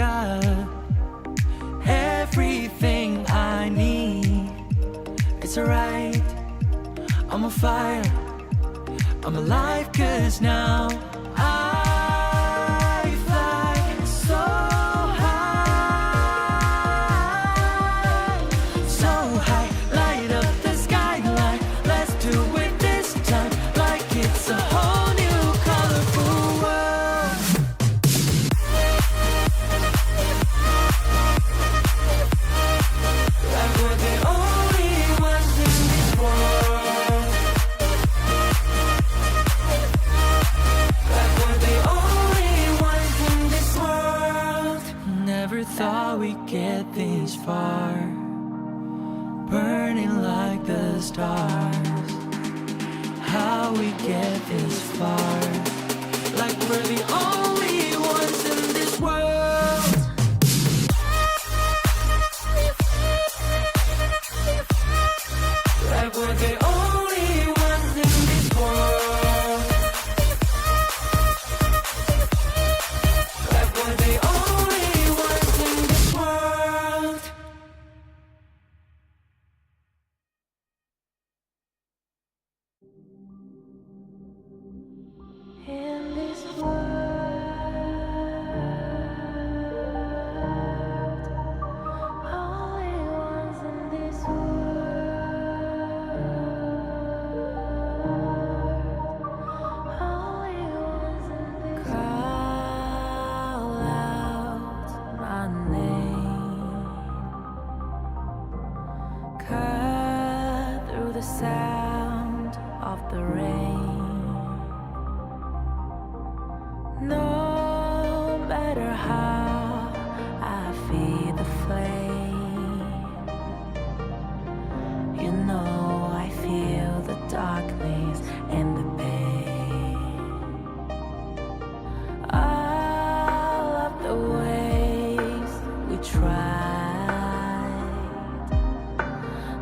got everything I need. It's alright, I'm on fire, I'm alive, 'cause now I fly so high, so high. Light up the skyline, let's do it this time, like it's a whole new colorful world. Like we're the only ones in this world. Like we're the only ones in this world. Never thought we'd get this far, burning like the stars. How we get this far, like we're the only ones in this world. Like we're the only ones in this world. Like we're the only ones in this world. In this world, only ones in this world, only ones in this world. Call out my name, cut through the sound of the rain. No matter how I feed the flame, you know I feel the darkness and the pain. All of the ways we tried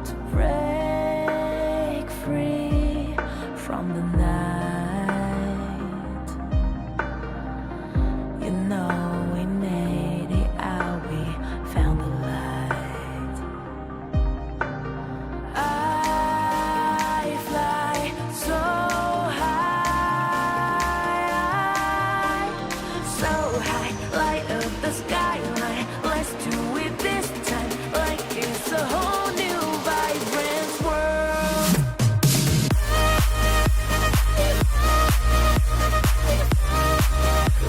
to break free from the night, you know we made it out, we found the light. I fly so high, so high. Light up the skyline, let's do it this time, like it's a whole new vibrant world.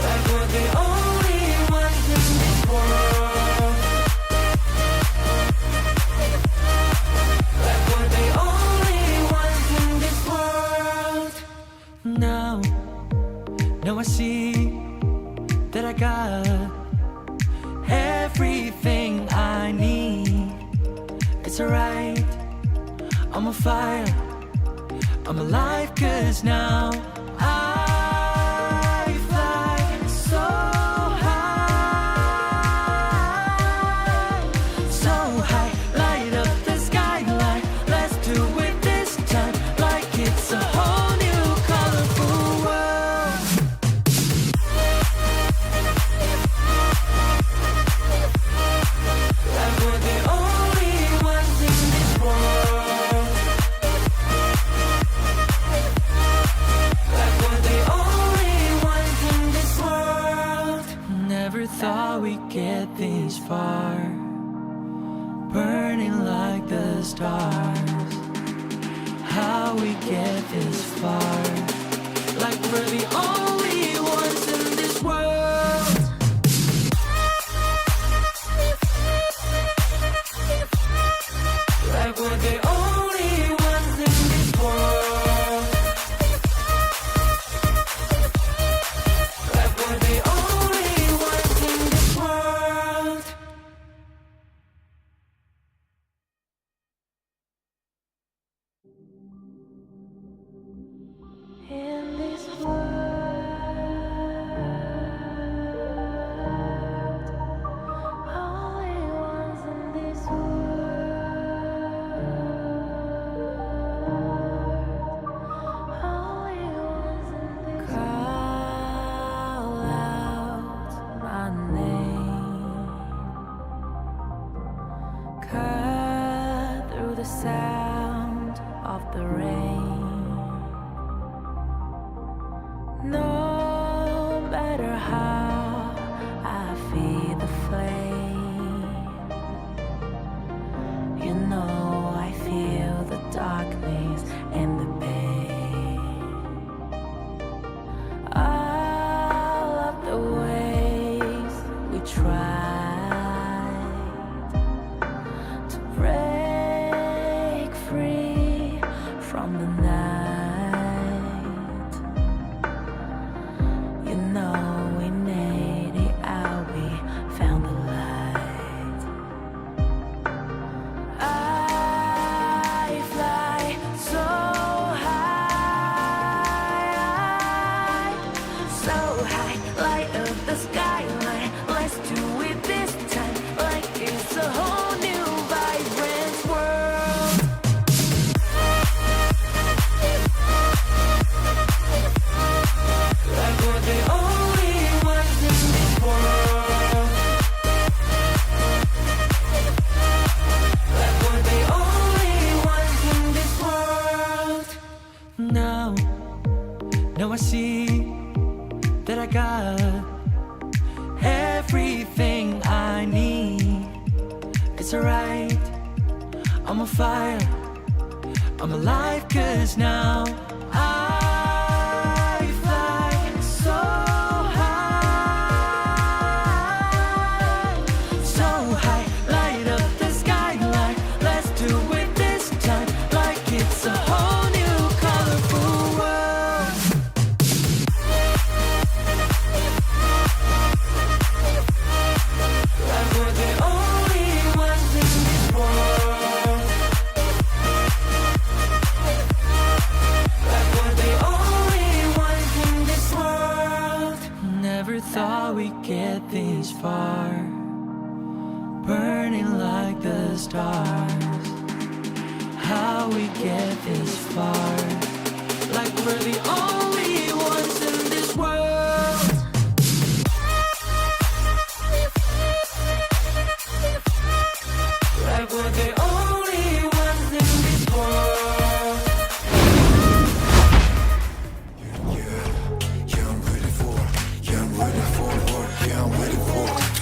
Like we're the only ones in this world. Like we're the only ones in this world. Now I see that I got everything I need. It's alright, I'm on fire, I'm alive, 'cause now I fly so high, so high. Light up the skyline, let's do it this time, like it's a whole new colorful world. Like we're the only ones in this world. Like we're the only ones in this world. Never thought we'd get this far, burning like the stars. How we get this far, like we're the only ones in this world. Like we're the only ones in this world. Like we're the only ones in this world. In this world. the sound of the rain. No matter how I feed the flame, you know I feel the darkness and the pain. All of the ways we tried to break free from the night, you know we made it out, we found the light. I fly so high, light up the skyline. Let's do it this time, like it's a whole new vibrant world. Like we're the only ones in this world. Like we're the only ones in this world. Now I see that I got everything I need. It's alright, I'm on fire, I'm alive, 'cause now I fly so high, light up the skyline. Let's do it this time, like it's a whole new colorful world. Like we're the only ones in this world. Like we're the only ones in this world. Never thought we'd get this far, burning like the stars. How we get this far, like we're the only ones in this world. Like we're the only ones in this world.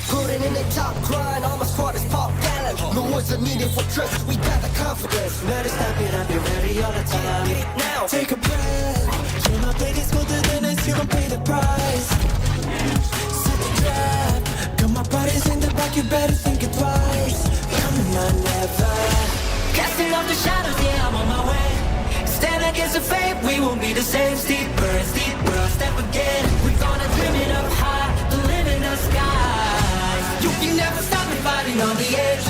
Putting in the top grind, all my squad is pop gallant. No words are needed for trust, we got the confidence. Better step it up, be ready all the time. Get it now, take a breath. You know, play this colder than us, you gon' pay the price. Set the trap, got my bodies in the back, you better think it twice. Coming on, never. Casting off the shadows, yeah, I'm on my way. Stand against the fate, we won't be the same. Steeper, step again. We're gonna dream it up high, the limit in the skies. You can never stop me fighting on the edge.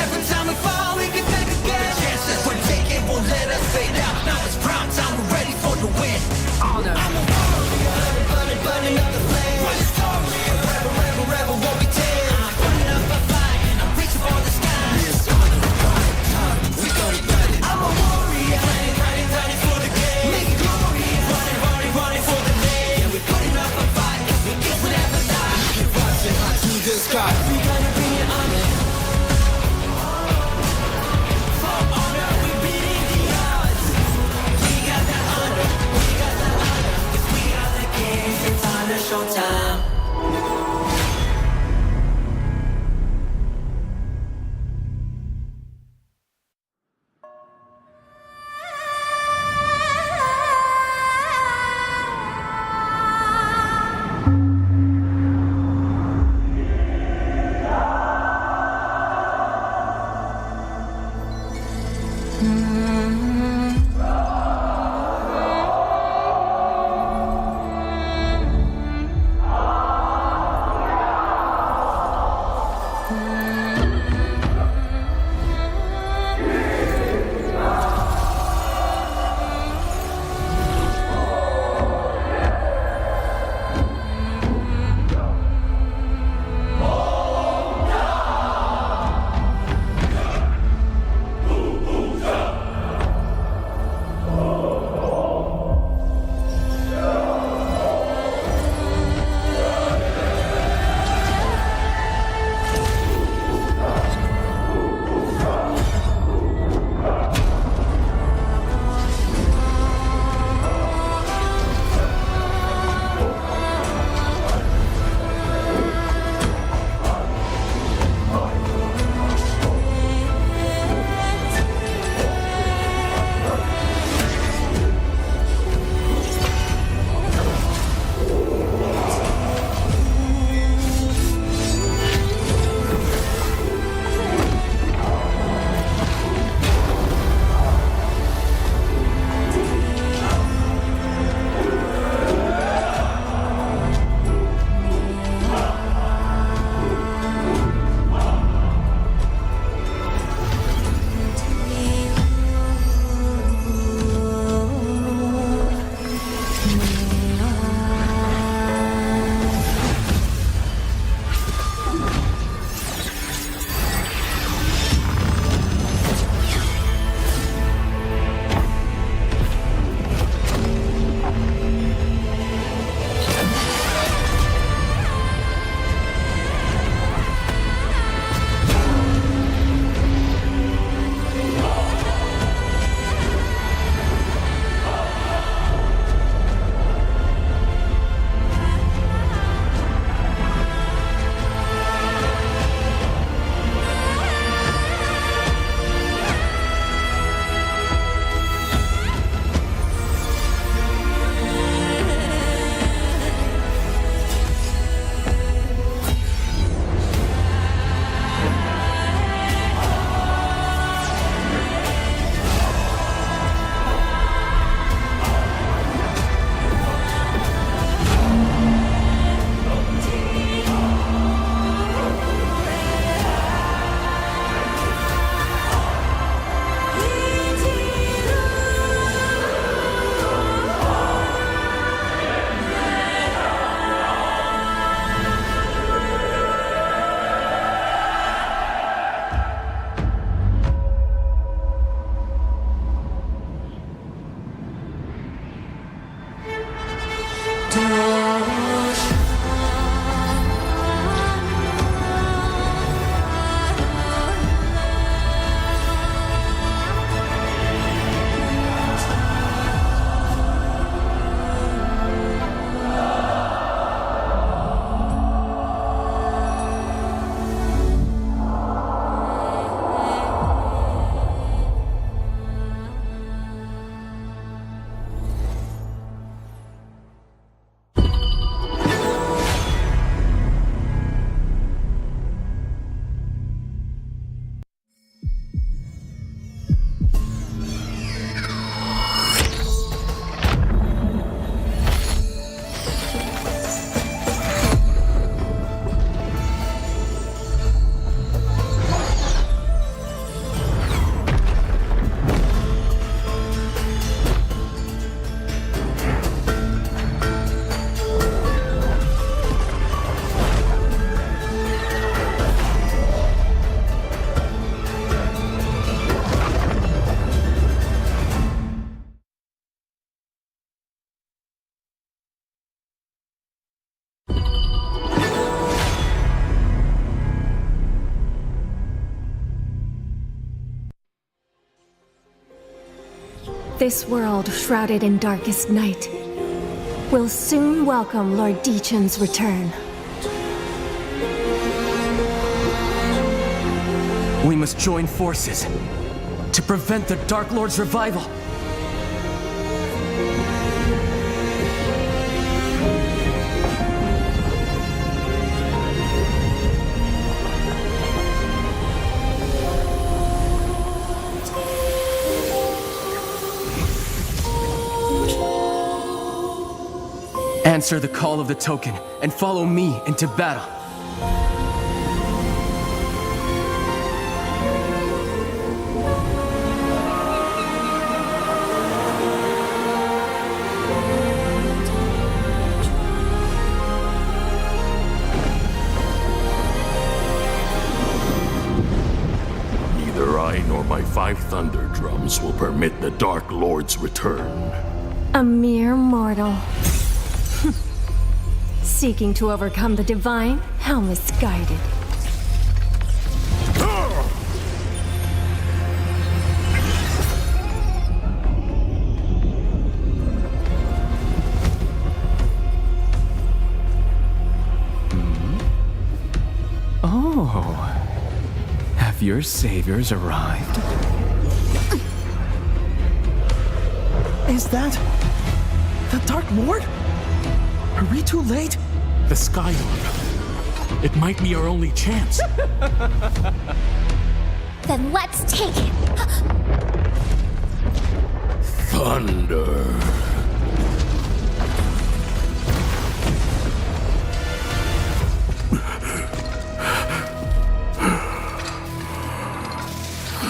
Every time we fall, we get back again. Chances we're taking won't let us fade out. Now it's prime time, we're ready for the win. I'm a warrior, burning up the flame. Rebel, won't be tamed. I'm burning up a fight, and I'm reaching for the sky. I'm a warrior, running for the game. Make it glorious, running for the name. Yeah, we're putting up a fight, we guess we'll never die. Rising high to the sky. We gonna bring it on it. This world shrouded in darkest night will soon welcome Lord Qeon's return. We must join forces to prevent the Dark Lord's revival. Answer the call of the token and follow me into battle. Neither I nor my 5 Thunder Drums will permit the Dark Lord's return. A mere mortal. Seeking to overcome the divine? How misguided. Oh, have your saviors arrived? Is that the Dark Lord? Are we too late? The Sky Orb. It might be our only chance. Then let's take it. Thunder.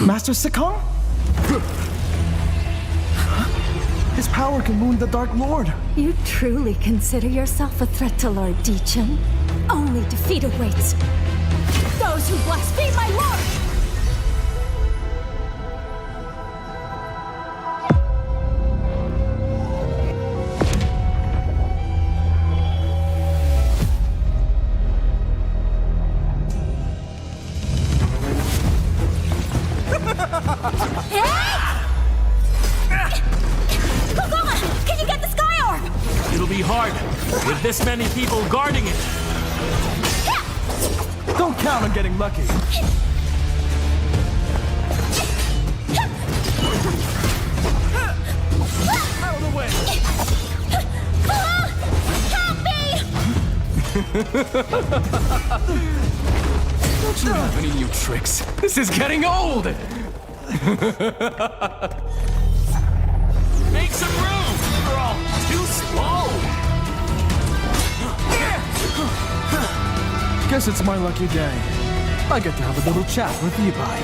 Master Sekong? His power can wound the Dark Lord. You truly consider yourself a threat to Lord Qeon? Only defeat awaits those who blaspheme my lord! It'll be hard, with this many people guarding it. Don't count on getting lucky. Out of the way. Help me! Don't you have any new tricks? This is getting old! Make some room! You're all too slow! Guess it's my lucky day. I get to have a little chat with Levi.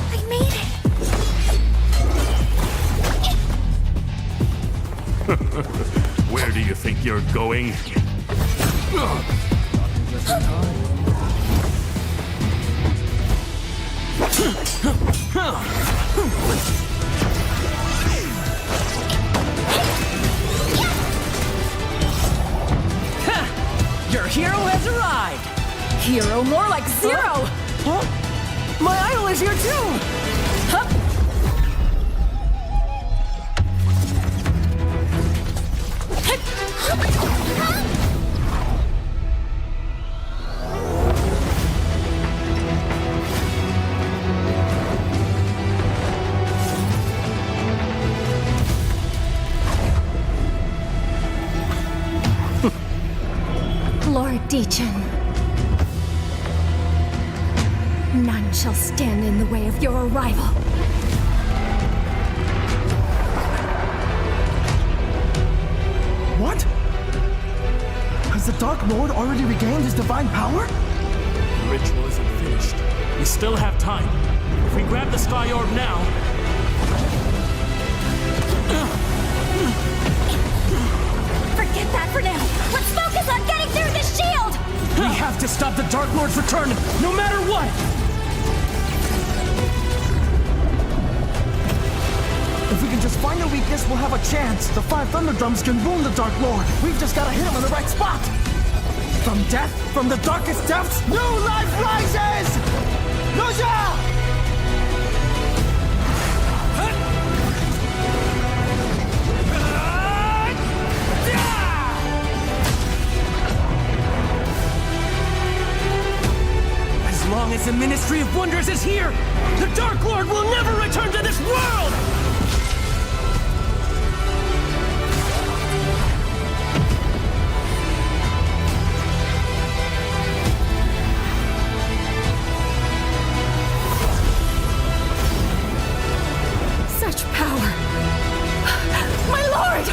I made it! Where do you think you're going? Your hero has arrived! Hero more like Zero! Huh? My idol is here too! Huh? Lord Qeon. None shall stand in the way of your arrival. What? Has the Dark Lord already regained his divine power? The ritual isn't finished. We still have time. If we grab the Sky Orb now... Forget that for now! Let's focus on getting through the shield! We have to stop the Dark Lord's return, no matter what! If we can just find a weakness, we'll have a chance. The 5 Thunder Drums can wound the Dark Lord. We've just gotta hit him in the right spot. From death, from the darkest depths, new life rises! As long as the Ministry of Wonders is here, the Dark Lord will never return to this world! Such power! My lord!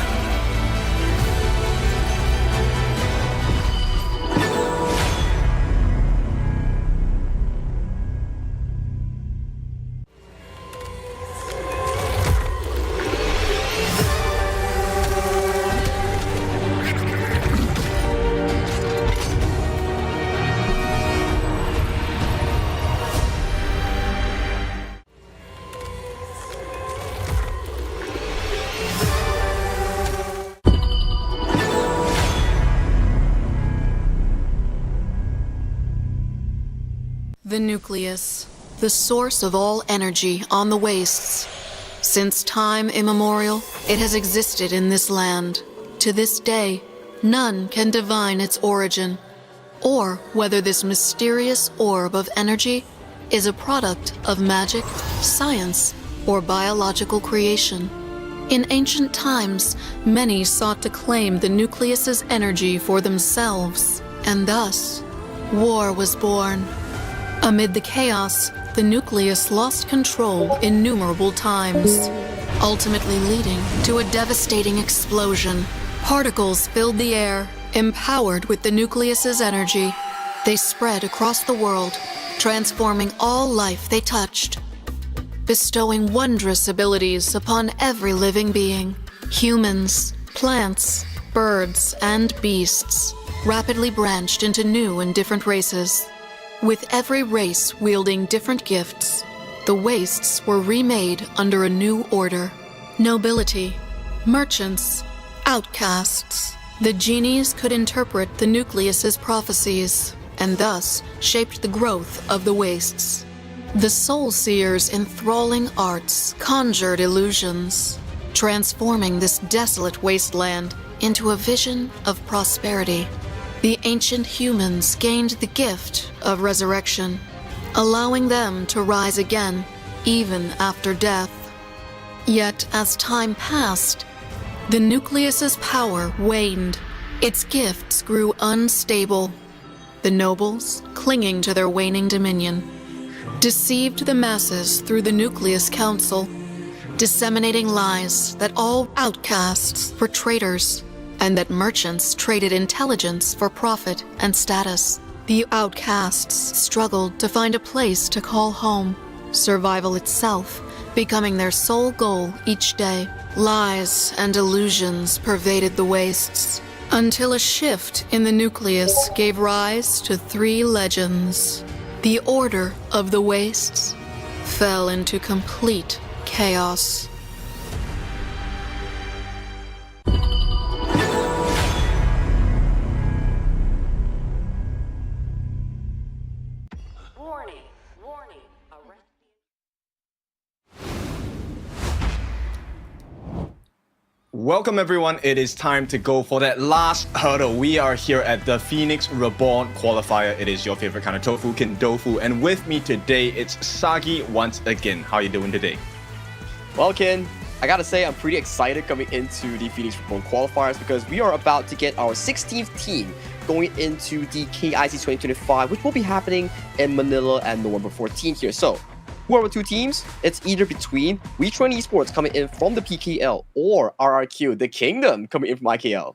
The nucleus, the source of all energy on the wastes. Since time immemorial, it has existed in this land. To this day, none can divine its origin, or whether this mysterious orb of energy is a product of magic, science, or biological creation. In ancient times, many sought to claim the nucleus's energy for themselves, and thus, war was born. Amid the chaos, the nucleus lost control innumerable times, ultimately leading to a devastating explosion. Particles filled the air, empowered with the nucleus's energy. They spread across the world, transforming all life they touched, bestowing wondrous abilities upon every living being. Humans, plants, birds, and beasts rapidly branched into new and different races. With every race wielding different gifts, the wastes were remade under a new order. Nobility, merchants, outcasts. The genies could interpret the nucleus's prophecies, and thus shaped the growth of the wastes. The soul seer's enthralling arts conjured illusions, transforming this desolate wasteland into a vision of prosperity. The ancient humans gained the gift of resurrection, allowing them to rise again, even after death. Yet, as time passed, the nucleus's power waned. Its gifts grew unstable, the nobles clinging to their waning dominion, deceived the masses through the Nucleus Council, disseminating lies that all outcasts were traitors, and that merchants traded intelligence for profit and status. The outcasts struggled to find a place to call home, survival itself becoming their sole goal each day. Lies and illusions pervaded the wastes, until a shift in the nucleus gave rise to 3 legends. The Order of the Wastes fell into complete chaos. Welcome everyone, it is time to go for that last hurdle. We are here at the Phoenix Reborn Qualifier. It is your favorite kind of tofu, Kindofu, and with me today it's Sagi once again. How are you doing today? Well, Ken, I gotta say I'm pretty excited coming into the Phoenix Reborn Qualifiers because we are about to get our 16th team going into the KIC2025, which will be happening in Manila on November 14th here. So, who are the 2 teams? It's either between Wetrnd Esports coming in from the PKL or RRQ, the Kingdom, coming in from IKL.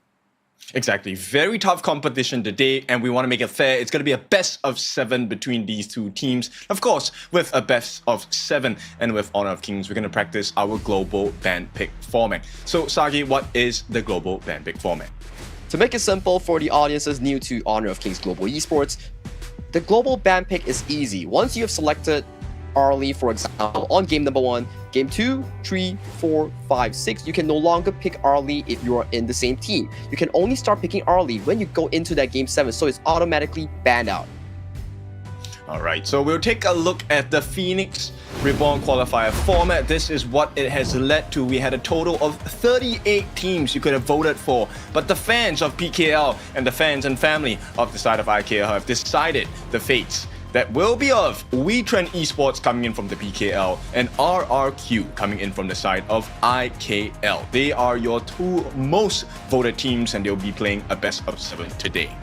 Exactly. Very tough competition today, and we want to make it fair. It's going to be a best of 7 between these 2 teams. Of course, with a best of 7 and with Honor of Kings, we're going to practice our global band pick format. So, Sagi, what is the global band pick format? To make it simple for the audiences new to Honor of Kings Global Esports, the global band pick is easy. Once you have selected early, for example, on game number 1, game 2, 3, 4, 5, 6, you can no longer pick early if you are in the same team. You can only start picking early when you go into that game 7, so it's automatically banned out. Alright, so we'll take a look at the Phoenix Reborn Qualifier format. This is what it has led to. We had a total of 38 teams you could have voted for, but the fans of PKL and the fans and family of the side of IKL have decided the fates that will be of Wetrnd Esports coming in from the PKL and RRQ coming in from the side of IKL. They are your two most voted teams and they'll be playing a best of 7 today.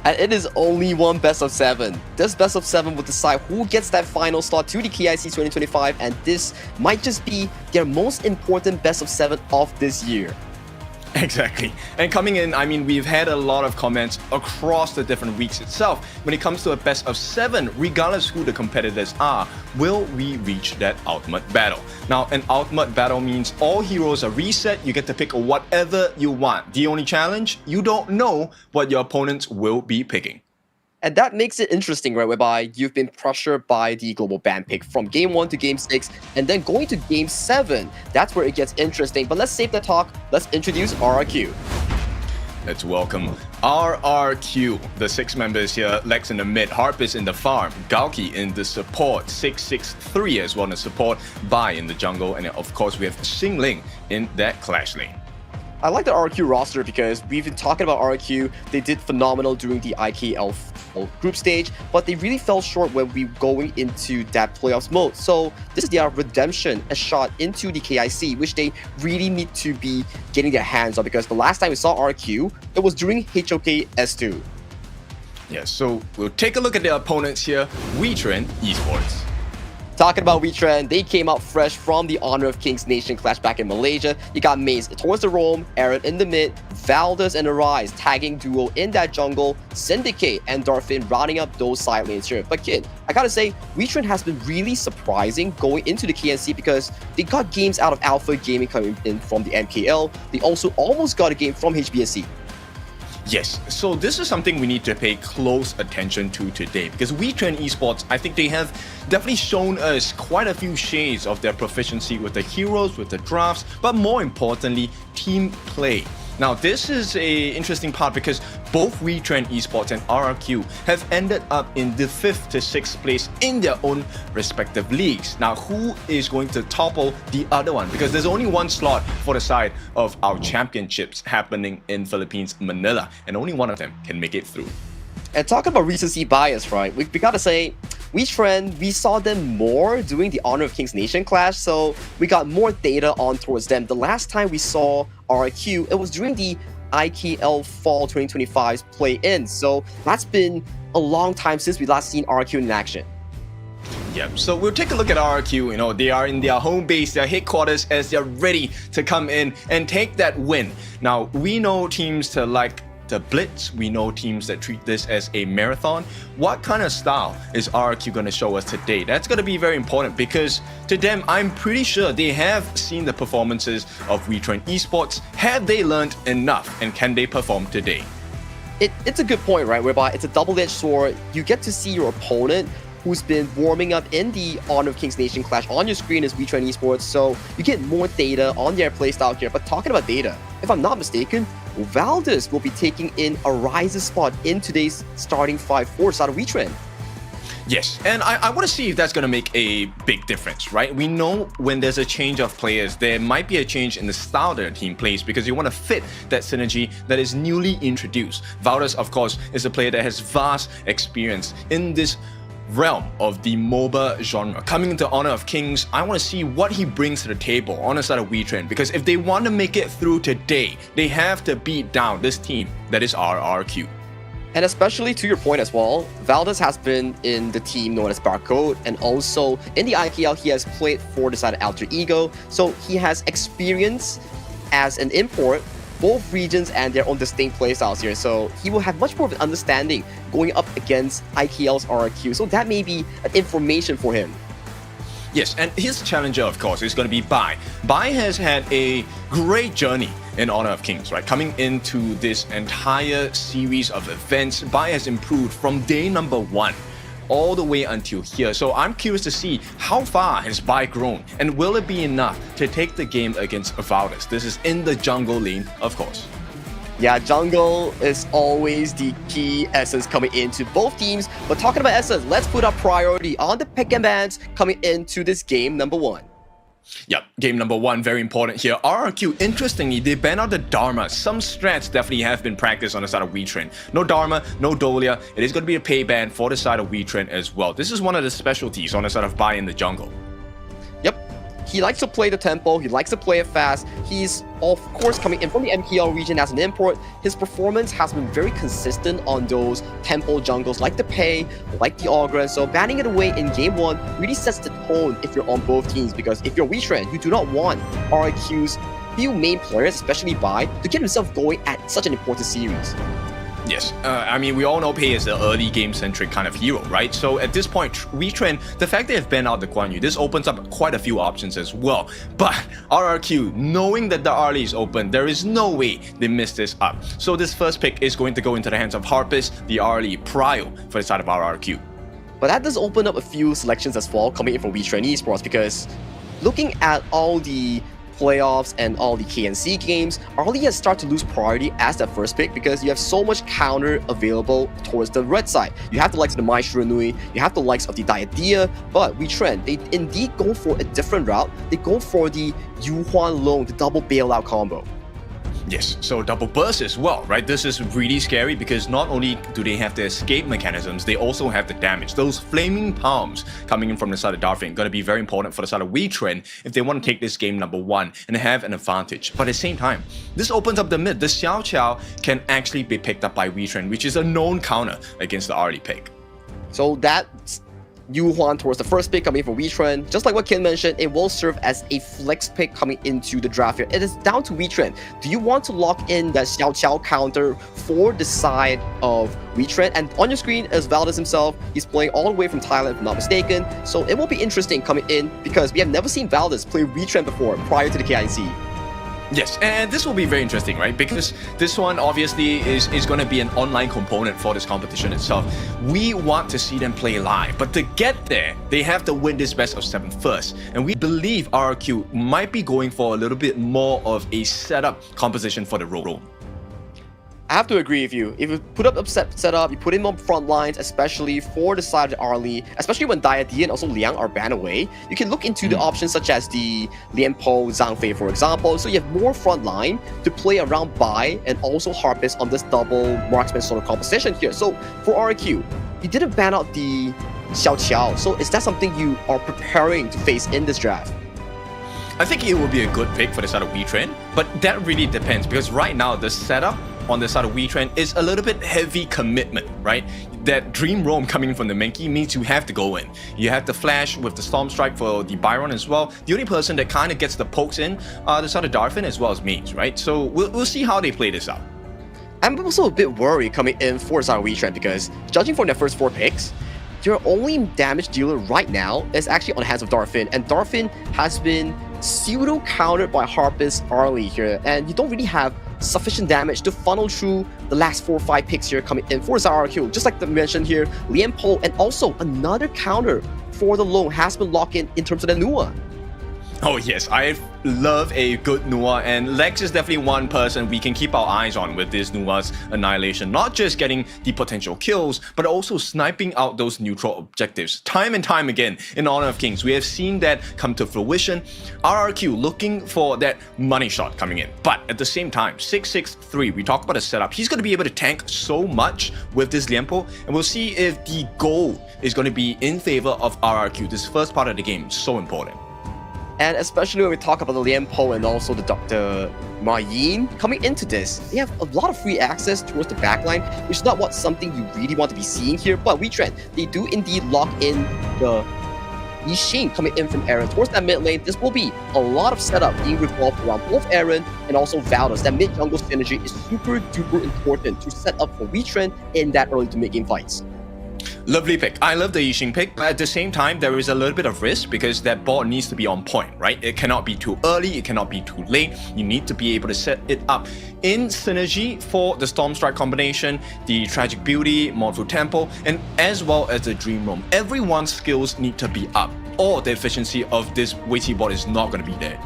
And it is only one best of 7. This best of 7 will decide who gets that final slot to the KIC2025, and this might just be their most important best of 7 of this year. Exactly. And coming in, I mean, we've had a lot of comments across the different weeks itself. When it comes to a best of 7, regardless who the competitors are, will we reach that ultimate battle? Now, an ultimate battle means all heroes are reset. You get to pick whatever you want. The only challenge, you don't know what your opponents will be picking. And that makes it interesting, right? Whereby you've been pressured by the global ban pick from game 1 to game 6, and then going to game 7. That's where it gets interesting. But let's save the talk. Let's introduce RRQ. Let's welcome RRQ. The 6 members here: Lex in the mid, Harp is in the farm, Galki in the support, 663 as well in the support, Bai in the jungle, and of course we have Xingling in that clash lane. I like the RRQ roster because we've been talking about RRQ. They did phenomenal during the IKL group stage, but they really fell short when we going into that playoffs mode. So this is their redemption, a shot into the KIC, which they really need to be getting their hands on, because the last time we saw RRQ, it was during HOK S2. Yeah, so we'll take a look at their opponents here, Wetrnd Esports. Talking about Wetrnd, they came out fresh from the Honor of Kings Nation clash back in Malaysia. You got Maze towards the roam, Aaron in the mid, Valdez and Arise tagging duo in that jungle, Syndicate and Darfin rounding up those side lanes here. But kid, I gotta say, Wetrnd has been really surprising going into the KNC because they got games out of Alpha Gaming coming in from the MKL. They also almost got a game from HBSC. Yes, so this is something we need to pay close attention to today, because Wetrnd Esports, I think they have definitely shown us quite a few shades of their proficiency with the heroes, with the drafts, but more importantly, team play. Now, this is an interesting part because both Wetrnd Esports and RRQ have ended up in the 5th to 6th place in their own respective leagues. Now, who is going to topple the other one? Because there's only one slot for the side of our championships happening in Philippines, Manila, and only one of them can make it through. And talking about recency bias, right? We gotta say, Wetrnd, we saw them more during the Honor of Kings Nation clash, so we got more data on towards them. The last time we saw RRQ, it was during the IKL Fall 2025's play-in, so that's been a long time since we last seen RRQ in action. Yeah, so we'll take a look at RRQ. You know, they are in their home base, their headquarters, as they're ready to come in and take that win. Now, we know teams to like the Blitz, we know teams that treat this as a marathon. What kind of style is RRQ going to show us today? That's going to be very important because to them, I'm pretty sure they have seen the performances of Wetrnd Esports. Have they learned enough, and can they perform today? It's a good point, right? Whereby it's a double-edged sword. You get to see your opponent who's been warming up in the Honor of Kings Nation clash on your screen as Wetrnd Esports, so you get more data on their playstyle here. But talking about data, if I'm not mistaken, Valdez will be taking in Arise's spot in today's starting 5-4 side of Wetrnd. Yes, and I want to see if that's going to make a big difference, right? We know when there's a change of players, there might be a change in the style that the team plays because you want to fit that synergy that is newly introduced. Valdez, of course, is a player that has vast experience in this realm of the MOBA genre. Coming into Honor of Kings, I want to see what he brings to the table on the side of Wetrnd, because if they want to make it through today, they have to beat down this team that is RRQ. And especially to your point as well, Valdez has been in the team known as Barcode, and also in the IKL he has played for the side of Alter Ego, so he has experience as an import both regions and their own distinct playstyles here, so he will have much more of an understanding going up against IKL's RRQ, so that may be an information for him. Yes, and his challenger, of course, is going to be Bai. Bai has had a great journey in Honor of Kings, right? Coming into this entire series of events, Bai has improved from day number 1 all the way until here. So I'm curious to see how far has Bai grown, and will it be enough to take the game against Valdez? This is in the jungle lane, of course. Yeah, jungle is always the key essence coming into both teams. But talking about essence, let's put our priority on the pick and bans coming into this game number 1. Yep, game number 1, very important here. RRQ, interestingly, they ban out the Dharma. Some strats definitely have been practiced on the side of Wetrnd. No Dharma, no Dolia. It is going to be a pay ban for the side of Wetrnd as well. This is one of the specialties on the side of Bai in the jungle. Yep. He likes to play the tempo, he likes to play it fast. He's, of course, coming in from the MKL region as an import. His performance has been very consistent on those tempo jungles like the Pei, like the Augur. So banning it away in game 1 really sets the tone if you're on both teams, because if you're Wetrnd, you do not want RIQ's few main players, especially Bai, to get himself going at such an important series. Yes, I mean, we all know Pei is the early game-centric kind of hero, right? So at this point, Wetrnd, the fact they have banned out the Qualifier, this opens up quite a few options as well. But RRQ, knowing that the early is open, there is no way they miss this up. So this first pick is going to go into the hands of Harpist, the early Prio for the side of RRQ. But that does open up a few selections as well coming in from Wetrnd Esports, because looking at all the playoffs and all the KNC games, Arlie has started to lose priority as that first pick because you have so much counter available towards the red side. You have the likes of the Maestro Nui, you have the likes of the Diadea, but Wetrnd, they indeed go for a different route. They go for the Yuhuan Long, the double bailout combo. Yes, so double burst as well, right? This is really scary because not only do they have the escape mechanisms, they also have the damage. Those flaming palms coming in from the side of Darfin going to be very important for the side of Wetrnd if they want to take this game number 1 and have an advantage. But at the same time, this opens up the mid. The Xiao Qiao can actually be picked up by Wetrnd, which is a known counter against the early pick. So that's Yuhuan towards the first pick coming in for Wetrnd. Just like what Ken mentioned, it will serve as a flex pick coming into the draft here. It is down to Wetrnd. Do you want to lock in that Xiao Qiao counter for the side of Wetrnd? And on your screen is Valdez himself. He's playing all the way from Thailand, if I'm not mistaken. So it will be interesting coming in because we have never seen Valdez play Wetrnd before prior to the KIC. Yes, and this will be very interesting, right? Because this one obviously is going to be an online component for this competition itself. We want to see them play live, but to get there, they have to win this best of 7 first. And we believe RRQ might be going for a little bit more of a setup composition for the role. I have to agree with you. If you put up a setup, you put in more front lines, especially for the side of Arlie, especially when Diadea and also Liang are banned away, you can look into the options such as the Lian Po, Zhang Fei, for example. So you have more front line to play around Bai and also Harpist on this double marksman sort of composition here. So for RQ, you didn't ban out the Xiao Qiao. So is that something you are preparing to face in this draft? I think it will be a good pick for the side of Wetrnd, but that really depends because right now the setup on the side of Wetrnd is a little bit heavy commitment, right? That Dream Roam coming from the Menki means you have to go in. You have the Flash with the Storm Strike for the Byron as well. The only person that kind of gets the pokes in the side of Darfin as well as Mage, right? So we'll see how they play this out. I'm also a bit worried coming in for the side of Wetrnd because judging from their first 4 picks, your only damage dealer right now is actually on the hands of Darfin, and Darfin has been pseudo-countered by Harpist Arlie here, and you don't really have sufficient damage to funnel through the last 4 or 5 picks here coming in for RRQ. Just like the mentioned here, Lian Po, and also another counter for the Long has been locked in terms of the Nua. Oh yes, I love a good Nua, and Lex is definitely one person we can keep our eyes on with this Nua's Annihilation. Not just getting the potential kills, but also sniping out those neutral objectives. Time and time again in Honor of Kings, we have seen that come to fruition. RRQ looking for that money shot coming in. But at the same time, 663, we talk about a setup. He's going to be able to tank so much with this Lianpo, and we'll see if the goal is going to be in favor of RRQ. This first part of the game is so important. And especially when we talk about the Lian Po and also the Dr. Ma Yin coming into this, they have a lot of free access towards the backline, which is not something you really want to be seeing here. But Wetrnd, they do indeed lock in the Yixing coming in from Aaron towards that mid lane. This will be a lot of setup being revolved around both Aaron and also Valdez. That mid jungle synergy is super duper important to set up for Wetrnd in that early to mid game fights. Lovely pick. I love the Yixing pick, but at the same time, there is a little bit of risk because that ball needs to be on point, right? It cannot be too early, it cannot be too late. You need to be able to set it up in synergy for the Storm Strike combination, the Tragic Beauty, Mournful Temple, and as well as the Dream Roam. Everyone's skills need to be up, or the efficiency of this weighty board is not going to be there.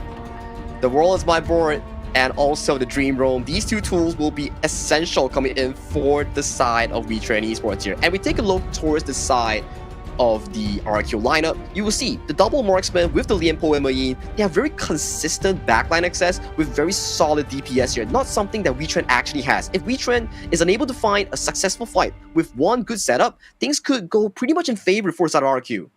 The world is my board, and also the Dream Roam. These two tools will be essential coming in for the side of Wetrnd Esports here. And we take a look towards the side of the RRQ lineup, you will see the double marksman with the Lianpo and Mayin. They have very consistent backline access with very solid DPS here, not something that Wetrnd actually has. If Wetrnd is unable to find a successful fight with one good setup, things could go pretty much in favor for side RRQ.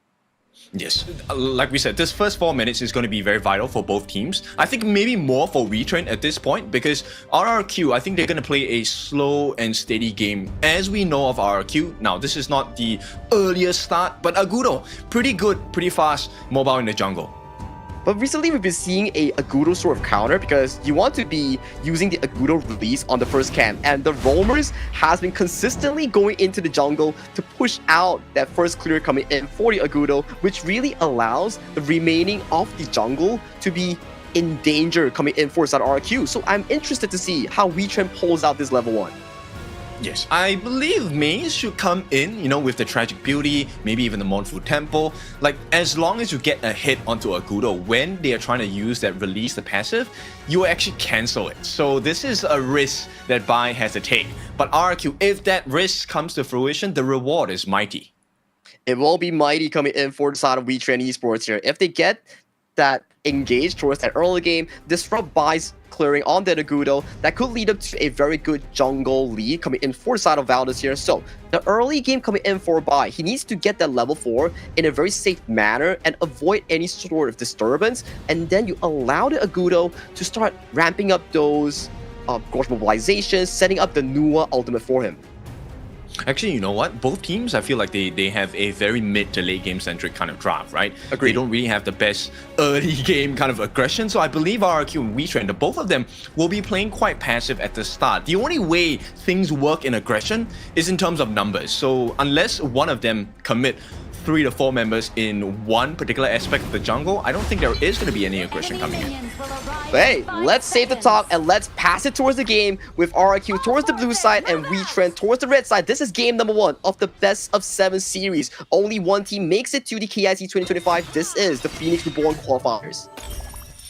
Yes, like we said, this first 4 minutes is going to be very vital for both teams. I think maybe more for Wetrnd at this point because RRQ, I think they're going to play a slow and steady game as we know of RRQ. Now, this is not the earliest start, but Agudo, pretty good, pretty fast, mobile in the jungle. But recently we've been seeing a Agudo sort of counter because you want to be using the Agudo release on the first camp, and the roamers has been consistently going into the jungle to push out that first clear coming in for the Agudo, which really allows the remaining of the jungle to be in danger coming in for side RRQ. So I'm interested to see how Wetrnd pulls out this level 1. Yes, I believe Maze should come in, you know, with the Tragic Beauty, maybe even the Mournful Temple. Like, as long as you get a hit onto Agudo when they are trying to use that release the passive, you will actually cancel it. So this is a risk that Bai has to take. But RRQ, if that risk comes to fruition, the reward is mighty. It will be mighty coming in for the side of Wetrnd Esports here. If they get that engaged towards that early game, disrupt Bai's clearing on the Agudo, that could lead up to a very good jungle lead coming in for the side of Valdez here. So the early game coming in for Bai, he needs to get that level 4 in a very safe manner and avoid any sort of disturbance, and then you allow the Agudo to start ramping up those Gorge mobilizations, setting up the Nua ultimate for him. Actually, you know what? Both teams, I feel like they have a very mid to late game centric kind of draft, right? Agreed. They don't really have the best early game kind of aggression. So I believe RRQ and Wetrnd, both of them will be playing quite passive at the start. The only way things work in aggression is in terms of numbers. So unless one of them commit 3 to 4 members in one particular aspect of the jungle, I don't think there is going to be any aggression coming in. But hey, let's save the talk and let's pass it towards the game with RRQ towards the blue side and Wetrnd towards the red side. This is game number 1 of the best of 7 series. Only one team makes it to the KIC 2025. This is the Phoenix Reborn qualifiers.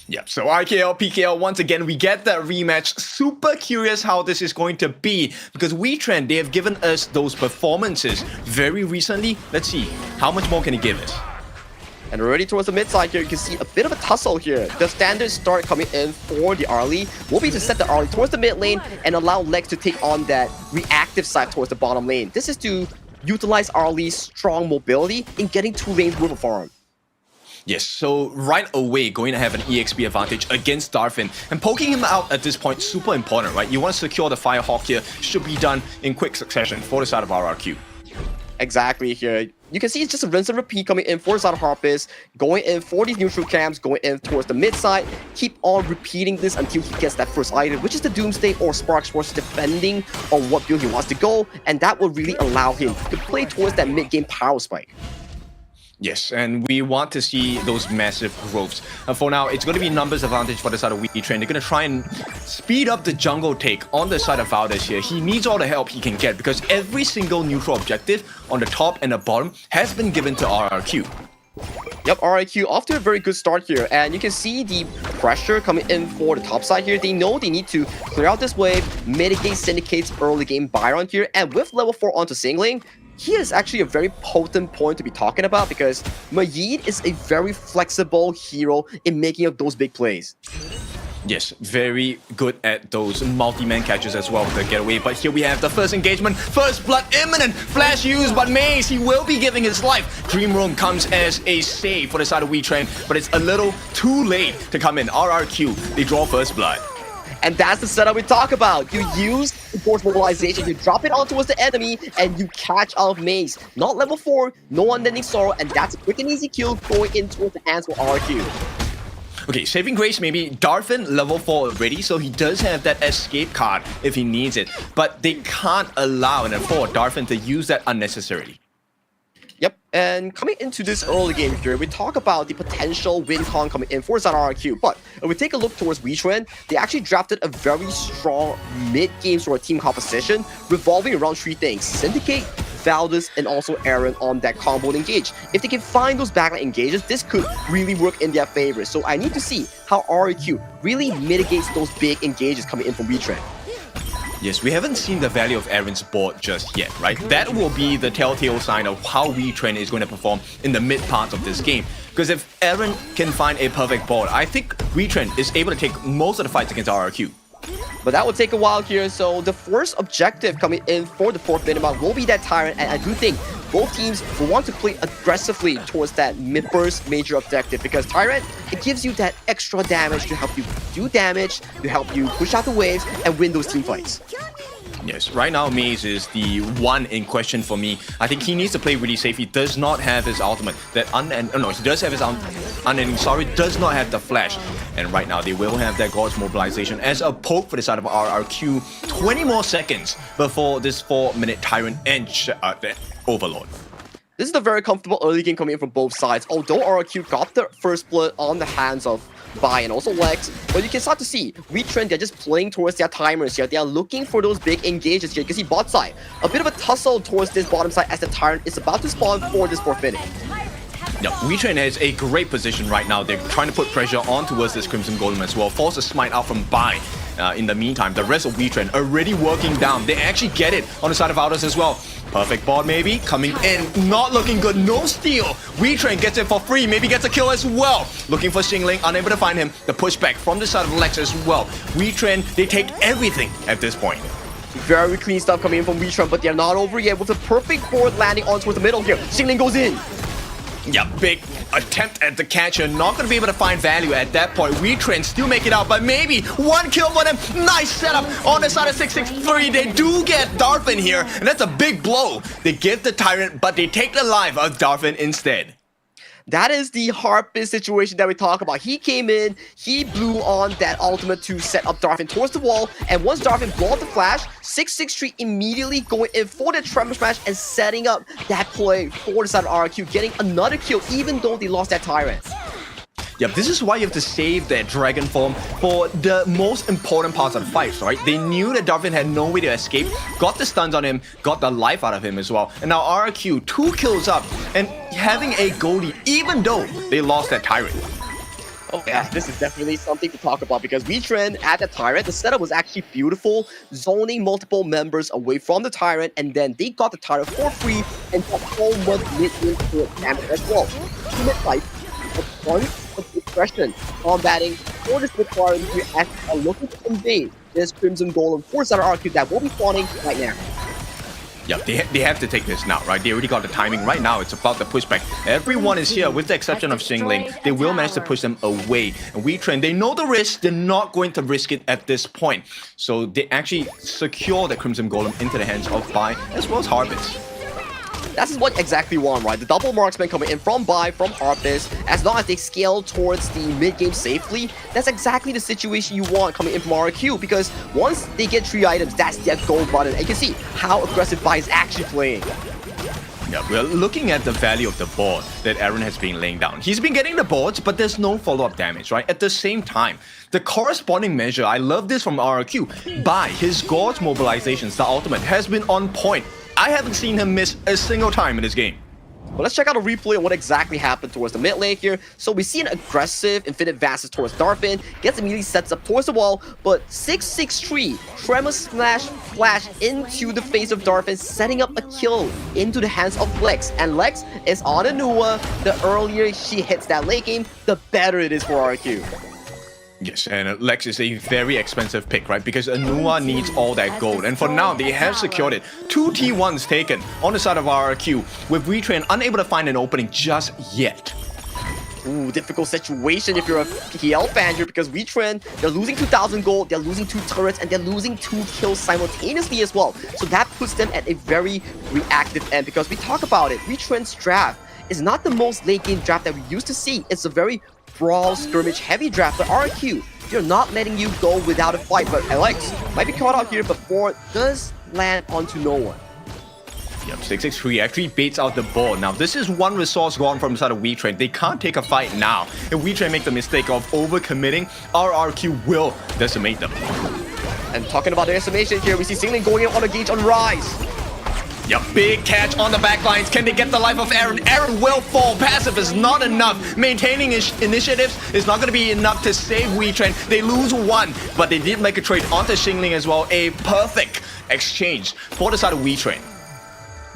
Yep, so RKL, PKL, once again, we get that rematch. Super curious how this is going to be because Wetrnd, they have given us those performances very recently. Let's see, how much more can he give us? And already towards the mid side here, you can see a bit of a tussle here. The standard start coming in for the Arlie will be to set the Arlie towards the mid lane and allow Lex to take on that reactive side towards the bottom lane. This is to utilize Arlie's strong mobility in getting 2 lanes worth of farm. Yes, so right away, going to have an EXP advantage against Darfin. And poking him out at this point, super important, right? You want to secure the Firehawk here, should be done in quick succession for the side of RRQ. Exactly here. You can see it's just a rinse and repeat coming in for the side of Harpist, going in for these neutral camps, going in towards the mid side. Keep on repeating this until he gets that first item, which is the Doomsday or Spark Force, depending on what build he wants to go. And that will really allow him to play towards that mid-game power spike. Yes, and we want to see those massive growths. For now, it's going to be numbers advantage for the side of Wetrnd. They're going to try and speed up the jungle take on the side of Valdez here. He needs all the help he can get because every single neutral objective on the top and the bottom has been given to RRQ. Yep, RRQ off to a very good start here, and you can see the pressure coming in for the top side here. They know they need to clear out this wave, mitigate Syndicate's early game Byron here, and with level 4 onto Singling, he is actually a very potent point to be talking about because Majid is a very flexible hero in making up those big plays. Yes, very good at those multi-man catches as well with the getaway. But here we have the first engagement, first blood imminent, flash used, but Maze, he will be giving his life. Dream Roam comes as a save for the side of Wetrnd, but it's a little too late to come in. RRQ, they draw first blood. And that's the setup we talk about. You use Force Mobilization, you drop it on towards the enemy, and you catch out Maze. Not level 4, no Unending Sorrow, and that's a quick and easy kill going in towards the hands for RRQ. Okay, Saving Grace maybe. Darfin level 4 already, so he does have that escape card if he needs it. But they can't allow and afford Darfin to use that unnecessarily. Yep, and coming into this early game here, we talk about the potential win con coming in for RRQ, but if we take a look towards Wetrnd, they actually drafted a very strong mid-game sort of team composition revolving around 3 things: Syndicate, Valdez and also Aaron on that combo and engage. If they can find those backline engages, this could really work in their favor. So I need to see how RRQ really mitigates those big engages coming in from Wetrnd. Yes, we haven't seen the value of Aaron's board just yet, right? That will be the telltale sign of how Wetrnd is going to perform in the mid part of this game. Because if Aaron can find a perfect board, I think Wetrnd is able to take most of the fights against RRQ. But that will take a while here, so the first objective coming in for the 4th minute mark will be that Tyrant, and I do think both teams will want to play aggressively towards that first major objective, because Tyrant, it gives you that extra damage to help you do damage, to help you push out the waves, and win those team fights. Yes, right now Maze is the one in question for me. I think he needs to play really safe. He does not have his ultimate. That he does have his unending. Sorry, does not have the flash. And right now they will have that God's mobilization as a poke for the side of RRQ. 20 more seconds before this 4-minute Tyrant and Overlord. This is a very comfortable early game coming in from both sides. Although RRQ got the first blood on the hands of Bai and also Lex, but you can start to see Wetrnd, they're just playing towards their timers here. They are looking for those big engages here. You can see bot side, a bit of a tussle towards this bottom side as the Tyrant is about to spawn for this 4th minute. Yeah, Wetrnd has a great position right now. They're trying to put pressure on towards this Crimson Golem as well. Force a smite out from Bai. In the meantime, the rest of Wetrnd already working down. They actually get it on the side of Outers as well. Perfect board maybe, coming in, not looking good, no steal. Wetrnd gets it for free, maybe gets a kill as well. Looking for Xingling, unable to find him. The pushback from the side of Lex as well. Wetrnd, they take everything at this point. Very clean stuff coming in from Wetrnd, but they're not over yet with a perfect board landing on towards the middle here. Xingling goes in. Yeah, big attempt at the catcher. Not going to be able to find value at that point. Wetrnd still make it out, but maybe one kill for them. Nice setup on the side of 663. They do get Darfin here, and that's a big blow. They give the Tyrant, but they take the life of Darfin instead. That is the Harpist situation that we talk about. He came in, he blew on that ultimate to set up Darfin towards the wall, and once Darfin blew out the flash, 663 immediately going in for the Tremor Smash and setting up that play for the side of RRQ, getting another kill even though they lost that Tyrant. Yep, this is why you have to save that Dragon Form for the most important parts of the fights, right? They knew that Darfin had no way to escape, got the stuns on him, got the life out of him as well. And now RRQ, 2 kills up, and having a goldie, even though they lost that Tyrant. Oh yeah, this is definitely something to talk about because Wetrnd at the Tyrant, the setup was actually beautiful, zoning multiple members away from the Tyrant, and then they got the Tyrant for free and got so much mid-range damage as well. Fight, a bunch of aggression, combating for this requirement here as are looking to invade this Crimson Golem for Center RQ that will be spawning right now. Yeah, they have to take this now, right? They already got the timing. Right now, it's about the pushback. Everyone is here, with the exception of Xingling. They will manage to push them away. And Wetrnd, they know the risk. They're not going to risk it at this point. So they actually secure the Crimson Golem into the hands of Bai as well as Harvest. That's what exactly want, right? The double marksman coming in from Bai, from Harpist, as long as they scale towards the mid-game safely, that's exactly the situation you want coming in from RRQ, because once they get 3 items, that's their gold button, and you can see how aggressive Bai is actually playing. Yeah, we're looking at the value of the board that Aaron has been laying down. He's been getting the boards, but there's no follow-up damage, right? At the same time, the corresponding measure, I love this from RRQ, Bai, his God's mobilizations, the ultimate, has been on point. I haven't seen him miss a single time in this game. Well, let's check out a replay of what exactly happened towards the mid lane here. So we see an aggressive Infinite Vastus towards Darfin, gets immediately sets up towards the wall, but 663 Tremor Smash flash into the face of Darfin, setting up a kill into the hands of Lex. And Lex is on Anua. The earlier she hits that late game, the better it is for RQ. Yes, and Lex is a very expensive pick, right? Because Anua needs all that gold. And for now, they have secured it. 2 T1s taken on the side of RRQ, with Wetrnd unable to find an opening just yet. Ooh, difficult situation if you're a PL fan here, because Wetrnd, they're losing 2,000 gold, they're losing 2 turrets, and they're losing 2 kills simultaneously as well. So that puts them at a very reactive end, because we talk about it, Wetrnd's draft is not the most late game draft that we used to see. It's a very brawl, skirmish, heavy draft, but RQ, they're not letting you go without a fight. But Alex might be caught out here, but 4 does land onto no one. Yep, 663 actually baits out the ball. Now, this is one resource gone from the side of Wetrnd. They can't take a fight now. If Wetrnd make the mistake of overcommitting, RRQ will decimate them. And talking about the decimation here, we see Xingling going in on a gauge on Rise. Yep, big catch on the back lines. Can they get the life of Aaron? Aaron will fall. Passive is not enough. Maintaining initiatives is not going to be enough to save Wetrnd. They lose one, but they did make a trade onto Xingling as well. A perfect exchange for the side of Wetrnd.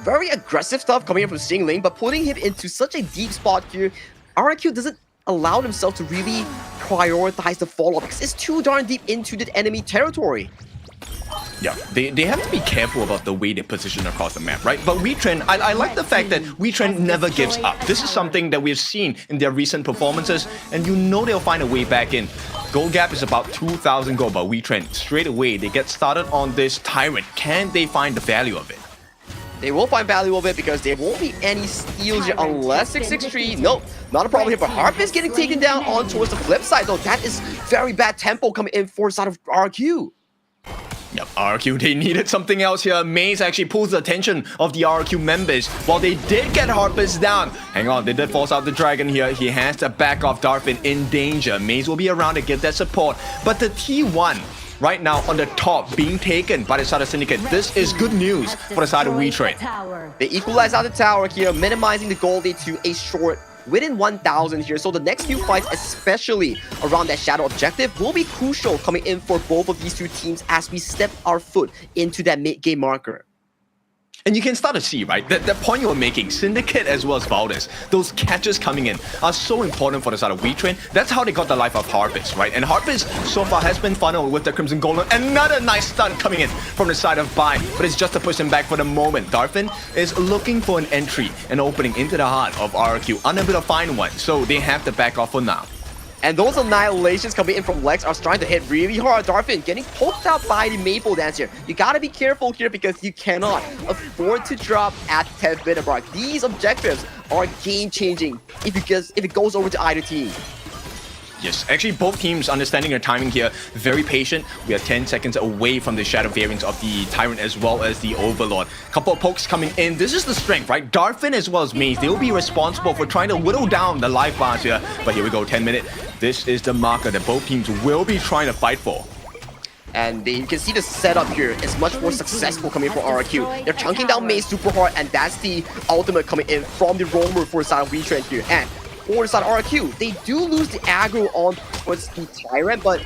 Very aggressive stuff coming in from Xingling, but putting him into such a deep spot here, RRQ doesn't allow themselves to really prioritize the follow-up because it's too darn deep into the enemy territory. Yeah, they have to be careful about the way they position across the map, right? But Wetrnd, I like the fact that Wetrnd never gives up. This is something that we've seen in their recent performances, and you know they'll find a way back in. Gold gap is about 2,000 gold, but Wetrnd, straight away, they get started on this Tyrant. Can they find the value of it? They will find value of it because there won't be any steals here unless 663. Nope, not a problem here. But Harpist getting taken down on towards the flip side, though. That is very bad tempo coming in for side of RQ. Yep, RQ, they needed something else here. Maze actually pulls the attention of the RQ members. While they did get Harpist down, hang on, they did force out the Dragon here. He has to back off Darfin in danger. Maze will be around to get that support. But the T1 right now on the top being taken by the side of Syndicate. This is good news for the side of Wetrnd. They equalize out the tower here, minimizing the gold lead to a short within 1,000 here. So the next few fights, especially around that shadow objective, will be crucial coming in for both of these two teams as we step our foot into that mid-game marker. And you can start to see, right, that point you were making, Syndicate as well as Valdez, those catches coming in are so important for the side of Wetrnd. That's how they got the life of Harpist, right? And Harpist so far has been funneled with the Crimson Golem. Another nice stun coming in from the side of Bai, but it's just to push him back for the moment. Darfin is looking for an entry, an opening into the heart of RQ, unable to find one, so they have to back off for now. And those annihilations coming in from Lex are starting to hit really hard. Darfin getting poked out by the Maple Dance here. You gotta be careful here because you cannot afford to drop at 10th minute mark. These objectives are game-changing if it goes over to either team. Yes, actually both teams understanding their timing here, very patient. We are 10 seconds away from the Shadow variants of the Tyrant as well as the Overlord. Couple of pokes coming in. This is the strength, right? Darfin as well as Maze, they will be responsible for trying to whittle down the life bars here. But here we go, 10 minute. This is the marker that both teams will be trying to fight for. And you can see the setup here is much more successful coming from RQ. They're chunking down Maze super hard, and that's the ultimate coming in from the roamer for the side of Wetrnd here. And for the side of RQ, they do lose the aggro on towards the Tyrant, but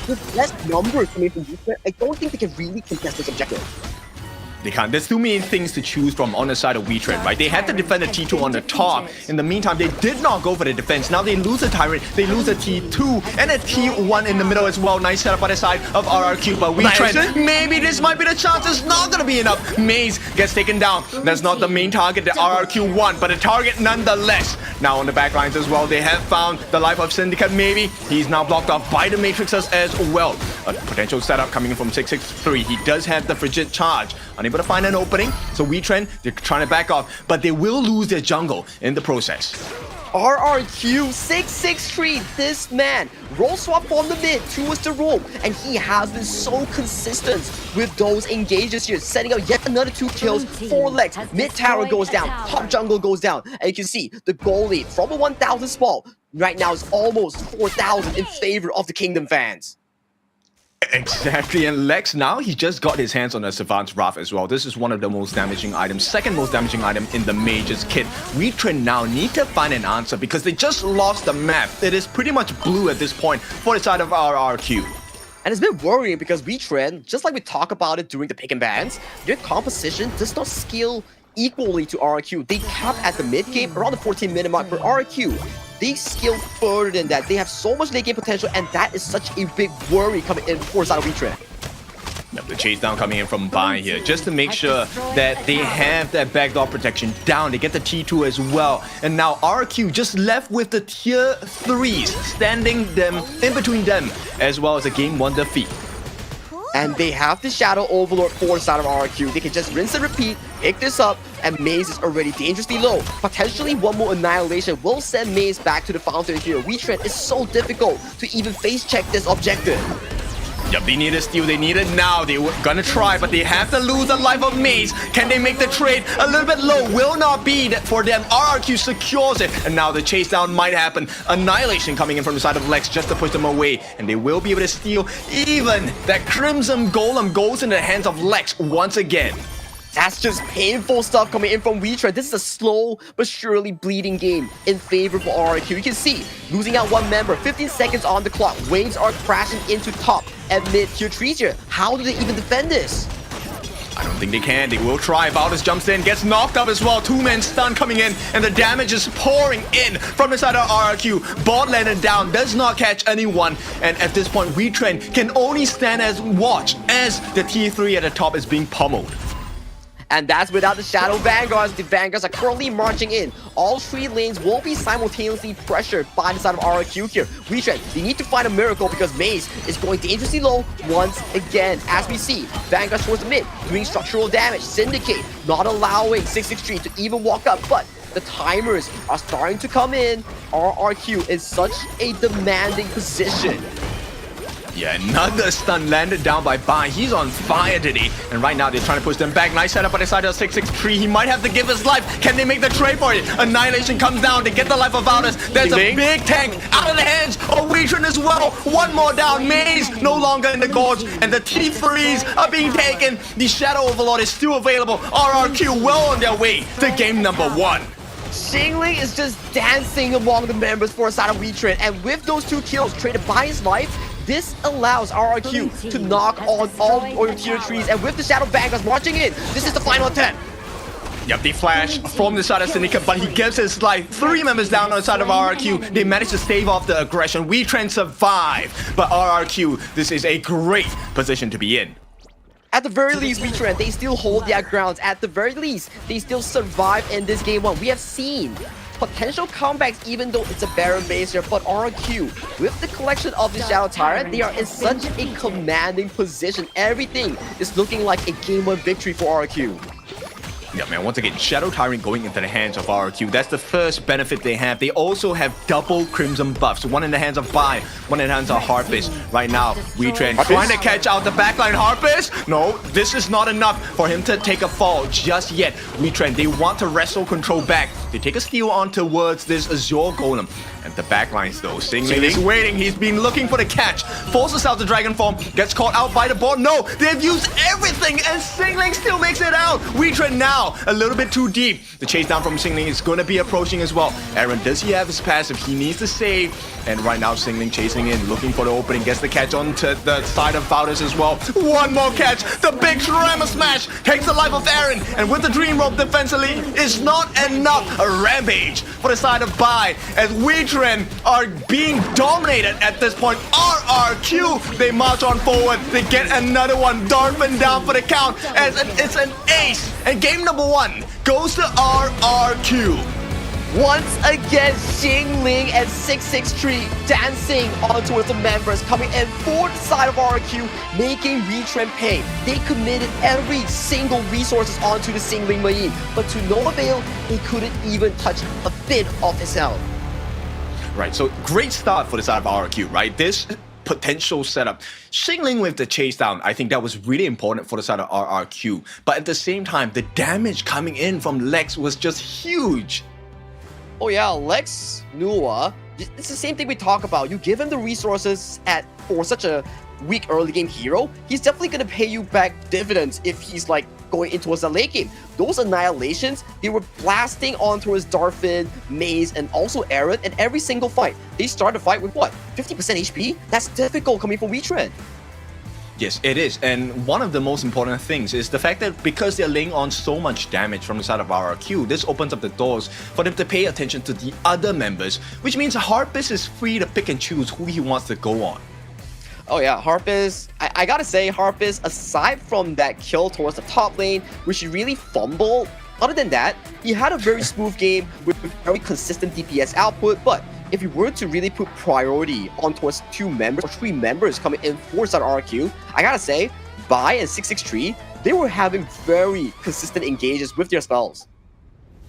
with less numbers coming from Wetrnd, I don't think they can really contest this objective. They can't. There's too many things to choose from on the side of Wetrnd, right? They had to defend the T2 on the top. In the meantime, they did not go for the defense. Now they lose a Tyrant, they lose a T2, and a T1 in the middle as well. Nice setup by the side of RRQ, but Wetrnd, maybe this might be the chance. It's not gonna be enough. Maze gets taken down. That's not the main target that RRQ won, but a target nonetheless. Now on the back lines as well, they have found the life of Syndicate, maybe. He's now blocked off by the Matrixers as well. A potential setup coming in from 663. He does have the Frigid Charge. Unable to find an opening, so Wetrnd, they're trying to back off, but they will lose their jungle in the process. RRQ 663, this man, roll swap from the mid towards the roam, and he has been so consistent with those engages here, setting up yet another 2 kills, 4 legs, mid tower goes down, top jungle goes down, and you can see the goal lead from a 1,000 spot right now is almost 4,000 in favor of the Kingdom fans. Exactly, and Lex now, he just got his hands on a Savant's Wrath as well. This is one of the most damaging items, second most damaging item in the Mage's kit. Wetrnd now need to find an answer because they just lost the map. It is pretty much blue at this point for the side of RRQ. And it's a bit worrying because Wetrnd, just like we talk about it during the pick and bans, their composition does not scale equally to RRQ. They cap at the mid game around the 14-minute mark for RRQ. They scale further than that. They have so much late game potential, and that is such a big worry coming in for side of Wetrnd. Yep, the chase down coming in from Bai here, just to make sure that they have that backdoor protection down. They get the T2 as well. And now RQ just left with the tier 3s, standing them in between them, as well as a game 1 defeat. And they have the Shadow Overlord for the side of RQ. They can just rinse and repeat, pick this up, and Maze is already dangerously low. Potentially one more annihilation will send Maze back to the fountain here. Wetrnd is so difficult to even face check this objective. Yep, they need a steal, they need it now. They were gonna try, but they have to lose the life of Maze. Can they make the trade a little bit low? Will not be for them. RRQ secures it, and now the chase down might happen. Annihilation coming in from the side of Lex just to push them away, and they will be able to steal. Even that Crimson Golem goes in the hands of Lex once again. That's just painful stuff coming in from Wetrnd. This is a slow but surely bleeding game in favor for RRQ. You can see, losing out one member, 15 seconds on the clock. Waves are crashing into top and mid tier trees here. How do they even defend this? I don't think they can. They will try. Valdez jumps in, gets knocked up as well. Two-man stun coming in, and the damage is pouring in from the side of RRQ. Bot landed down, does not catch anyone, and at this point, Wetrnd can only stand as watch as the T3 at the top is being pummeled. And that's without the Shadow Vanguards. The Vanguards are currently marching in. All three lanes will be simultaneously pressured by the side of RRQ here. Wetrnd, they need to find a miracle because Maze is going dangerously low once again. As we see, Vanguards towards the mid, doing structural damage. Syndicate not allowing 663 to even walk up, but the timers are starting to come in. RRQ is such a demanding position. Yeah, another stun landed down by Bai. He's on fire today. And right now, they're trying to push them back. Nice setup by the side of 663. He might have to give his life. Can they make the trade for it? Annihilation comes down. They get the life of Valdez. There's a big tank out of the hands of Wetrnd as well. One more down. Maze no longer in the gorge. And the T3s are being taken. The Shadow Overlord is still available. RRQ well on their way to game number 1. Xingling is just dancing among the members for a side of Wetrnd. And with those 2 kills traded by his life, this allows RRQ to knock on all tier trees, and with the Shadow Vanguards marching in, this is the final attempt. Yep, they flash from the side of Syndicate, but he gives his life. 3 members down on the side of RRQ. They manage to stave off the aggression. Wetrnd survive, but RRQ, this is a great position to be in. At the very least, Wetrnd, they still hold their grounds. At the very least, they still survive in this game 1. We have seen potential comebacks even though it's a Baron base here, but RRQ, with the collection of the Shadow Tyrant, they are in such a commanding position. Everything is looking like a game 1 victory for RRQ. Yeah, man, once again, Shadow Tyrant going into the hands of RRQ. That's the first benefit they have. They also have double Crimson buffs. One in the hands of Bai, one in the hands of Harpist. Right now, Wetrnd trying to catch out the backline. Harpist? No, this is not enough for him to take a fall just yet. Wetrnd, they want to wrestle control back. They take a steal on towards this Azure Golem. And the backlines though, Xingling is waiting. He's been looking for the catch. Forces out the Dragon Form, gets caught out by the bot. No, they've used everything and Xingling still makes it out. Wetrnd now a little bit too deep. The chase down from Xingling is going to be approaching as well. Aaron, does he have his passive? He needs to save. And right now Xingling chasing in, looking for the opening. Gets the catch onto the side of Valdez as well. One more catch. The big Shrammer Smash takes the life of Aaron. And with the Dream Rope defensively, is not enough. A rampage for the side of Bai as Wetrnd are being dominated at this point. RRQ, they march on forward. They get another one. Darpin down for the count as it's an ace. And game number 1 goes to RRQ. Once again, Xingling and 663 dancing on towards the members, coming in for the side of RRQ, making Wetrnd pay. They committed every single resources onto the Xingling main, but to no avail, they couldn't even touch a bit of his health. Right, so great start for the side of RRQ, right? This potential setup. Xingling with the chase down, I think that was really important for the side of RRQ. But at the same time, the damage coming in from Lex was just huge. Oh yeah, Lex Nua, it's the same thing we talk about. You give him the resources for such a weak early game hero, he's definitely going to pay you back dividends if he's like going into a late game. Those annihilations, they were blasting on towards Darfin, Maze, and also Aaron in every single fight. They start the fight with what? 50% HP? That's difficult coming from Wetrnd. Yes, it is. And one of the most important things is the fact that because they're laying on so much damage from the side of RRQ, this opens up the doors for them to pay attention to the other members, which means Harpist is free to pick and choose who he wants to go on. Oh yeah, Harpist, I gotta say, Harpist, aside from that kill towards the top lane, which he really fumbled, other than that, he had a very smooth game with very consistent DPS output, but if you were to really put priority on towards 2 members or 3 members coming in for side RQ, I gotta say, Bai and 663, they were having very consistent engages with their spells.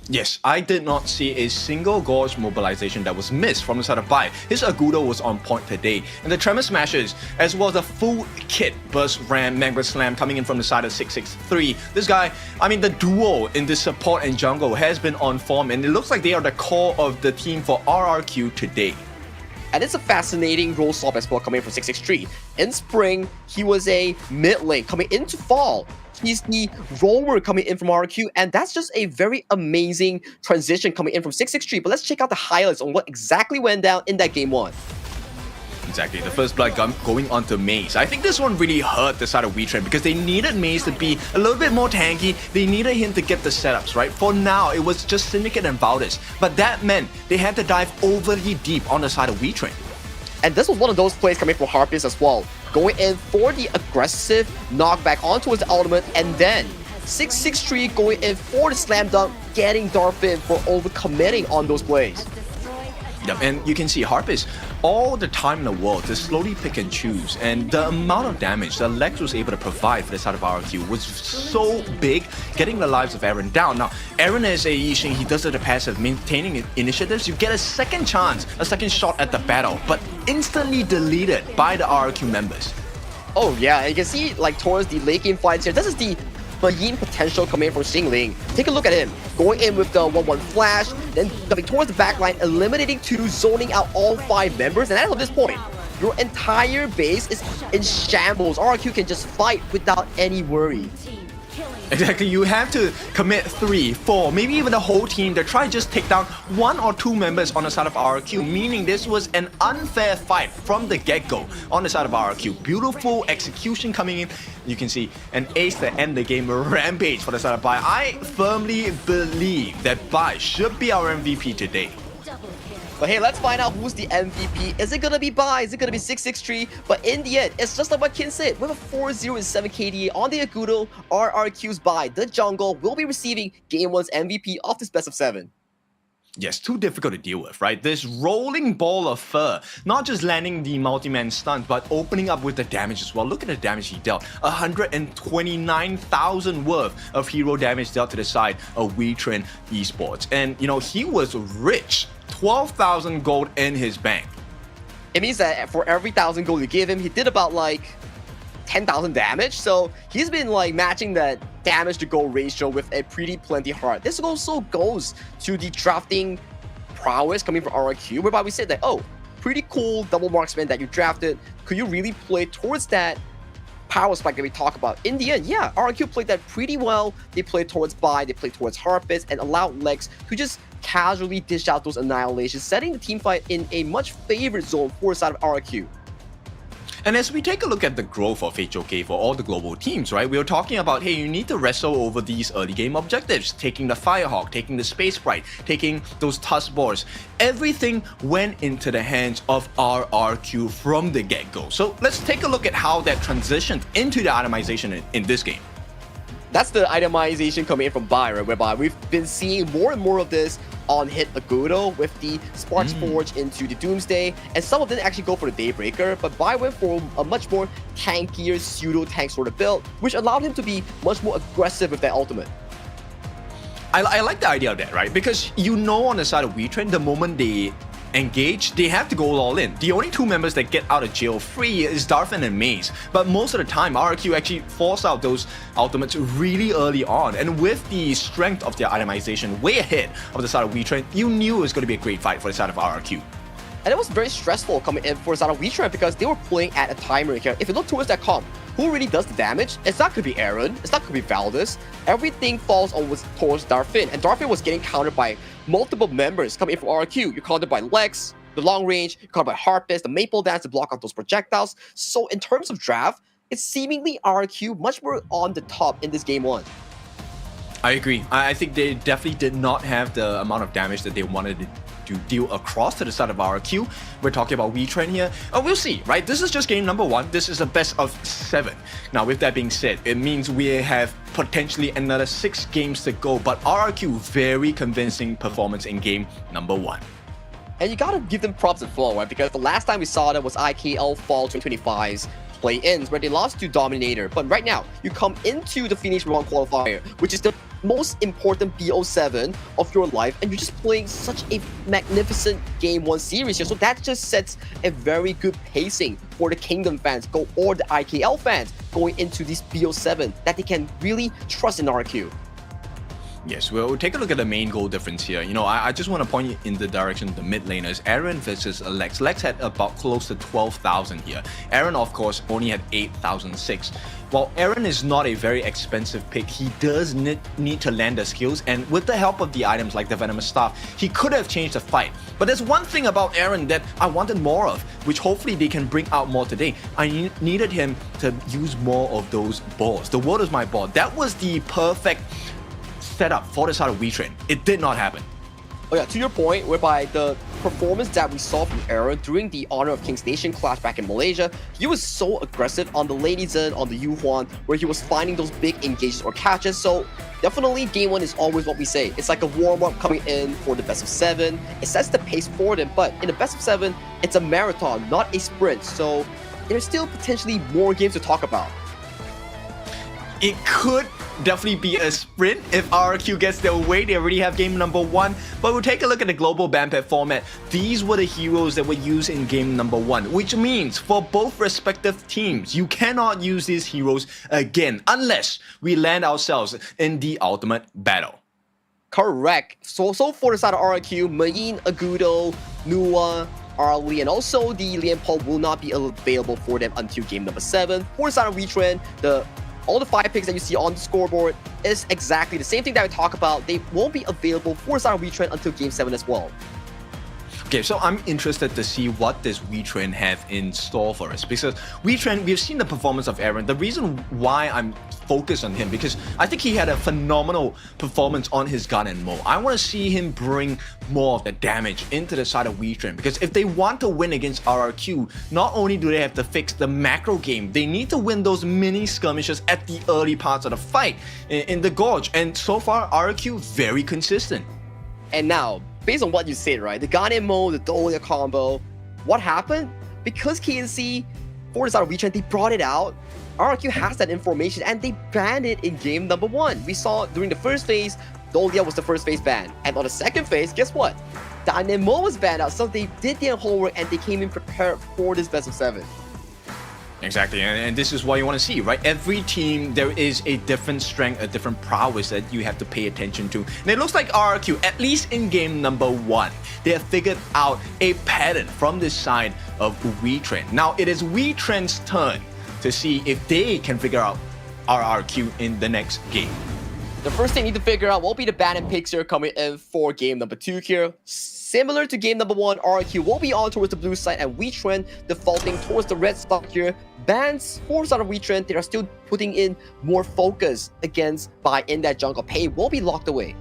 Yes, I did not see a single Gorge mobilization that was missed from the side of Bai. His Agudo was on point today, and the Tremor Smashes, as well as the full kit Burst Ram, Magma Slam coming in from the side of 663. This guy, I mean the duo in the support and jungle has been on form, and it looks like they are the core of the team for RRQ today. And it's a fascinating role swap as well coming from 663. In spring, he was a mid lane coming into fall. He's the roamer coming in from RQ, and that's just a very amazing transition coming in from 663. But let's check out the highlights on what exactly went down in that game 1. Exactly, the first blood gun going onto Maze. I think this one really hurt the side of Wetrnd because they needed Maze to be a little bit more tanky. They needed him to get the setups, right? For now, it was just Syndicate and Valdez. But that meant they had to dive overly deep on the side of Wetrnd. And this was one of those plays coming from Harpies as well. Going in for the aggressive knockback onto his ultimate, and then 663 going in for the slam dunk, getting Darfin for overcommitting on those plays. Yep, and you can see Harpies all the time in the world to slowly pick and choose, and the amount of damage that Lex was able to provide for the side of RQ was so big, getting the lives of Aaron down. Now, Aaron is a Yixing, he does it the passive, maintaining initiatives. You get a second chance, a second shot at the battle, but instantly deleted by the RQ members. Oh yeah, and you can see like towards the late game fights here, this is the Yin potential coming from Xingling. Take a look at him, going in with the 1-1 flash, then coming towards the backline, eliminating 2, zoning out all 5 members, and as of this point, your entire base is in shambles. RQ can just fight without any worry. Exactly, you have to commit 3, 4, maybe even the whole team to try just take down 1 or 2 members on the side of RQ, meaning this was an unfair fight from the get-go on the side of RQ. Beautiful execution coming in. You can see an ace to end the game, a rampage for the side of Bai. I firmly believe that Bai should be our MVP today. But hey, let's find out who's the MVP. Is it gonna be Bai? Is it gonna be 663? But in the end, it's just like what Kin said. With a 4-0-7 KDA on the Agudo, RRQ's Bai, the jungle, will be receiving Game 1's MVP of this best of 7. Yes, too difficult to deal with, right? This rolling ball of fur, not just landing the multi-man stun, but opening up with the damage as well. Look at the damage he dealt. 129,000 worth of hero damage dealt to the side of Wetrnd Esports. And, you know, he was rich. 12,000 gold in his bank. It means that for every 1,000 gold you give him, he did about like 10,000 damage. So he's been like matching that damage to gold ratio with a pretty plenty heart. This also goes to the drafting prowess coming from RRQ, whereby we said that, oh, pretty cool double marksman that you drafted. Could you really play towards that power spike that we talk about? In the end, yeah, RRQ played that pretty well. They played towards Bai, they played towards Harpies, and allowed Lex to just casually dish out those annihilations, setting the team fight in a much favored zone for the side of RRQ. And as we take a look at the growth of HOK for all the global teams, right, we were talking about, hey, you need to wrestle over these early game objectives, taking the Firehawk, taking the Space Sprite, taking those Tusk Boars. Everything went into the hands of RRQ from the get-go. So let's take a look at how that transitioned into the itemization in this game. That's the itemization coming in from Bai, right? Whereby we've been seeing more and more of this on hit Agudo with the Sparks Forge into the Doomsday, and some of them actually go for the Daybreaker, but Bai went for a much more tankier pseudo-tank sort of build, which allowed him to be much more aggressive with that ultimate. I like the idea of that, right? Because you know on the side of Wetrnd, the moment they engage, they have to go all in. The only 2 members that get out of jail free is Darfin and Maze, but most of the time RRQ actually force out those ultimates really early on, and with the strength of their itemization way ahead of the side of Wetrnd, you knew it was going to be a great fight for the side of RRQ. And it was very stressful coming in for the side of Wetrnd because they were playing at a timer here. If you look towards that comp, who really does the damage? It's not going to be Aaron, it's not going to be Valdez. Everything falls towards Darfin, and Darfin was getting countered by multiple members coming in from RRQ. You're countered by Lex, the long range, you're countered by Harpies, the Maple Dance to block out those projectiles. So in terms of draft, it's seemingly RRQ much more on the top in this game 1. I agree. I think they definitely did not have the amount of damage that they wanted to deal across to the side of RRQ. We're talking about Wetrnd here. We'll see, right? This is just game number 1. This is a best of 7. Now, with that being said, it means we have potentially another 6 games to go, but RRQ, very convincing performance in game number 1. And you gotta give them props at fall, right? Because the last time we saw them was IKL Fall 2025's play-ins, where they lost to Dominator. But right now, you come into the Phoenix Reborn Qualifier, which is the most important BO7 of your life, and you're just playing such a magnificent Game 1 series here. So that just sets a very good pacing for the Kingdom fans or the IKL fans going into this BO7 that they can really trust in RQ. Yes, we'll take a look at the main goal difference here. You know, I just want to point you in the direction of the mid laners. Aaron versus Lex. Lex had about close to 12,000 here. Aaron, of course, only had 8,006. While Aaron is not a very expensive pick, he does need to land the skills, and with the help of the items like the Venomous Staff, he could have changed the fight. But there's one thing about Aaron that I wanted more of, which hopefully they can bring out more today. I needed him to use more of those balls. The world is my ball. That was the perfect setup for the side of Wetrnd. It did not happen. Oh yeah, to your point, whereby the performance that we saw from Aaron during the Honor of Kings Nation clash back in Malaysia, he was so aggressive on the Lady Zen, on the Yuhuan, where he was finding those big engages or catches. So definitely game 1 is always what we say. It's like a warm-up coming in for the best of 7. It sets the pace for them, but in the best of 7, it's a marathon, not a sprint. So there's still potentially more games to talk about. It could definitely be a sprint if RRQ gets their way. They already have game number 1, but we'll take a look at the global ban pad format. These were the heroes that were used in game number 1, which means for both respective teams, you cannot use these heroes again unless we land ourselves in the ultimate battle. Correct. So for the side of RRQ, Mayin, Agudo, Nua, Arlie, and also the Lian Paul will not be available for them until game number 7. For the side of Wetrnd, all the 5 picks that you see on the scoreboard is exactly the same thing that we talk about. They won't be available for the side of Wetrnd until game 7 as well. Okay, so I'm interested to see what does Wetrnd have in store for us, because Wetrnd, we've seen the performance of Aaron. The reason why I'm focused on him, because I think he had a phenomenal performance on his gun and Mo. I want to see him bring more of the damage into the side of Wetrnd, because if they want to win against RRQ, not only do they have to fix the macro game, they need to win those mini skirmishes at the early parts of the fight in the Gorge, and so far RRQ very consistent. And now, based on what you said, right, the Ghanaian Mo, the Dolia combo, what happened? Because KNC, for the side of Wetrnd, they brought it out. RRQ has that information and they banned it in game number 1. We saw during the first phase, Dolia was the first phase ban. And on the second phase, guess what? The Ghanaian Mo was banned out, so they did their homework and they came in prepared for this best of 7. Exactly, and this is what you want to see, right? Every team, there is a different strength, a different prowess that you have to pay attention to. And it looks like RRQ, at least in game number 1, they have figured out a pattern from this side of Wetrnd. Now, it is Wetrnd's turn to see if they can figure out RRQ in the next game. The first thing you need to figure out will be the ban and picks here coming in for game number 2 here. Similar to game number 1, RRQ will be on towards the blue side and Wetrnd defaulting towards the red spot here. Bans for side of Wetrnd, they are still putting in more focus against Bai in that jungle. Pei will be locked away.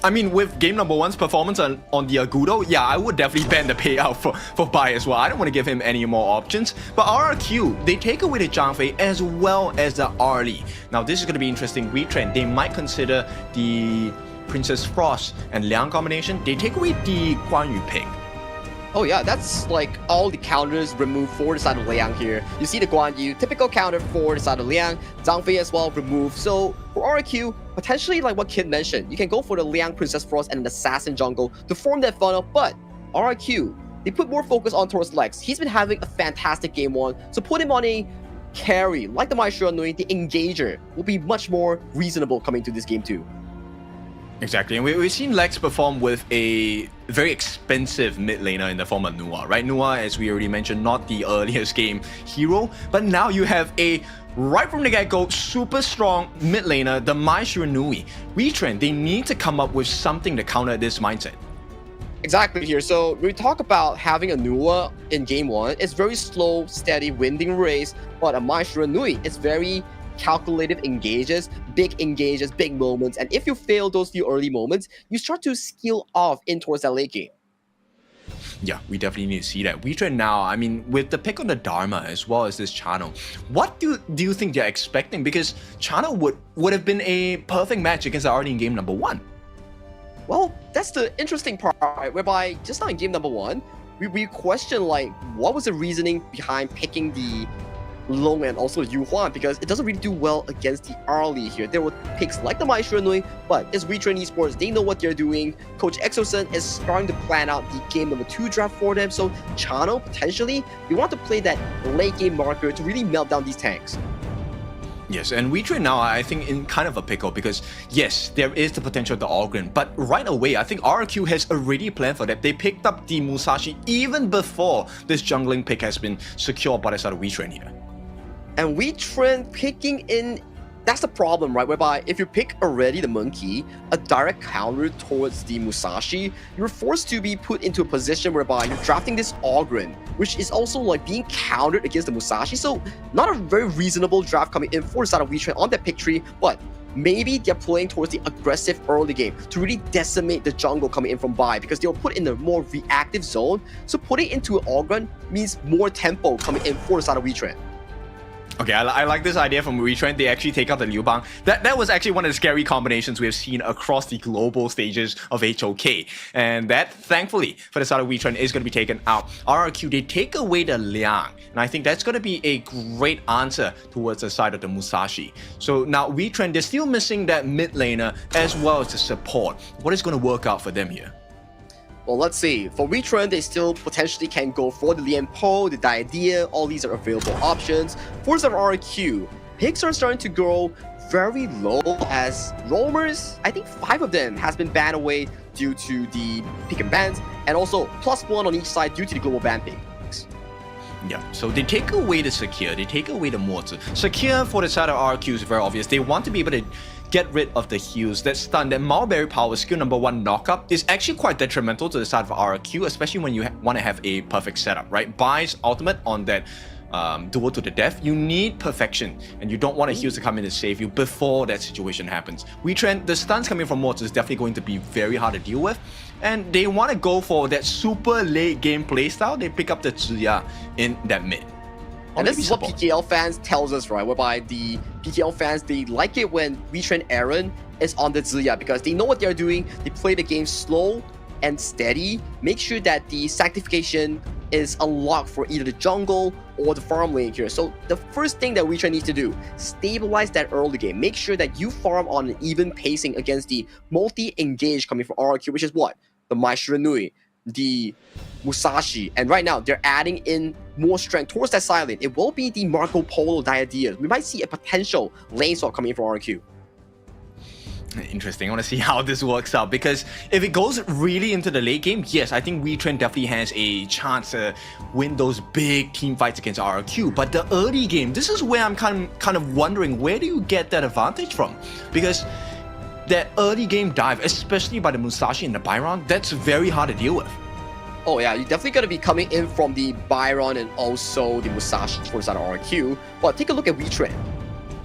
I mean, with game number 1's performance on the Agudo, yeah, I would definitely ban the payout for Bai as well. I don't want to give him any more options. But RRQ, they take away the Zhang Fei as well as the Arlie. Now, this is going to be interesting. Wetrnd, they might consider the Princess Frost and Liang combination. They take away the Guan Yu pick. Oh yeah, that's like all the counters removed for the side of Liang here. You see the Guan Yu, typical counter for the side of Liang. Zhang Fei as well removed. So for RRQ, potentially like what Kid mentioned, you can go for the Liang, Princess Frost, and an Assassin jungle to form that funnel. But RRQ, they put more focus on towards Lex. He's been having a fantastic game 1, so put him on a carry like the Maestro Nui. The Engager will be much more reasonable coming to this game 2. Exactly, and we've seen Lex perform with a very expensive mid laner in the form of Nua, right? Nua, as we already mentioned, not the earliest game hero, but now you have a, right from the get-go, super strong mid laner, the Mai Shiranui. Wetrnd, they need to come up with something to counter this mindset. Exactly here. So we talk about having a Nua in game 1. It's very slow, steady, winding race, but a Mai Shiranui, it's very calculative engages, big moments, and if you fail those few early moments, you start to skill off in towards that late game. Yeah, we definitely need to see that. Wetrnd now, I mean, with the pick on the Dharma as well as this channel, what do you think they're expecting? Because channel would have been a perfect match against already in game number 1. Well, that's the interesting part, right? Whereby just now in game number 1, we question like what was the reasoning behind picking the Long and also Yuhuan, because it doesn't really do well against the Arlie here. There were picks like the Maestro Nui, but it's Wetrnd Esports, they know what they're doing. Coach Exosun is starting to plan out the game number 2 draft for them, so Chano, potentially, we want to play that late game marker to really melt down these tanks. Yes, and Wetrnd now, I think, in kind of a pickle because, yes, there is the potential of the Ogren, but right away, I think RRQ has already planned for that. They picked up the Musashi even before this jungling pick has been secured by the side of Wetrnd here. And Wetrnd picking in, that's the problem, right? Whereby if you pick already the Monkey, a direct counter towards the Musashi, you're forced to be put into a position whereby you're drafting this Ogren, which is also like being countered against the Musashi. So not a very reasonable draft coming in for the side of Wetrnd on that pick tree, but maybe they're playing towards the aggressive early game to really decimate the jungle coming in from Bai because they'll put in a more reactive zone. So putting into an Ogren means more tempo coming in for the side of Wetrnd. Okay, I like this idea from Wetrnd. They actually take out the Liu Bang. That was actually one of the scary combinations we have seen across the global stages of HOK. And that, thankfully, for the side of Wetrnd is going to be taken out. RRQ, they take away the Liang. And I think that's going to be a great answer towards the side of the Musashi. So now Wetrnd, they're still missing that mid laner as well as the support. What is going to work out for them here? Well, let's see. For Wetrnd, they still potentially can go for the Lian Po, the Diadea. All these are available options. For some RRQ, picks are starting to grow very low as roamers. I think 5 of them has been banned away due to the pick and bans, and also +1 on each side due to the global ban picks. Yeah, so they take away the Secure, they take away the Mortar. Secure for the side of RRQ is very obvious. They want to be able to get rid of the heals. That stun, that Mulberry Power skill number 1 knockup is actually quite detrimental to the side of RRQ, especially when you want to have a perfect setup, right? Bai's ultimate on that duel to the death, you need perfection, and you don't want a heals to come in and save you before that situation happens. Wetrnd, the stuns coming from Mortar is definitely going to be very hard to deal with, and they want to go for that super late game playstyle. They pick up the Ziya in that mid. And this is what PKL fans tells us, right? Whereby the PKL fans, they like it when Wetrnd Aaron is on the Ziya because they know what they're doing. They play the game slow and steady. Make sure that the sanctification is unlocked for either the jungle or the farm lane here. So the first thing that Wetrnd needs to do, stabilize that early game. Make sure that you farm on an even pacing against the multi-engage coming from RRQ, which is what? The Mai Shiranui, the Musashi, and right now they're adding in more strength towards that side lane. It will be the Marco Polo Diadea. We might see a potential lane swap coming in from RQ. Interesting. I want to see how this works out because if it goes really into the late game, yes, I think Wetrnd definitely has a chance to win those big team fights against RRQ. But the early game, this is where I'm kind of wondering, where do you get that advantage from? Because that early game dive, especially by the Musashi and the Byron, that's very hard to deal with. Oh yeah, you're definitely going to be coming in from the Byron and also the Musashi towards that RQ. But take a look at Wetrnd.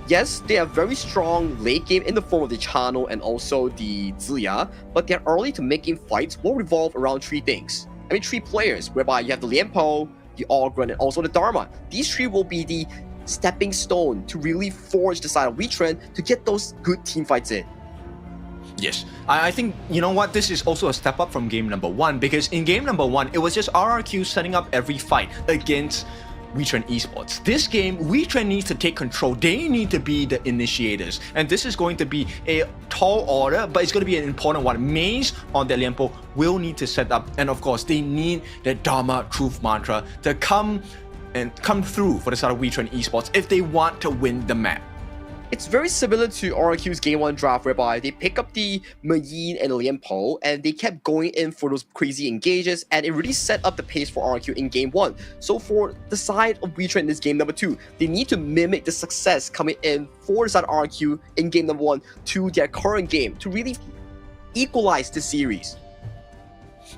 Yes, they are very strong late game in the form of the Channel and also the Ziya, but their early to mid-game fights will revolve around 3 things. I mean 3 players, whereby you have the Lian Po, the Ogren, and also the Dharma. These 3 will be the stepping stone to really forge the side of Wetrnd to get those good team fights in. Yes, I think, you know what, this is also a step up from game number 1 because in game number 1, it was just RRQ setting up every fight against Wetrnd Esports. This game, Wetrnd needs to take control. They need to be the initiators. And this is going to be a tall order, but it's going to be an important one. Maze on the Lian Po will need to set up. And of course, they need the Dharma Truth Mantra to come through for the side of Wetrnd Esports if they want to win the map. It's very similar to RRQ's Game 1 draft whereby they pick up the Mayin and the Lian Po and they kept going in for those crazy engages and it really set up the pace for RRQ in Game 1. So for the side of Wetrnd in this game number 2, they need to mimic the success coming in for the side of RRQ in game number 1 to their current game to really equalize the series.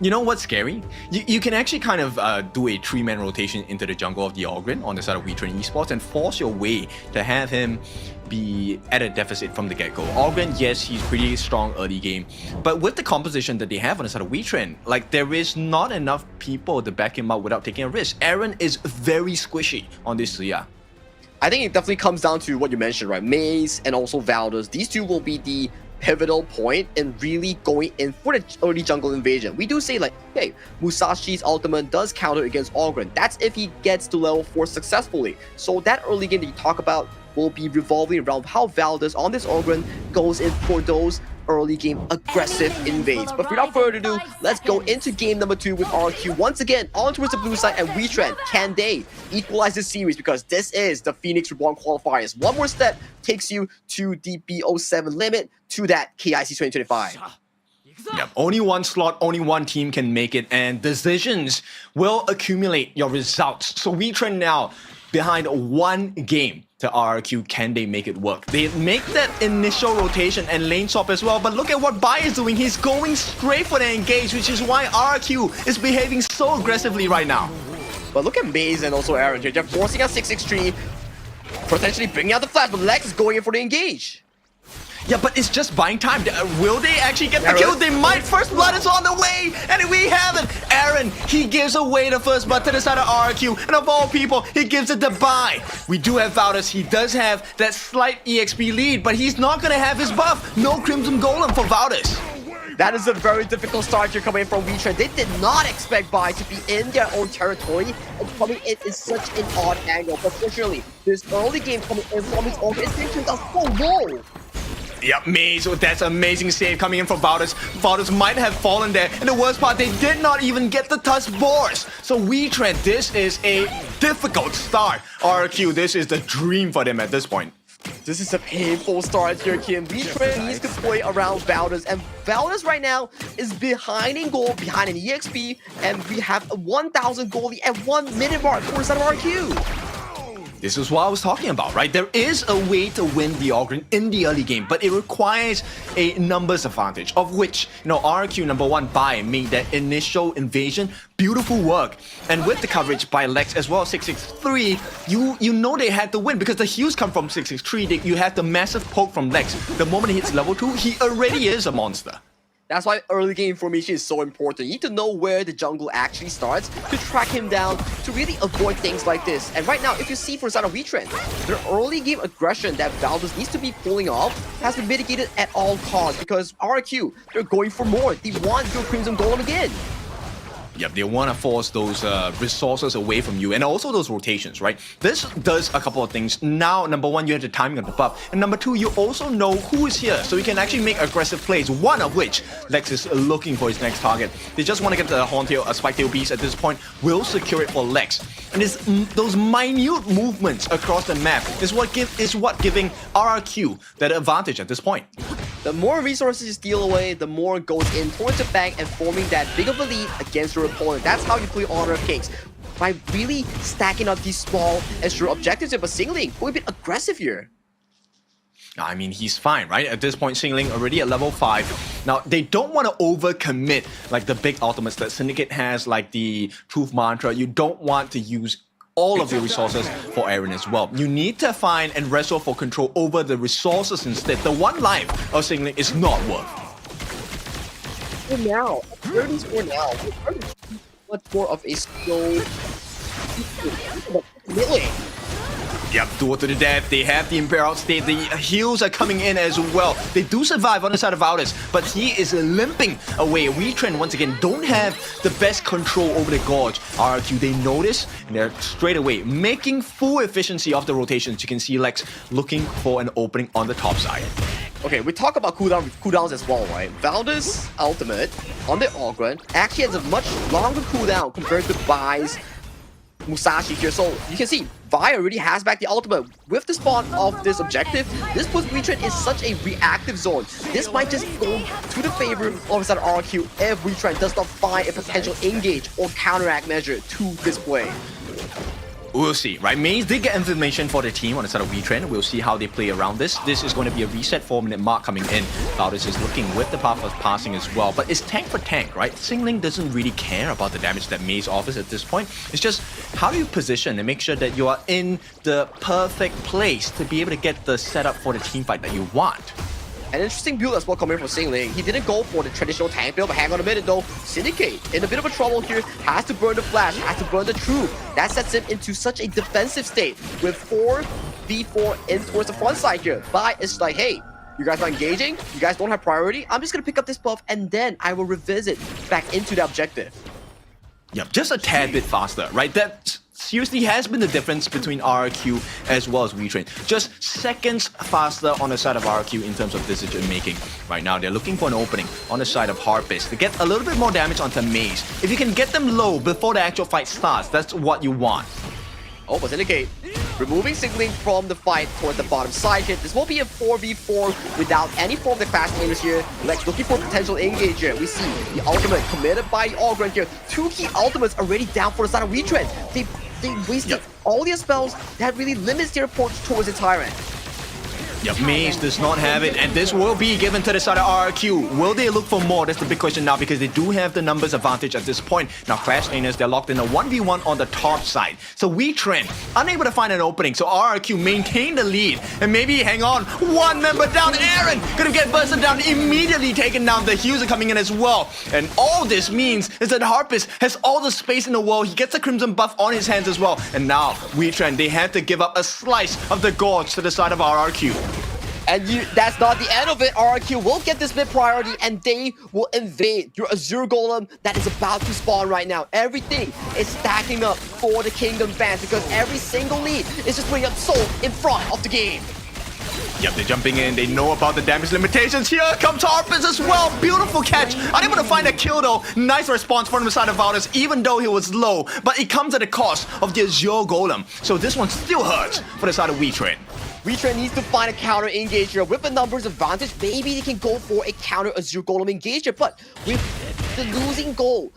You know what's scary? You can actually kind of do a 3-man rotation into the jungle of the Ogren on the side of Wetrnd Esports and force your way to have him be at a deficit from the get-go. Ogren, yes, he's pretty strong early game, but with the composition that they have on the side of Wetrnd, like there is not enough people to back him up without taking a risk. Aaron is very squishy on this Ziya. I think it definitely comes down to what you mentioned, right? Maze and also Valdez. These 2 will be the pivotal point in really going in for the early jungle invasion. We do say like, hey, Musashi's ultimate does counter against Ogren. That's if he gets to level 4 successfully. So that early game that you talk about will be revolving around how Valdez on this Ogren goes in for those early game aggressive invades. But without further ado, let's go into game number 2 with RQ once again on towards the blue side, and Wetrnd, can they equalize this series? Because this is the Phoenix Reborn qualifiers. One more step takes you to the BO7 limit, to that KIC2025. Yep, only one slot, only one team can make it, and decisions will accumulate your results. So Wetrnd now behind one game to RRQ. Can they make it work? They make that initial rotation and lane swap as well, but look at what Bai is doing. He's going straight for the engage, which is why RRQ is behaving so aggressively right now. But look at Maze and also Aaron here. They're forcing out 663, potentially bringing out the flash, but Lex is going in for the engage. Yeah, but it's just buying time. Will they actually get the kill? They might. First blood is on the way, and we have it. Aaron, he gives away the first blood to the side of RQ, and of all people, he gives it to Bai. We do have Valdez. He does have that slight EXP lead, but he's not going to have his buff. No Crimson Golem for Valdez. That is a very difficult start here coming in from Wetrnd. They did not expect Bai to be in their own territory, and coming in is such an odd angle. But fortunately, this early game coming in from his own, his tensions are so low. Yep, Maze, that's amazing save coming in from Valdez. Valdez might have fallen there, and the worst part, they did not even get the Tusk Boars. So Wetrnd, this is a difficult start. RQ, this is the dream for them at this point. This is a painful start here, Qeon. Wetrnd needs to play around Valdez, and Valdez right now is behind in gold, behind an EXP, and we have a 1,000 gold lead at 1 minute mark for the side of RQ. This is what I was talking about, right? There is a way to win the Ogren in the early game, but it requires a numbers advantage, of which, RQ number 1 Bai made that initial invasion. Beautiful work. And with the coverage by Lex as well as 663, you know they had to win because the heals come from 663. You have the massive poke from Lex. The moment he hits level 2, he already is a monster. That's why early game information is so important. You need to know where the jungle actually starts to track him down, to really avoid things like this. And right now, if you see for the side of Wetrnd, their early game aggression that Valdez needs to be pulling off has been mitigated at all costs, because RQ, they're going for more. They want your Crimson Golem again. Yep, they want to force those resources away from you, and also those rotations, right? This does a couple of things. Now, number 1, you have the timing of the buff, and number 2, you also know who is here, so you can actually make aggressive plays, one of which Lex is looking for his next target. They just want to get the Horntail, a Spiketail Beast at this point, will secure it for Lex. And it's those minute movements across the map is what giving RRQ that advantage at this point. The more resources you steal away, the more goes in towards the bank and forming that big of a lead against your opponent. That's how you play Honor of Kings. By really stacking up these small and sure objectives, but Singling going a bit aggressive here. I mean, he's fine, right? At this point, Singling already at level 5. Now, they don't want to overcommit like the big ultimates that Syndicate has, like the Truth Mantra. You don't want to use all of your resources for Aaron as well. You need to find and wrestle for control over the resources instead. The one life of Singling is not worth. For now, 30 score now, much more of a slow milling. Yep, duel to the death. They have the Imperial State. The heals are coming in as well. They do survive on the side of Valdez, but he is limping away. Wetrnd, once again, don't have the best control over the Gorge. RQ, they notice, and they're straight away making full efficiency of the rotations. You can see Lex looking for an opening on the top side. Okay, we talk about cooldowns as well, right? Valdez ultimate on the Ogren actually has a much longer cooldown compared to Bai's Musashi here. So you can see Vi already has back the ultimate. With the spawn of this objective, this puts Wetrnd in such a reactive zone. This might just go to the favor of the side of RQ if Wetrnd does not find a potential engage or counteract measure to this play. We'll see, right? Maze did get information for the team on the side of Wetrnd. We'll see how they play around this. This is going to be a reset 4-minute mark coming in. Valdez is looking with the path of passing as well, but it's tank for tank, right? Singling doesn't really care about the damage that Maze offers at this point. It's just how do you position and make sure that you are in the perfect place to be able to get the setup for the team fight that you want. An interesting build as well coming from Singling. He didn't go for the traditional tank build, but hang on a minute though. Syndicate in a bit of a trouble here. Has to burn the flash, has to burn the truth. That sets him into such a defensive state with 4v4 in towards the front side here. Bai is like, hey, you guys are engaging? You guys don't have priority? I'm just gonna pick up this buff and then I will revisit back into the objective. Yep, just a tad bit faster, right? That seriously has been the difference between RRQ as well as Wetrnd. Just seconds faster on the side of RRQ in terms of decision making. Right now, they're looking for an opening on the side of Harpist to get a little bit more damage onto Maze. If you can get them low before the actual fight starts, that's what you want. Oh, but Syndicate removing Signaling from the fight towards the bottom side here. This will be a 4v4 without any form of the fast gamers here. Lex looking for potential engage here. We see the ultimate committed by Allgren here. 2 key ultimates already down for the side of Wetrnd. They wasted all their spells. That really limits their approach towards the Tyrant. Yep, Maze does not have it, and this will be given to the side of RRQ. Will they look for more? That's the big question now, because they do have the numbers advantage at this point. Now, Clash Laners, they're locked in a 1v1 on the top side. So Wetrnd, unable to find an opening, so RRQ maintain the lead. And maybe, hang on, one member down, Aaron! Gonna get bursted down, immediately taken down. The heals are coming in as well. And all this means is that Harpist has all the space in the world. He gets a Crimson buff on his hands as well. And now, Wetrnd, they have to give up a slice of the gorge to the side of RRQ. And that's not the end of it. RRQ will get this mid priority and they will invade your Azure Golem that is about to spawn right now. Everything is stacking up for the Kingdom fans because every single lead is just putting up Soul in front of the game. Yep, they're jumping in. They know about the damage limitations. Here comes Harpist as well. Beautiful catch. Unable to find a kill though. Nice response from the side of Valdez, even though he was low. But it comes at the cost of the Azure Golem. So this one still hurts for the side of Wetrnd. Wetrnd needs to find a counter engage here. With the numbers advantage, maybe they can go for a counter Azure Golem engage here. But with the losing goal,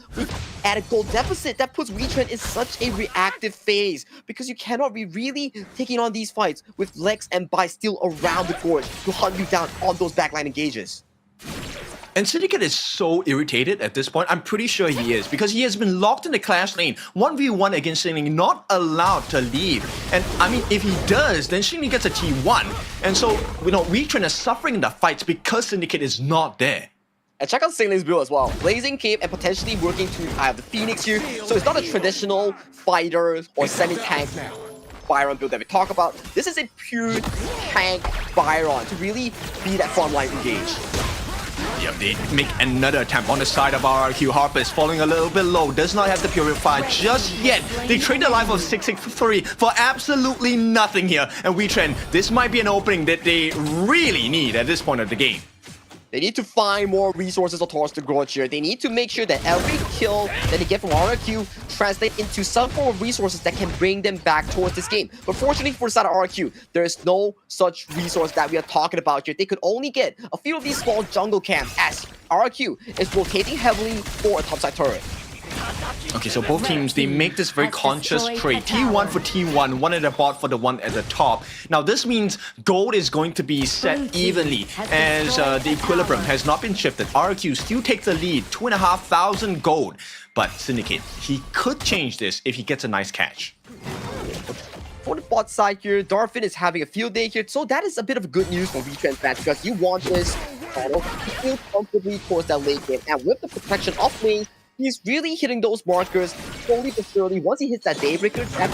at a goal deficit, that puts Wetrnd in such a reactive phase because you cannot be really taking on these fights with Lex and Bai still around the gorge to hunt you down on those backline engages. And Syndicate is so irritated at this point. I'm pretty sure he is, because he has been locked in the Clash lane, 1v1 against Xingling, not allowed to leave. And I mean, if he does, then Xingling gets a T1. And so, you know, Wetrnd is suffering in the fights because Syndicate is not there. And check out Xingling's build as well. Blazing Cape and potentially working to have the Phoenix here. So it's not a traditional fighter or semi-tank Byron build that we talk about. This is a pure tank Byron to really be that frontline engage. Yep, they make another attempt on the side of RRQ. Harpist falling a little bit low, does not have the Purify just yet. They trade the life of 663 for absolutely nothing here. And Wetrnd, this might be an opening that they really need at this point of the game. They need to find more resources towards the gorge here. They need to make sure that every kill that they get from RRQ translate into some form of resources that can bring them back towards this game. But fortunately for the side of RRQ, there is no such resource that we are talking about here. They could only get a few of these small jungle camps as RRQ is rotating heavily for a topside turret. Okay, so both teams, they make this very conscious trade. T1 for T1, one at the bot for the one at the top. Now this means gold is going to be set evenly as the equilibrium has not been shifted. RRQ still takes the lead, 2,500 gold. But Syndicate, he could change this if he gets a nice catch. For the bot side here, Darfin is having a field day here, so that is a bit of good news for Wetrnd fans because you want this battle to feel comfortably towards that late game. And with the protection of lane, he's really hitting those markers slowly but surely. Once he hits that Daybreaker, that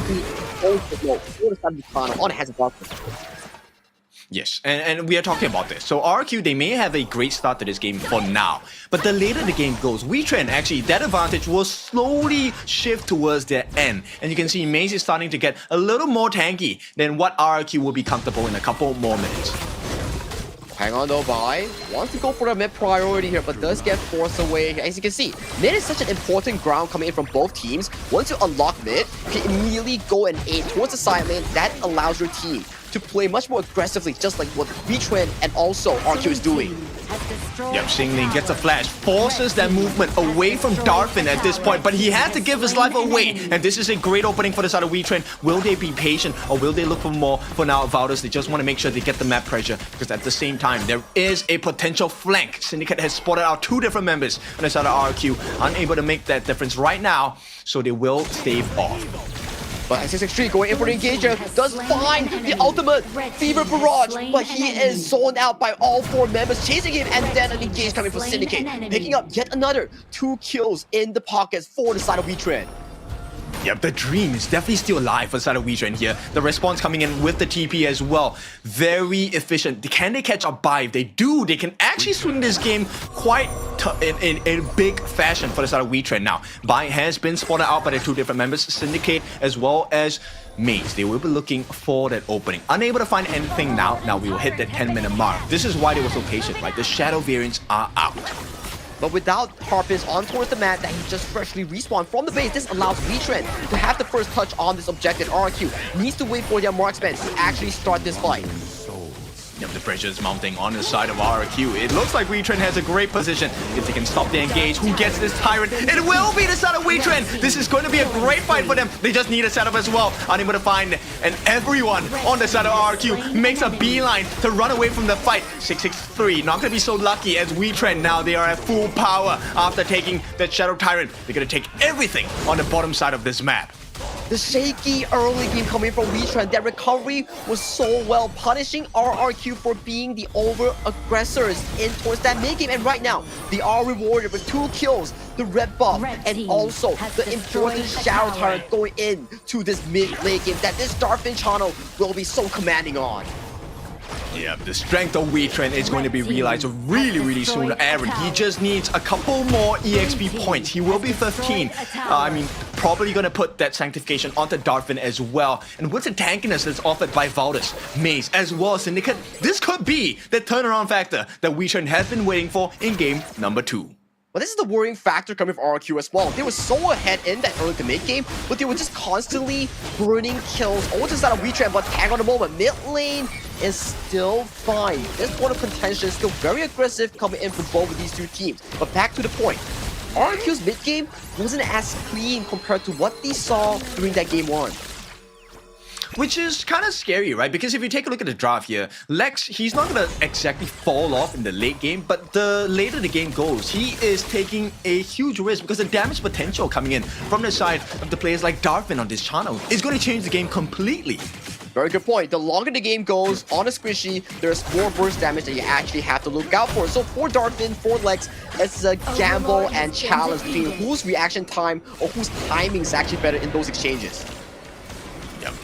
goes to low for the side of the corner on a hazard darkness. Yes, and we are talking about this. So RRQ, they may have a great start to this game for now. But the later the game goes, Wetrnd, actually, that advantage will slowly shift towards their end. And you can see Maze is starting to get a little more tanky than what RRQ will be comfortable in a couple more minutes. Hang on though, Bai wants to go for the mid priority here, but does get forced away. As you can see, mid is such an important ground coming in from both teams. Once you unlock mid, you can immediately go and aid towards the side lane. That allows your team to play much more aggressively, just like what Wetrnd and also RQ is doing. Yep, Xingling gets a flash, forces that movement away from Darfin at this point, but he has to give his life away, and this is a great opening for the side of Wetrnd. Will they be patient, or will they look for more? For now, Valdez, they just want to make sure they get the map pressure, because at the same time, there is a potential flank. Syndicate has spotted out 2 different members on the side of RQ, unable to make that difference right now, so they will stave off. But 663 going in for the engager, does find the ultimate Fever Barrage, but he is zoned out by all 4 members chasing him, and then an engage coming for Syndicate, picking up yet another 2 kills in the pockets for the side of Wetrnd. Yep, the dream is definitely still alive for the side of Wetrnd here. The response coming in with the TP as well. Very efficient. Can they catch a buy? If they do, they can actually swing this game quite in a big fashion for the side of Wetrnd. Now, buy has been spotted out by the two different members, Syndicate as well as Maze. They will be looking for that opening. Unable to find anything now. Now we will hit that 10-minute mark. This is why they were so patient, right? The shadow variants are out. But without Harpus on towards the map that he just freshly respawned from the base, this allows Wetrnd to have the first touch on this objective. RRQ needs to wait for their marksman to actually start this fight. Yep, the pressure is mounting on the side of RRQ. It looks like Wetrnd has a great position. If they can stop the engage, who gets this Tyrant? It will be the side of Wetrnd. This is going to be a great fight for them. They just need a setup as well. Unable to find, and everyone on the side of RRQ makes a beeline to run away from the fight. 663, not going to be so lucky as Wetrnd now. They are at full power after taking that Shadow Tyrant. They're going to take everything on the bottom side of this map. The shaky early game coming from Wetrnd, their recovery was so well, punishing RRQ for being the over-aggressors in towards that mid-game. And right now, they are rewarded with 2 kills, the red buff, and also the important Shadow Tyrant going into this mid-late game that this Darfin channel will be so commanding on. Yeah, the strength of Wetrnd is going to be realized really soon. Aaron, he just needs a couple more EXP points. He will be 15. I mean, probably going to put that Sanctification onto Darfin as well. And with the tankiness that's offered by Valdez, Maze, as well as Syndicate, this could be the turnaround factor that Wetrnd has been waiting for in game number 2. But this is the worrying factor coming from RRQ as well. They were so ahead in that early to mid game, but they were just constantly burning kills over to the side of Wetrnd, but tag on the moment. Mid lane is still fine. This point of contention is still very aggressive coming in from both of these two teams. But back to the point, RRQ's mid game wasn't as clean compared to what they saw during that game 1. Which is kind of scary, right? Because if you take a look at the draft here, Lex, he's not going to exactly fall off in the late game, but the later the game goes, he is taking a huge risk because the damage potential coming in from the side of the players like Darfin on this channel is going to change the game completely. Very good point. The longer the game goes on a squishy, there's more burst damage that you actually have to look out for. So for Darfin, for Lex, it's a gamble and challenge between whose reaction time or whose timing is actually better in those exchanges.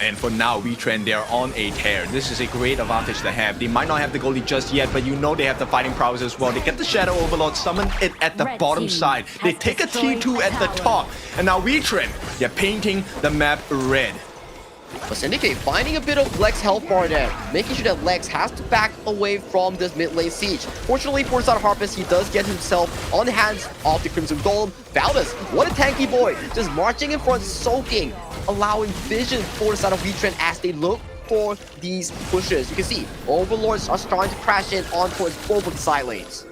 And for now, Wetrnd, they're on a tear. This is a great advantage to have. They might not have the goalie just yet, but you know they have the fighting prowess as well. They get the Shadow Overlord, summon it at the bottom side. They take a T2 at the top. And now Wetrnd, they're painting the map red. But Syndicate finding a bit of Lex health bar there, making sure that Lex has to back away from this mid lane siege. Fortunately for Side Harpus, he does get himself on the hands of the Crimson Golem. Valdez, what a tanky boy, just marching in front, soaking, allowing vision for the side of Wetrnd as they look for these pushes. You can see Overlords are starting to crash in on towards both of the side lanes.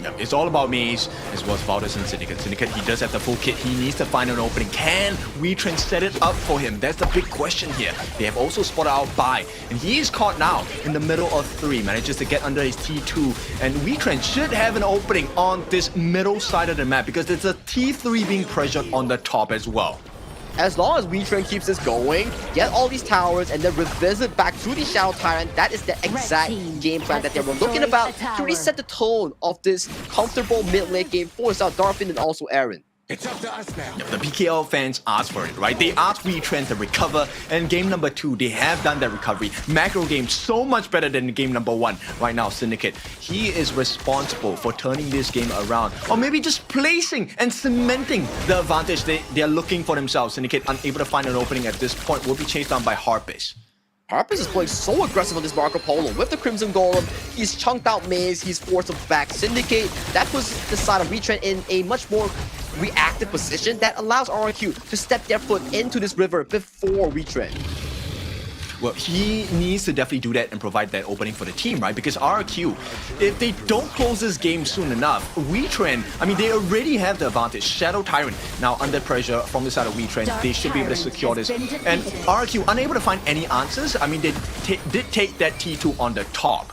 Yep, it's all about Maze as well as Valdez and Syndicate. Syndicate, he does have the full kit. He needs to find an opening. Can Wetrnd set it up for him? That's the big question here. They have also spotted out Bai, and he is caught now in the middle of 3. Manages to get under his T2, and Wetrnd should have an opening on this middle side of the map because there's a T3 being pressured on the top as well. As long as Wetrnd keeps this going, get all these towers, and then revisit back to the Shadow Tyrant, that is the exact game plan that they were looking about to reset the tone of this comfortable mid-lane game for Darfin and also Aaron. It's up to us now. The PKL fans asked for it, right? They asked Wetrnd to recover, and game number 2, they have done that recovery. Macro game so much better than game number 1. Right now, Syndicate, he is responsible for turning this game around, or maybe just placing and cementing the advantage they are looking for themselves. Syndicate unable to find an opening at this point, will be chased down by Harpus. Harpus is playing so aggressive on this Marco Polo with the Crimson Golem. He's chunked out Maze, he's forced him back Syndicate. That puts the side of Wetrnd in a much more reactive position that allows RRQ to step their foot into this river before Wetrnd. Well, he needs to definitely do that and provide that opening for the team, right? Because RRQ, if they don't close this game soon enough, Wetrnd, I mean, they already have the advantage. Shadow Tyrant now under pressure from the side of Wetrnd. They should be able to secure this. And RRQ unable to find any answers. I mean, they did take that T2 on the top.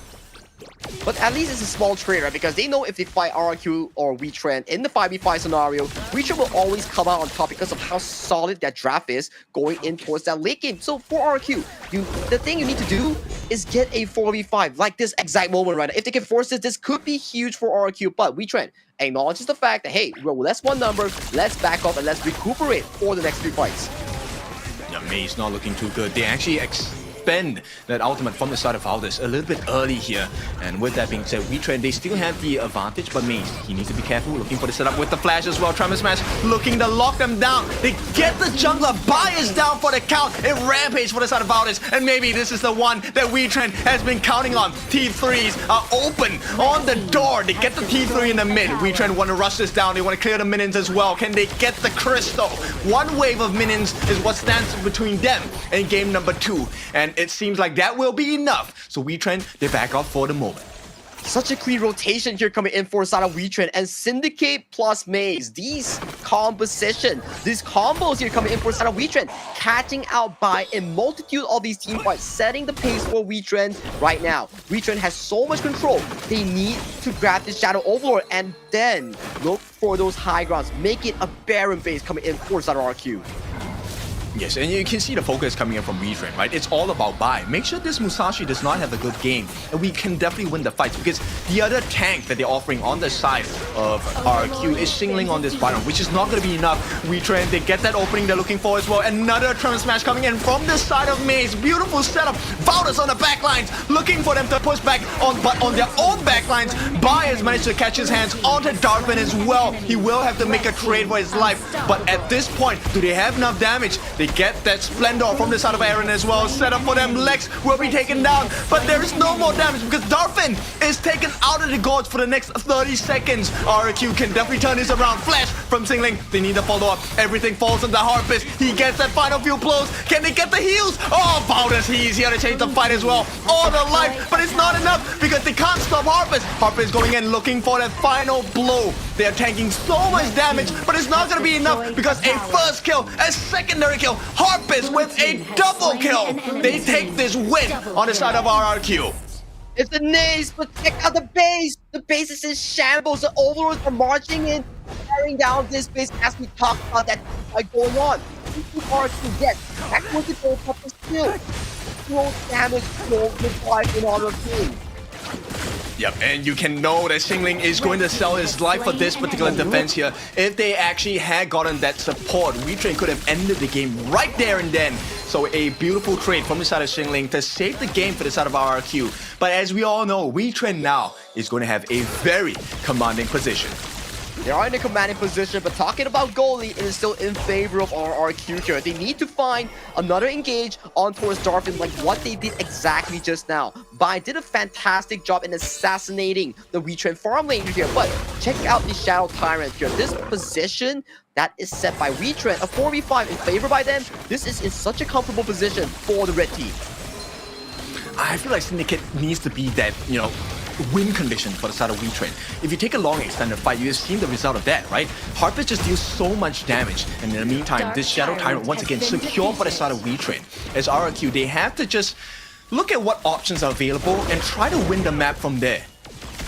But at least it's a small trade, right? Because they know if they fight RRQ or Wetrnd in the 5v5 scenario, Wetrnd will always come out on top because of how solid that draft is going in towards that late game. So for RRQ, the thing you need to do is get a 4v5 like this exact moment right now. If they can force this could be huge for RRQ, but Wetrnd acknowledges the fact that, hey, we're less one number, let's back up and let's recuperate for the next 3 fights. Yeah, Mei's not looking too good. They actually expend that ultimate from the side of Aldous a little bit early here. And with that being said, Wetrnd, they still have the advantage, but Mei, he needs to be careful, looking for the setup with the flash as well. Tremor Smash looking to lock them down. They get the jungler, bias down for the count. It rampage for the side of Aldous, and maybe this is the one that Wetrnd has been counting on. T3s are open on the door. They get the T3 in the mid. Wetrnd want to rush this down. They want to clear the minions as well. Can they get the crystal? One wave of minions is what stands between them in game number 2. And it seems like that will be enough. So Wetrnd, they back off for the moment. Such a clean rotation here coming in for side of Wetrnd, and Syndicate plus Maze. These composition, these combos here coming in for side of Wetrnd, catching out by a multitude of these team fights, setting the pace for Wetrnd right now. Wetrnd has so much control. They need to grab this Shadow Overlord and then look for those high grounds. Make it a Baron base coming in for side of RQ. Yes, and you can see the focus coming in from Wetrnd, right? It's all about buy. Make sure this Musashi does not have a good game, and we can definitely win the fights, because the other tank that they're offering on the side of RQ is singling on this Byron, which is not going to be enough. Wetrnd, they get that opening they're looking for as well. Another Tremor Smash coming in from the side of Maze. Beautiful setup. Valdez on the back lines, looking for them to push back on, but on their own back lines. Bai has managed to catch his hands onto Darfin as well. He will have to make a trade for his life, but at this point, do they have enough damage? They get that Splendor from the side of Aaron as well. Set up for them. Lex will be taken down, but there is no more damage because Darfin is taken out of the gorge for the next 30 seconds. RQ can definitely turn this around. Flash from Singling. They need a follow-up. Everything falls on the Harpist. He gets that final few blows. Can they get the heals? Oh, Baldus, he's here to change the fight as well. All the life, but it's not enough because they can't stop Harpist. Harpist going in looking for that final blow. They're tanking so much damage, but it's not going to be enough because a first kill, a secondary kill, Harpist with a double kill. They take this win on the side of RRQ. It's the Nays, but check out the base. The base is in shambles. The Overlords are marching in, tearing down this base as we talk about that going on. Too hard to get. Back with the goal, but still. No damage, no required in honor of team. Yep, and you can know that Xingling is going to sell his life for this particular defense here. If they actually had gotten that support, Wetrnd could have ended the game right there and then. So a beautiful trade from the side of Xingling to save the game for the side of RRQ. But as we all know, Wetrnd now is going to have a very commanding position. They are in a commanding position, but talking about goalie, it is still in favor of RRQ here. They need to find another engage on towards Darfin, like what they did exactly just now. Bai did a fantastic job in assassinating the Wetrnd farm lane here, but check out the Shadow Tyrant here. This position that is set by Wetrnd, a 4v5 in favor by them. This is in such a comfortable position for the red team. I feel like Syndicate needs to be that, win condition for the side of Wetrnd. If you take a long extended fight, you've seen the result of that, right? Harpist just deals so much damage, and in the meantime, this Shadow Tyrant once again secure for the side of Wetrnd. As RRQ, they have to just look at what options are available and try to win the map from there.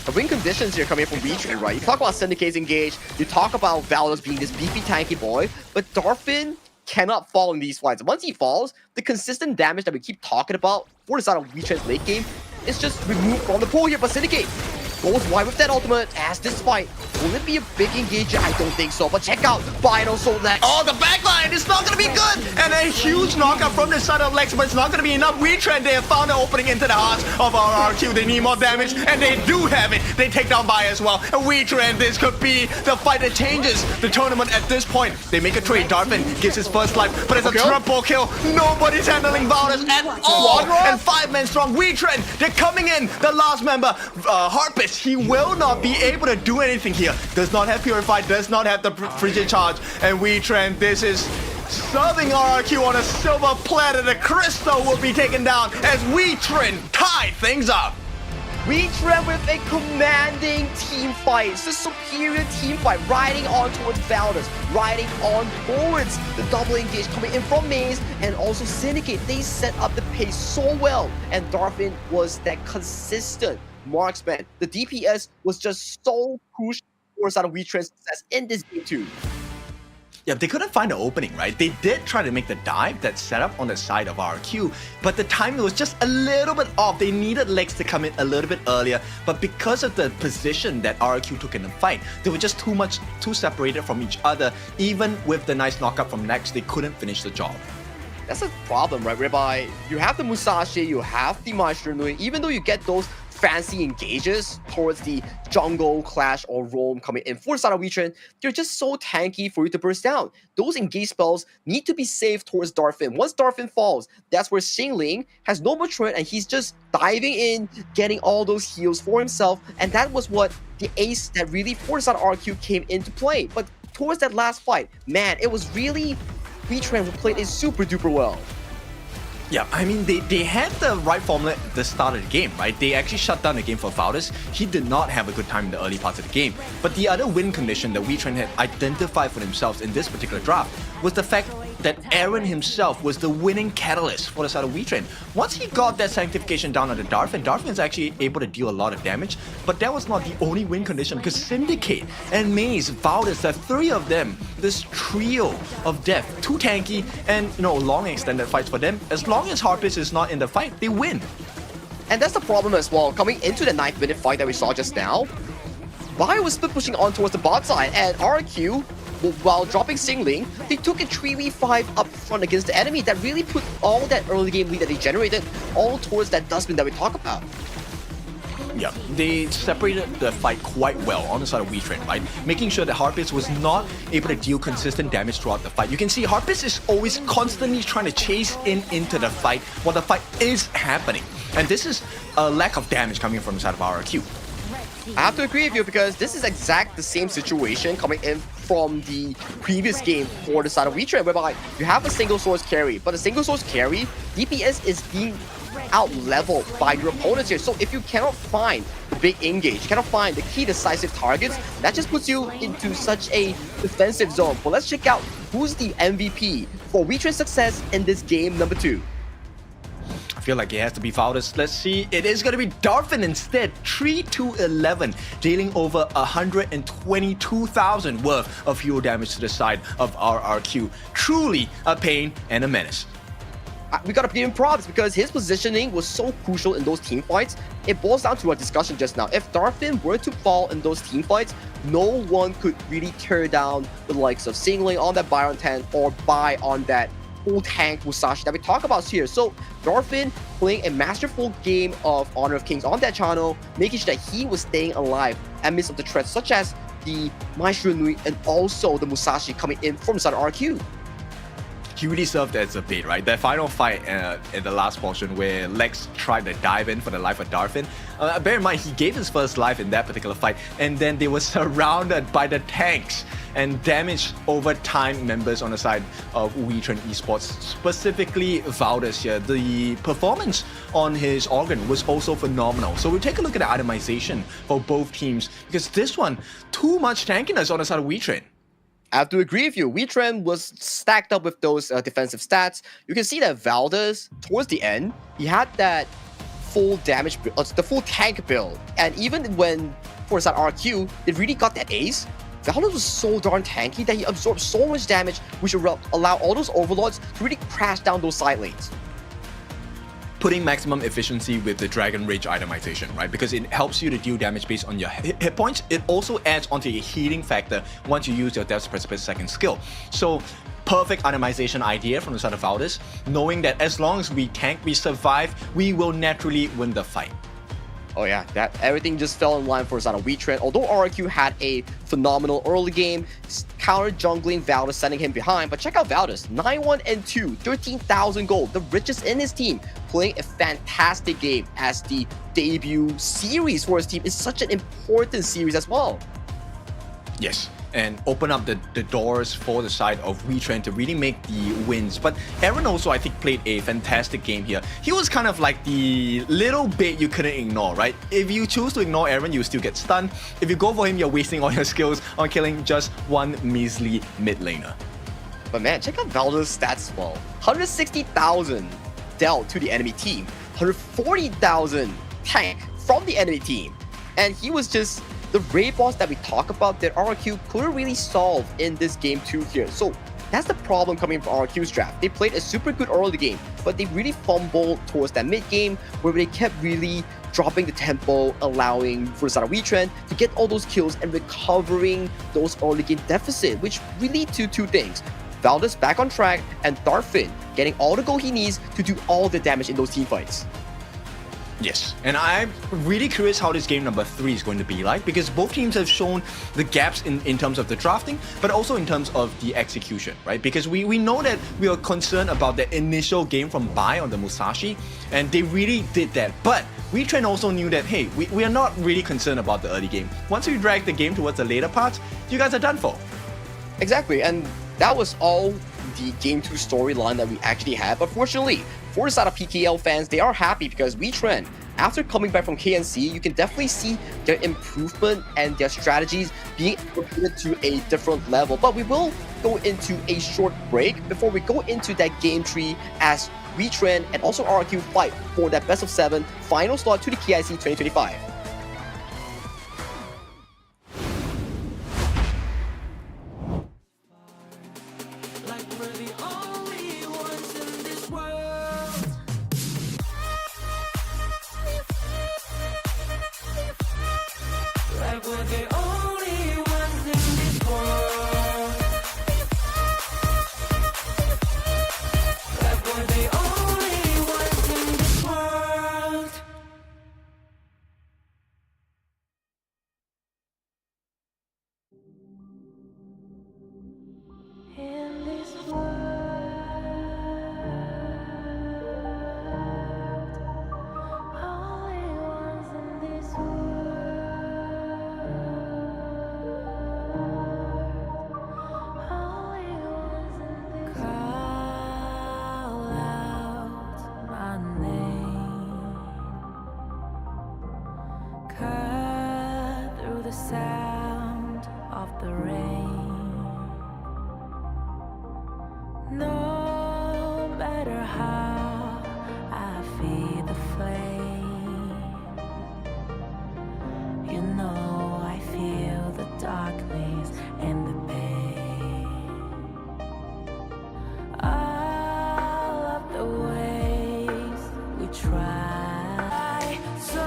The win conditions here coming from Wetrnd, right? You talk about Syndicate's engage, you talk about Valor's being this beefy tanky boy, but Darfin cannot fall in these fights. Once he falls, the consistent damage that we keep talking about for the side of Wetrnd's late game is just removed from the pool here, but Syndicate goes wide with that ultimate as this fight. Will it be a big engager? I don't think so, but check out Bino so next. Oh, the backline is not going to be good! And a huge knockout from the side of Lex, but it's not going to be enough. Wetrnd, they have found an opening into the heart of RRQ. They need more damage, and they do have it. They take down Bai as well. And Wetrnd, this could be the fight that changes the tournament at this point. They make a trade. Darfin gives his first life, but it's a triple kill. Nobody's handling Valdez at all. And 5 men strong. Wetrnd, they're coming in. The last member, Harpist, he will not be able to do anything here. Does not have Purify, does not have the Frigid Charge. And Wetrnd, this is serving RRQ on a silver platter. The Crystal will be taken down as Wetrnd tie things up. Wetrnd with a commanding team fight. It's a superior team fight, riding on towards Valdez, riding on towards the double engage coming in from Maze, and also Syndicate. They set up the pace so well, and Darfin was that consistent marksman. The DPS was just so crucial for side of Wetrnd's success in this game too. Yeah, they couldn't find the opening, right? They did try to make the dive that set up on the side of RQ, but the timing was just a little bit off. They needed Lex to come in a little bit earlier, but because of the position that RQ took in the fight, they were just too separated from each other. Even with the nice knockup from Lex, they couldn't finish the job. That's a problem, right? Whereby you have the Musashi, you have the Wetrnd Esports, even though you get those fancy engages towards the jungle, clash, or roam coming in for the side of Wetrnd, they're just so tanky for you to burst down. Those engage spells need to be saved towards Darfin. Once Darfin falls, that's where Xingling has no more turret and he's just diving in, getting all those heals for himself, and that was what the ace that really for the side of RQ came into play. But towards that last fight, man, it was really Wetrnd who played it super duper well. Yeah, I mean, they had the right formula at the start of the game, right? They actually shut down the game for Valdez. He did not have a good time in the early parts of the game. But the other win condition that Wetrnd had identified for themselves in this particular draft was the fact that Aaron himself was the winning catalyst for the side of Wetrnd. Once he got that sanctification down on the Darfin is actually able to deal a lot of damage, but that was not the only win condition because Syndicate and Maze, Valdez, the three of them, this trio of death, too tanky and long extended fights for them. As long as Harpist is not in the fight, they win. And that's the problem as well. Coming into the 9th-minute fight that we saw just now, Bio was still pushing on towards the bot side, and RQ, while dropping Xingling, they took a 3v5 up front against the enemy that really put all that early game lead that they generated all towards that dustbin that we talk about. Yeah, they separated the fight quite well on the side of Wetrnd, right? Making sure that Harpist was not able to deal consistent damage throughout the fight. You can see Harpist is always constantly trying to chase into the fight while the fight is happening. And this is a lack of damage coming from the side of RQ. I have to agree with you because this is exact the same situation coming in from the previous game for the side of Wetrnd, whereby you have a single source carry, but a single source carry, DPS is being out-leveled by your opponents here. So if you cannot find the big engage, you cannot find the key decisive targets, that just puts you into such a defensive zone. But let's check out who's the MVP for Wetrnd's success in this game number 2. I feel like it has to be Valdez. Let's see. It is going to be Darfin instead. 3-11, dealing over 122,000 worth of hero damage to the side of RRQ. Truly a pain and a menace. We gotta give him props because his positioning was so crucial in those team fights. It boils down to our discussion just now. If Darfin were to fall in those team fights, no one could really tear down the likes of Xingling on that Byron 10 or Bai on that full tank Musashi that we talk about here. So Darfin playing a masterful game of Honor of Kings on that channel, making sure that he was staying alive amidst of the threats such as the Wetrnd Esports and also the Musashi coming in from the side of RQ. He really served as a bait, right? That final fight in the last portion where Lex tried to dive in for the life of Darfin. Bear in mind, he gave his first life in that particular fight, and then they were surrounded by the tanks and damaged over time members on the side of Wetrnd Esports, specifically Valdez here. The performance on his organ was also phenomenal. So we'll take a look at the itemization for both teams, because this one, too much tankiness on the side of Wetrnd. I have to agree with you. Wetrnd was stacked up with those defensive stats. You can see that Valdez, towards the end, he had that full damage, the full tank build. And even when, for side RQ, they really got that ace, Valdez was so darn tanky that he absorbed so much damage, which will allow all those overlords to really crash down those side lanes. Putting maximum efficiency with the Dragon Rage itemization, right? Because it helps you to deal damage based on your hit points. It also adds onto your healing factor once you use your Death's Precipice second skill. So, perfect itemization idea from the side of Valdez, knowing that as long as we tank, we survive, we will naturally win the fight. Oh yeah, that everything just fell in line for us on a Wetrnd. Although RQ had a phenomenal early game, counter jungling Valdez, sending him behind. But check out Valdez, 9-1-2, 13,000 gold, the richest in his team, playing a fantastic game as the debut series for his team. Is such an important series as well. Yes, and open up the doors for the side of Wetrnd to really make the wins. But Aaron also, I think, played a fantastic game here. He was kind of like the little bit you couldn't ignore, right? If you choose to ignore Aaron, you still get stunned. If you go for him, you're wasting all your skills on killing just one measly mid laner. But man, check out Valdez's stats as well. 160,000 dealt to the enemy team, 140,000 tank from the enemy team. And he was just the raid boss that we talk about that RRQ couldn't really solve in this game 2 here. So that's the problem coming from RRQ's draft. They played a super good early game, but they really fumbled towards that mid game where they kept really dropping the tempo, allowing for the side of Wetrnd to get all those kills and recovering those early game deficit, which really lead to two things. Valdez back on track and Darfin getting all the gold he needs to do all the damage in those team fights. Yes, and I'm really curious how this game number 3 is going to be like, because both teams have shown the gaps in terms of the drafting, but also in terms of the execution, right? Because we know that we are concerned about the initial game from Bai on the Musashi, and they really did that. But Wetrnd also knew that, hey, we are not really concerned about the early game. Once we drag the game towards the later parts, you guys are done for. Exactly, and that was all the Game 2 storyline that we actually had. But fortunately, for the side of PKL fans, they are happy because Wetrnd, after coming back from KNC, you can definitely see their improvement and their strategies being repeated to a different level. But we will go into a short break before we go into that game tree as Wetrnd and also RRQ fight for that best of 7 final slot to the KIC 2025. In this world, only ones in this world, only ones in this call out my name, cut through the sound of the rain. No matter how I feed the flame, you know I feel the darkness and the pain. All of the ways we try so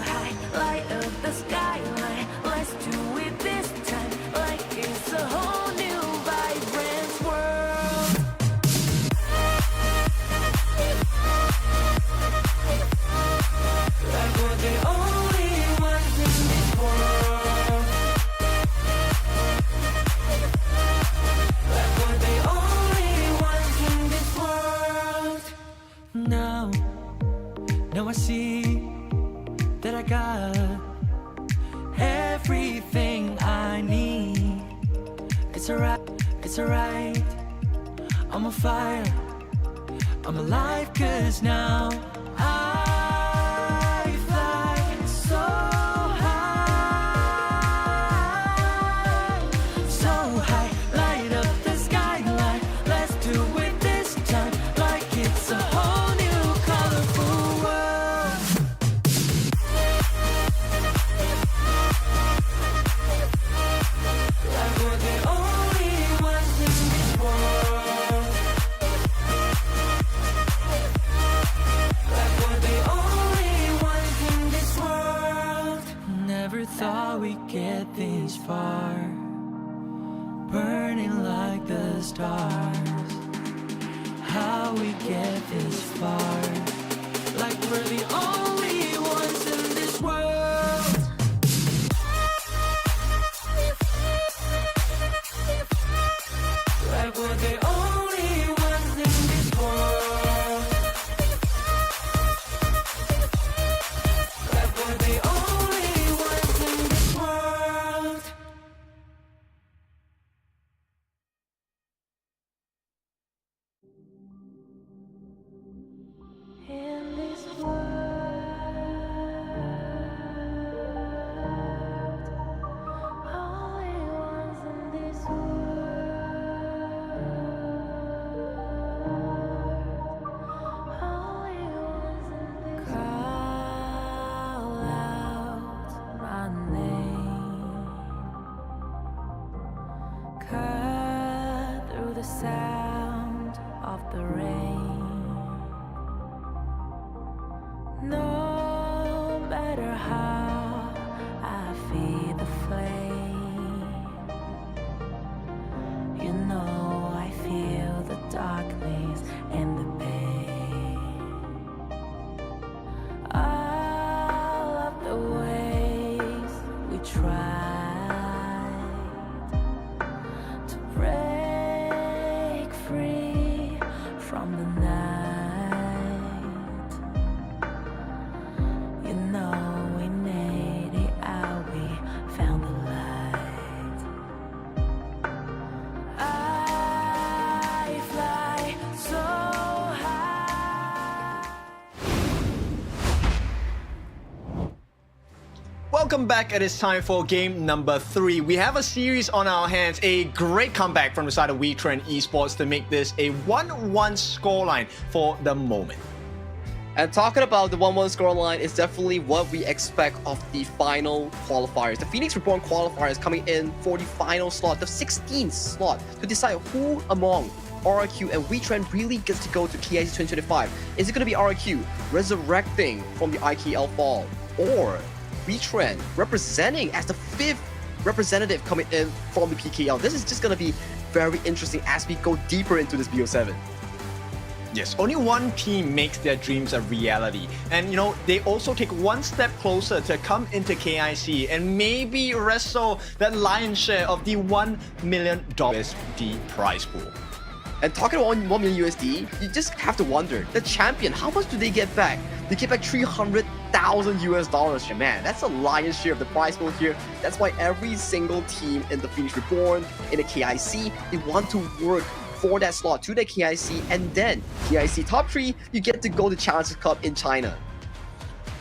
high, light up the skyline. Let's do it this time, like it's a whole new vibrant world. Like we're the only ones in this world. Like we're the only ones in this world. Now I see that I got everything I need. It's alright, I'm on fire, I'm alive, cause now I fly so high, light up the skyline. Let's do it this time, like it's a whole new colorful world. Like we're the only ones in this world. Like we're the only ones in this world. Never thought we'd get this far, burning like the stars. How we get this far, like we're the only ones in this world. Like we're the only ones in this world. Like we're the only ones in this world. In this world, welcome back. It is time for game number 3. We have a series on our hands, a great comeback from the side of Wetrnd Esports to make this a 1-1 scoreline for the moment. And talking about the 1-1 scoreline is definitely what we expect of the final qualifiers. The Phoenix Reborn qualifier is coming in for the final slot, the 16th slot, to decide who among RRQ and Wetrnd really gets to go to KIC2025. Is it going to be RRQ resurrecting from the IKL fall, or Wetrnd representing as the 5th representative coming in from the PKL? This is just going to be very interesting as we go deeper into this BO7. Yes, only one team makes their dreams a reality. And you know, they also take one step closer to come into KIC and maybe wrestle that lion's share of the $1 million USD prize pool. And talking about $1 million USD, you just have to wonder, the champion, how much do they get back? They get back $300,000 US. Man, that's a lion's share of the prize pool here. That's why every single team in the Phoenix Reborn, in the KIC, they want to work for that slot to the KIC, and then KIC top 3, you get to go to Challengers Cup in China.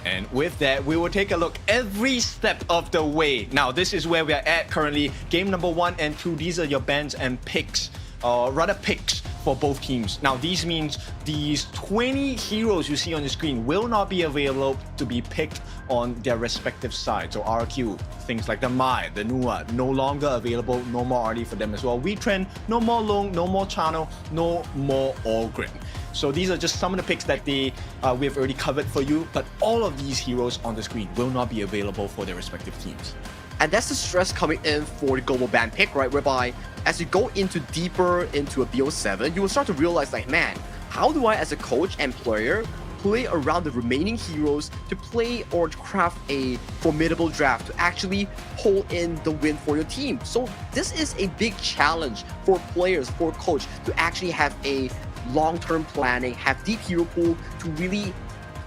And with that, we will take a look every step of the way. Now, this is where we are at currently. Game number 1 and 2, these are your bans and picks. Rather picks for both teams. Now, these means these 20 heroes you see on the screen will not be available to be picked on their respective sides. So RQ, things like the Mai, the Nua, no longer available, no more RD for them as well. Wetrnd, no more Long, no more Channel, no more Allgrim. So these are just some of the picks that we've already covered for you, but all of these heroes on the screen will not be available for their respective teams. And that's the stress coming in for the global ban pick, right? Whereby as you go deeper into a BO7, you will start to realize like, man, how do I as a coach and player play around the remaining heroes to play or to craft a formidable draft to actually pull in the win for your team? So this is a big challenge for players, for coach to actually have a long-term planning, have deep hero pool to really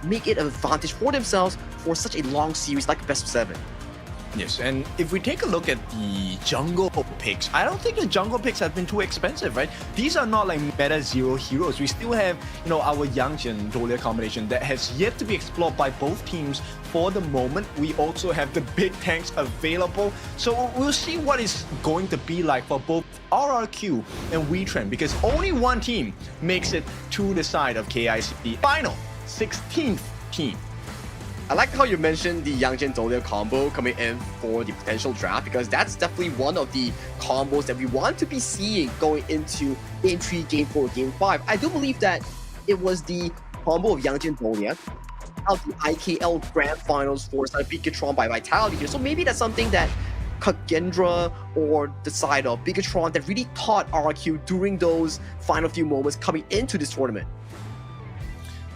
make it an advantage for themselves for such a long series like best of 7. Yes, and if we take a look at the jungle picks, I don't think the jungle picks have been too expensive, right? These are not like meta 0 heroes. We still have, you know, our Yangjin Dolia combination that has yet to be explored by both teams for the moment. We also have the big tanks available. So we'll see what it's going to be like for both RRQ and Wetrnd, because only one team makes it to the side of KIC final 16th team. I like how you mentioned the Yangjin Dolia combo coming in for the potential draft, because that's definitely one of the combos that we want to be seeing going into Game 3, Game 4, Game 5. I do believe that it was the combo of Yangjin Dolia out the IKL Grand Finals for Bigatron by Vitality here. So maybe that's something that Kagendra or the side of Bigatron that really taught RRQ during those final few moments coming into this tournament.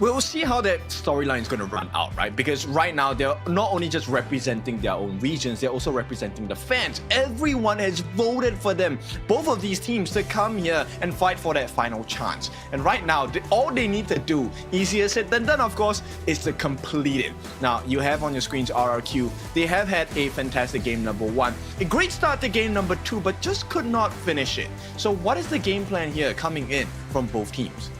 We'll see how that storyline is going to run out, right? Because right now, they're not only just representing their own regions, they're also representing the fans. Everyone has voted for them, both of these teams, to come here and fight for that final chance. And right now, all they need to do, easier said than done, of course, is to complete it. Now, you have on your screens RRQ. They have had a fantastic game number 1. A great start to game number 2, but just could not finish it. So what is the game plan here coming in from both teams?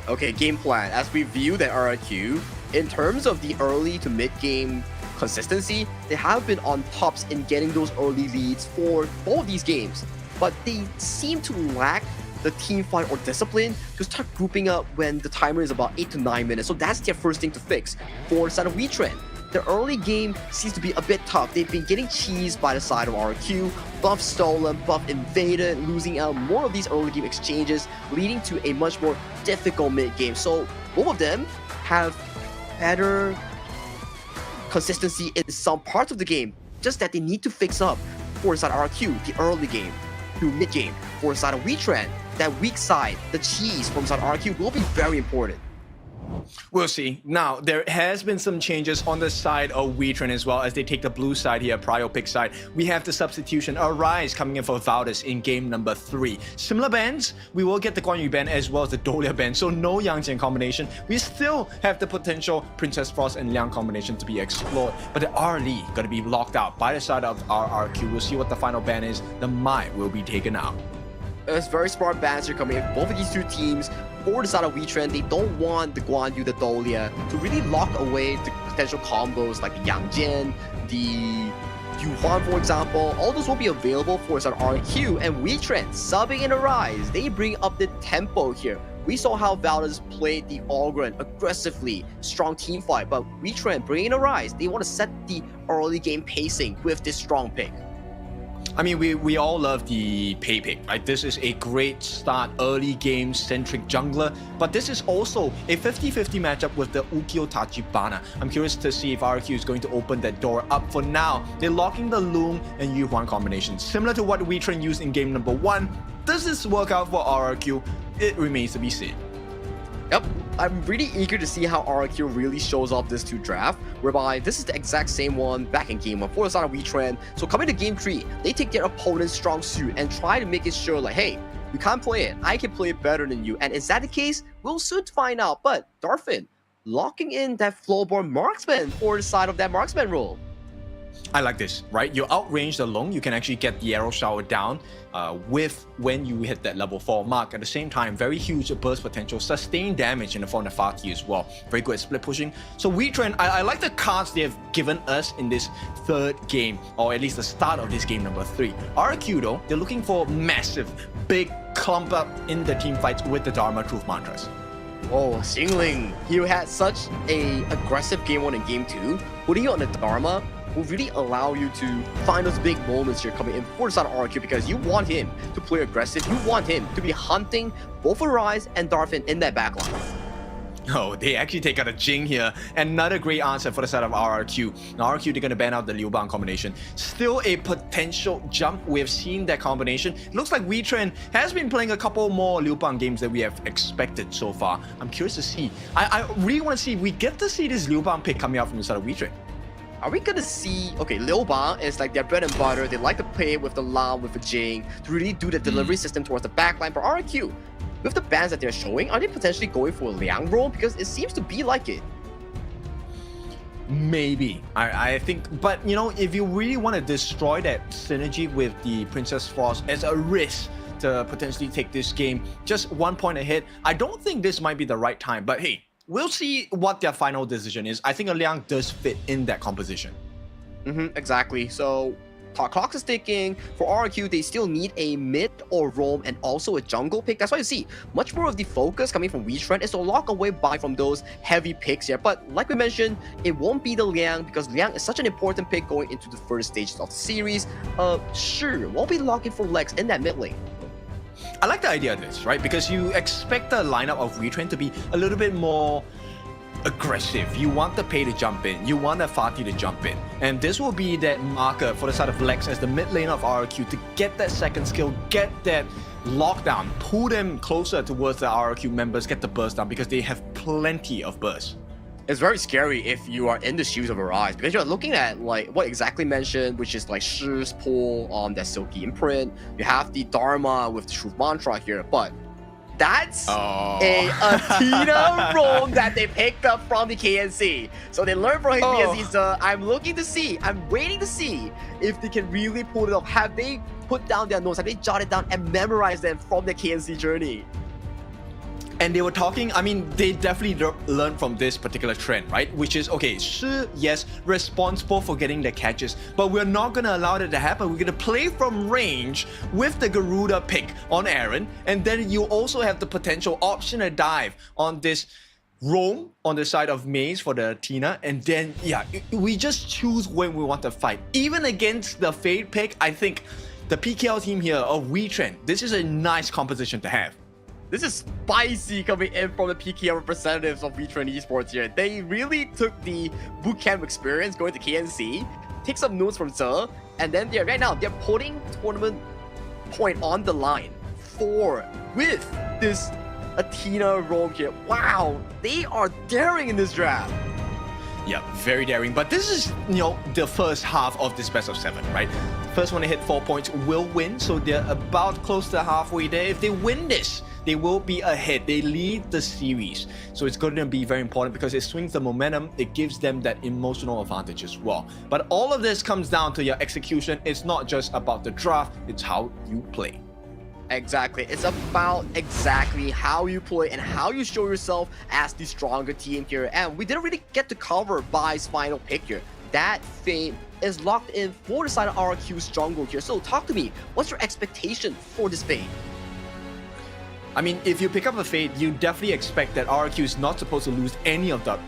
Okay, game plan. As we view the RRQ, in terms of the early to mid-game consistency, they have been on tops in getting those early leads for both these games. But they seem to lack the team fight or discipline to start grouping up when the timer is about 8 to 9 minutes. So that's their first thing to fix. For the side of Wetrnd, the early game seems to be a bit tough. They've been getting cheesed by the side of RRQ, buff stolen, buff invaded, losing out more of these early game exchanges, leading to a much more difficult mid game. So both of them have better consistency in some parts of the game, just that they need to fix up for the side of RRQ, the early game to mid game. For the side of Wetrnd, that weak side, the cheese from the side of RRQ will be very important. We'll see. Now, there has been some changes on the side of Wetrnd as well, as they take the blue side here, Prio pick side. We have the substitution Arise coming in for Valdis in game number 3. Similar bans, we will get the Guan Yu ban as well as the Dolia ban, so no Yangjin combination. We still have the potential Princess Frost and Liang combination to be explored, but the R Li gonna be locked out by the side of RRQ. We'll see what the final ban is. The Mai will be taken out. It's very smart bans are coming in both of these two teams. For the side of Wetrnd, they don't want the Guan Yu, the Dolia to really lock away the potential combos like the Yang Jian, the Yuhuan, for example, all those will be available for us on RQ, and Wetrnd subbing in Arise. They bring up the tempo here. We saw how Valdez played the Ogryn aggressively, strong team fight, but Wetrnd bringing in Arise. They want to set the early game pacing with this strong pick. I mean, we all love the pay pick, right? This is a great start, early game centric jungler, but this is also a 50-50 matchup with the Ukyo Tachibana. I'm curious to see if RQ is going to open that door up. For now, they're locking the Loom and Yuhuan combination, similar to what Wetrnd used in game number 1. Does this work out for RQ? It remains to be seen. Yep, I'm really eager to see how RQ really shows off this 2 draft, whereby this is the exact same one back in game 1 for the side of Wetrnd. So coming to game 3, they take their opponent's strong suit and try to make it sure like, hey, you can't play it, I can play it better than you. And is that the case? We'll soon find out. But Darfin locking in that floorboard marksman for the side of that marksman role. I like this, right? You outrange the Long, you can actually get the arrow shower down with when you hit that level 4 mark. At the same time, very huge burst potential, sustained damage in the form of Fati as well. Very good at split pushing. So Wetrnd, I like the cards they have given us in this 3rd game, or at least the start of this game number 3. RQ though, they're looking for massive, big clump up in the team fights with the Dharma Truth Mantras. Oh, Xingling, he had such a aggressive game 1 and game 2. Putting you on the Dharma will really allow you to find those big moments here coming in for the side of RQ, because you want him to play aggressive. You want him to be hunting both Arise and Darfin in that backline. Oh, they actually take out a Jing here. Another great answer for the side of RRQ. Now RRQ, they're going to ban out the Liu Bang combination. Still a potential jump. We have seen that combination. It looks like Wetrnd has been playing a couple more Liu Bang games that we have expected so far. I'm curious to see. I really want to see if we get to see this Liu Bang pick coming out from the side of Wetrnd. Are we gonna see, okay, Liu Bang is like their bread and butter. They like to play with the Lam, with the Jing, to really do the delivery system towards the backline. For RQ, with the bans that they're showing, are they potentially going for a Liang role? Because it seems to be like it. Maybe. I think, but you know, if you really want to destroy that synergy with the Princess Force as a risk to potentially take this game just 1 point ahead, I don't think this might be the right time. But hey, we'll see what their final decision is. I think a Liang does fit in that composition. Exactly. So clock is ticking. For RQ, they still need a mid or roam and also a jungle pick. That's why you see much more of the focus coming from Wetrnd is to lock away by from those heavy picks here. But like we mentioned, it won't be the Liang, because Liang is such an important pick going into the first stages of the series. Sure, won't be locking for Lex in that mid lane. I like the idea of this, right? Because you expect the lineup of Wetrnd to be a little bit more aggressive. You want the Pei to jump in. You want the Fati to jump in. And this will be that marker for the side of Lex as the mid lane of RQ to get that second skill, get that lockdown, pull them closer towards the RQ members, get the burst down, because they have plenty of burst. It's very scary if you are in the shoes of Arise, because you're looking at like what exactly mentioned, which is like Shi's pull on that Silky imprint. You have the Dharma with the Truth Mantra here, but that's a Athena roam that they picked up from the KNC. So they learned from him BSC. So I'm waiting to see if they can really pull it off. Have they put down their notes? Have they jotted down and memorized them from the KNC journey? And they were talking, I mean, they definitely learned from this particular trend, right? Which is, okay, Shi, yes, responsible for getting the catches, but we're not going to allow that to happen. We're going to play from range with the Garuda pick on Aaron, and then you also have the potential option to dive on this roam on the side of Maze for the Tina, and then, yeah, we just choose when we want to fight. Even against the Fade pick, I think the PKL team here of Wetrnd, this is a nice composition to have. This is spicy coming in from the PKL representatives of Wetrnd Esports here. They really took the bootcamp experience going to KNC, take some notes from Ze, and then right now they're putting tournament point on the line with this Athena roam here. Wow, they are daring in this draft. Yeah, very daring. But this is, you know, the first half of this best of 7, right? First one to hit 4 points will win, so they're about close to halfway there. If they win this, they will be ahead. They lead the series. So it's going to be very important because it swings the momentum. It gives them that emotional advantage as well. But all of this comes down to your execution. It's not just about the draft, it's how you play. Exactly. It's about exactly how you play and how you show yourself as the stronger team here. And we didn't really get to cover Bai's final pick here. That Fate is locked in for the side of RRQ's jungle here. So talk to me. What's your expectation for this Fate? I mean, if you pick up a Fate, you definitely expect that RRQ is not supposed to lose any of the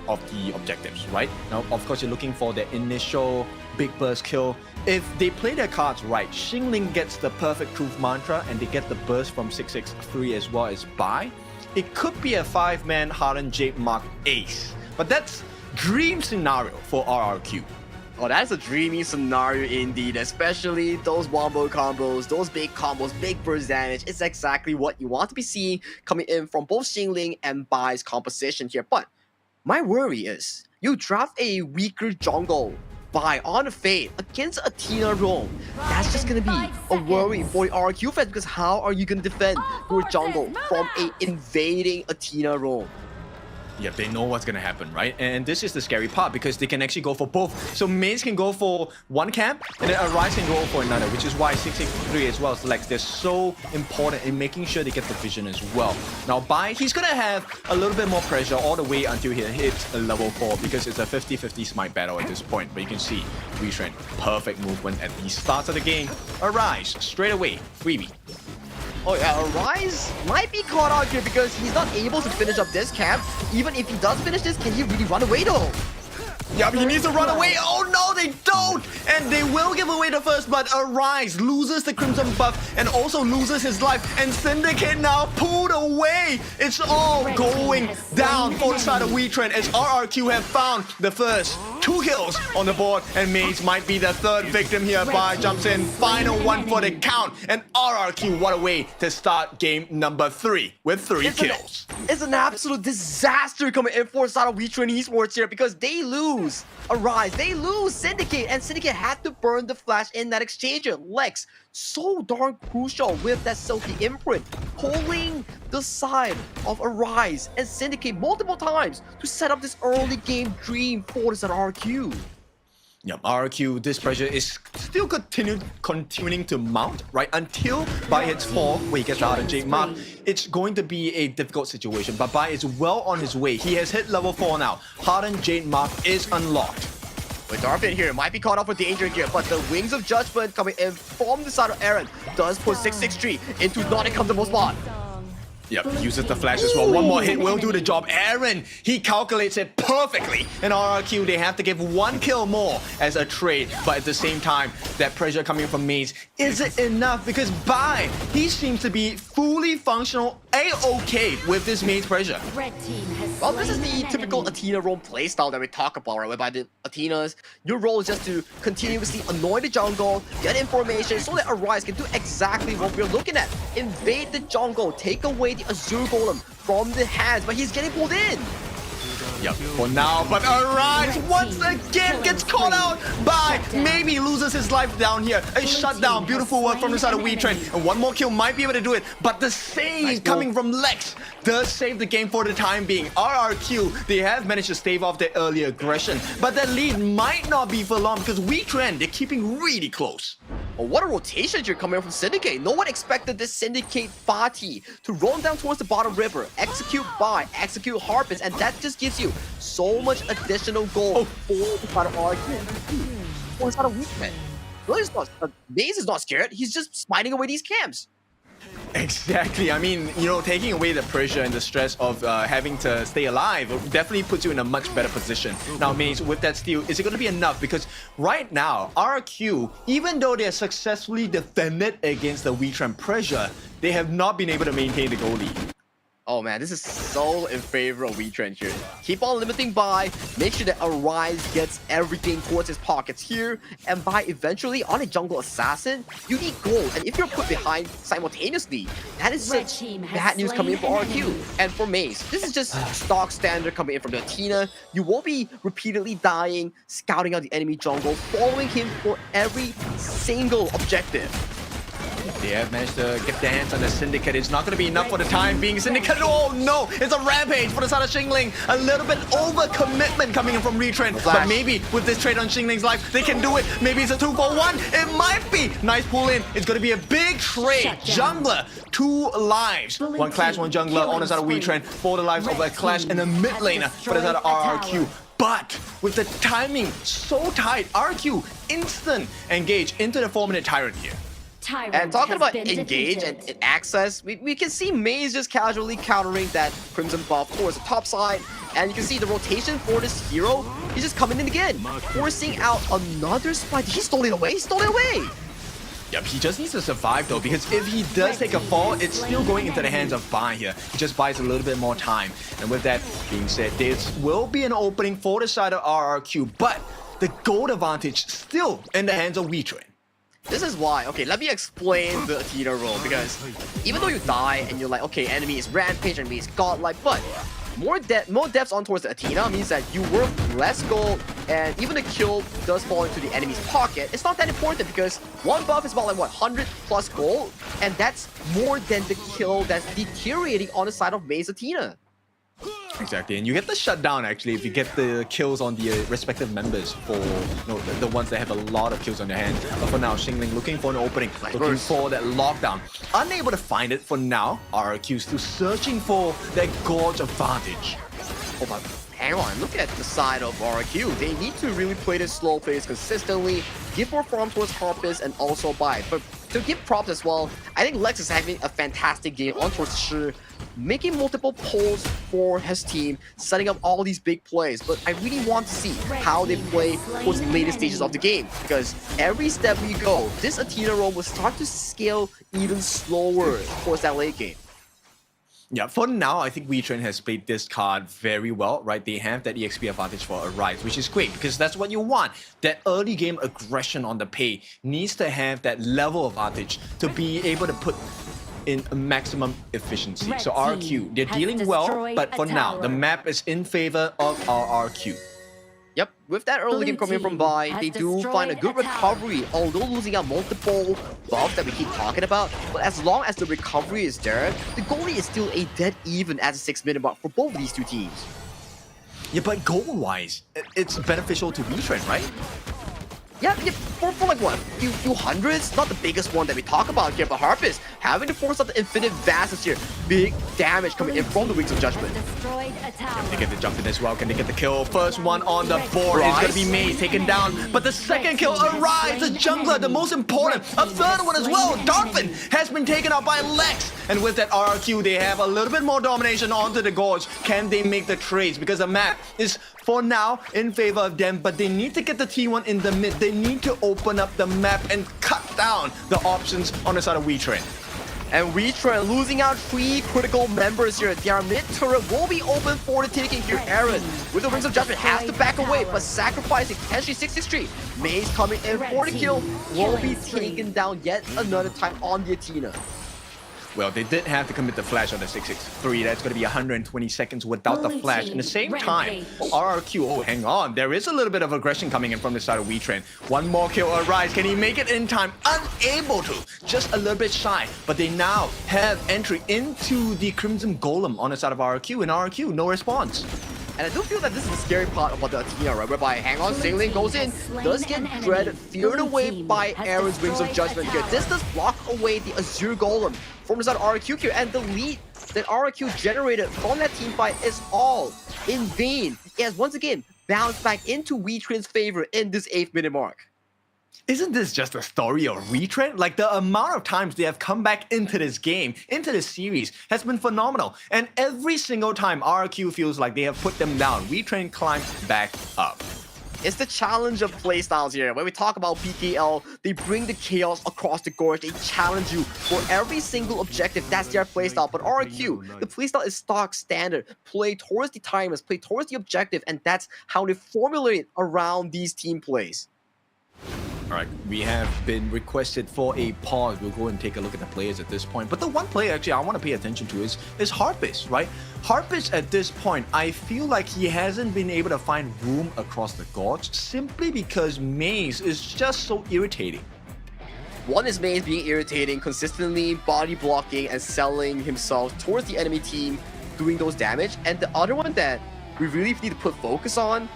objectives, right? Now, of course, you're looking for the initial big burst kill. If they play their cards right, Xingling gets the perfect truth mantra and they get the burst from 663 as well as Bai. It could be a 5-man Hardened Jade Mark ace, but that's dream scenario for RRQ. Oh, that's a dreamy scenario indeed, especially those wombo combos, those big combos, big burst damage. It's exactly what you want to be seeing coming in from both Xingling and Bai's composition here. But my worry is, you draft a weaker jungle Bai on a Fate against a Tina roam. That's just gonna be a worry for the RQ fans, because how are you gonna defend your jungle from a invading a Tina roam? Yeah, they know what's gonna happen, right? And this is the scary part because they can actually go for both. So Maze can go for one camp and then Arise can go for another, which is why 663 as well as Lex, they're so important in making sure they get the vision as well. Now Bai, he's gonna have a little bit more pressure all the way until he hits a level 4 because it's a 50-50 smite battle at this point. But you can see Wetrnd, perfect movement at the start of the game. Arise, straight away, freebie. Oh yeah, Arise might be caught out here because he's not able to finish up this camp. Even if he does finish this, can he really run away though? Yeah, he needs to run away. Oh no, they don't! And they will give away the first blood. Arise loses the Crimson buff and also loses his life. And Syndicate now pulled away. It's all going down for the side of Wetrnd as RRQ have found the first 2 kills on the board. And Maze might be the 3rd victim here. Bai jumps in, final one for the count. And RRQ, what a way to start game number 3 with 3 kills. It's an absolute disaster coming in for the side of Wetrnd Esports here because they lose Arise, they lose Syndicate, and Syndicate had to burn the flash in that exchange. Lex, so darn crucial with that Silky imprint, pulling the side of Arise and Syndicate multiple times to set up this early game dream for the side of RQ. Yep, RQ, this pressure is still continuing to mount, right? Until Bai hits 4, where he gets out of Jade Mark, it's going to be a difficult situation. But Bai is well on his way. He has hit level 4 now. Hardened Jade Mark is unlocked. With Darpin here, might be caught off with danger here, but the Wings of Judgment coming in from the side of Aaron does put 663 into not a comfortable spot. Yep, uses the flash as well. One more hit will do the job. Aaron, he calculates it perfectly. And RRQ, they have to give 1 kill more as a trade. But at the same time, that pressure coming from Maze, is it enough? Because Bai, he seems to be fully functional, A-okay with this Maze pressure. Well, this is the typical Athena roam playstyle that we talk about, right? Whereby the Athenas, your role is just to continuously annoy the jungle, get information so that Arise can do exactly what we're looking at. Invade the jungle, take away the Azure Golem from the hands, but he's getting pulled in. Yep, for now, but Arise once again gets caught out by maybe loses his life down here. A shutdown, beautiful work from the side of Wetrnd, and one more kill might be able to do it, but the save coming from Lex does save the game for the time being. RRQ, they have managed to stave off their early aggression, but that lead might not be for long because Wetrnd, they're keeping really close. Oh, what a rotation here coming from Syndicate. No one expected this Syndicate party to roll down towards the bottom river, execute Bai, execute Harpist, and that just gives you so much additional gold for the side of RQ. For the side of Wetrnd. Really, Maze is not scared. He's just smiting away these camps. Exactly. I mean, you know, taking away the pressure and the stress of having to stay alive definitely puts you in a much better position. Now, Maze, with that steal, is it going to be enough? Because right now, RQ, even though they are successfully defended against the Wetrnd pressure, they have not been able to maintain the goal lead. Oh man, this is so in favor of Wetrnd here. Keep on limiting Bai, make sure that Arise gets everything towards his pockets here, and Bai eventually on a jungle assassin, you need gold, and if you're put behind simultaneously, that is such bad news coming in for RQ. And for Maze, this is just stock standard coming in from the Athena. You won't be repeatedly dying, scouting out the enemy jungle, following him for every single objective. They have managed to get their hands on the Syndicate. It's not going to be enough for the time being. Syndicate, oh no, it's a rampage for the side of Xingling. A little bit over commitment coming in from Wetrnd, but maybe with this trade on Xingling's life, they can do it. Maybe it's a 2-for-1. It might be. Nice pull in. It's going to be a big trade. Jungler, 2 lives. One Clash, one Jungler on the side of Wetrnd for the lives of a Clash and a mid laner for the side of RRQ. But with the timing so tight, RQ instant engage into the 4-minute Tyrant here. And talking about engage and access, we can see Maze just casually countering that Crimson buff towards the top side. And you can see the rotation for this hero. He's just coming in again, forcing out another spike. He stole it away. He stole it away. Yep, he just needs to survive though, because if he does take a fall, it's still going into the hands of Bai here. He just buys a little bit more time. And with that being said, there will be an opening for the side of RRQ, but the gold advantage still in the hands of Wetrnd. This is why, okay, let me explain the Athena role, because even though you die and you're like, okay, enemy is Rampage, enemy is Godlike, but more depths on towards the Athena means that you work less gold, and even the kill does fall into the enemy's pocket. It's not that important because one buff is about like what, 100 plus gold, and that's more than the kill that's deteriorating on the side of Maze Athena. Exactly, and you get the shutdown actually if you get the kills on the respective members for the ones that have a lot of kills on their hands. But for now, Xingling looking for an opening, looking for that lockdown. Unable to find it for now, RRQ still searching for that gorge advantage. Oh my, hang on, look at the side of RRQ. They need to really play this slow phase consistently, give more farm towards Harpist and also buy. But to give props as well, I think Lex is having a fantastic game on towards Shi, making multiple pulls for his team, setting up all these big plays. But I really want to see how they play towards the later stages of the game, because every step we go, this Athena role will start to scale even slower towards that late game. Yeah, for now, I think Wetrnd has played this card very well, right? They have that EXP advantage for Arise, which is great because that's what you want. That early game aggression on the pay needs to have that level advantage to be able to put in a maximum efficiency. So RQ, they're dealing well, but for now, the map is in favor of RRQ. Yep, with that early game coming from Bai, they do find a good recovery, although losing out multiple buffs that we keep talking about. But as long as the recovery is there, the goal is still a dead even at the 6-minute mark for both of these two teams. Yeah, but goal-wise, it's beneficial to Wetrnd, right? Yeah, for like what, a few hundreds? Not the biggest one that we talk about here, but Harpist having to force out the infinite vastness here. Big damage coming in from the Wings of Judgment. Can they get the jump in as well? Can they get the kill? First one on the board is going to be Maze taken down, but the second kill arrives. The jungler, the most important. A third one as well. Darkfin has been taken out by Lex. And with that RRQ, they have a little bit more domination onto the gorge. Can they make the trades? Because the map is, for now, in favor of them, but they need to get the T1 in the mid. They need to open up the map and cut down the options on the side of Wetrnd. And Wetrnd losing out 3 critical members here. Their mid turret will be open for the taking here. Aaron, with the Rings of Judgment, has to back away, but sacrificing potentially 6-6-3. Maze coming in for the kill, will be taken down yet another time on the Athena. Well, they did have to commit the flash on the 6-6-3. That's going to be 120 seconds without the flash. In the same time, RRQ, oh, hang on. There is a little bit of aggression coming in from the side of Wetrnd. One more kill Arise. Can he make it in time? Unable to. Just a little bit shy. But they now have entry into the Crimson Golem on the side of RRQ. And RRQ, no response. And I do feel that this is the scary part about the Athena, right? Whereby, hang on, Xingling goes in, does get dread, feared away by Aaron's Wings of Judgment here. This does block away the Azure Golem from the side of RRQ here, and the lead that RRQ generated from that team fight is all in vain. It has once again bounced back into Wetrnd's favor in this 8th-minute mark. Isn't this just a story of Wetrnd? Like, the amount of times they have come back into this game, into this series, has been phenomenal. And every single time RRQ feels like they have put them down, Wetrnd climbs back up. It's the challenge of playstyles here. When we talk about PKL, they bring the chaos across the gorge. They challenge you for every single objective. That's their playstyle. But RRQ, the playstyle is stock standard. Play towards the timers, play towards the objective, and that's how they formulate around these team plays. Alright, we have been requested for a pause. We'll go and take a look at the players at this point. But the one player actually I want to pay attention to is Harpist, right? Harpist at this point, I feel like he hasn't been able to find room across the gorge simply because Maze is just so irritating. One is Maze being irritating, consistently body blocking and selling himself towards the enemy team, doing those damage. And the other one that we really need to put focus on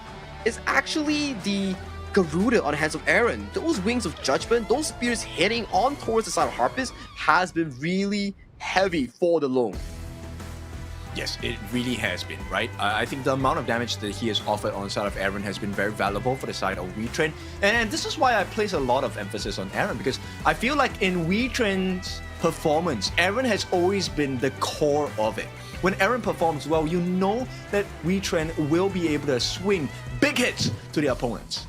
is actually the Garuda on the hands of Aaron. Those Wings of Judgment, those spears hitting on towards the side of Harpist has been really heavy for the Long. Yes, it really has been, right? I think the amount of damage that he has offered on the side of Aaron has been very valuable for the side of Wetrnd. And this is why I place a lot of emphasis on Aaron, because I feel like in Wetrnd's performance, Aaron has always been the core of it. When Aaron performs well, you know that Wetrnd will be able to swing big hits to the opponents.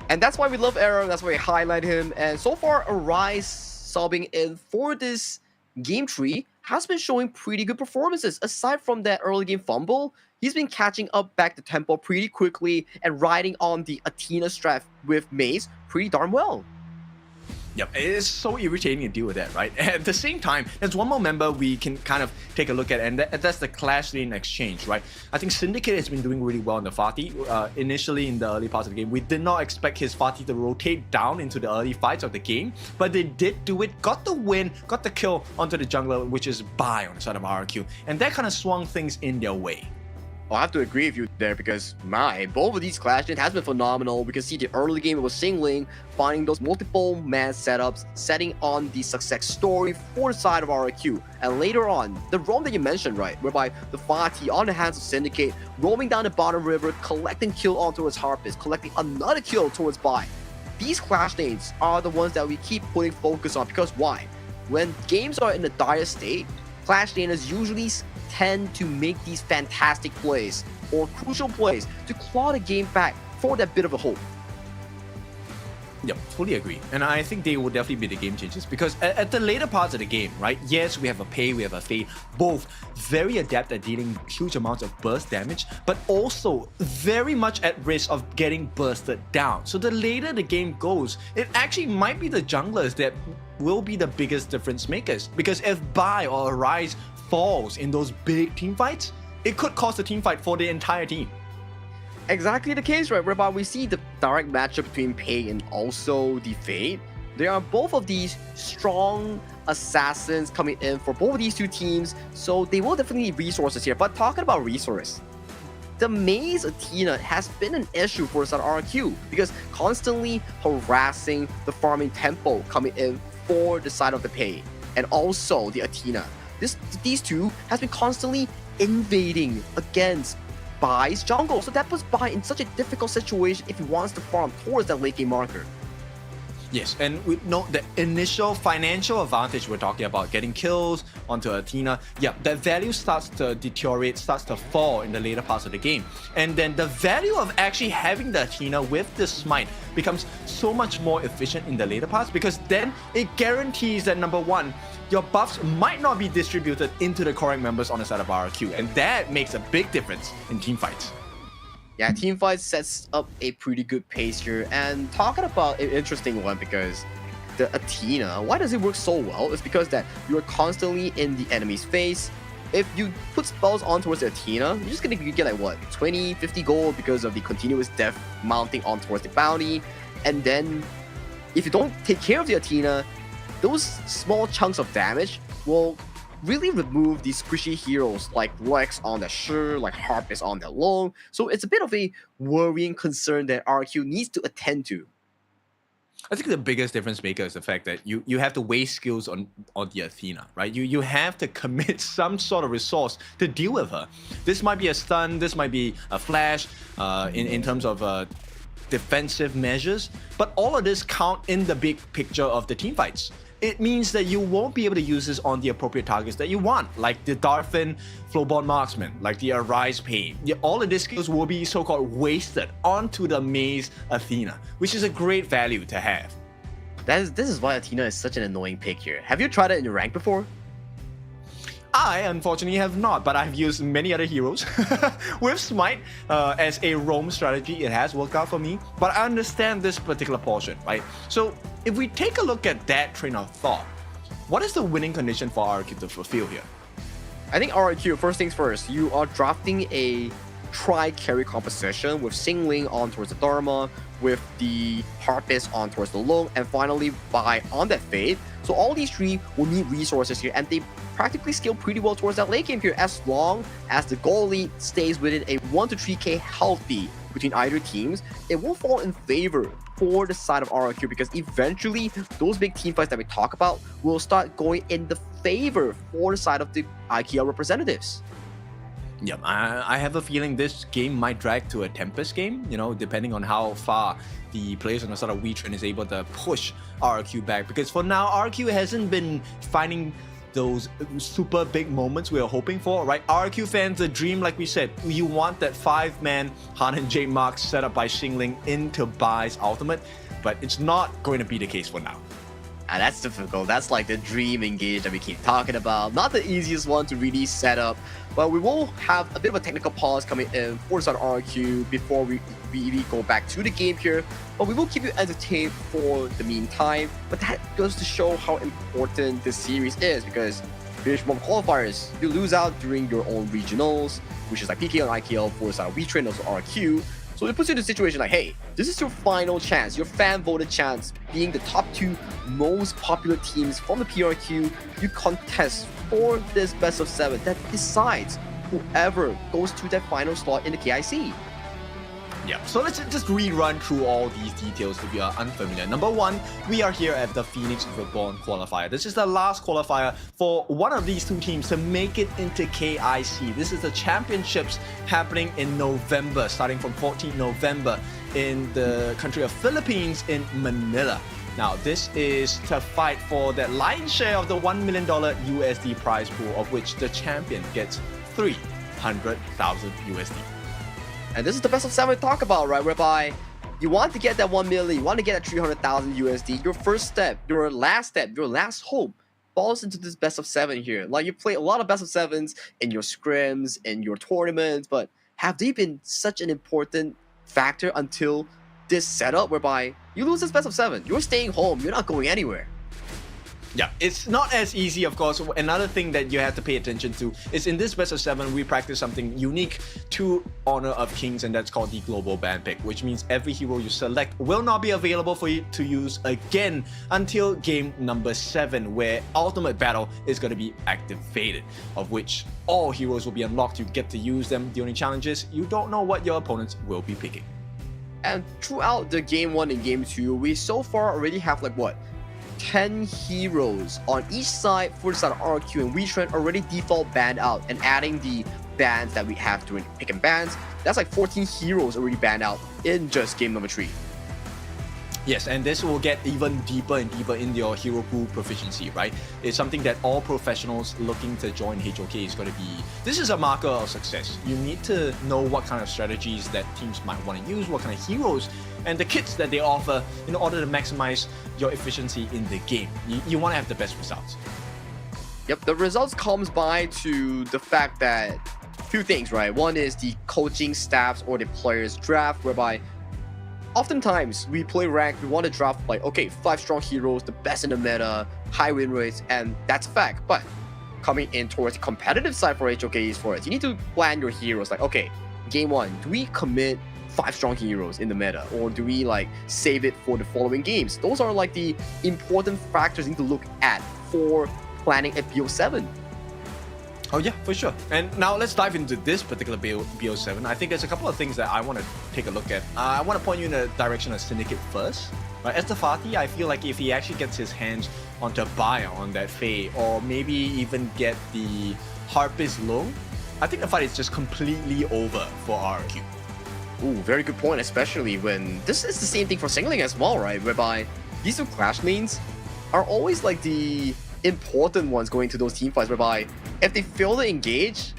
And that's why we love Aaron, that's why we highlight him. And so far, Arise subbing in for this game tree has been showing pretty good performances. Aside from that early game fumble, he's been catching up back to tempo pretty quickly and riding on the Athena strat with Maze pretty darn well. Yep, it is so irritating to deal with that, right? At the same time, there's one more member we can kind of take a look at, and that's the Clash Lane exchange, right? I think Syndicate has been doing really well in the Fatih. Initially in the early parts of the game, we did not expect his Fatih to rotate down into the early fights of the game, but they did do it, got the win, got the kill onto the jungler, which is Bai on the side of RRQ, and that kind of swung things in their way. I have to agree with you there because both of these Clash Lanes has been phenomenal. We can see the early game it was singling, finding those multiple man setups, setting on the success story for the side of RRQ. And later on, the roam that you mentioned, right, whereby the Fatih on the hands of Syndicate, roaming down the bottom river, collecting kill on towards Harpist, collecting another kill towards Bai. These Clash Lanes are the ones that we keep putting focus on because why? When games are in a dire state, Clash Laners usually tend to make these fantastic plays or crucial plays to claw the game back for that bit of a hope. Yep, fully agree. And I think they will definitely be the game changers because at the later parts of the game, right? Yes, we have a Pei, we have a Fei, both very adept at dealing huge amounts of burst damage, but also very much at risk of getting bursted down. So the later the game goes, it actually might be the junglers that will be the biggest difference makers. Because if Bai or Arise falls in those big team fights, it could cost a team fight for the entire team. Exactly the case, right? Whereby we see the direct matchup between Pei and also the Fade. There are both of these strong assassins coming in for both of these two teams, so they will definitely need resources here. But talking about resources, the Maze Athena has been an issue for us at RQ because constantly harassing the farming tempo coming in for the side of the Pei and also the Athena. These two has been constantly invading against Bai's jungle, so that puts Bai in such a difficult situation if he wants to farm towards that late game marker. Yes, and we know the initial financial advantage we're talking about, getting kills onto Athena, yeah, that value starts to deteriorate, starts to fall in the later parts of the game. And then the value of actually having the Athena with the smite becomes so much more efficient in the later parts because then it guarantees that number one, your buffs might not be distributed into the correct members on the side of RRQ, and that makes a big difference in team fights. Yeah, team fight sets up a pretty good pace here. And talking about an interesting one because the Athena, why does it work so well? It's because that you are constantly in the enemy's face. If you put spells on towards the Athena, you're just gonna get like what, 20, 50 gold because of the continuous death mounting on towards the bounty. And then if you don't take care of the Athena, those small chunks of damage will really remove these squishy heroes like Rex on the Shi, like Harpist on the Long. So it's a bit of a worrying concern that RQ needs to attend to. I think the biggest difference maker is the fact that you have to waste skills on the Athena, right? You have to commit some sort of resource to deal with her. This might be a stun, this might be a flash in terms of defensive measures, but all of this count in the big picture of the team fights. It means that you won't be able to use this on the appropriate targets that you want, like the Darfin Flowborn Marksman, like the Arise Pain. All of these skills will be so-called wasted onto the Maze Athena, which is a great value to have. This is why Athena is such an annoying pick here. Have you tried it in your rank before? I unfortunately have not, but I've used many other heroes. With Smite, as a roam strategy, it has worked out for me, but I understand this particular portion, right? So if we take a look at that train of thought, what is the winning condition for RQ to fulfill here? I think RQ, first things first, you are drafting a tri-carry composition with Singling on towards the Dharma, with the Harpist on towards the Long, and finally by on that Fade. So all these three will need resources here, and they practically scale pretty well towards that late game here, as long as the goalie stays within a 1 to 3k healthy between either teams. It will fall in favor for the side of RRQ, because eventually those big team fights that we talk about will start going in the favor for the side of the IKEA representatives. Yep, I have a feeling this game might drag to a Tempest game, you know, depending on how far the players on the side of Wetrnd is able to push RRQ back. Because for now, RRQ hasn't been finding those super big moments we are hoping for, right? RRQ fans, the dream, like we said, you want that 5-man Han and J Mark set up by Xingling into Bai's ultimate, but it's not going to be the case for now. And that's difficult. That's like the dream engage that we keep talking about. Not the easiest one to really set up, but we will have a bit of a technical pause coming in for the side of RRQ before we really go back to the game here. But we will keep you entertained for the meantime. But that goes to show how important this series is, because Finnish Reborn qualifiers, you lose out during your own regionals, which is like PK and IKL for the side of Wetrnd, also RRQ. So it puts you in a situation like, hey, this is your final chance, your fan voted chance, being the top 2 most popular teams from the PRQ. You contest for this best of 7 that decides whoever goes to that final slot in the KIC. Yeah, so let's just rerun through all these details if you are unfamiliar. Number 1, we are here at the Phoenix Reborn Qualifier. This is the last qualifier for one of these 2 teams to make it into KIC. This is the championships happening in November, starting from 14 November in the country of Philippines in Manila. Now, this is to fight for that lion's share of the $1 million USD prize pool, of which the champion gets 300,000 USD. And this is the best of 7 we talk about, right? Whereby you want to get that 1 million, you want to get that 300,000 USD. Your first step, your last hope falls into this best of 7 here. Like, you play a lot of best of 7s in your scrims, in your tournaments, but have they been such an important factor until this setup whereby you lose this best of 7? You're staying home, you're not going anywhere. Yeah, it's not as easy, of course. Another thing that you have to pay attention to is in this best of 7, we practice something unique to Honor of Kings, and that's called the global ban pick, which means every hero you select will not be available for you to use again until game number 7, where Ultimate Battle is going to be activated, of which all heroes will be unlocked. You get to use them. The only challenge is you don't know what your opponents will be picking. And throughout the game 1 and game 2, we so far already have like what? 10 heroes on each side for the side of RQ and Wetrnd already default banned out, and adding the bans that we have during pick and bans, that's like 14 heroes already banned out in just game number 3. Yes, and this will get even deeper and deeper in your hero pool proficiency, right? It's something that all professionals looking to join HOK is going to be. This is a marker of success. You need to know what kind of strategies that teams might want to use, what kind of heroes, and the kits that they offer in order to maximize your efficiency in the game. You want to have the best results. Yep, the results comes by to the fact that few things, right? One is the coaching staffs or the players draft, whereby oftentimes we play ranked, we want to draft like, okay, 5 strong heroes, the best in the meta, high win rates, and that's a fact. But coming in towards the competitive side for HOK Esports, you need to plan your heroes like, okay, game 1, do we commit 5 strong heroes in the meta, or do we like save it for the following games? Those are like the important factors you need to look at for planning a BO7. Oh yeah, for sure. And now let's dive into this particular BO7. I think there's a couple of things that I want to take a look at. I want to point you in the direction of Syndicate first. Right, as the Fatih, I feel like if he actually gets his hands onto Baia on that Fae, or maybe even get the Harpist low, I think the fight is just completely over for RQ. Ooh, very good point, especially when this is the same thing for Singling as well, right? Whereby these 2 clash lanes are always like the important ones going to those team fights, whereby if they fail to engage,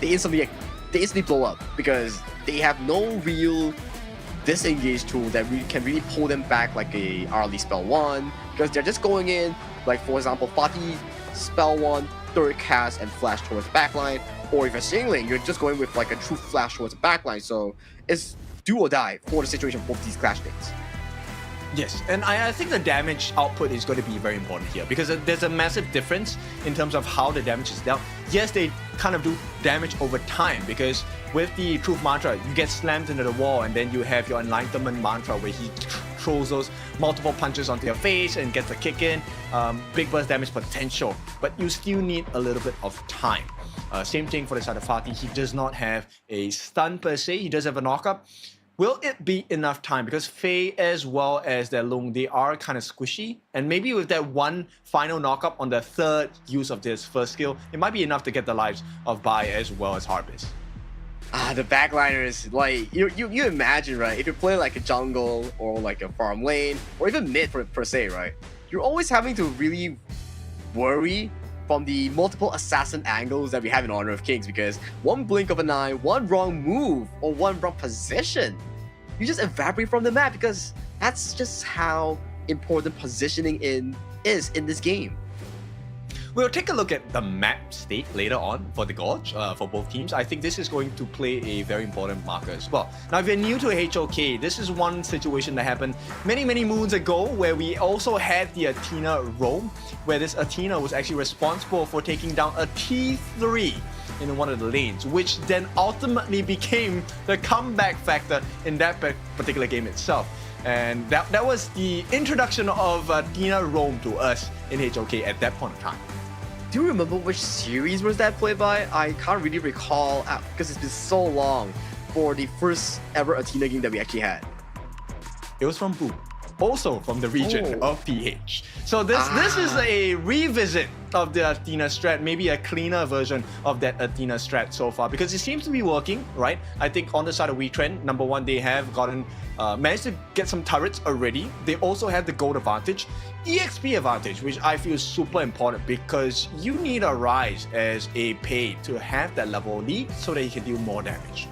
they instantly blow up, because they have no real disengage tool that can really pull them back like a early spell 1, because they're just going in, like for example, Fatih spell 1, third cast and flash towards the backline, or if you're Singling, you're just going with like a true flash towards the backline. So it's do or die for the situation of both these clash lanes. Yes, and I think the damage output is going to be very important here because there's a massive difference in terms of how the damage is dealt. Yes, they kind of do damage over time because with the Truth Mantra, you get slammed into the wall and then you have your Enlightenment Mantra where he throws those multiple punches onto your face and gets a kick in, big burst damage potential, but you still need a little bit of time. Same thing for the side of Fatih, he does not have a stun per se, he does have a knockup. Will it be enough time? Because Faye as well as their Lung, they are kind of squishy. And maybe with that one final knockup on the third use of this first skill, it might be enough to get the lives of Bai as well as Harvest. The backliners, like, you imagine, right? If you're playing like a jungle or like a farm lane, or even mid per se, right? You're always having to really worry from the multiple assassin angles that we have in Honor of Kings, because one blink of an eye, one wrong move, or one wrong position, you just evaporate from the map, because that's just how important positioning is in this game. We'll take a look at the map state later on for the Gorge, for both teams. I think this is going to play a very important marker as well. Now, if you're new to HOK, this is one situation that happened many moons ago where we also had the Athena roam, where this Athena was actually responsible for taking down a T3 in one of the lanes, which then ultimately became the comeback factor in that particular game itself. And that was the introduction of Athena roam to us in HOK at that point in time. Do you remember which series was that played by? I can't really recall because it's been so long for the first ever Athena game that we actually had. It was from Boom, also from the region of PH. So this is a revisit of the Athena strat, maybe a cleaner version of that Athena strat so far, because it seems to be working, right? I think on the side of Wetrnd, number one, they have gotten managed to get some turrets already. They also have the gold advantage, EXP advantage, which I feel is super important because you need a Rise as a pay to have that level lead so that you can do more damage.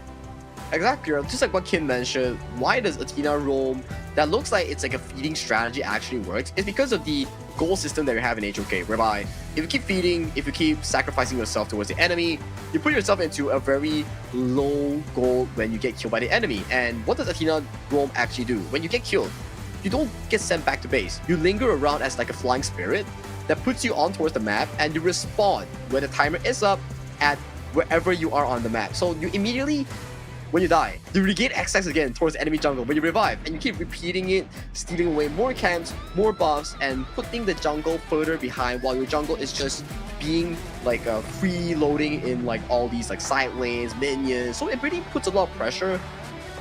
Exactly, just like what Kim mentioned, why does Athena roam that looks like it's like a feeding strategy actually works? It's because of the goal system that we have in HOK, whereby if you keep feeding, if you keep sacrificing yourself towards the enemy, you put yourself into a very low goal when you get killed by the enemy. And what does Athena roam actually do? When you get killed, you don't get sent back to base. You linger around as like a flying spirit that puts you on towards the map, and you respawn when the timer is up at wherever you are on the map. So you immediately, when you die, you regain access again towards the enemy jungle when you revive, and you keep repeating it, stealing away more camps, more buffs, and putting the jungle further behind while your jungle is just being like free-loading in like all these like side lanes, minions. So it really puts a lot of pressure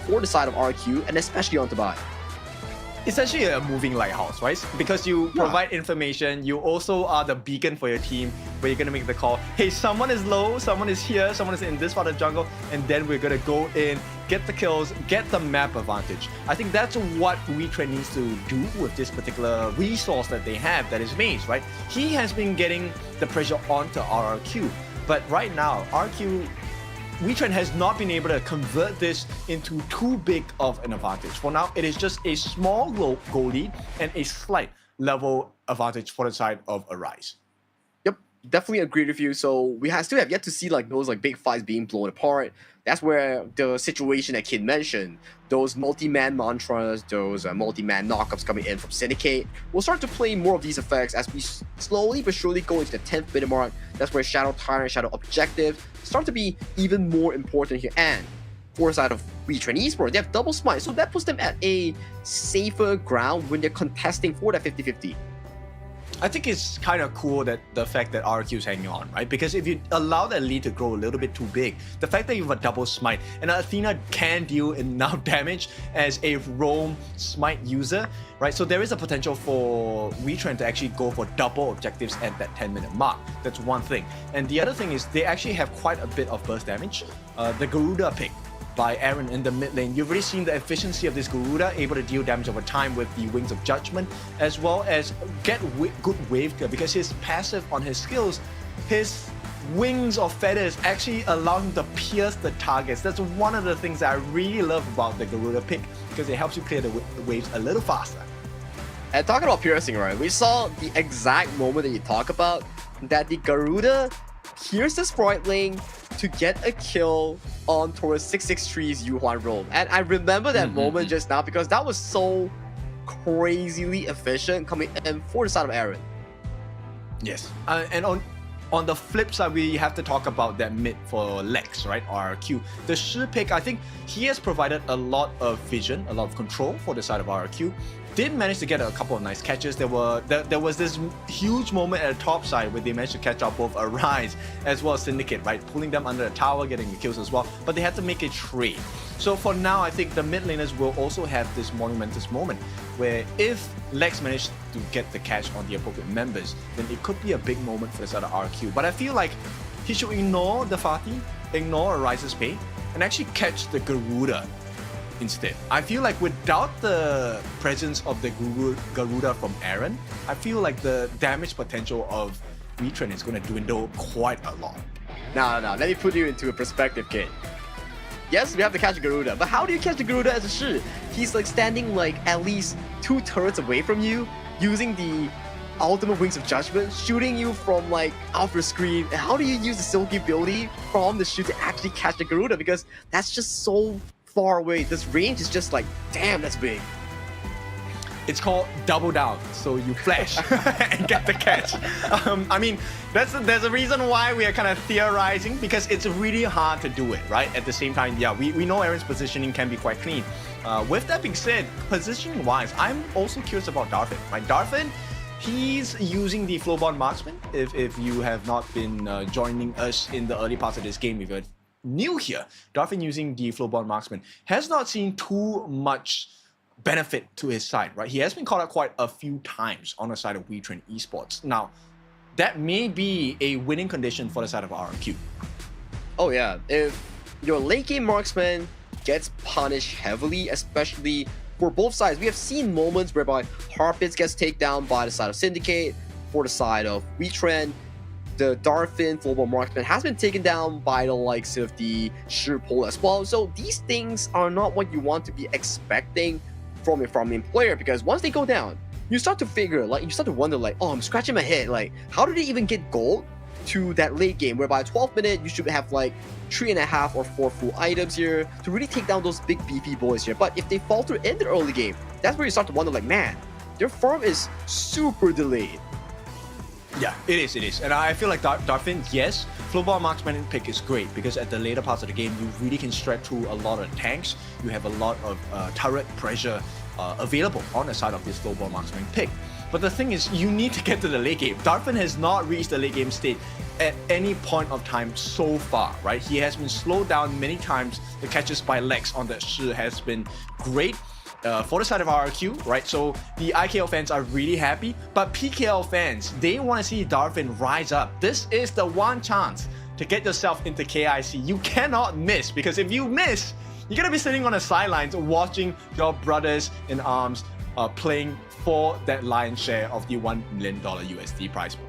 for the side of RQ, and especially onto Bai. Essentially a moving lighthouse, right? Because you provide information, you also are the beacon for your team where you're going to make the call, hey, someone is low, someone is here, someone is in this part of the jungle, and then we're going to go in, get the kills, get the map advantage. I think that's what Wetrnd needs to do with this particular resource that they have, that is Maze, right? He has been getting the pressure onto RRQ, but right now, Wetrnd has not been able to convert this into too big of an advantage. For now, it is just a small goal lead and a slight level advantage for the side of Arise. Yep, definitely agree with you. So we still have yet to see like those like big fights being blown apart. That's where the situation that Kid mentioned, those multi-man mantras, those multi-man knockups coming in from Syndicate, will start to play more of these effects as we slowly but surely go into the 10th minute mark. That's where Shadow Tyrant, Shadow Objective start to be even more important here. And for the side of Wetrnd Esports, they have double smite, so that puts them at a safer ground when they're contesting for that 50-50. I think it's kind of cool that the fact that RQ is hanging on, right? Because if you allow that lead to grow a little bit too big, the fact that you have a double smite and Athena can deal enough damage as a roam smite user, right? So there is a potential for Wetrnd to actually go for double objectives at that 10-minute mark. That's one thing. And the other thing is they actually have quite a bit of burst damage. The Garuda pick by Aaron in the mid lane. You've already seen the efficiency of this Garuda, able to deal damage over time with the Wings of Judgment, as well as get good wave clear, because his passive on his skills, his Wings of Feathers actually allow him to pierce the targets. That's one of the things that I really love about the Garuda pick, because it helps you clear the waves a little faster. And talking about piercing, right, we saw the exact moment that you talk about, that the Garuda pierced the Sprite lane to get a kill on towards 663's Yuhuan roam. And I remember that moment just now because that was so crazily efficient coming in for the side of Aaron. Yes, and on the flip side, we have to talk about that mid for Lex, right? RRQ. The Shi pick, I think he has provided a lot of vision, a lot of control for the side of RRQ. Did manage to get a couple of nice catches. There was this huge moment at the top side where they managed to catch out both Arise as well as Syndicate, right? Pulling them under the tower, getting the kills as well. But they had to make a trade. So for now, I think the mid laners will also have this monumentous moment where if Lex managed to get the catch on the appropriate members, then it could be a big moment for the side of RQ. But I feel like he should ignore the Fatih, ignore Arise's pay, and actually catch the Garuda instead. I feel like without the presence of the Garuda from Aaron, I feel like the damage potential of Wetrnd is going to dwindle quite a lot. No, let me put you into a perspective, kid. Yes, we have to catch Garuda, but how do you catch the Garuda as a Shi? He's like standing like at least 2 turrets away from you, using the ultimate Wings of Judgment, shooting you from like off your screen. And how do you use the Silky ability from the Shi to actually catch the Garuda? Because that's just so far away. This range is just like, damn, that's big. It's called double down. So you flash and get the catch. I mean, there's a reason why we are kind of theorizing, because it's really hard to do it, right? At the same time, yeah, we know Aaron's positioning can be quite clean. With that being said, positioning-wise, I'm also curious about Darfin. Right? Darfin, he's using the Flowborn Marksman. If you have not been joining us in the early parts of this game, if you're new here, Darfin using the Flowborn Marksman has not seen too much benefit to his side, right? He has been called out quite a few times on the side of Wetrnd Esports. Now, that may be a winning condition for the side of RRQ. Oh yeah, if your late game marksman gets punished heavily, especially for both sides. We have seen moments whereby Harpits gets taken down by the side of Syndicate, for the side of Wetrnd. The Darfin Flowborn Marksman has been taken down by the likes of the Shirpol as well. So these things are not what you want to be expecting from your front main player, because once they go down, you start to figure, like, you start to wonder, like, oh, I'm scratching my head, like, how did they even get gold to that late game, where by 12th minute, you should have like 3.5 or 4 full items here to really take down those big beefy boys here. But if they falter in the early game, that's where you start to wonder, like, man, their farm is super delayed. Yeah, it is. And I feel like Darfin, yes, Flowborn Marksman pick is great, because at the later parts of the game, you really can stretch through a lot of tanks. You have a lot of turret pressure available on the side of this Flowborn Marksman pick. But the thing is, you need to get to the late game. Darfin has not reached the late game state at any point of time so far, right? He has been slowed down many times. The catches by Lex on that Shi has been great. For the side of RRQ, right? So the IKL fans are really happy, but PKL fans, they want to see Darfin rise up. This is the one chance to get yourself into KIC. You cannot miss, because if you miss, you're gonna be sitting on the sidelines watching your brothers in arms playing for that lion's share of the $1 million USD prize pool.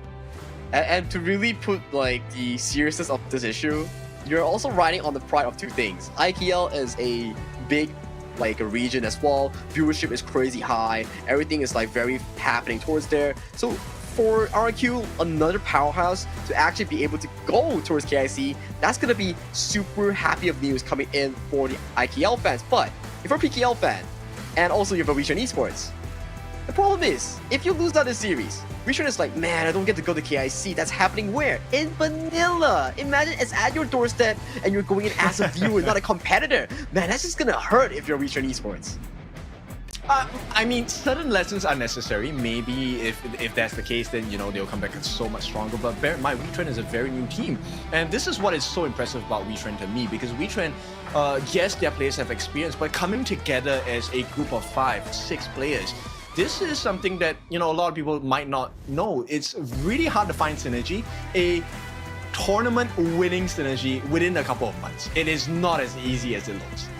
And to really put like the seriousness of this issue, you're also riding on the pride of two things. IKL is a big like a region as well. Viewership is crazy high. Everything is like very happening towards there. So for RQ, another powerhouse, to actually be able to go towards KIC, that's gonna be super happy of news coming in for the IKL fans. But if you're a PKL fan, and also you're a Wetrnd Esports, the problem is, if you lose out this series, Wetrnd is like, man, I don't get to go to KIC. That's happening where? In vanilla. Imagine it's at your doorstep and you're going in as a viewer, not a competitor. Man, that's just gonna hurt if you're Wetrnd Esports. I mean, certain lessons are necessary. Maybe if that's the case, then, you know, they'll come back so much stronger. But bear in mind, Wetrnd is a very new team. And this is what is so impressive about Wetrnd to me, because Wetrnd, yes, their players have experience, but coming together as a group of 5, 6 players, this is something that, you know, a lot of people might not know. It's really hard to find synergy, a tournament winning synergy within a couple of months. It is not as easy as it looks.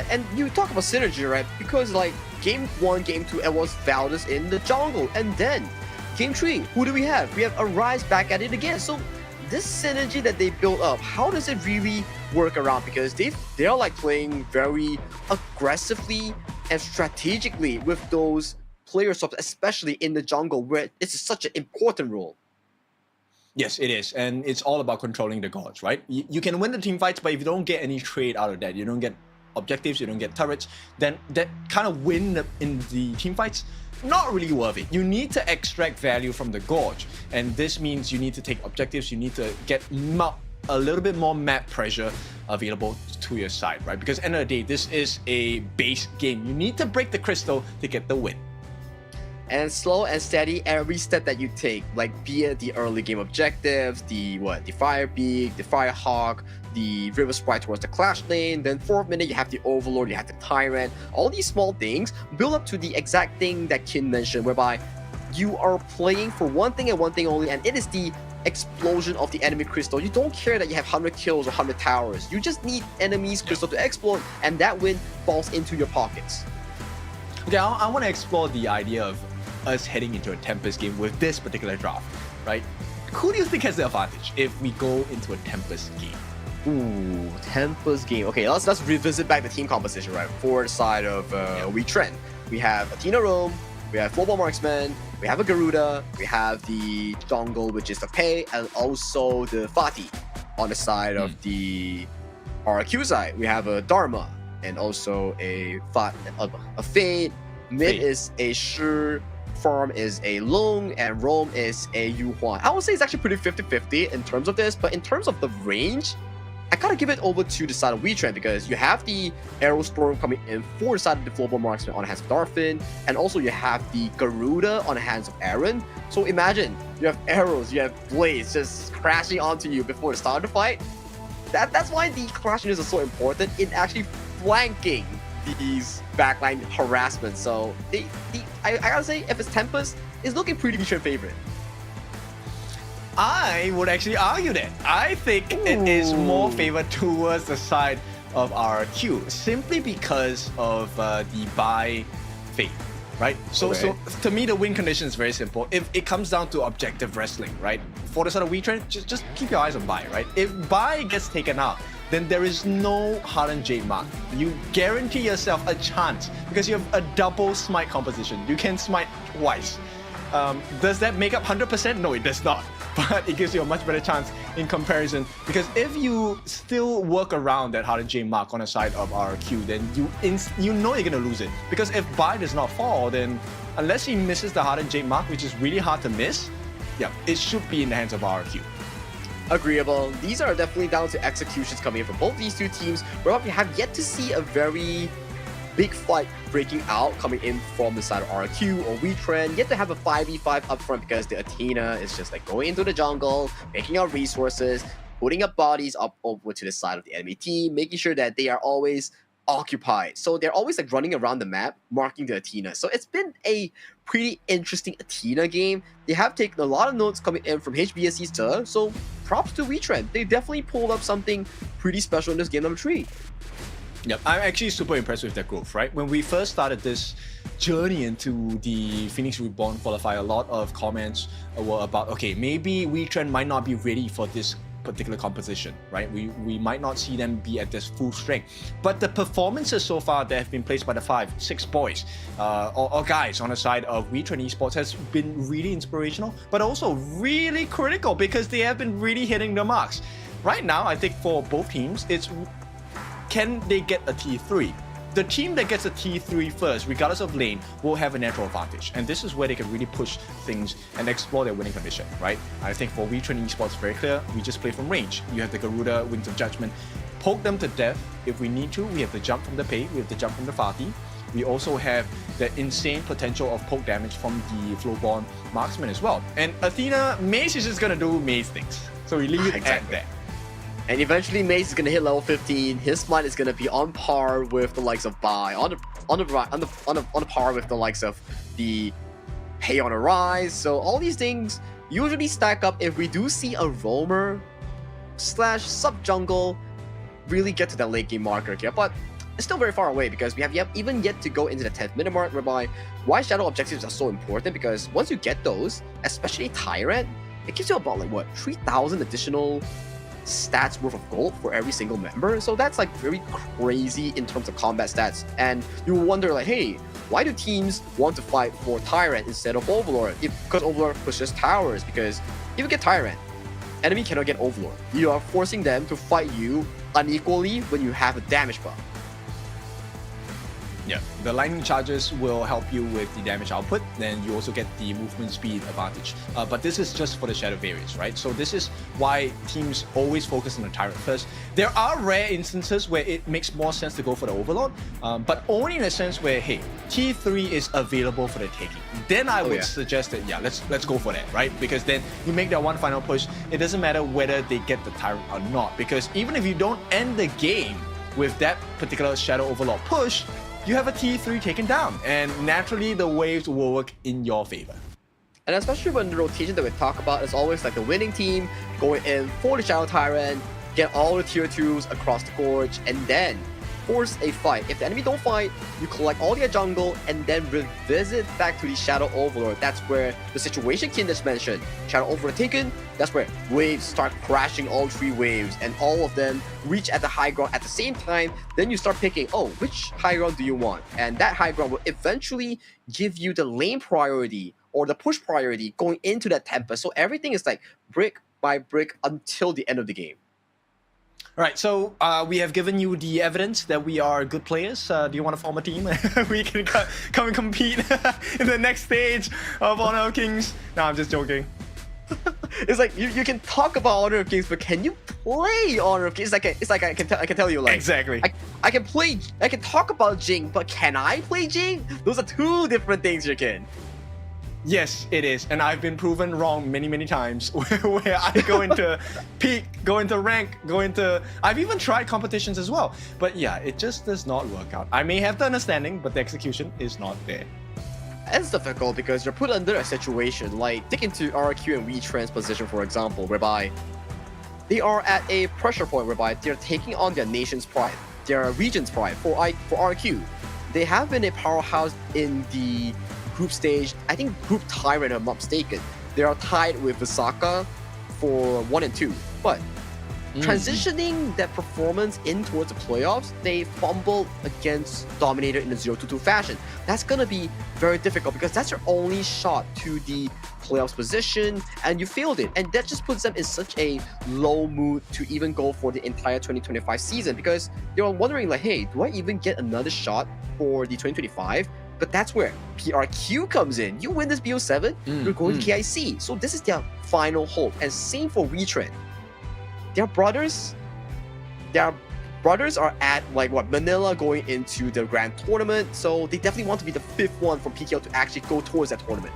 And you talk about synergy, right? Because like game 1, game 2, it was Valdez in the jungle, and then game 3, who do we have? We have Arise back at it again. So this synergy that they built up, how does it really work around? Because they're like playing very aggressively and strategically with those player swaps, especially in the jungle, where it's such an important role. Yes, it is. And it's all about controlling the gods, right? You can win the team fights, but if you don't get any trade out of that, you don't get objectives, you don't get turrets, then that kind of win in the team fights, not really worth it. You need to extract value from the gorge, and this means you need to take objectives, you need to get a little bit more map pressure available to your side, right? Because at the end of the day, this is a base game. You need to break the crystal to get the win. And slow and steady every step that you take, like be it the early game objectives, the Fire Beak, the Fire Hawk, the River Sprite towards the Clash lane, then 4th minute you have the Overlord, you have the Tyrant. All these small things build up to the exact thing that Qeon mentioned, whereby you are playing for one thing and one thing only, and it is the explosion of the enemy crystal. You don't care that you have 100 kills or 100 towers. You just need enemies crystal to explode, and that win falls into your pockets. Okay, I want to explore the idea of us heading into a Tempest game with this particular draft, right? Who do you think has the advantage if we go into a Tempest game? Ooh, Tempest game. Okay, let's revisit back the team composition, right? For the side of Wetrnd, we have Athena Rome, we have Floorball Marksman, we have a Garuda, we have the jungle, which is the Pei, and also the Fatih. On the side of the RQ side, we have a Dharma, and also a Fade. Mid is a Shi, Farm is a Long, and Rome is a Yuhuan. I would say it's actually pretty 50-50 in terms of this, but in terms of the range, I gotta give it over to the side of Wetrnd, because you have the Arrow Storm coming in for the side of the Floorball Marksman on the hands of Darfin, and also you have the Garuda on the hands of Aaron. So imagine, you have arrows, you have blades just crashing onto you before the start of the fight. That's why the Clash units are so important in actually flanking these backline harassment. So I gotta say, if it's Tempest, it's looking pretty Wetrnd favorite. I would actually argue that. I think it is more favored towards the side of RQ, simply because of the buy fate, right? So to me, the win condition is very simple. If it comes down to objective wrestling, right? For the side of Wetrnd, just keep your eyes on buy, right? If buy gets taken out, then there is no Hardened Jade Mark. You guarantee yourself a chance because you have a double smite composition. You can smite twice. Does that make up 100%? No, it does not. But it gives you a much better chance in comparison, because if you still work around that Hardened Jade Mark on the side of RQ, then you know you're gonna lose it. Because if buy does not fall, then unless he misses the Hardened Jade Mark, which is really hard to miss, yeah, it should be in the hands of RQ. Agreeable. These are definitely down to executions coming in from both these two teams. We have yet to see a very big fight breaking out coming in from the side of RQ or Wetrnd. Yet to have a 5v5 up front, because the Athena is just like going into the jungle, making out resources, putting up bodies up over to the side of the enemy team, making sure that they are always occupied. So they're always like running around the map, marking the Athena. So it's been a pretty interesting Athena game. They have taken a lot of notes coming in from HBSC's turn, so props to Wetrnd. They definitely pulled up something pretty special in this game number 3. Yep, I'm actually super impressed with their growth, right? When we first started this journey into the Phoenix Reborn qualifier, a lot of comments were about, okay, maybe Wetrnd might not be ready for this particular composition, right? We might not see them be at this full strength. But the performances so far that have been placed by the 5-6 boys or guys on the side of Wetrnd Esports has been really inspirational, but also really critical, because they have been really hitting the marks. Right now, I think for both teams, it's can they get a T3? The team that gets a T3 first, regardless of lane, will have a natural advantage. And this is where they can really push things and explore their winning condition, right? I think for Wetrnd Esports, very clear, we just play from range. You have the Garuda, Wings of Judgment, poke them to death if we need to. We have the jump from the Pei, we have the jump from the Fatih. We also have the insane potential of poke damage from the Flowborn Marksman as well. And Athena, Mace is just gonna do Mace things. So we leave it at that. And eventually Mace is gonna hit level 15. His smite is gonna be on par with the likes of Bai, on the par with the likes of the Pei on the rise. So all these things usually stack up if we do see a roamer / sub jungle really get to that late game marker here. But it's still very far away, because we have even yet to go into the 10th minute mark, whereby why shadow objectives are so important, because once you get those, especially Tyrant, it gives you about like what, 3,000 additional stats worth of gold for every single member. So that's like very crazy in terms of combat stats. And you wonder like, hey, why do teams want to fight for Tyrant instead of Overlord? Because Overlord pushes towers, because if you get Tyrant, enemy cannot get Overlord. You are forcing them to fight you unequally when you have a damage buff. Yeah, the lightning charges will help you with the damage output, then you also get the movement speed advantage. But this is just for the shadow variants, right? So this is why teams always focus on the tyrant first. There are rare instances where it makes more sense to go for the overlord, but only in a sense where, hey, T3 is available for the taking. Then I would suggest that, yeah, let's go for that, right? Because then you make that one final push. It doesn't matter whether they get the tyrant or not, because even if you don't end the game with that particular shadow overlord push, you have a T3 taken down, and naturally the waves will work in your favor. And especially when the rotation that we talk about is always like the winning team going in for the Shadow Tyrant, get all the tier 2s across the gorge, and then force a fight. If the enemy don't fight, you collect all their jungle and then revisit back to the Shadow Overlord. That's where the situation Qeon just mentioned. Shadow Overlord taken, that's where waves start crashing, all 3 waves, and all of them reach at the high ground at the same time. Then you start picking, oh, which high ground do you want? And that high ground will eventually give you the lane priority or the push priority going into that Tempest. So everything is like brick by brick until the end of the game. All right, so we have given you the evidence that we are good players. Do you want to form a team? We can come and compete in the next stage of Honor of Kings. No, I'm just joking. It's like you can talk about Honor of Kings, but can you play Honor of Kings? It's like I can tell you, like, exactly. I can talk about Jing, but can I play Jing? Those are 2 different things, you can. Yes, it is, and I've been proven wrong many times where I go into peak, go into rank, I've even tried competitions as well. But yeah, it just does not work out. I may have the understanding, but the execution is not there. It's difficult because you're put under a situation like take into RQ and Wetrnd's position, for example, whereby they are at a pressure point whereby they're taking on their nation's pride, their region's pride. For RQ, they have been a powerhouse in the group stage. I think Group Tyrant, if I'm not mistaken. They are tied with Visaka for 1 and 2. But transitioning that performance in towards the playoffs, they fumbled against Dominator in a 0-2 fashion. That's gonna be very difficult because that's your only shot to the playoffs position, and you failed it. And that just puts them in such a low mood to even go for the entire 2025 season, because they were wondering like, hey, do I even get another shot for the 2025? But that's where PRQ comes in. You win this BO7, you're going to KIC. So this is their final hope. And same for Wetrnd. Their brothers are at like Manila going into the grand tournament. So they definitely want to be the 5th one from PKL to actually go towards that tournament.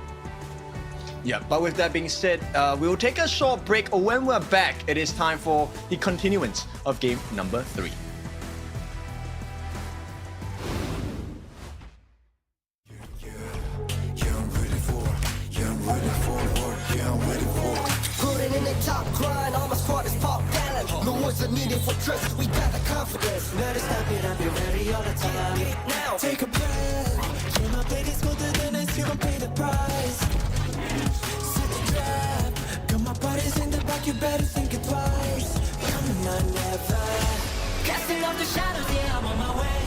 Yeah, but with that being said, we will take a short break. When we're back, it is time for the continuance of game number 3. Needed for trust, we got the confidence. Never stop it, I'll be ready all the time. Now, take a breath. You know, ladies go to the next, you gon' pay the price. Set the trap. Got my body's in the back, you better think it twice. Coming on, never. Casting off the shadows, yeah, I'm on my way.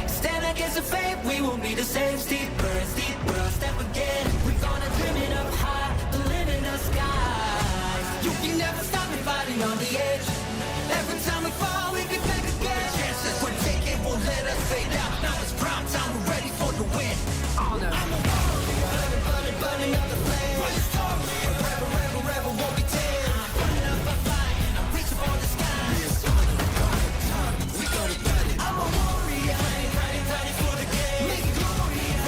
Stand against the fate, we won't be the same. Steep burns, deep world, step again. We're gonna dream it up high, the limit in the skies. You can never stop me fighting on the edge. Every time we fall, we get back again. The chances we're taking won't let us fade out. Now it's prime time, we're ready for the win. Honor. I'm a warrior, burning up the flame. Rebel, won't be tamed. I'm burning up a fight, and I'm reaching for the sky. We got it, I'm a warrior, ready for the game. Make it glorious,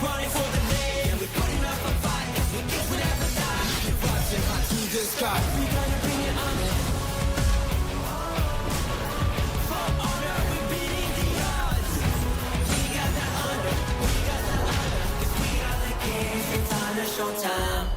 running for the name. Yeah, we're putting up a fight, 'cause we never die. We're rising high to the sky. We gonna bring it on. Showtime.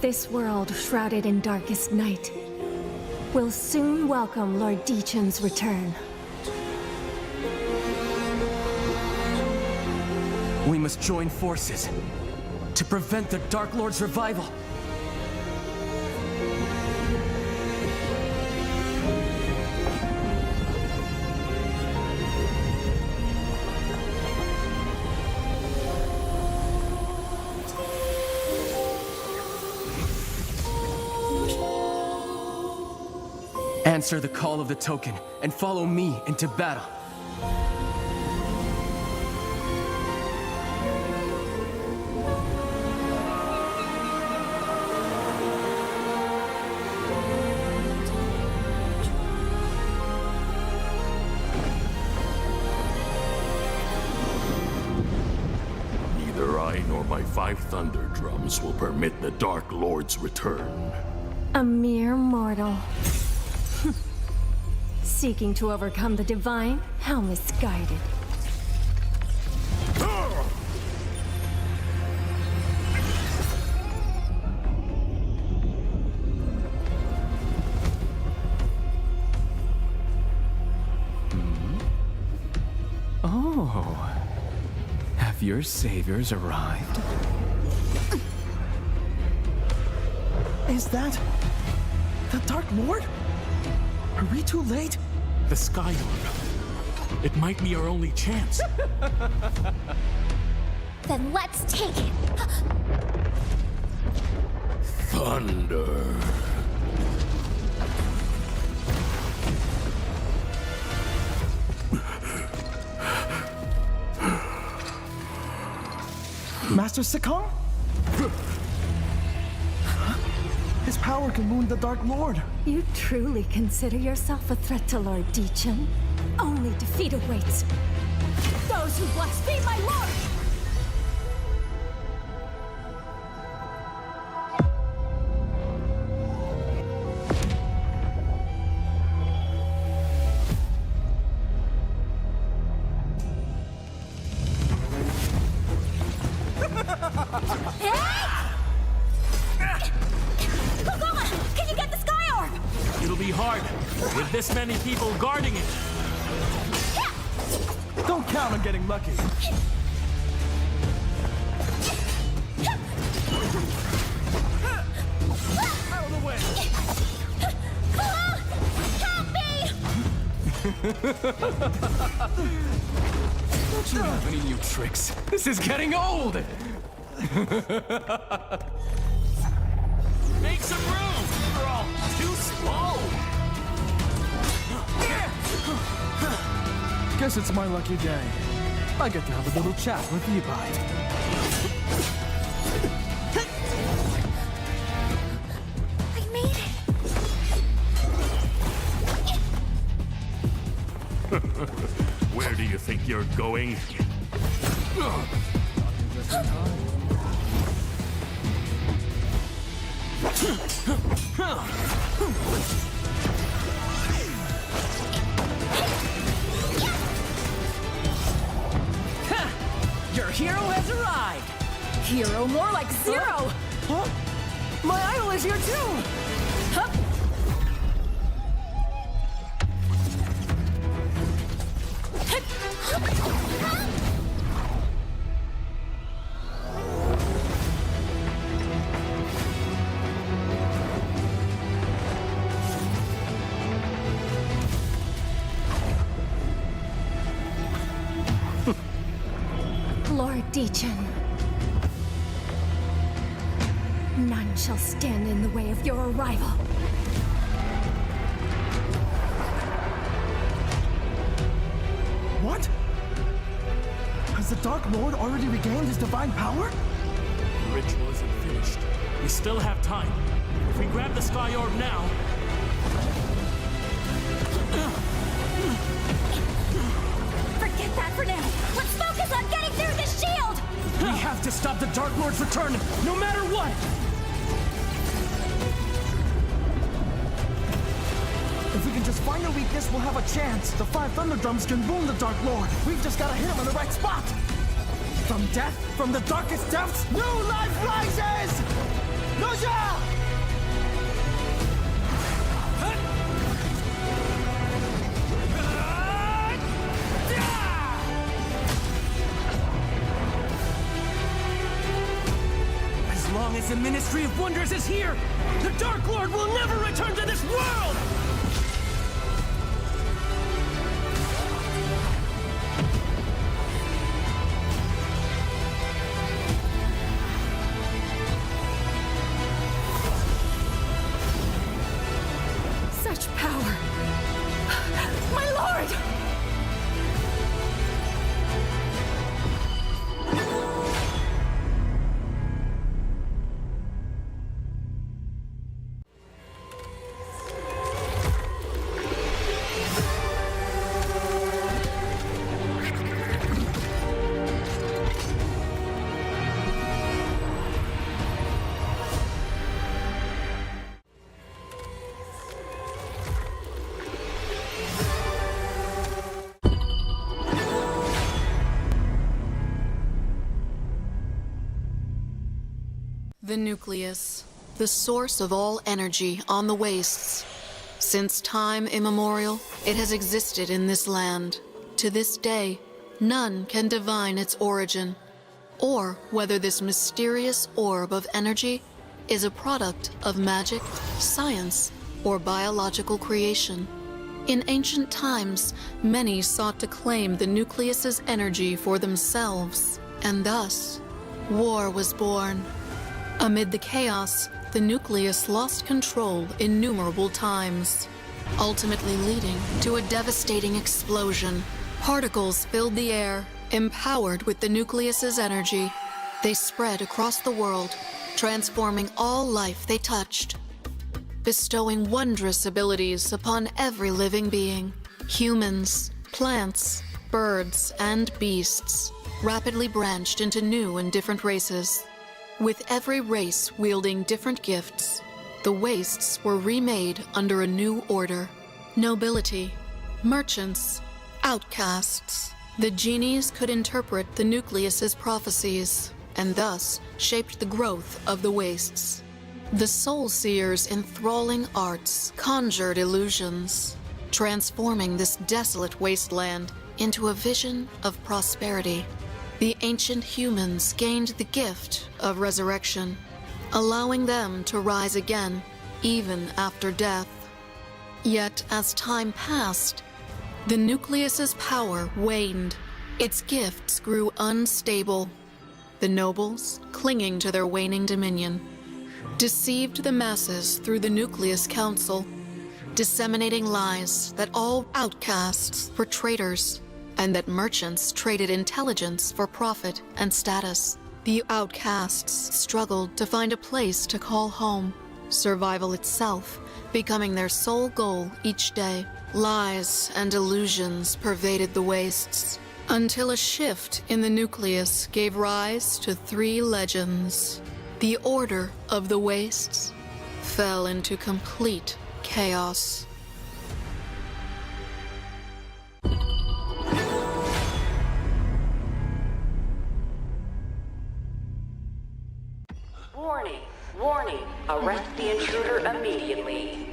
This world shrouded in darkest night will soon welcome Lord Qeon's return. We must join forces to prevent the Dark Lord's revival. Answer the call of the token and follow me into battle. Neither I nor my 5 Thunder Drums will permit the Dark Lord's return. A mere mortal. Seeking to overcome the divine? How misguided. Oh, have your saviors arrived? Is that the Dark Lord? Are we too late? The Sky Orb. It might be our only chance. Then let's take it. Thunder. Master Sekong? His power can wound the Dark Lord. You truly consider yourself a threat to Lord Qeon? Only defeat awaits those who blaspheme my lord! It'll be hard, with this many people guarding it. Don't count on getting lucky. Out of the way. Help me! Don't you have any new tricks? This is getting old! Make some room! We're all too slow! Guess it's my lucky day. I get to have a little chat with Levi. I made it! Where do you think you're going? Your hero has arrived! Hero more like zero! Huh? My idol is here too! Huh? Lord Qeon. None shall stand in the way of your arrival. What? Has the Dark Lord already regained his divine power? The ritual isn't finished. We still have time. If we grab the Sky Orb now... Forget that for now! Let's focus on getting through this shield! We have to stop the Dark Lord's return, no matter what! If we can just find a weakness, we'll have a chance. The 5 Thunder Drums can wound the Dark Lord. We've just gotta hit him in the right spot. From death, from the darkest depths, new life rises! As long as the Ministry of Wonders is here, the Dark Lord will never return to this world! Such power! My lord! The nucleus, the source of all energy on the wastes. Since time immemorial, it has existed in this land. To this day, none can divine its origin, or whether this mysterious orb of energy is a product of magic, science, or biological creation. In ancient times, many sought to claim the nucleus's energy for themselves, and thus, war was born. Amid the chaos, the nucleus lost control innumerable times, ultimately leading to a devastating explosion. Particles filled the air, empowered with the nucleus's energy. They spread across the world, transforming all life they touched, bestowing wondrous abilities upon every living being. Humans, plants, birds, and beasts rapidly branched into new and different races. With every race wielding different gifts, the wastes were remade under a new order. Nobility, merchants, outcasts. The genies could interpret the nucleus's prophecies, and thus shaped the growth of the wastes. The soul seer's enthralling arts conjured illusions, transforming this desolate wasteland into a vision of prosperity. The ancient humans gained the gift of resurrection, allowing them to rise again, even after death. Yet, as time passed, the nucleus's power waned. Its gifts grew unstable. The nobles, clinging to their waning dominion, deceived the masses through the Nucleus Council, disseminating lies that all outcasts were traitors, and that merchants traded intelligence for profit and status. The outcasts struggled to find a place to call home, survival itself becoming their sole goal each day. Lies and illusions pervaded the wastes, until a shift in the nucleus gave rise to 3 legends. The Order of the Wastes fell into complete chaos. Warning, warning, arrest the intruder immediately.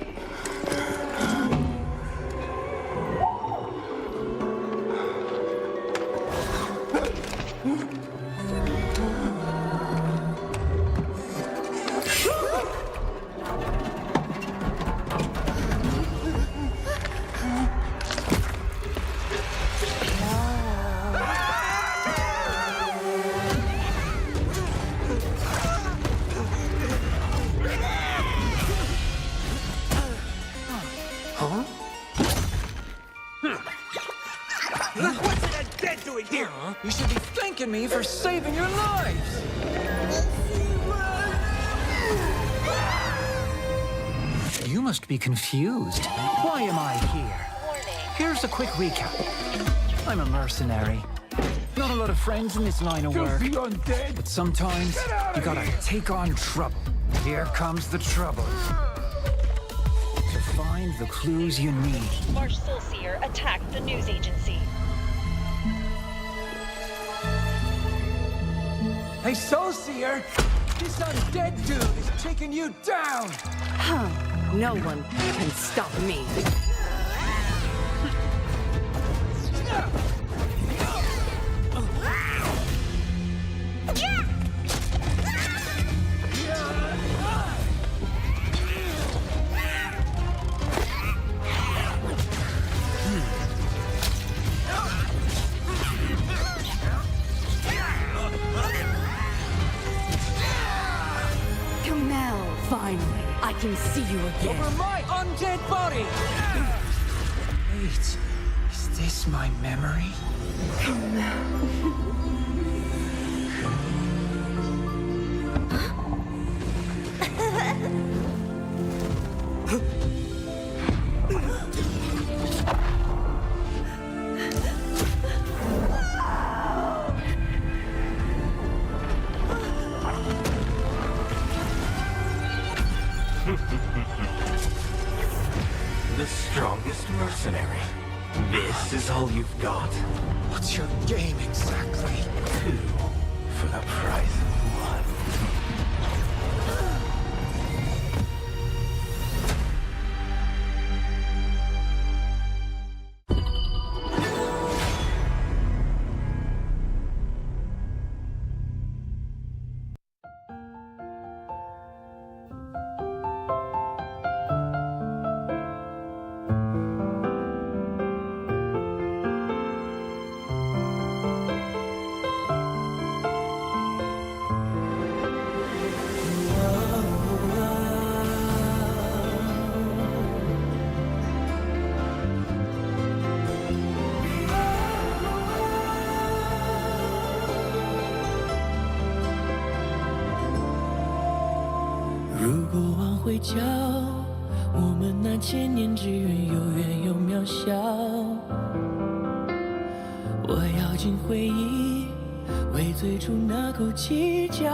You should be thanking me for saving your lives! You must be confused. Why am I here? Here's a quick recap. I'm a mercenary. Not a lot of friends in this line of work. But sometimes, you gotta take on trouble. Here comes the trouble. To find the clues you need. Large Soul Seer attacked the news agency. Hey, Soul Seer! This undead dude is taking you down! Huh. No one can stop me. Kamel, finally, I can see you again. Over my undead body! Wait, is this my memory? The strongest mercenary. This is all you've got? What's your game exactly? 2 for the price of 1.如果往回瞧，我们那千年之缘有远有渺小。我咬紧回忆，为最初那口气骄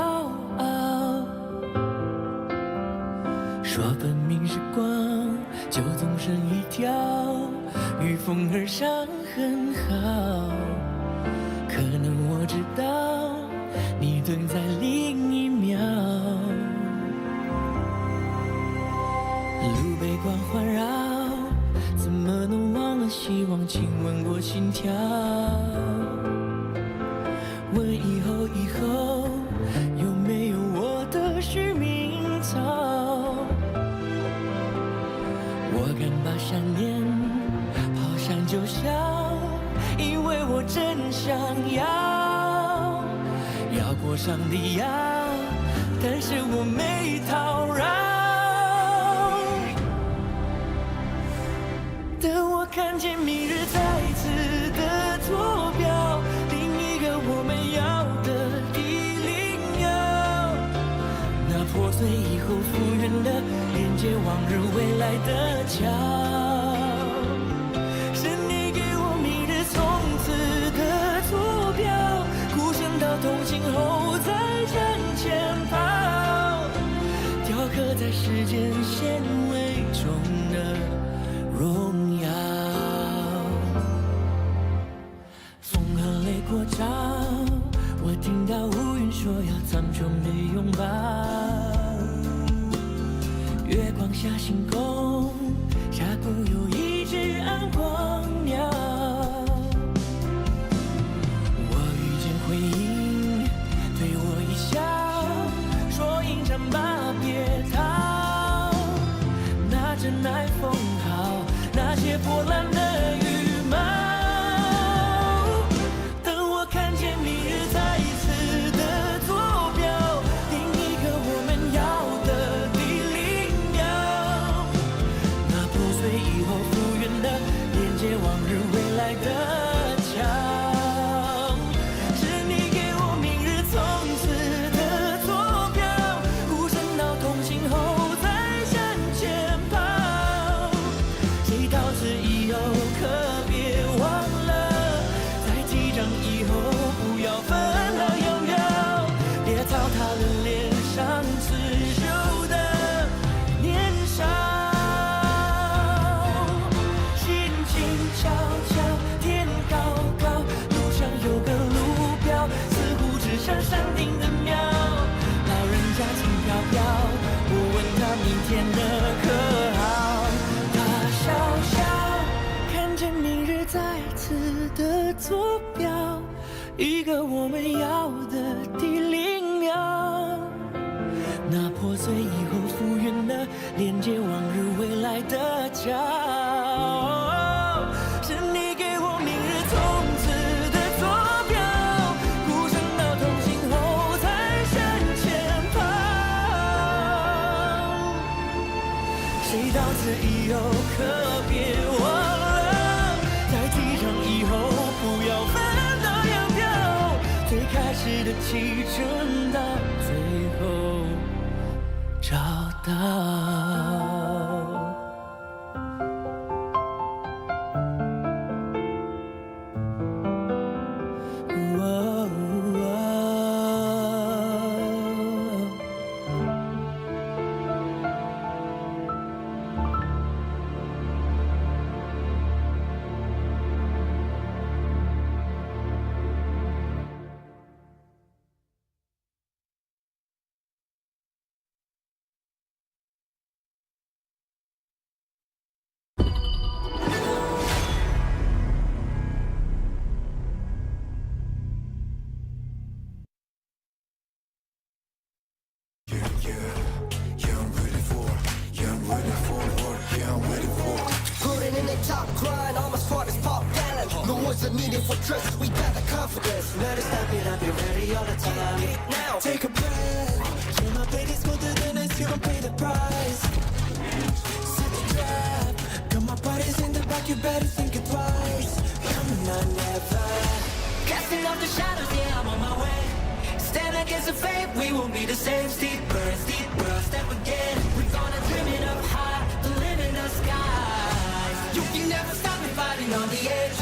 傲。说分明时光，就纵身一跳，御风而上很好。可能我知道，你蹲在另一秒。路被光环绕，怎么能忘了希望？亲吻过心跳，问以后有没有我的续命草？我敢把想念抛上九霄，因为我真想要过上帝呀，但是我没讨饶。等我看见明日再次的坐标，另一个我们要的地灵药，那破碎以后复原的连接往日未来的桥，是你给我明日从此的坐标，孤身到同行后再向前跑，雕刻在时间纤维中的荣耀。风和泪过招，我听到乌云说要苍穹的拥抱。月光下星空，峡谷有一只暗光鸟。我遇见回音，对我一笑，说迎战吧别逃。拿着那风号，那些破烂的羽毛，等我看见明日再次的坐标，另一个我们要的地灵鸟，那破碎以后复原的连接往日未来的桥，是你给我明日从此的坐标，孤身到同行后再向前跑，谁到此以后可别忘了，在击掌以后不要分了拥有，别糟蹋了脸上刺绣的年少。心静悄悄，天高高，路上有个路标，似乎指向山顶的庙，老人家次的坐标，一个我们要的第0秒。那破碎以后复原了，连接往日未来的骄傲。是你给我明日从此的坐标，孤身到同行后才向前跑。谁到此以后可别忘了，在机场以后不要分道扬镳，最开始的启程到最后找到。Needed for trust, we got the confidence. Never stop it, I'll be ready all the time. Now, take a breath. Can my baby's colder than ice, you gon' pay the price. Set the trap. Got my body's in the back, you better think it twice. Coming on, never. Casting off the shadows, yeah, I'm on my way. Stand against the fate, we won't be the same. Steep burns, step again. We gonna dream it up high, the limit in the skies. You can never stop me fighting on the edge.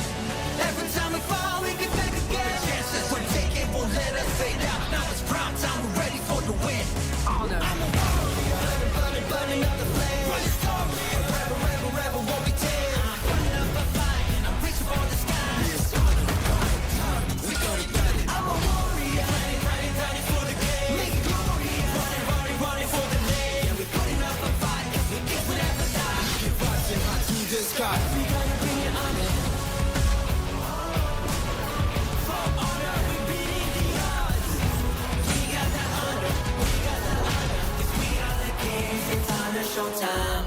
Every time we fall, we get back again. The chances we're taking won't let us fade out. Now it's prime time, we're ready for the win. Honor. I'm a warrior, burning up the flame. Running strong, rebel, won't be tamed. I'm running up a fight, and I'm reaching for the sky. It's honor, we got it. I'm a warrior, running for the game. Make it glorious, running for the name. Yeah, we're putting up a fight, 'cause we kiss will never die. Keep rising high to the sky. We gotta bring it on it. Showtime.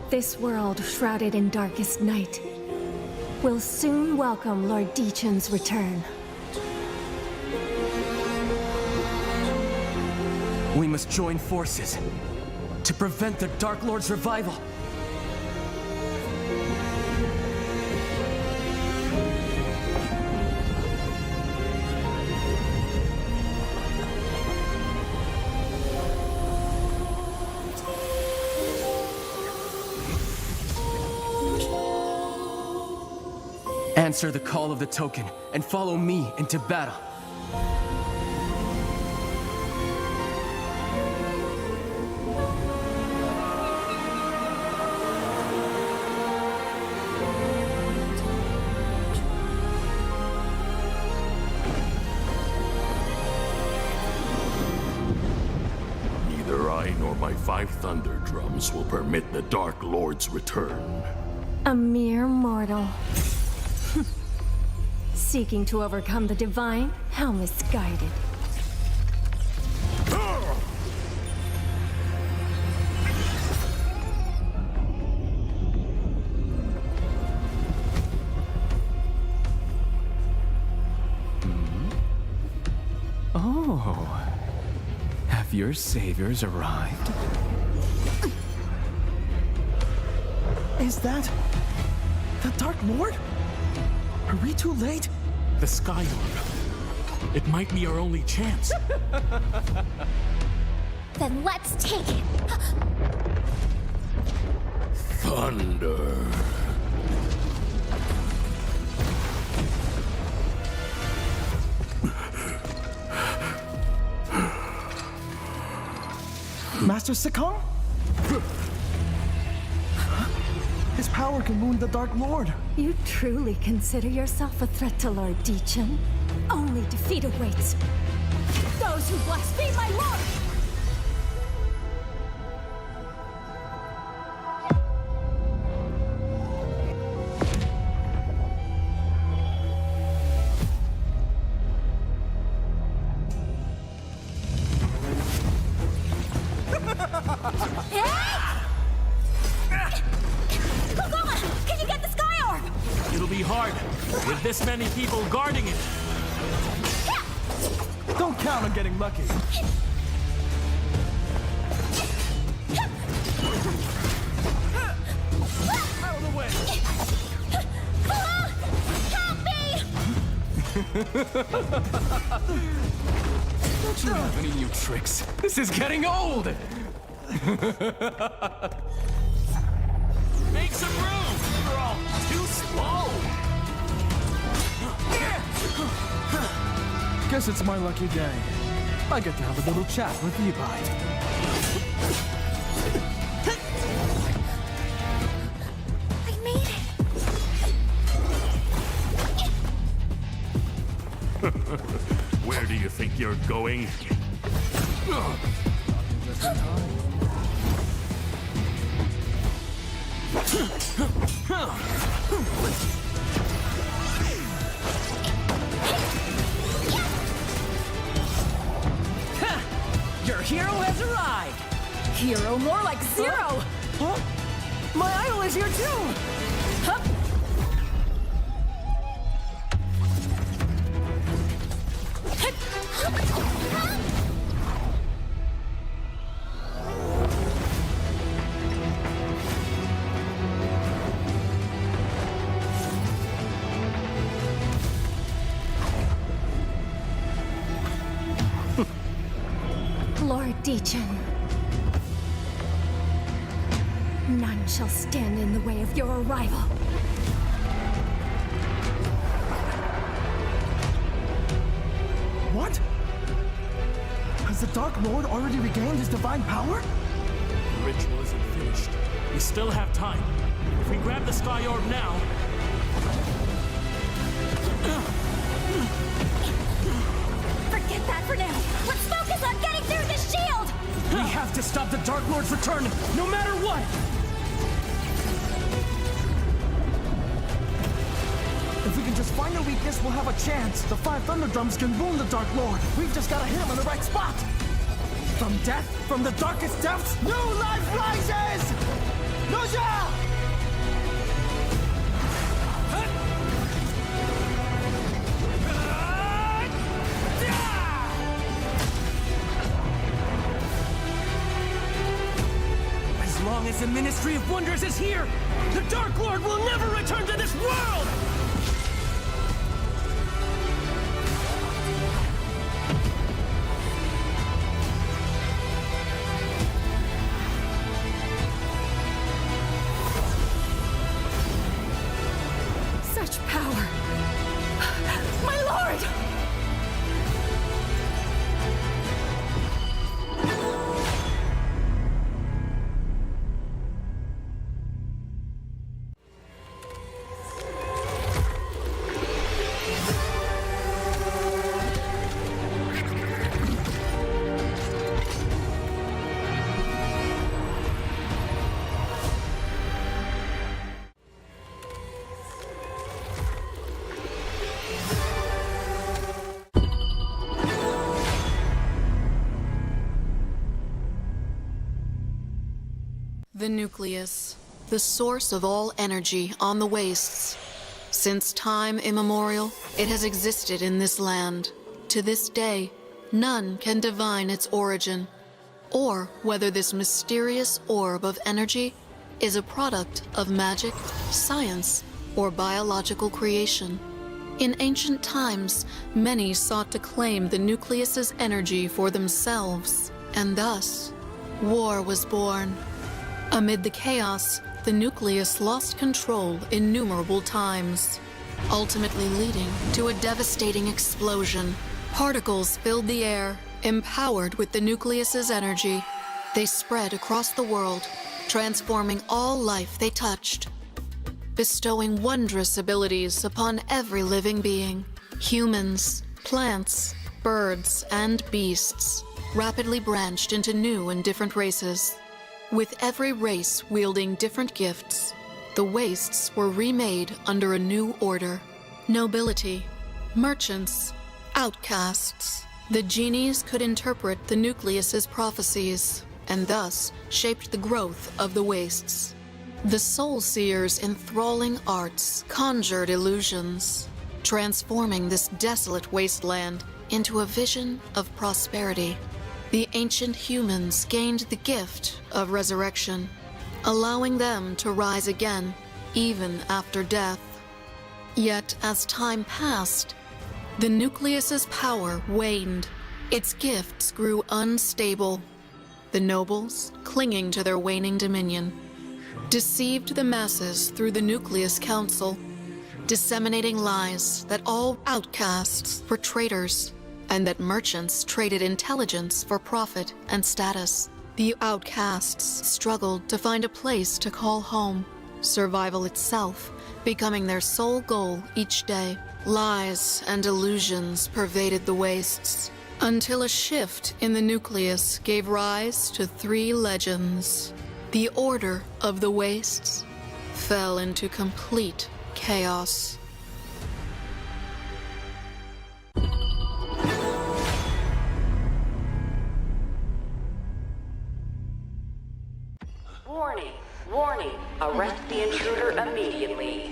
This world shrouded in darkest night will soon welcome Lord Qeon's return. We must join forces to prevent the Dark Lord's revival. Answer the call of the token and follow me into battle. Neither I nor my 5 thunder drums will permit the Dark Lord's return. A mere mortal. Seeking to overcome the divine? How misguided. Oh, have your saviors arrived? Is that the Dark Lord? Are we too late? The Sky Orb. It might be our only chance. Then let's take it. Thunder. Master Sekong? His power can wound the Dark Lord. You truly consider yourself a threat to Lord Qeon? Only defeat awaits those who blaspheme my lord! It'll be hard, with this many people guarding it. Don't count on getting lucky. Out of the way. Help me! Don't you have any new tricks? This is getting old! Make some room! You're all too slow! Guess it's my lucky day. I get to have a little chat with Levi. I made it! Where do you think you're going? Your hero has arrived! Hero more like Zero! Huh? My idol is here too! Huh? Lord Qeon. None shall stand in the way of your arrival. What? Has the Dark Lord already regained his divine power? The ritual isn't finished. We still have time. If we grab the Sky Orb now... Forget that for now. Let's focus on getting through this shield! We have to stop the Dark Lord's return, no matter what! If we can just find a weakness, we'll have a chance. The 5 thunder drums can wound the Dark Lord. We've just gotta hit him in the right spot. From death, from the darkest depths, new life rises! As long as the Ministry of Wonders is here, the Dark Lord will never return to this world! Such power! My lord! The nucleus, the source of all energy on the wastes. Since time immemorial, it has existed in this land. To this day, none can divine its origin, or whether this mysterious orb of energy is a product of magic, science, or biological creation. In ancient times, many sought to claim the nucleus's energy for themselves, and thus, war was born. Amid the chaos, the nucleus lost control innumerable times, ultimately leading to a devastating explosion. Particles filled the air, empowered with the nucleus's energy. They spread across the world, transforming all life they touched, bestowing wondrous abilities upon every living being. Humans, plants, birds, and beasts rapidly branched into new and different races. With every race wielding different gifts, the wastes were remade under a new order. Nobility, merchants, outcasts. The genies could interpret the nucleus's prophecies, and thus shaped the growth of the wastes. The soul seers' enthralling arts conjured illusions, transforming this desolate wasteland into a vision of prosperity. The ancient humans gained the gift of resurrection, allowing them to rise again, even after death. Yet, as time passed, the nucleus's power waned. Its gifts grew unstable. The nobles, clinging to their waning dominion, deceived the masses through the Nucleus Council, disseminating lies that all outcasts were traitors, and that merchants traded intelligence for profit and status. The outcasts struggled to find a place to call home, survival itself becoming their sole goal each day. Lies and illusions pervaded the wastes, until a shift in the nucleus gave rise to 3 legends. The order of the wastes fell into complete chaos. Warning, warning, arrest the intruder immediately.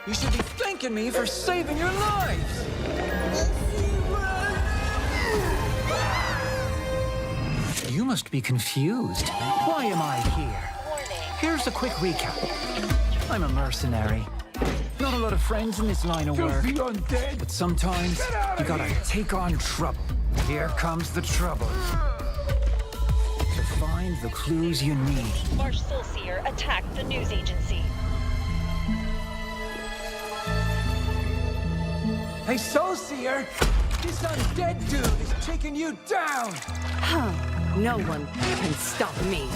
You should be thanking me for saving your lives! You must be confused. Why am I here? Here's a quick recap. I'm a mercenary. Not a lot of friends in this line of work. But sometimes, you gotta take on trouble. Here comes the trouble. To find the clues you need. Large Soul Seer attacked the news agency. Hey, Soul Seer! This undead dude is taking you down! Huh. No one can stop me.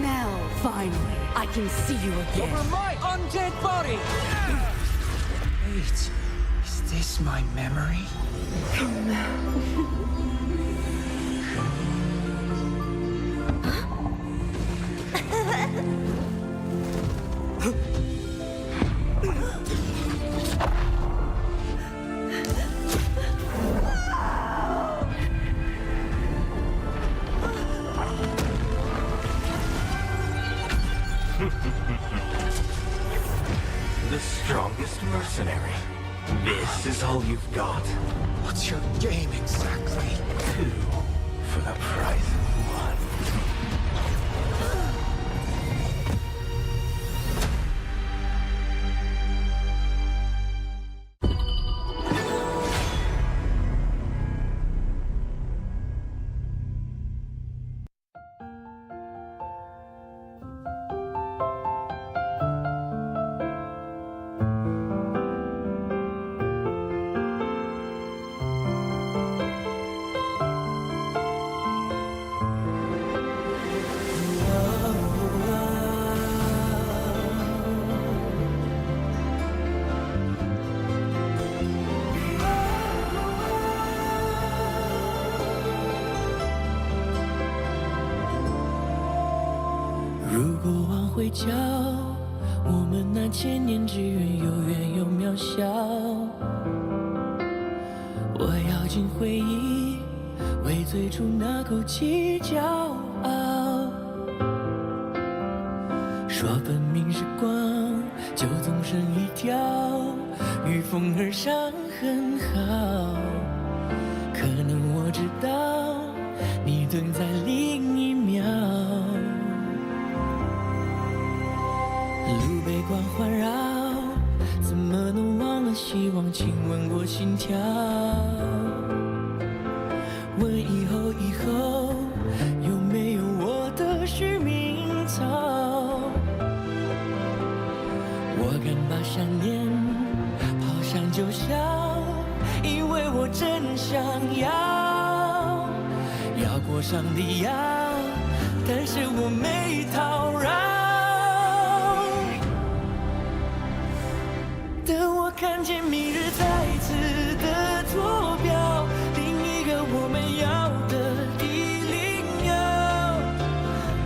Now, finally, I can see you again. Over my undead body! Wait, is this my memory? The strongest mercenary. This is all you've got? What's your game exactly? 2 for the price of 1.如果往回瞧，我们那千年之缘有远有渺小。我咬紧回忆，为最初那口气骄傲。说分明时光，就纵身一条，御风而上很好。可能我知道，你蹲在另一秒。路被光环绕，怎么能忘了希望亲吻过心跳？问以后有没有我的续命草？我敢把想念抛向九霄，因为我真想要过上帝要，但是我没讨饶。等我看见明日再次的坐标，另一个我们要的地灵鸟，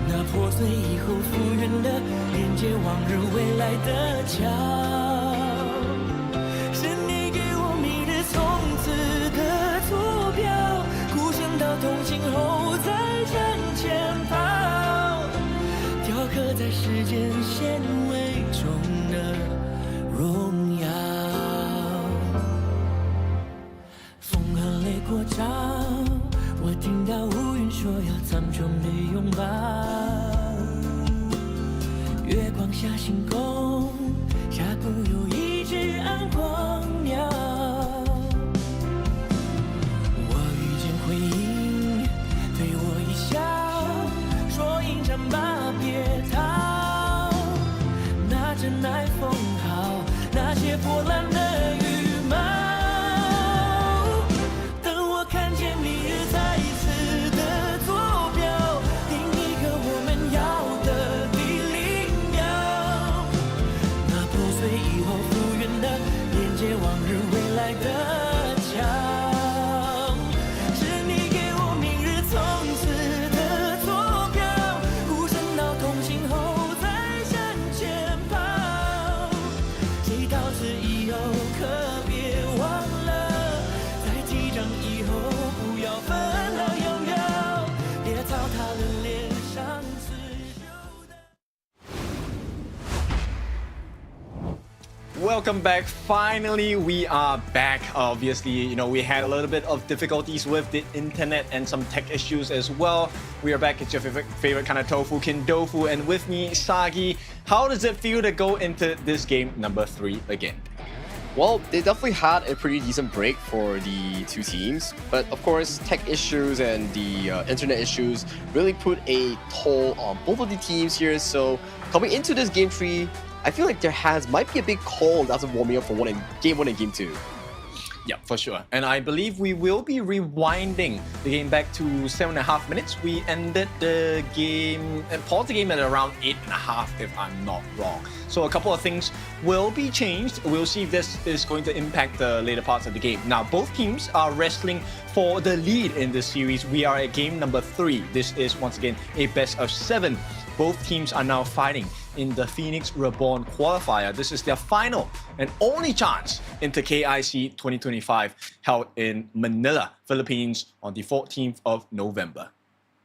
那破碎以后复原的连接往日未来的桥，是你给我明日从此的坐标，孤身到同行后再向前跑，雕刻在时间纤维中的荣耀。风和泪过招，我听到乌云说要苍穹的拥抱，月光下星空下铺有一只暗光鸟，我遇见回音对我一笑，说迎战吧别逃，拿着耐风号，那些破烂的羽毛，等我看见明日再次的坐标，另一个我们要的地灵鸟，那破碎以后复原的连接往日未来的桥，是你给我明日从此的坐标，孤身到同行后再向前跑，谁到此以后 welcome back. Finally, we are back. Obviously, you know, we had a little bit of difficulties with the internet and some tech issues as well. We are back. It's your favorite kind of tofu, Kindofu, and with me, Sagi. How does it feel to go into this game number 3 again? Well, they definitely had a pretty decent break for the two teams, but of course, tech issues and the internet issues really put a toll on both of the teams here. So coming into this game 3, I feel like might be a big cold after warming up for game 1 and game 2. Yeah, for sure. And I believe we will be rewinding the game back to 7.5 minutes. We ended the game and paused the game at around 8.5, if I'm not wrong. So a couple of things will be changed. We'll see if this is going to impact the later parts of the game. Now, both teams are wrestling for the lead in this series. We are at game number 3. This is once again a best of 7. Both teams are now fighting in the Phoenix Reborn Qualifier. This is their final and only chance into KIC 2025, held in Manila, Philippines on the 14th of November.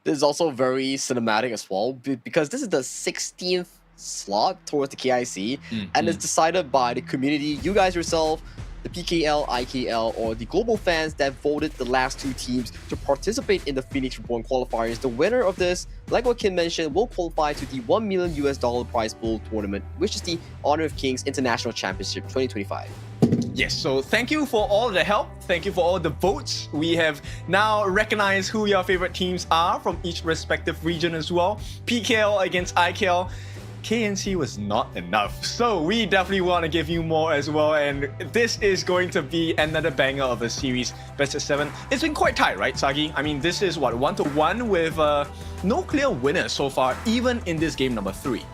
This is also very cinematic as well, because this is the 16th slot towards the KIC, and it's decided by the community, you guys yourself, the PKL, IKL, or the global fans that voted the last 2 teams to participate in the Phoenix Reborn qualifiers. The winner of this, like what Kim mentioned, will qualify to the $1 million prize pool tournament, which is the Honor of Kings International Championship 2025. Yes, so thank you for all the help. Thank you for all the votes. We have now recognized who your favorite teams are from each respective region as well. PKL against IKL. KNC was not enough, so we definitely want to give you more as well, and this is going to be another banger of a series, best of 7. It's been quite tight, right, Sagi? I mean, this is what, 1-1 with no clear winners so far, even in this game number 3.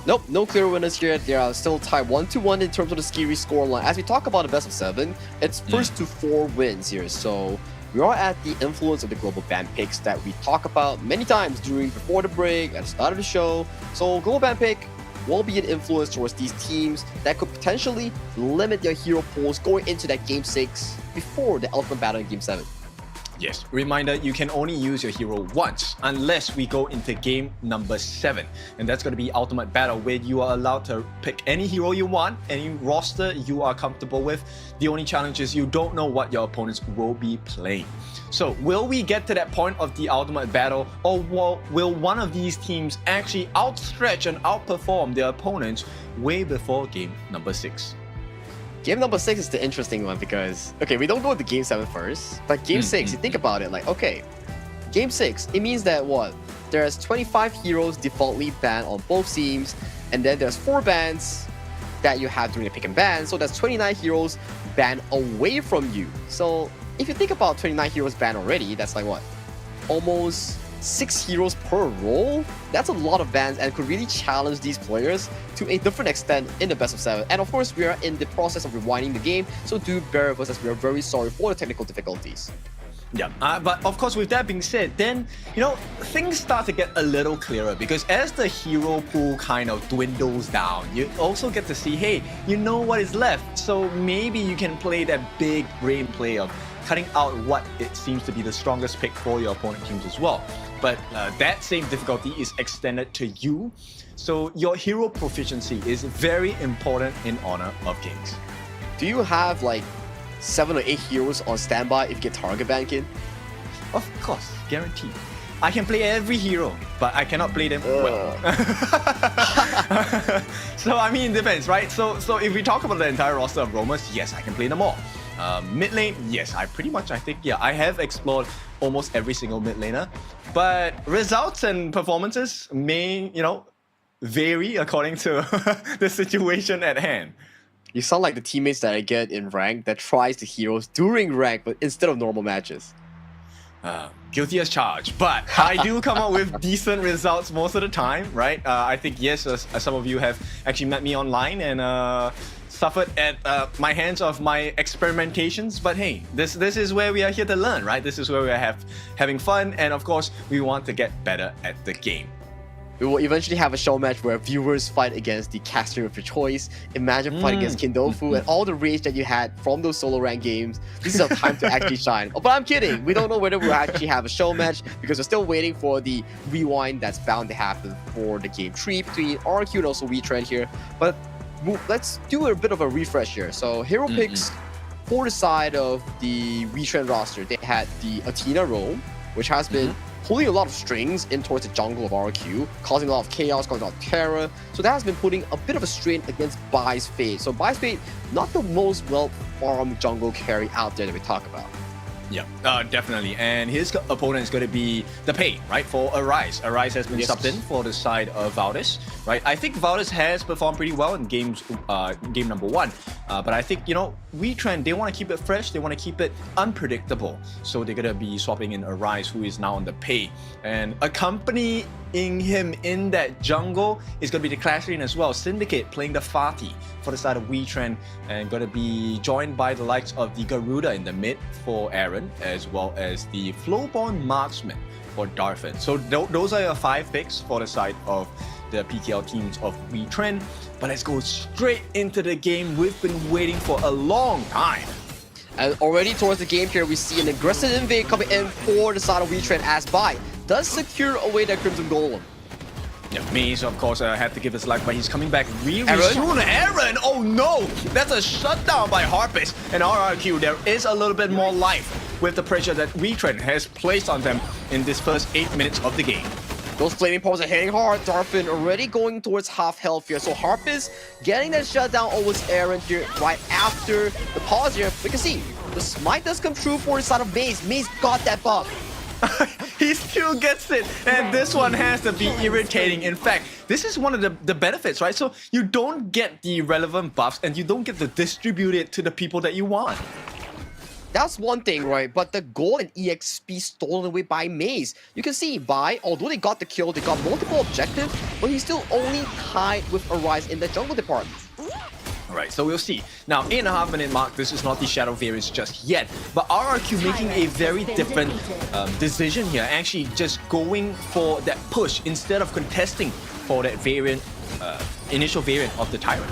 Nope, no clear winners here. They are still tied 1-1 in terms of the series scoreline. As we talk about the best of 7, it's first to 4 wins here, so we are at the influence of the global ban picks that we talk about many times before the break, at the start of the show. So global ban pick will be an influence towards these teams that could potentially limit their hero pools going into that game 6 before the ultimate battle in game 7. Yes, reminder, you can only use your hero once unless we go into game number 7. And that's going to be Ultimate Battle, where you are allowed to pick any hero you want, any roster you are comfortable with. The only challenge is you don't know what your opponents will be playing. So will we get to that point of the Ultimate Battle, or will one of these teams actually outstretch and outperform their opponents way before game number 6? Game number 6 is the interesting one because, okay, we don't go to game 7 first, but game 6, you think about it, like, okay, game 6, it means that what? There's 25 heroes defaultly banned on both teams, and then there's 4 bans that you have during the pick and ban, so that's 29 heroes banned away from you. So if you think about 29 heroes banned already, that's like what? Almost 6 heroes per role? That's a lot of bans and could really challenge these players to a different extent in the best of 7. And of course, we are in the process of rewinding the game, so do bear with us as we are very sorry for the technical difficulties. Yeah, but of course, with that being said, then, you know, things start to get a little clearer, because as the hero pool kind of dwindles down, you also get to see, hey, you know what is left, so maybe you can play that big brain play of cutting out what it seems to be the strongest pick for your opponent teams as well. But that same difficulty is extended to you, so your hero proficiency is very important in Honor of Kings. Do you have like 7 or 8 heroes on standby if you get target banned, kid? Of course, guaranteed. I can play every hero, but I cannot play them well. So I mean, it depends, right? So if we talk about the entire roster of roamers, yes, I can play them all. Mid lane, yes, I think, yeah, I have explored almost every single mid laner, but results and performances may, you know, vary according to the situation at hand. You sound like the teammates that I get in rank that tries the heroes during rank, but instead of normal matches. Guilty as charged, but I do come up with decent results most of the time, right? I think, yes, some of you have actually met me online and suffered at my hands of my experimentations, but hey, this is where we are here to learn, right? This is where we are having fun, and of course, we want to get better at the game. We will eventually have a show match where viewers fight against the caster of your choice. Imagine fighting against Kindofu and all the rage that you had from those solo rank games. This is our time to actually shine. Oh, but I'm kidding. We don't know whether we'll actually have a show match because we're still waiting for the rewind that's bound to happen for the game 3 between RQ and also Wetrnd here. But let's do a bit of a refresh here. So hero picks for the side of the Wetrnd roster, they had the Athena role, which has been pulling a lot of strings in towards the jungle of RQ, causing a lot of chaos, causing a lot of terror. So that has been putting a bit of a strain against Bai's Fate. So Bai's Fate, not the most well-farmed jungle carry out there that we talk about. Yeah, definitely. And his opponent is going to be the Pei, right, for Arise. Arise has been subbed in for the side of Valdez, right? I think Valdez has performed pretty well in game number 1. But I think, you know, Wetrnd, they want to keep it fresh. They want to keep it unpredictable. So they're going to be swapping in Arise, who is now on the Pei. And accompanying him in that jungle is going to be the Clash Lane as well. Syndicate playing the Fatih for the side of Wetrnd, and going to be joined by the likes of the Garuda in the mid for Aaron, as well as the Flowborn Marksman for Darfin. So those are your 5 picks for the side of the PKL teams of Wetrnd. But let's go straight into the game. We've been waiting for a long time. And already towards the game here, we see an aggressive invade coming in for the side of Wetrnd as Bai does secure away that Crimson Golem. Yeah, Maze, of course, had to give his life, but he's coming back really soon. Aaron! Oh no! That's a shutdown by Harpist. And RRQ, there is a little bit more life with the pressure that Wetrnd has placed on them in this first 8 minutes of the game. Those flaming poles are hitting hard. Darfin already going towards half health here. So Harpist getting that shutdown over Aaron here right after the pause here. We can see the smite does come true for the side of Maze. Maze got that buff. He still gets it, and this one has to be irritating. In fact, this is one of the benefits, right? So you don't get the relevant buffs, and you don't get to distribute it to the people that you want. That's one thing, right? But the gold and EXP stolen away by Maze. You can see Bai, although they got the kill, they got multiple objectives, but he's still only tied with Arise in the jungle department. Alright, so we'll see. Now, 8.5 minute mark, this is not the Shadow variants just yet, but RRQ making a very different decision here, actually just going for that push instead of contesting for that variant, initial variant of the Tyrant.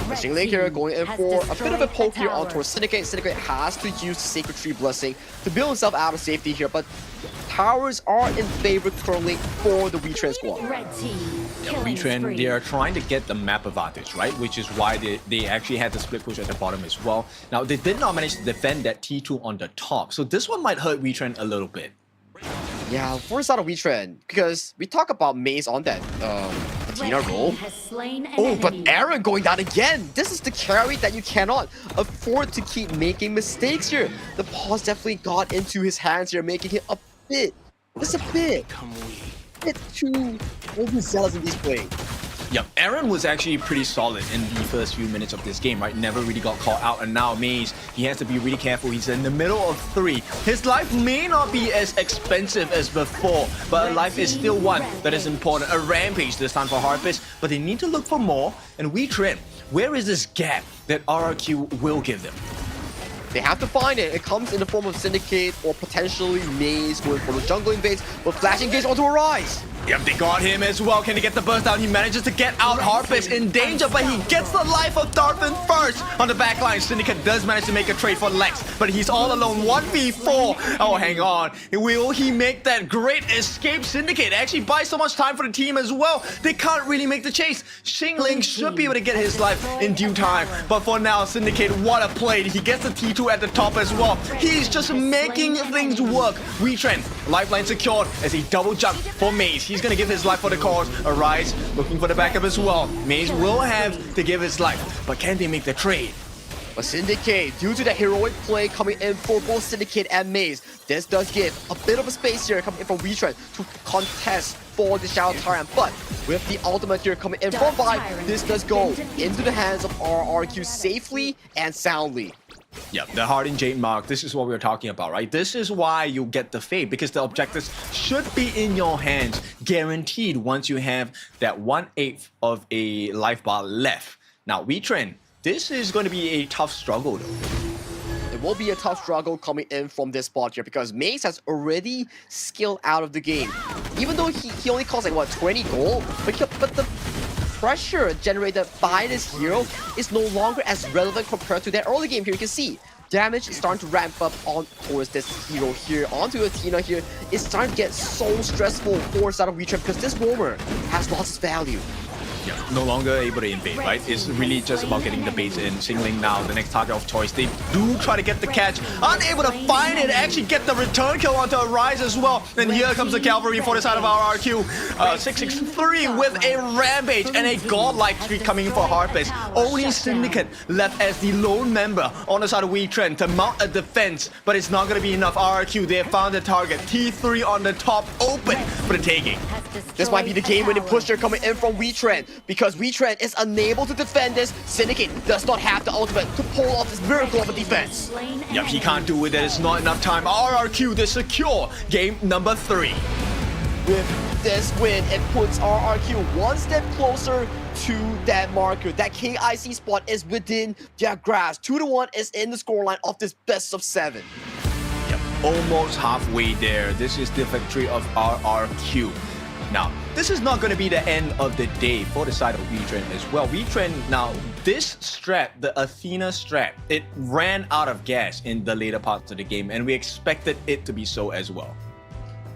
Machine Link here going in for a bit of a poke here onto Syndicate. Syndicate has to use the Sacred Tree Blessing to build himself out of safety here, but towers are in favor currently for the Wetrnd squad. Wetrnd, they are trying to get the map advantage, right? Which is why they actually had the split push at the bottom as well. Now, they did not manage to defend that T2 on the top, so this one might hurt Wetrnd a little bit. Yeah, for the side of Wetrnd, because we talk about Maze on that Athena role. Oh, but Aaron going down again. This is the carry that you cannot afford to keep making mistakes here. The pause definitely got into his hands here, making him a bit, just a bit too overzealous in this play. Yeah, Aaron was actually pretty solid in the first few minutes of this game, right? Never really got caught out, and now Maze, he has to be really careful. He's in the middle of 3. His life may not be as expensive as before, but life is still one that is important. A rampage this time for Harpist, but they need to look for more. And Wetrnd, where is this gap that RRQ will give them? They have to find it. It comes in the form of Syndicate or potentially Maze going for the jungle invades, but Flash engage onto Arise. Yep, they got him as well. Can he get the burst down? He manages to get out. Harpist in danger, but he gets the life of Darfin first. On the back line, Syndicate does manage to make a trade for Lex, but he's all alone. 1v4. Oh, hang on. Will he make that great escape? Syndicate actually buys so much time for the team as well. They can't really make the chase. Xingling should be able to get his life in due time, but for now, Syndicate, what a play. He gets the T2 at the top as well. He's just making things work. Wetrnd, lifeline secured as he double jump for Maze. He's gonna give his life for the cause. Arise looking for the backup as well. Maze will have to give his life, but can they make the trade? But Syndicate, due to the heroic play coming in for both Syndicate and Maze, this does give a bit of a space here coming in from Wetrnd to contest for the Shadow Tyrant. But with the ultimate here coming in from Vibe, this does go into the hands of RRQ safely and soundly. Yeah, the Hardened Jade mark, this is what we were talking about, right? This is why you get the fade, because the objectives should be in your hands, guaranteed once you have that 1/8 of a life bar left. Now, Wetrnd, this is going to be a tough struggle though. It will be a tough struggle coming in from this spot here because Maze has already skilled out of the game. Even though he only costs like, what, 20 gold? But the pressure generated by this hero is no longer as relevant compared to that early game here. You can see damage is starting to ramp up on towards this hero here. Onto Athena here. It's starting to get so stressful for side of Wetrnd because this roamer has lost its value. Yeah, no longer able to invade, right? It's really just about getting the base in. Xingling now, the next target of choice. They do try to get the catch, unable to find it, actually get the return kill onto a Rise as well. And here comes the cavalry for the side of our RQ. 663 with a rampage and a godlike streak coming in for Harpist. Only Syndicate left as the lone member on the side of Wetrnd to mount a defense, but it's not going to be enough. RQ, they have found the target. T3 on the top, open for the taking. This might be the game-winning pusher coming in from Wetrnd, because Wetrnd is unable to defend this. Syndicate does not have the ultimate to pull off this miracle of a defense. Yep, he can't do it. There's not enough time. RRQ, they secure game number 3. With this win, it puts RRQ one step closer to that marker. That KIC spot is within their grasp. 2-1 is in the scoreline of this best of 7. Yep, almost halfway there. This is the victory of RRQ. Now, this is not going to be the end of the day for the side of Wetrnd as well. Wetrnd, now, this strat, the Athena strat, it ran out of gas in the later parts of the game, and we expected it to be so as well.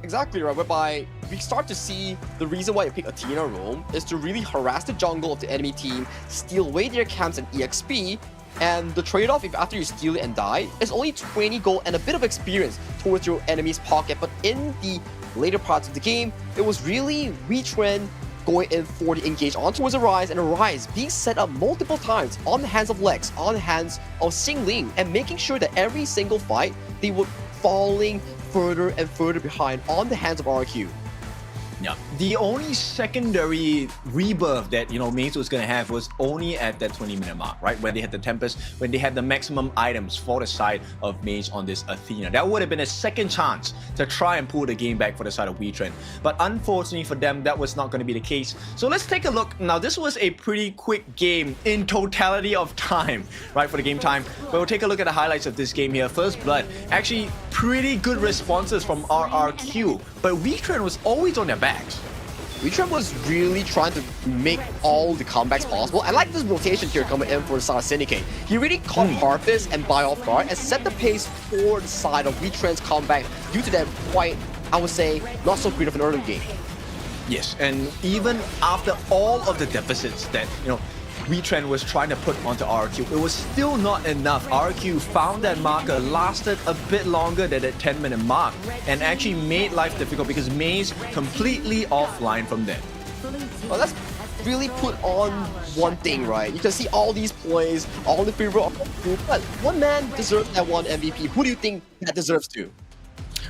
Exactly right, whereby we start to see the reason why you pick Athena roam is to really harass the jungle of the enemy team, steal away their camps and EXP, and the trade-off if after you steal it and die is only 20 gold and a bit of experience towards your enemy's pocket. But in the later parts of the game, it was really Wetrnd going in for the engage on towards a Rise, and a Rise being set up multiple times on the hands of Lex, on the hands of Xingling, and making sure that every single fight they were falling further and further behind on the hands of RQ. Yeah, the only secondary rebirth that, you know, Maze was going to have was only at that 20-minute mark, right? When they had the Tempest, when they had the maximum items for the side of Maze on this Athena. That would have been a second chance to try and pull the game back for the side of Wetrnd. But unfortunately for them, that was not going to be the case. So let's take a look. Now, this was a pretty quick game in totality of time, right, for the game time. But we'll take a look at the highlights of this game here. First Blood, actually pretty good responses from RRQ, but Wetrnd was always on their backs. Wetrnd was really trying to make all the comebacks possible. I like this rotation here coming in for the side of Syndicate. He really caught Harpist and Buy Off Guard and set the pace for the side of Wetrnd's comeback due to that quite, I would say, not so great of an early game. Yes, and even after all of the deficits that, you know, Wetrnd was trying to put onto RQ, it was still not enough. RQ found that marker, lasted a bit longer than that 10-minute mark, and actually made life difficult because Maze completely offline from there. Well, let's really put on one thing, right? You can see all these plays, all the favorite of the group, but one man deserves that one MVP. Who do you think that deserves to?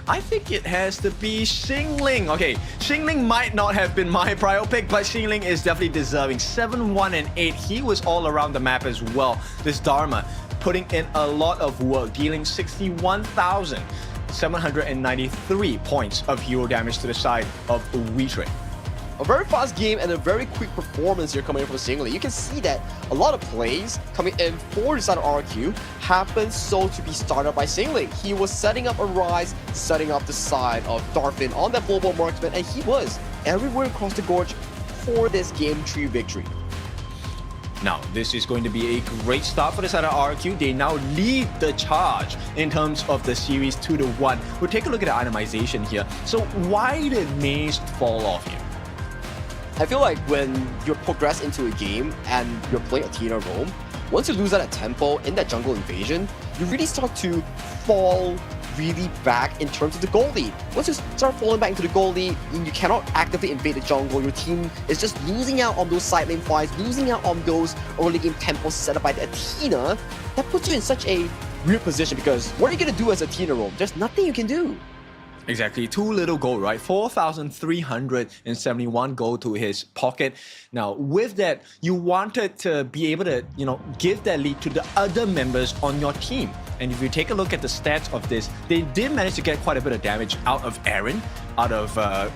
I think it has to be Xingling. Okay, Xingling might not have been my prio pick, but Xingling is definitely deserving. 7, 1, and 8. He was all around the map as well. This Dharma putting in a lot of work, dealing 61,793 points of hero damage to the side of Wetrnd. A very fast game and a very quick performance here coming in from Xingling. You can see that a lot of plays coming in for the side of RQ happened so to be started by Xingling. He was setting up a Rise, setting up the side of Darfin on that global marksman, and he was everywhere across the gorge for this game 3 victory. Now, this is going to be a great start for the side of RQ. They now lead the charge in terms of the series 2-1. We'll take a look at the itemization here. So why did Maze fall off here? I feel like when you progress into a game and you're playing Athena roam, once you lose that tempo in that jungle invasion, you really start to fall really back in terms of the goal lead. Once you start falling back into the goal lead, you cannot actively invade the jungle. Your team is just losing out on those side lane fights, losing out on those early game tempos set up by the Athena. That puts you in such a weird position because what are you going to do as Athena roam? There's nothing you can do. Exactly, too little gold, right? 4,371 gold to his pocket. Now, with that, you wanted to be able to, you know, give that lead to the other members on your team. And if you take a look at the stats of this, they did manage to get quite a bit of damage out of Aaron, out of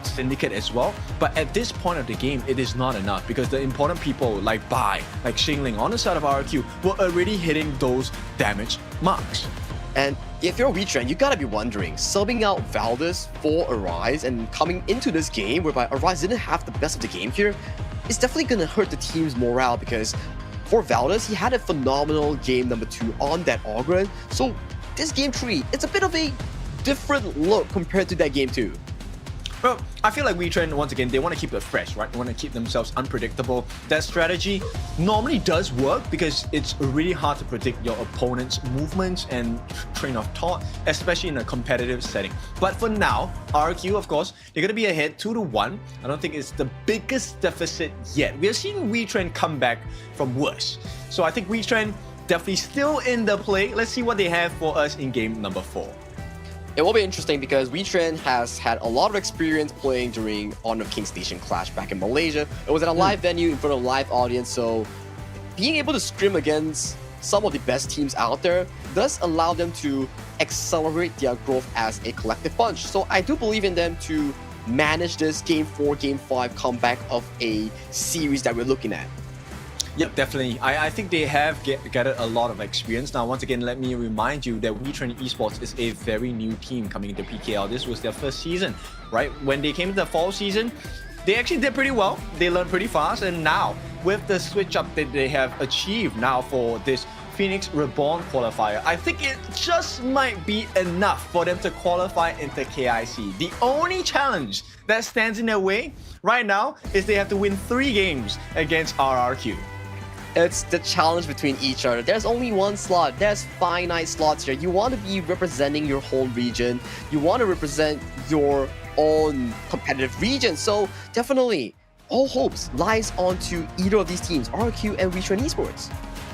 Syndicate as well. But at this point of the game, it is not enough because the important people like Bai, like Xingling on the side of RQ were already hitting those damage marks. And if you're Wetrnd, you gotta be wondering, subbing out Valdez for Arise and coming into this game whereby Arise didn't have the best of the game here, is definitely gonna hurt the team's morale because for Valdez, he had a phenomenal game number 2 on that Ogren. So this game 3, it's a bit of a different look compared to that game 2. Well, I feel like Wetrnd, once again, they want to keep it fresh, right? They want to keep themselves unpredictable. That strategy normally does work because it's really hard to predict your opponent's movements and train of thought, especially in a competitive setting. But for now, RQ, of course, they're going to be ahead 2-1. I don't think it's the biggest deficit yet. We have seen Wetrnd come back from worse. So I think Wetrnd definitely still in the play. Let's see what they have for us in game number 4. It will be interesting because Wetrnd has had a lot of experience playing during Honor of Kings Station Clash back in Malaysia. It was at a live venue in front of a live audience, so being able to scrim against some of the best teams out there does allow them to accelerate their growth as a collective bunch. So I do believe in them to manage this Game 4, Game 5 comeback of a series that we're looking at. Yep, definitely. I think they have gathered a lot of experience. Now, once again, let me remind you that Wetrnd Esports is a very new team coming into PKL. This was their first season, right? When they came to the fall season, they actually did pretty well. They learned pretty fast. And now, with the switch up that they have achieved now for this Phoenix Reborn qualifier, I think it just might be enough for them to qualify into KIC. The only challenge that stands in their way right now is they have to win 3 games against RRQ. It's the challenge between each other. There's only one slot. There's finite slots here. You want to be representing your home region. You want to represent your own competitive region. So definitely, all hopes lies onto either of these teams, RQ and Wetrnd Esports.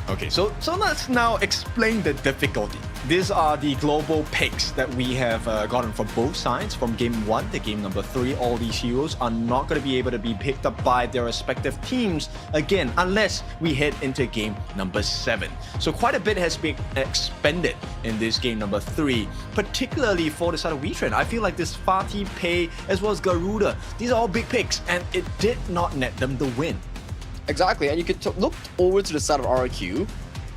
Okay, so let's now explain the difficulty. These are the global picks that we have gotten from both sides. From game 1 to game number 3, all these heroes are not going to be able to be picked up by their respective teams again, unless we head into game number 7. So quite a bit has been expended in this game number 3, particularly for the side of Wetrnd. I feel like this Fatih, Pei, as well as Garuda, these are all big picks, and it did not net them the win. Exactly, and you could look over to the side of RQ.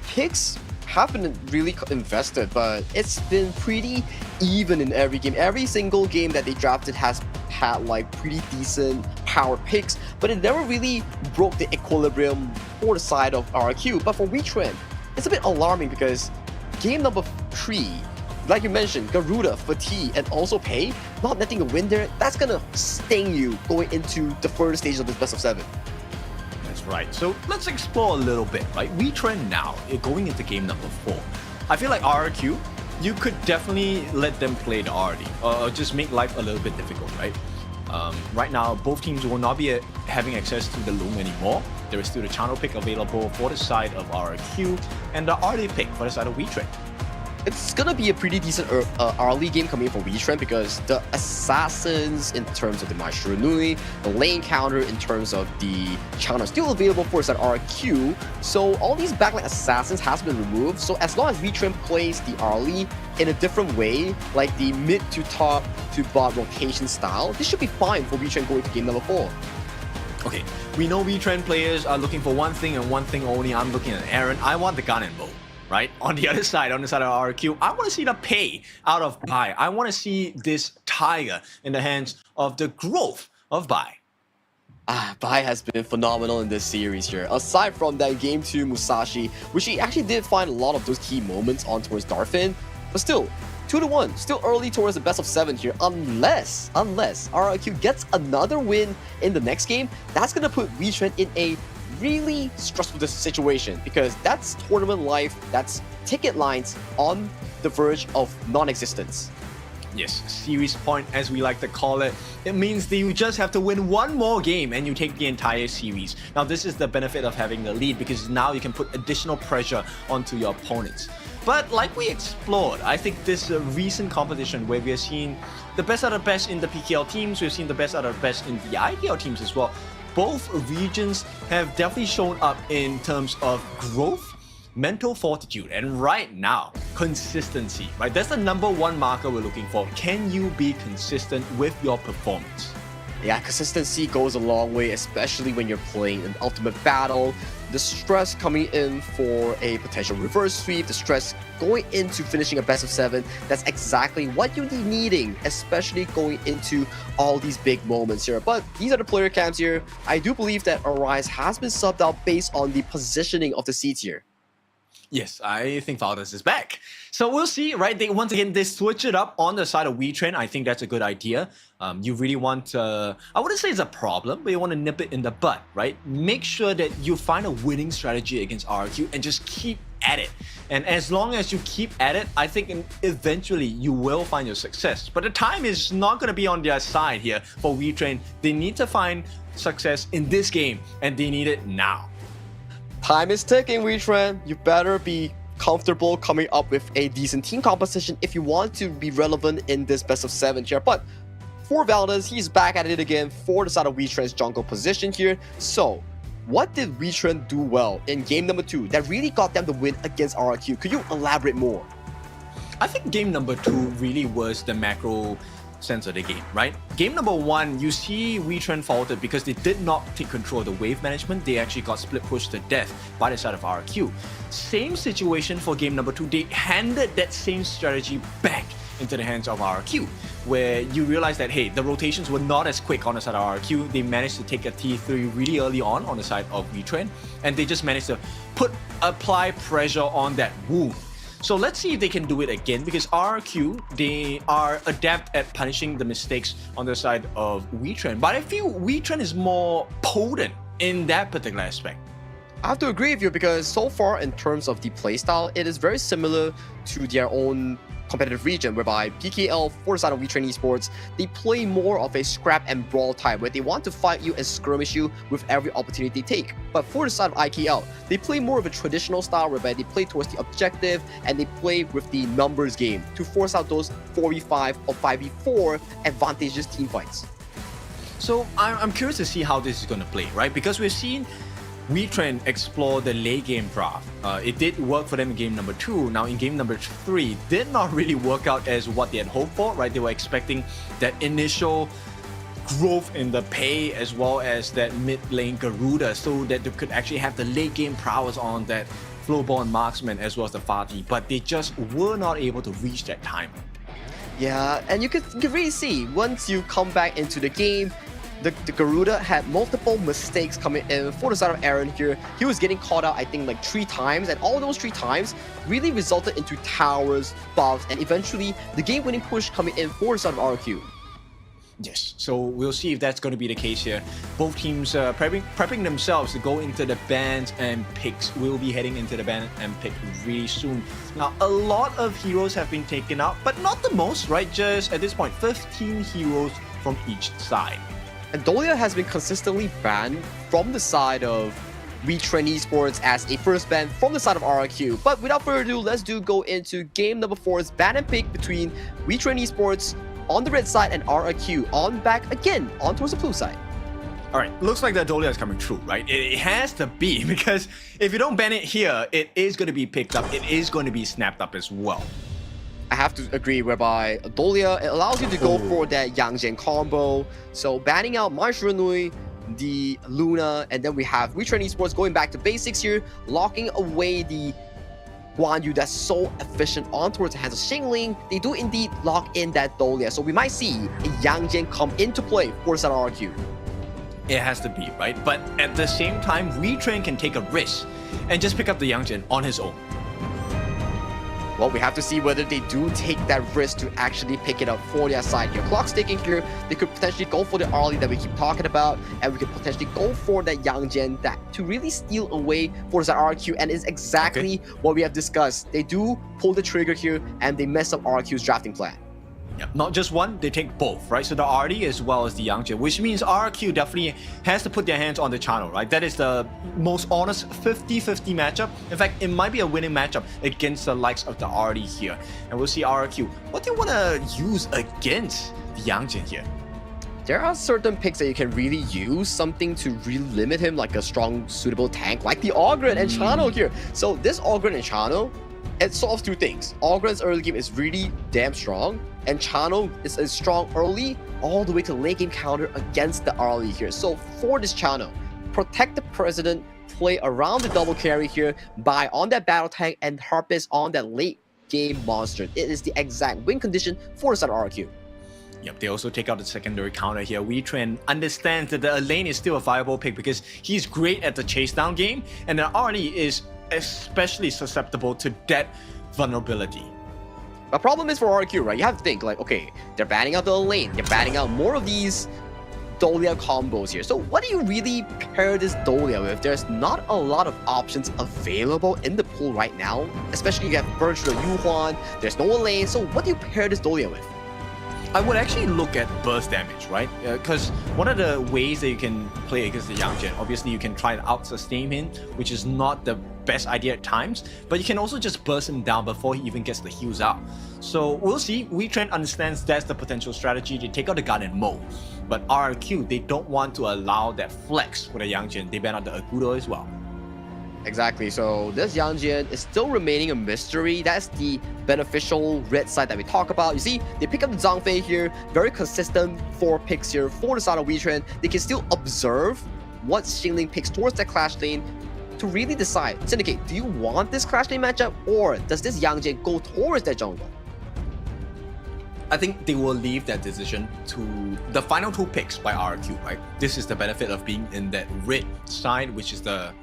Picks have been really invested, but it's been pretty even in every game. Every single game that they drafted has had like pretty decent power picks, but it never really broke the equilibrium for the side of RQ. But for Wetrnd, it's a bit alarming because game number 3, like you mentioned, Garuda, Fatih, and also Pei, not netting a win there, that's gonna sting you going into the further stage of this best of 7. Right, so let's explore a little bit, right? Wetrnd now, going into game number 4. I feel like RRQ, you could definitely let them play the RD, or just make life a little bit difficult, right? Right now, both teams will not be having access to the Loom anymore. There is still the channel pick available for the side of RRQ, and the RD pick for the side of Wetrnd. It's gonna be a pretty decent early game coming in for Wetrnd because the assassins in terms of the Maestro Nui, the lane counter in terms of the channel are still available for that RQ. So all these backline assassins has been removed. So as long as Wetrnd plays the early in a different way, like the mid to top to bot rotation style, this should be fine for Wetrnd going to game number 4. Okay, we know Wetrnd players are looking for one thing and one thing only. I'm looking at Aaron. I want the gun and bow. Right? On the other side, of RQ, I want to see the Pei out of Bai. I want to see this Tiger in the hands of the growth of Bai. Bai has been phenomenal in this series here. Aside from that Game 2 Musashi, which he actually did find a lot of those key moments on towards Darfin, but still, 2-1, still early towards the best of 7 here, unless RRQ gets another win in the next game, that's going to put Wetrnd in a really stressful situation because that's tournament life, that's ticket lines on the verge of non-existence. Yes, series point as we like to call it. It means that you just have to win one more game and you take the entire series. Now this is the benefit of having the lead because now you can put additional pressure onto your opponents. But like we explored, I think this recent competition where we are seeing the best out of the best in the PKL teams, we've seen the best out of the best in the IPL teams as well. Both regions have definitely shown up in terms of growth, mental fortitude, and right now, consistency, right? That's the #1 marker we're looking for. Can you be consistent with your performance? Yeah, consistency goes a long way, especially when you're playing an ultimate battle. The stress coming in for a potential reverse sweep, the stress going into finishing a best of 7, that's exactly what you're needing, especially going into all these big moments here. But these are the player camps here. I do believe that Arise has been subbed out based on the positioning of the seats here. Yes, I think Valdes is back. So we'll see, right? Once again, they switch it up on the side of Wetrnd. I think that's a good idea. You really want, I wouldn't say it's a problem, but you want to nip it in the bud, right? Make sure that you find a winning strategy against RRQ and just keep at it. And as long as you keep at it, I think eventually you will find your success. But the time is not going to be on their side here for Wetrnd. They need to find success in this game, and they need it now. Time is ticking, Wetrnd. You better be comfortable coming up with a decent team composition if you want to be relevant in this best of 7 here. But for Valdes, he's back at it again for the side of Wetrnd's jungle position here. So, what did Wetrnd do well in game number 2 that really got them the win against RRQ? Could you elaborate more? I think game number 2 really was the macro sense of the game, right? Game number 1, you see Wetrnd faltered because they did not take control of the wave management. They actually got split pushed to death by the side of RRQ. Same situation for game number 2. They handed that same strategy back into the hands of RRQ, where you realize that, hey, the rotations were not as quick on the side of RRQ. They managed to take a T3 really early on the side of Wetrnd, and they just managed to apply pressure on that wound. So let's see if they can do it again, because RRQ, they are adept at punishing the mistakes on the side of Wetrnd. But I feel Wetrnd is more potent in that particular aspect. I have to agree with you, because so far in terms of the playstyle, it is very similar to their own competitive region, whereby PKL, for the side of Wetrnd Esports, they play more of a scrap and brawl type, where they want to fight you and skirmish you with every opportunity they take. But for the side of IKL, they play more of a traditional style, whereby they play towards the objective and they play with the numbers game to force out those 4v5 or 5v4 advantageous team fights. So I'm curious to see how this is going to play, right? Because we've seen Wetrnd explore the late game draft. It did work for them in game number 2. Now in game number 3, did not really work out as what they had hoped for, right? They were expecting that initial growth in the pay as well as that mid lane Garuda, so that they could actually have the late game prowess on that Flowborn Marksman as well as the Fati, but they just were not able to reach that time. Yeah, and you could really see once you come back into the game, the Garuda had multiple mistakes coming in for the side of Aaron here. He was getting caught out, I think, like 3 times, and all those 3 times really resulted into towers, buffs, and eventually the game-winning push coming in for the side of RRQ. Yes, so we'll see if that's going to be the case here. Both teams prepping themselves to go into the bans and picks. We'll be heading into the ban and pick really soon. Now, a lot of heroes have been taken out, but not the most, right? Just at this point, 15 heroes from each side. And Dolia has been consistently banned from the side of Wetrnd Esports as a first ban from the side of RRQ. But without further ado, let's go into game number 4's ban and pick between Wetrnd Esports on the red side and RRQ on back again on towards the blue side. Alright, looks like the Dolia is coming true, right? It has to be, because if you don't ban it here, it is going to be picked up. It is going to be snapped up as well. I have to agree, whereby Dolia, it allows you to go for that Yang Jian combo. So banning out Marshuranui, the Luna, and then we have Wetrnd Esports going back to basics here, locking away the Guan Yu that's so efficient on towards the hands of Xingling. They do indeed lock in that Dolia. So we might see a Yang Jian come into play for the RRQ. It has to be, right? But at the same time, Wetrnd can take a risk and just pick up the Yang Jian on his own. Well, we have to see whether they do take that risk to actually pick it up for their side here. Clock sticking here, they could potentially go for the early that we keep talking about, and we could potentially go for that Yang Jian that to really steal away for the RRQ, and it's exactly what we have discussed. They do pull the trigger here, and they mess up RRQ's drafting plan. Yeah, not just one, they take both, right? So the RD as well as the Yang Jian, which means RRQ definitely has to put their hands on the channel, right? That is the most honest 50-50 matchup. In fact, it might be a winning matchup against the likes of the RD here. And we'll see RRQ. What do you want to use against the Yang Jian here? There are certain picks that you can really use, something to really limit him, like a strong, suitable tank, like the Ogren and Chano here. So this Ogren and Chano, it solves 2 things. Ogren's early game is really damn strong, and Chano is a strong early all the way to late game counter against the early here. So for this Chano, protect the president, play around the double carry here, buy on that battle tank, and harvest on that late game monster. It is the exact win condition for the side of RRQ. Yep, they also take out the secondary counter here. Wetrnd understands that the lane is still a viable pick because he's great at the chase down game, and the RD is especially susceptible to that vulnerability. The problem is for RQ, right? You have to think like, okay, they're banning out the lane, they're banning out more of these Dolia combos here. So what do you really pair this Dolia with? There's not a lot of options available in the pool right now, especially you have Virtual Yuhuan, there's no lane, so what do you pair this Dolia with? I would actually look at burst damage, right? Because one of the ways that you can play against the Yangjin, obviously you can try and out-sustain him, which is not the best idea at times, but you can also just burst him down before he even gets the heals out. So we'll see. Wetrnd understands that's the potential strategy. They take out the gun and Mo. But RRQ, they don't want to allow that flex for the Yangjin. They ban out the Agudo as well. Exactly, so this Yangjin is still remaining a mystery. That's the beneficial red side that we talk about. You see, they pick up the Zhangfei here, very consistent 4 picks here for the side of Wetrnd. They can still observe what Xingling picks towards that clash lane to really decide, Syndicate, do you want this clash lane matchup or does this Yangjin go towards that jungle? I think they will leave that decision to the final 2 picks by RRQ, right? This is the benefit of being in that red side, which is the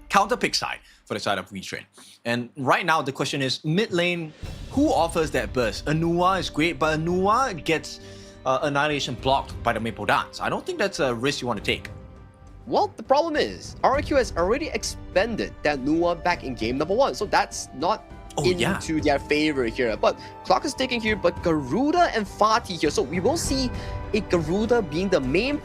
counter pick side for the side of Wetrnd. And right now the question is mid lane, who offers that burst? Anua is great, but Anua gets Annihilation blocked by the Maple Dance. I don't think that's a risk you want to take. Well, the problem is RRQ has already expended that Nua back in game number 1, so that's not into their favor here. But clock is ticking here, but Garuda and Fatih here, so we will see a Garuda being the main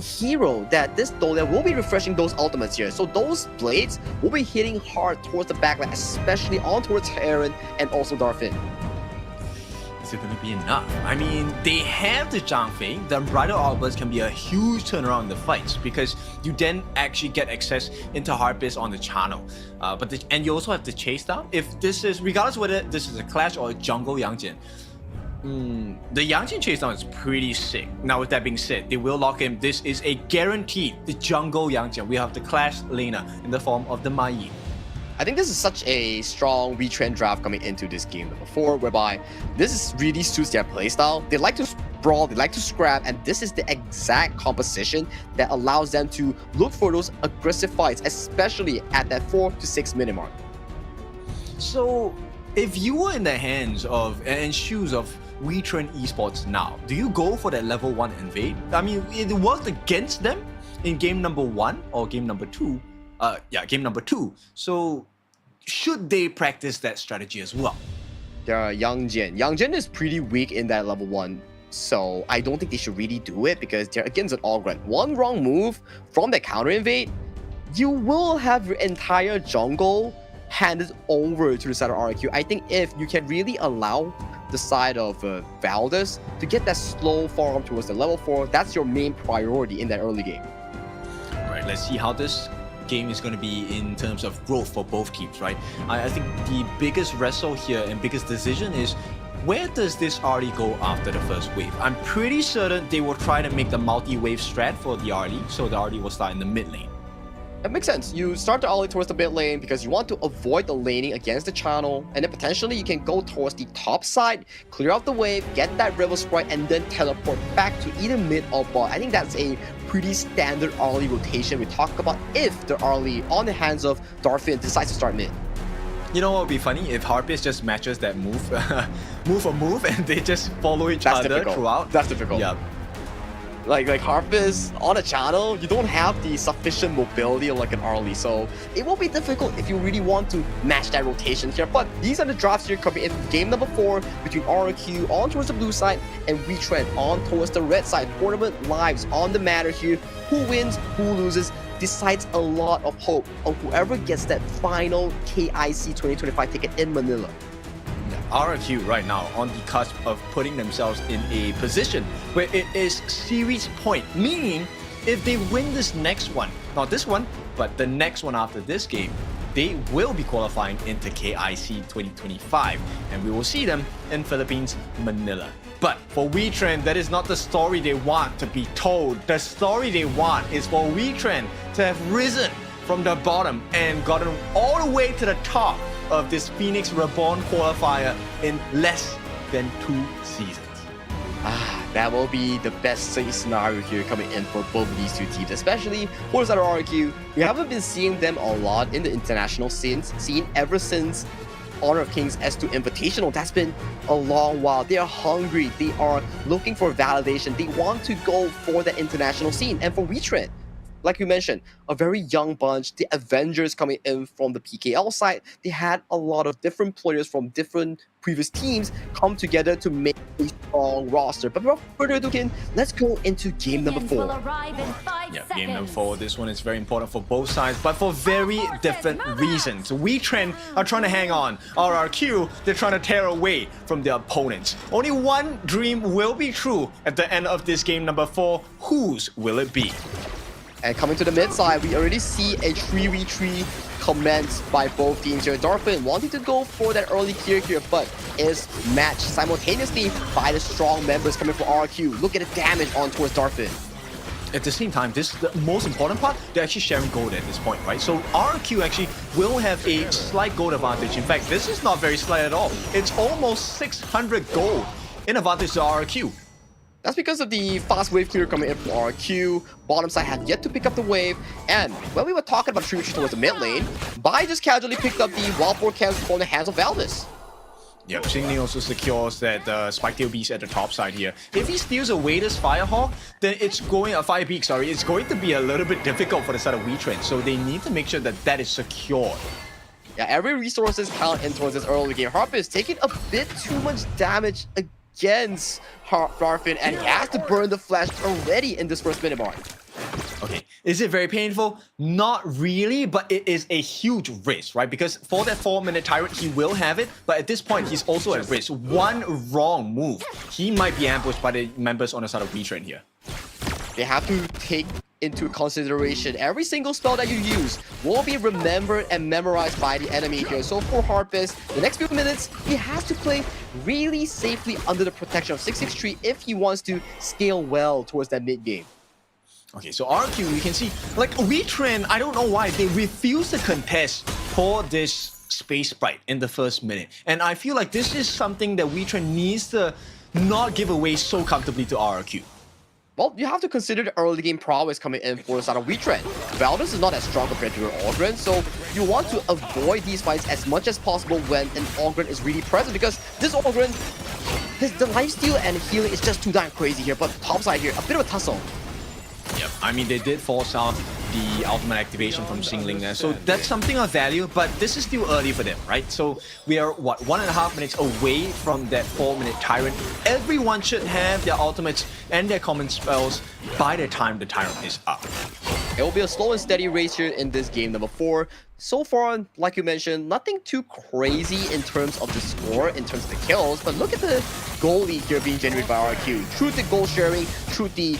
hero that this Dolia will be refreshing those ultimates here. So those blades will be hitting hard towards the backline, especially on towards Heron and also Darfin. Is it going to be enough? I mean, they have the Zhangfei. The Bridal Outburst can be a huge turnaround in the fights because you then actually get access into Harpist on the channel. And you also have the chase down. If this is, regardless whether this is a clash or a jungle Yangjin, the Yangjin chase down is pretty sick. Now with that being said, they will lock him. This is a guaranteed, the jungle Yangjin. We have the clash laner in the form of the Mai. I think this is such a strong Wetrnd draft coming into this game number 4, whereby this really suits their playstyle. They like to brawl, they like to scrap, and this is the exact composition that allows them to look for those aggressive fights, especially at that 4 to 6 minute mark. So, if you were in the hands of and shoes of Wetrnd Esports now, do you go for that level 1 invade? I mean, it worked against them in game number 1 or game number 2. Game number 2. So, should they practice that strategy as well? There are Yangjin. Yangjin is pretty weak in that level 1. So, I don't think they should really do it because they're against an all-grunt. One wrong move from the counter invade, you will have your entire jungle handed over to the side of RQ. I think if you can really allow the side of Valdez to get that slow farm towards the level 4, that's your main priority in that early game. Alright, let's see how this game is going to be in terms of growth for both teams, right? I think the biggest wrestle here and biggest decision is where does this RD go after the first wave? I'm pretty certain they will try to make the multi-wave strat for the RD, so the RD will start in the mid lane. That makes sense. You start the RD towards the mid lane because you want to avoid the laning against the channel, and then potentially you can go towards the top side, clear out the wave, get that River Sprite, and then teleport back to either mid or bot. I think that's a pretty standard early rotation we talk about if the early on the hands of Darfin decides to start mid. You know what would be funny? If Harpist just matches that move, move for move, and they just follow each other throughout. That's difficult. Yeah. Like Harpist on a channel, you don't have the sufficient mobility like an early, so it will be difficult if you really want to match that rotation here. But these are the drafts here coming in game number 4 between RQ on towards the blue side and Wetrnd on towards the red side. Tournament lives on the matter here. Who wins, who loses, decides a lot of hope on whoever gets that final KIC 2025 ticket in Manila. RRQ right now on the cusp of putting themselves in a position where it is series point, meaning if they win this next one, not this one, but the next one after this game, they will be qualifying into KIC 2025, and we will see them in Philippines, Manila. But for Wetrnd, that is not the story they want to be told. The story they want is for Wetrnd to have risen from the bottom and gotten all the way to the top of this Phoenix Reborn qualifier in less than 2 seasons. That will be the best case scenario here coming in for both of these two teams, especially for the side of RQ. We haven't been seeing them a lot in the international scene ever since Honor of Kings S2 Invitational. That's been a long while. They are hungry. They are looking for validation. They want to go for the international scene. And for Wetrnd, like you mentioned, a very young bunch, the Avengers coming in from the PKL side, they had a lot of different players from different previous teams come together to make a strong roster. But without further ado, Ken, let's go into game number 4. Yeah, game number 4. This one is very important for both sides, but for very different reasons. Wetrnd are trying to hang on. RRQ, they're trying to tear away from their opponents. Only one dream will be true at the end of this game number 4. Whose will it be? And coming to the mid side, we already see a 3v3 commenced by both teams here. Darfin wanting to go for that early clear here, but is matched simultaneously by the strong members coming from RQ. Look at the damage on towards Darfin. At the same time, this is the most important part. They're actually sharing gold at this point, right? So RQ actually will have a slight gold advantage. In fact, this is not very slight at all. It's almost 600 gold in advantage to RQ. That's because of the fast wave clear coming in from RQ. Bottom side had yet to pick up the wave. And when we were talking about 3v3 towards the mid lane, Bai just casually picked up the Wild Boar camps from the hands of Valdez. Yep, Xingling also secures that Spike-tail Beast at the top side here. If he steals away this Firehawk, then it's going, Firebeak, sorry, it's going to be a little bit difficult for the side of Wetrnd. So they need to make sure that that is secured. Yeah, every resources count in towards this early game. Harp is taking a bit too much damage against Darfin, and he has to burn the flash already in this first minute mark. Okay, is it very painful? Not really, but it is a huge risk, right? Because for that 4-minute tyrant, he will have it, but at this point, he's also at risk. One wrong move, he might be ambushed by the members on the side of Wetrnd here. They have to take into consideration every single spell that you use will be remembered and memorized by the enemy here. So for Harpist, the next few minutes, he has to play really safely under the protection of 663 if he wants to scale well towards that mid game. Okay, so RQ, you can see, like, Wetrnd, I don't know why, they refuse to contest for this Space Sprite in the first minute. And I feel like this is something that Wetrnd needs to not give away so comfortably to RQ. Well, you have to consider the early game prowess coming in for the side of Wetrnd. Valdez is not as strong compared to your Ogren, so you want to avoid these fights as much as possible when an Ogren is really present, because this Ogren, the lifesteal and healing is just too damn crazy here. But topside here, a bit of a tussle. Yep, I mean, they did force out the ultimate activation from Xingling there, so that's something of value, but this is still early for them, right? So we are, what, 1.5 minutes away from that 4-minute Tyrant. Everyone should have their ultimates and their common spells by the time the Tyrant is up. It will be a slow and steady race here in this game number 4. So far, like you mentioned, nothing too crazy in terms of the score, in terms of the kills, but look at the goal lead here being generated by RQ. Through the goal sharing, through the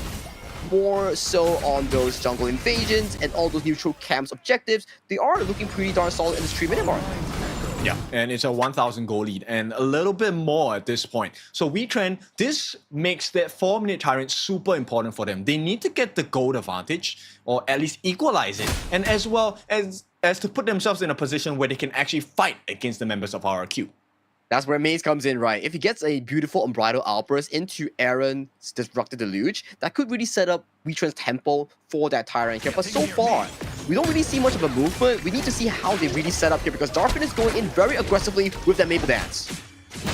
more so on those jungle invasions and all those neutral camps objectives, they are looking pretty darn solid in this 3-minute mark. Yeah, and it's a 1,000 goal lead and a little bit more at this point. So Wetrnd, this makes that 4-minute Tyrant super important for them. They need to get the gold advantage, or at least equalize it, and as well as to put themselves in a position where they can actually fight against the members of RRQ. That's where Maze comes in, right? If he gets a beautiful Unbridled Outburst into Aaron's Disrupted Deluge, that could really set up Wetrnd's tempo for that Tyrant here. But so far, we don't really see much of a movement. We need to see how they really set up here, because Darfin is going in very aggressively with that Maple Dance.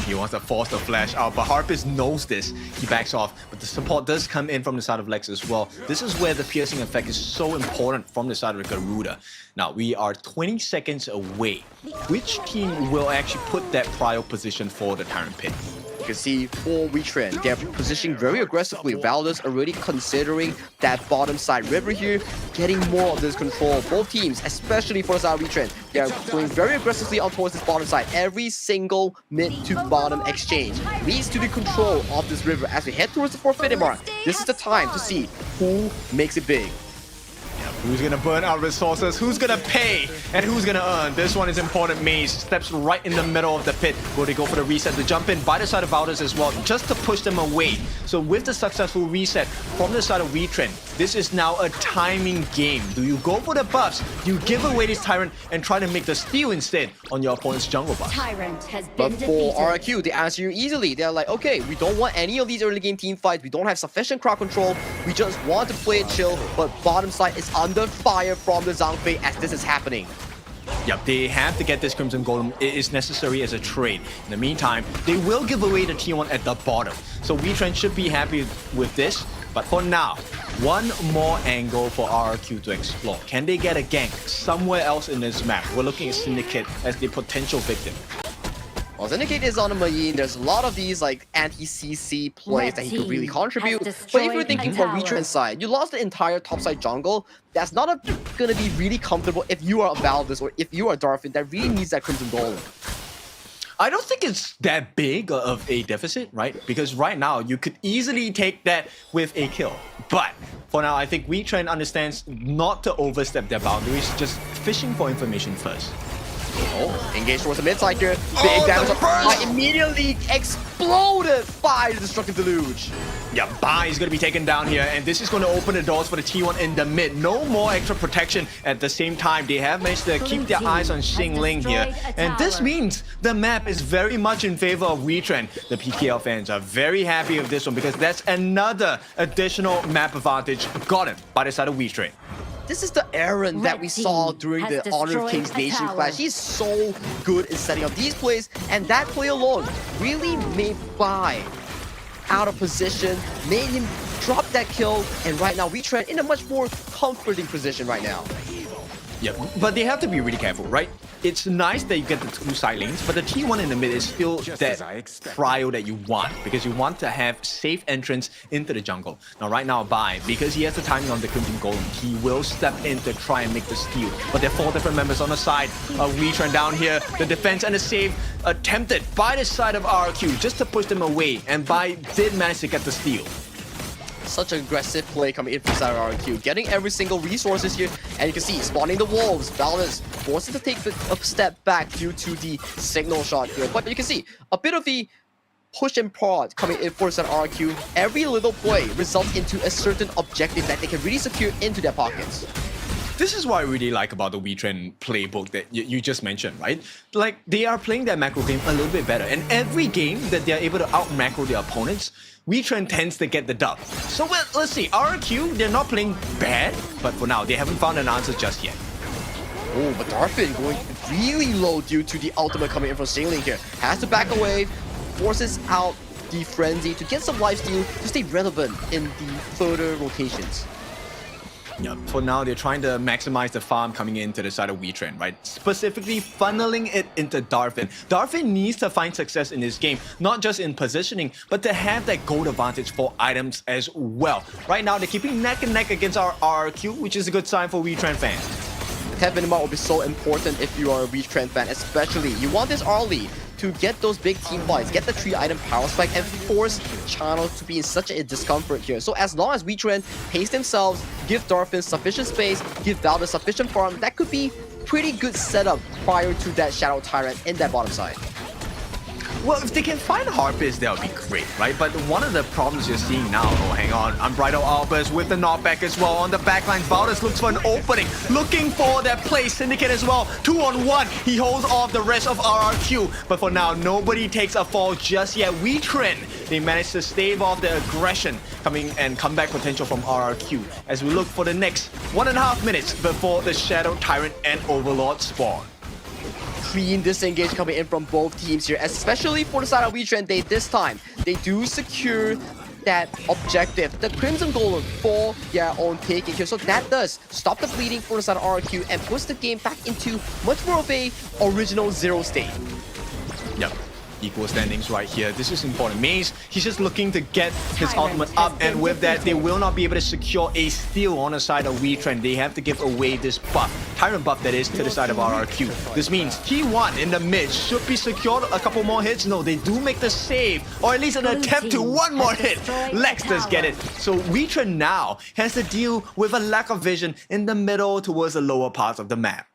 He wants to force the flash out, but Harpist knows this. He backs off, but the support does come in from the side of Lex as well. This is where the piercing effect is so important from the side of Garuda. Now, we are 20 seconds away. Which team will actually put that prio position for the Tyrant Pit? You can see for Wetrnd, they're positioning very aggressively. Valdez already considering that bottom side river here, getting more of this control. Both teams, especially for the side of Wetrnd, they're going very aggressively on towards this bottom side. Every single mid to bottom exchange leads to the control of this river. As we head towards the 4th minute mark, this is the time to see who makes it big. Who's gonna burn out resources? Who's gonna pay? And who's gonna earn? This one is important. Maze steps right in the middle of the pit. Will they go for the reset to jump in by the side of Valdez as well, just to push them away? So with the successful reset from the side of Wetrnd, this is now a timing game. Do you go for the buffs? Do you give away this Tyrant and try to make the steal instead on your opponent's jungle buff? Tyrant has been But for RRQ, they answer you easily. They're like, okay, we don't want any of these early game team fights. We don't have sufficient crowd control. We just want to play it chill. But bottom side is under fire from the Zhangfei as this is happening. Yep, they have to get this Crimson Golem. It is necessary as a trade. In the meantime, they will give away the T1 at the bottom. So Wetrnd should be happy with this. But for now, one more angle for RRQ to explore. Can they get a gank somewhere else in this map? We're looking at Syndicate as the potential victim. Well, Syndicate is on a Mayin. There's a lot of these like anti-CC plays that he could really contribute. But if you're thinking from Wetrnd's side, you lost the entire topside jungle. That's not gonna be really comfortable if you are a Valdez or if you are Darfin that really needs that Crimson Golem. I don't think it's that big of a deficit, right? Because right now, you could easily take that with a kill. But for now, I think Wetrnd understands not to overstep their boundaries, just fishing for information first. Oh, engaged towards the mid side here. Big damage. Immediately exploded by the Destructive Deluge. Yeah, Bai is going to be taken down here, and this is going to open the doors for the T1 in the mid. No more extra protection at the same time. They have managed to keep their eyes on Xing Ling here. And this means the map is very much in favor of Wetrnd. The PKL fans are very happy with this one because that's another additional map advantage gotten by the side of Wetrnd. This is the Aaron that we saw during the Honor of Kings Nation Clash. He's so good in setting up these plays, and that play alone really made Bai out of position, made him drop that kill, and right now Wetrnd in a much more comforting position right now. Yeah, but they have to be really careful, right? It's nice that you get the two side lanes, but the T1 in the mid is still that prio that you want, because you want to have safe entrance into the jungle. Now, right now, Bai, because he has the timing on the Crimson Golem, he will step in to try and make the steal. But there are 4 different members on the side of Wetrnd down here. The defense and the save attempted by the side of RRQ just to push them away, and Bai did manage to get the steal. Such an aggressive play coming in from side of RRQ, getting every single resources here, and you can see spawning the wolves. Valdez forced to take a step back due to the signal shot here, but you can see a bit of the push and prod coming in for side of RRQ. Every little play results into a certain objective that they can really secure into their pockets. This is what I really like about the Wetrnd playbook that you just mentioned, right? Like, they are playing their macro game a little bit better. And every game that they're able to out-macro their opponents, Wetrnd tends to get the dub. So let's see, RRQ, they're not playing bad, but for now, they haven't found an answer just yet. Oh, but Darfin going really low due to the ultimate coming in from Xing Ling here. Has to back away, forces out the Frenzy to get some lifesteal to stay relevant in the further rotations. Yeah, for now, they're trying to maximize the farm coming into the side of Wetrnd, right? Specifically funneling it into Darfin. Darfin needs to find success in this game, not just in positioning, but to have that gold advantage for items as well. Right now, they're keeping neck and neck against our RRQ, which is a good sign for Wetrnd fans. 10 minute mark will be so important if you are a Wetrnd fan, especially. You want this early to get those big team fights, get the 3-item power spike, and force Channel to be in such a discomfort here. So as long as Wetrnd pace themselves, give Darfin sufficient space, give Valdez sufficient farm, that could be pretty good setup prior to that Shadow Tyrant in that bottom side. Well, if they can find Harpist, that would be great, right? But one of the problems you're seeing now, oh, hang on, Unbridled Outburst with the knockback as well on the backline. Valdez looks for an opening, looking for that play. Syndicate as well, 2-on-1. He holds off the rest of RRQ, but for now, nobody takes a fall just yet. Wetrnd, they managed to stave off the aggression coming and comeback potential from RRQ as we look for the next 1.5 minutes before the Shadow Tyrant and Overlord spawn. Clean disengage coming in from both teams here, especially for the side of Wetrnd. This time, they do secure that objective, the Crimson Golem, for their own taking here. So that does stop the bleeding for the side of RRQ and puts the game back into much more of a original zero state. Yep. equal standings right here. This is important. Maze, he's just looking to get his ultimate up, and with that, they will not be able to secure a steal on the side of Wetrnd. They have to give away this buff, Tyrant buff that is, to the side of RRQ. This means T1 in the mid should be secured. A couple more hits. No, they do make the save, or at least an attempt to one more hit. Lex does get it. So Wetrnd now has to deal with a lack of vision in the middle towards the lower parts of the map.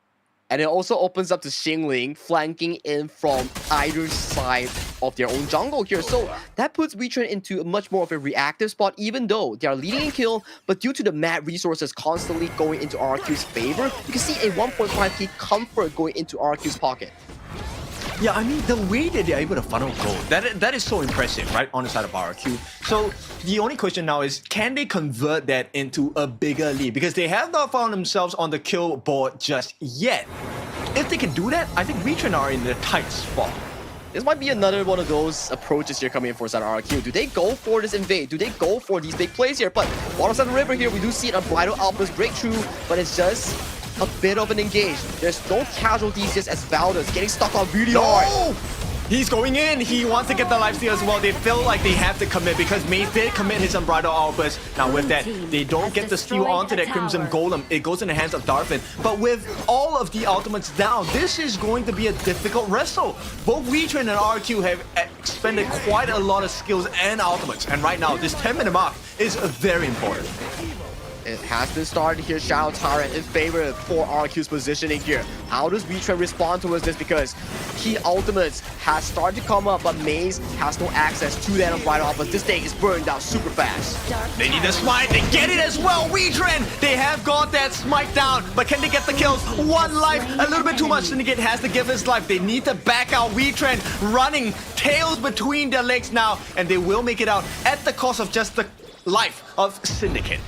And it also opens up to Xingling flanking in from either side of their own jungle here. So that puts Wetrnd into much more of a reactive spot, even though they are leading in kill. But due to the map resources constantly going into RQ's favor, you can see a 1.5k comfort going into RQ's pocket. Yeah, I mean, the way that they're able to funnel gold, that is so impressive, right, on the side of RRQ. So the only question now is, can they convert that into a bigger lead? Because they have not found themselves on the kill board just yet. If they can do that, I think Wetrnd are in a tight spot. This might be another one of those approaches here coming in for side RRQ. Do they go for this invade? Do they go for these big plays here? But bottom side of the river here, we do see an Unbridled Outburst breakthrough, but it's just a bit of an engage. There's no casualties just as Valda's getting stuck on really hard. He's going in. He wants to get the lifesteal as well. They feel like they have to commit because Maze did commit his Unbridled Outburst. Now with that, they don't get the steal onto that Crimson Golem. It goes in the hands of Darfin. But with all of the ultimates down, this is going to be a difficult wrestle. Both Wetrnd and RQ have expended quite a lot of skills and ultimates. And right now, this 10-minute mark is very important. It has been started here. Shadow Tyrant in favor for RQ's positioning here. How does Wetrnd respond towards this? Because key ultimates has started to come up, but Maze has no access to that Unbridled Outburst. This thing is burned down super fast. They need the smite. They get it as well. Wetrnd, they have got that smite down, but can they get the kills? One life, a little bit too much. Syndicate has to give his life. They need to back out. Wetrnd running tails between their legs now, and they will make it out at the cost of just the life of Syndicate.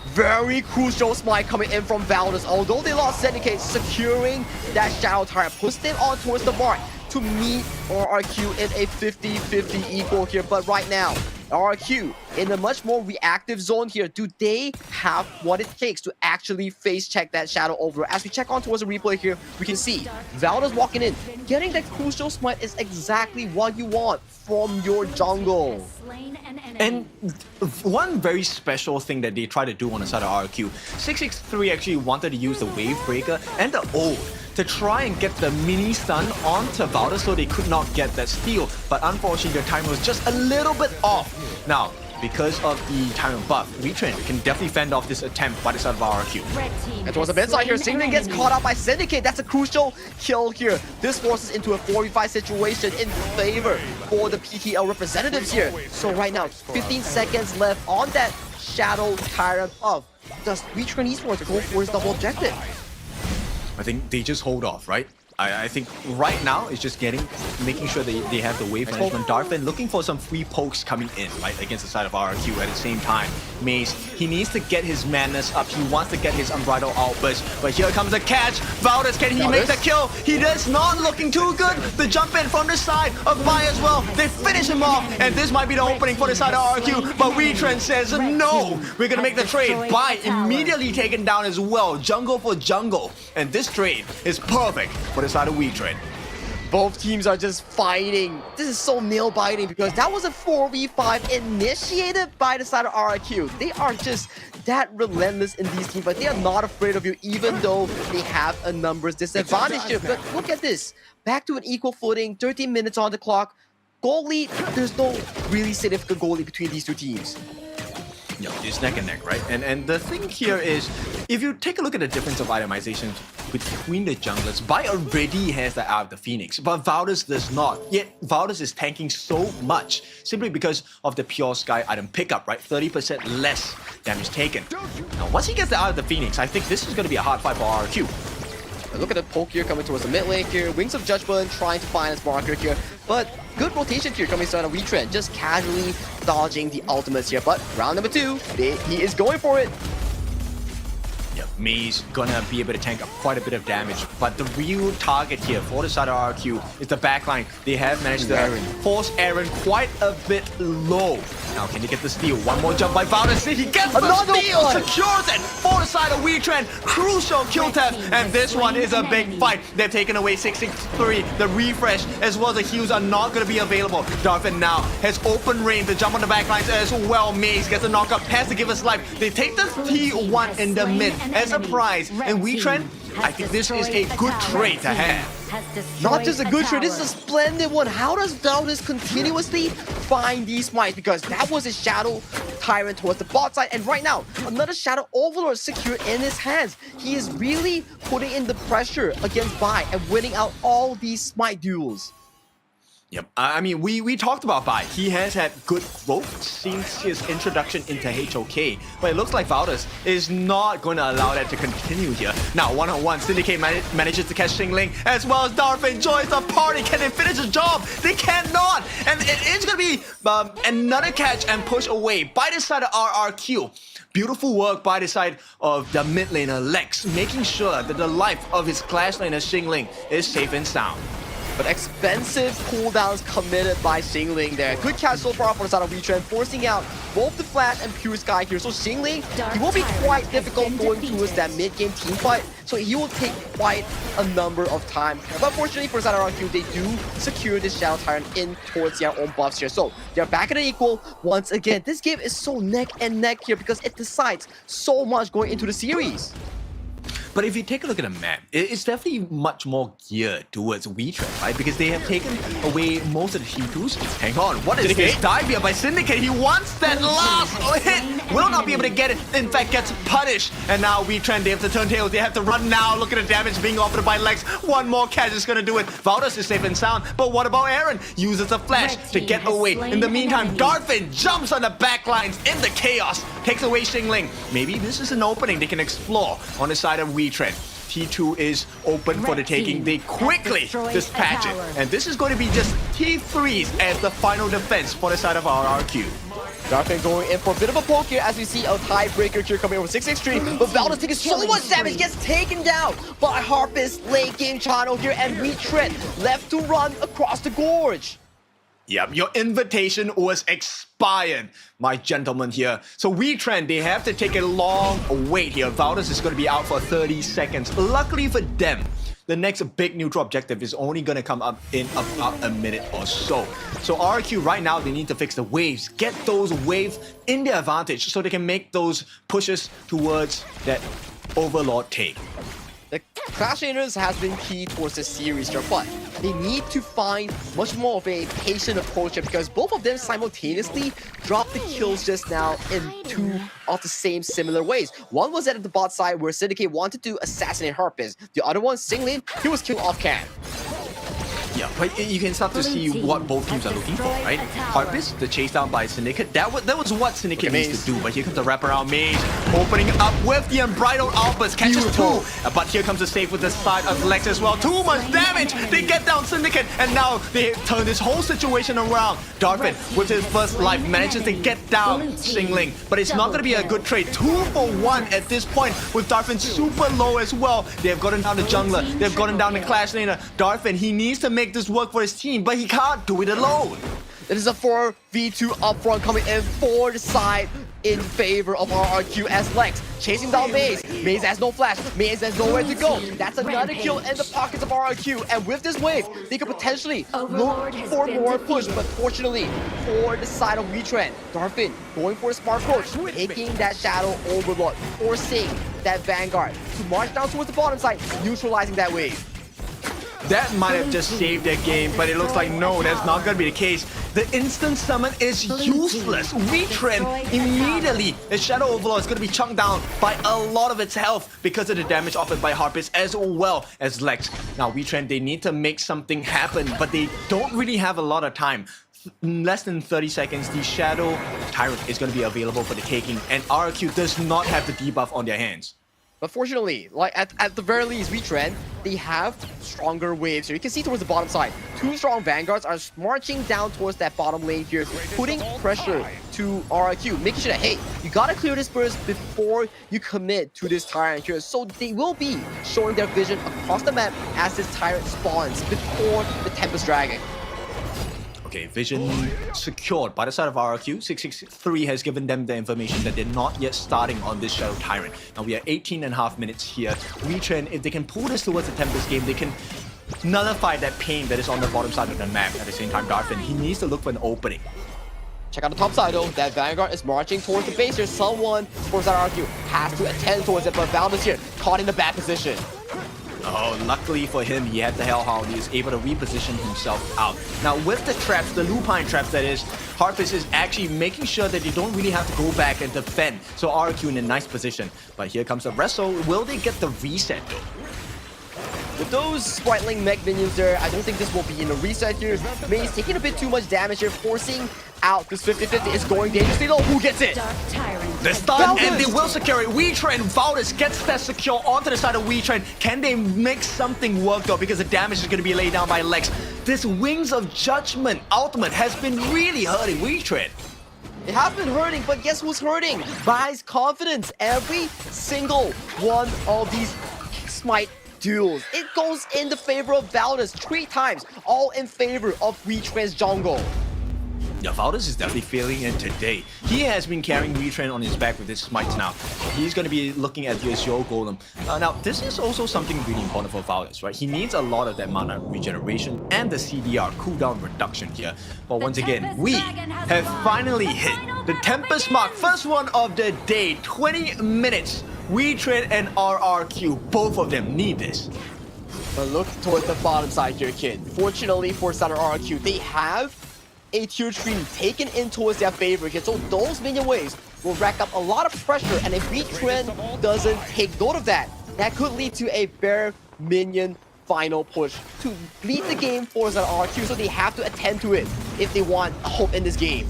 Very crucial smite coming in from Valdas. Although they lost Syndicate, securing that Shadow Tyrant puts them on towards the mark to meet RRQ in a 50-50 equal here. But right now, RRQ in a much more reactive zone here. Do they have what it takes to actually face check that Shadow over? As we check on towards the replay here, we can see Valdas walking in. Getting that crucial smite is exactly what you want from your jungle. And one very special thing that they try to do on the side of RQ, 663 actually wanted to use the Wave Breaker and the Ode to try and get the mini stun onto Valda so they could not get that steal. But unfortunately, their time was just a little bit off. Now, because of the Tyrant buff, Wetrnd can definitely fend off this attempt by the side of RRQ. And towards the bedside here, Xingling gets caught out by Syndicate. That's a crucial kill here. This forces into a 4v5 situation in favor for the PTL representatives here. So right now, 15 seconds left on that Shadow Tyrant buff. Does Wetrnd Esports go for his double objective? I think they just hold off, right? I think right now it's just making sure they have the wave management. Darfin looking for some free pokes coming in, right, against the side of RRQ at the same time. Maze, he needs to get his madness up. He wants to get his Unbridled Outburst. But here comes the catch. Valdas, can he make the kill? He does not looking too good. The jump in from the side of Vi as well. They finish him off, and this might be the opening for the side of RRQ. But Wetrnd says no. We're gonna make the trade. Vi immediately taken down as well. Jungle for jungle, and this trade is perfect for the side of Wetrnd. Both teams are just fighting. This is so nail-biting because that was a 4v5 initiated by the side of RRQ. They are just that relentless in these teams, but they are not afraid of you even though they have a numbers disadvantage here. But look at this. Back to an equal footing, 13 minutes on the clock. Goal lead, there's no really significant goal lead between these two teams. Yeah, it's neck and neck, right? And the thing here is, if you take a look at the difference of itemization between the junglers, Vi already has the Eye of the Phoenix, but Valdas does not. Yet Valdas is tanking so much simply because of the Pure Sky item pickup, right? 30% less damage taken. Now, once he gets the Eye of the Phoenix, I think this is going to be a hard fight for RRQ. Look at the poke here coming towards the mid lane here. Wings of Judgment trying to find his marker here. But good rotation here coming out of Wetrnd. Just casually dodging the ultimates here. But round number 2, he is going for it. Yeah, Maze gonna be able to tank up quite a bit of damage. But the real target here for the side of RRQ is the backline. They have managed to force Aaron quite a bit low. Now, can he get the steal? One more jump by Valdas. He gets the steal! Secures it for the side side of Wetrnd, crucial kill test, and this one is a big fight. They've taken away 663, the refresh, as well as the heals are not going to be available. Darfin now has open range to jump on the backlines as well. Maze gets a knockup, has to give us life. They take the T1 in the mid as a prize, and Wetrnd, I think this is a good trade to have. Not just a good trade, this is a splendid one. How does Valdez continuously find these smites? Because that was a Shadow Tyrant towards the bot side, and right now, another Shadow Overlord secured in his hands. He is really putting in the pressure against Bai and winning out all these smite duels. Yep, I mean, we talked about Bai. He has had good growth since his introduction into HOK, but it looks like Valdez is not going to allow that to continue here. Now, one-on-one, Syndicate manages to catch Xingling, as well as Darfin joins the party. Can they finish the job? They cannot! And it is going to be another catch and push away by the side of RRQ. Beautiful work by the side of the mid laner, Lex, making sure that the life of his clash laner, Xingling, is safe and sound. But expensive cooldowns committed by Xingling there. Good catch so far for the side of Wetrnd, forcing out both the Flash and Pure Sky here. So Xingling, he will be quite difficult going towards that mid-game team fight. So he will take quite a number of time. But fortunately for the side of RQ, they do secure this Shadow Tyrant in towards their own buffs here. So they're back at an equal. Once again, this game is so neck and neck here because it decides so much going into the series. But if you take a look at the map, it's definitely much more geared towards Wetrnd, right? Because they have taken away most of the T2s. Hang on, what is this dive here by Syndicate? He wants that last hit! Will not be able to get it. In fact, gets punished. And now Wetrnd, they have to turn tails. They have to run now. Look at the damage being offered by Lex. One more catch is going to do it. Valdez is safe and sound. But what about Aaron? Uses a flash to get away. In the meantime, Darfin jumps on the backlines in the chaos. Takes away Xingling. Maybe this is an opening they can explore on the side of Wetrnd. T2 is open for the taking. They quickly dispatch it. And this is going to be just T3s as the final defense for the side of RRQ. Darfin going in for a bit of a poke here as we see a tiebreaker here coming over 663. But Valdez taking so much damage, gets taken down by Harpist late game channel here, and Wetrnd left to run across the gorge. Yep, your invitation was expired, my gentlemen here. So Wetrnd, they have to take a long wait here. Valdez is going to be out for 30 seconds. Luckily for them, the next big neutral objective is only going to come up in about a minute or so. So RQ right now, they need to fix the waves. Get those waves in their advantage so they can make those pushes towards that Overlord take. The Clash Laners has been key towards this series here, but they need to find much more of a patient approach here because both of them simultaneously dropped the kills just now in two of the same similar ways. One was at the bot side where Syndicate wanted to assassinate Harpist. The other one, Xingling, he was killed off cam. Yeah, but you can start to see what both teams are looking for, right? Harpist, the chase down by Syndicate, that was what Syndicate needs to do, but here comes the wraparound Maze, opening up with the Unbridled Outburst, catches two, but here comes the save with the side of Lex as well. Too much damage! They get down Syndicate, and now they turn this whole situation around. Darfin, with his first life, manages to get down Xingling, but it's not going to be a good trade. 2 for 1 at this point, with Darfin super low as well. They have gotten down the jungler, they've gotten down the Clash laner. Darfin, he needs to make this work for his team, but he can't do it alone. It is a 4v2 upfront coming in for the side in favor of RRQ as Lex chasing down Maze. Maze has no flash. Maze has nowhere to go. That's another kill in the pockets of RRQ. And with this wave, they could potentially look for more push. But fortunately, for the side of Wetrnd, Darfin going for a smart approach, taking that Shadow Overlord, forcing that Vanguard to march down towards the bottom side, neutralizing that wave. That might have just saved their game, but it looks like no, that's not going to be the case. The instant summon is useless. Wetrnd immediately, the Shadow Overlord is going to be chunked down by a lot of its health because of the damage offered by Harpist as well as Lex. Now Wetrnd, they need to make something happen, but they don't really have a lot of time. In less than 30 seconds, the Shadow Tyrant is going to be available for the taking, and RQ does not have the debuff on their hands. But fortunately, like at the very least, Wetrnd, they have stronger waves here. You can see towards the bottom side, 2 strong Vanguards are marching down towards that bottom lane here, putting pressure to RRQ, making sure that, hey, you gotta clear this burst before you commit to this Tyrant here. So they will be showing their vision across the map as this Tyrant spawns before the Tempest Dragon. Okay, vision secured by the side of RRQ. 663 has given them the information that they're not yet starting on this Shadow Tyrant. Now we are 18.5 minutes here. Wetrnd, if they can pull this towards the Tempest game, they can nullify that pain that is on the bottom side of the map. At the same time, Darfin, he needs to look for an opening. Check out the top side though, that Vanguard is marching towards the base here. Someone, towards that RQ, has to attend towards it, but Valdez here, caught in a bad position. Oh, luckily for him, he had the Hellhound. He is able to reposition himself out. Now, with the traps, the Lupine traps that is, Harpist is actually making sure that you don't really have to go back and defend. So RQ in a nice position. But here comes the wrestle. Will they get the reset though? With those Spriteling mech minions there, I don't think this will be in a reset here. Maze taking a bit too much damage here, forcing out this 50-50 is going dangerously low. Who gets it? The stun, and they will secure it. Wetrnd, Valdez gets that secure onto the side of Wetrnd. Can they make something work though? Because the damage is going to be laid down by Lex. This Wings of Judgment ultimate has been really hurting Wetrnd. It has been hurting, but guess who's hurting? Bai's confidence. Every single one of these Smite duels, it goes in the favor of Valdez 3 times, all in favor of Wetrnd's jungle. Yeah, Valdez is definitely feeling it today. He has been carrying Wetrnd on his back with his smites now. He's going to be looking at the Azure Golem. Now, this is also something really important for Valdez, right? He needs a lot of that mana regeneration and the CDR cooldown reduction here. But once again, we have finally hit the Tempest mark. First one of the day, 20 minutes. Wetrnd and RRQ, both of them need this. But look towards the bottom side here, kid. Fortunately for Saturn RRQ, they have a tier 3 taken in towards their favor here. So those minion waves will rack up a lot of pressure, and if Wetrnd doesn't take note of that, that could lead to a bare minion final push to lead the game for Saturn RRQ, so they have to attend to it if they want hope in this game.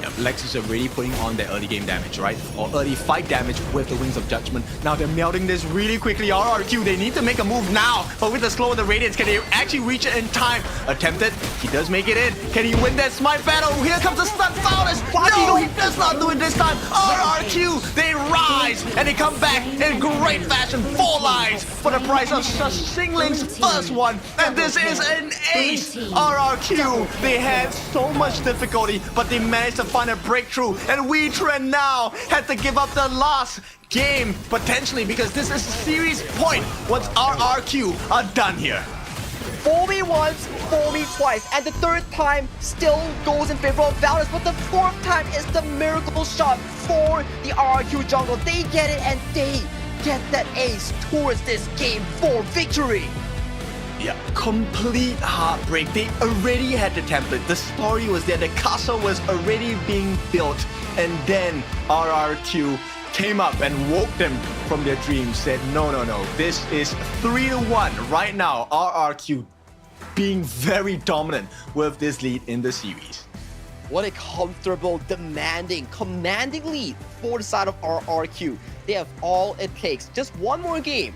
Yep, Lex is already putting on their early game damage, right? Or early fight damage with the Wings of Judgment. Now they're melting this really quickly. RRQ, they need to make a move now. But with the slow and the radiance, can they actually reach it in time? Attempted. He does make it in. Can he win that smite battle? Here comes the stun. Valdez. No, he does not do it this time. RRQ, they rise and they come back in great fashion. 4 lives for the price of Xingling's first one. And this is an ace. RRQ, they had so much difficulty, but they managed to find a breakthrough, and Wetrnd now had to give up the last game potentially because this is series point once RRQ are done here. Fool me once, fool me twice, and the third time still goes in favor of Valdez, but the fourth time is the miracle shot for the RRQ jungle. They get it and they get that ace towards this game for victory. Yeah, complete heartbreak. They already had the template. The story was there. The castle was already being built. And then RRQ came up and woke them from their dreams. Said, no. This is 3-1 right now. RRQ being very dominant with this lead in the series. What a comfortable, demanding, commanding lead for the side of RRQ. They have all it takes. Just one more game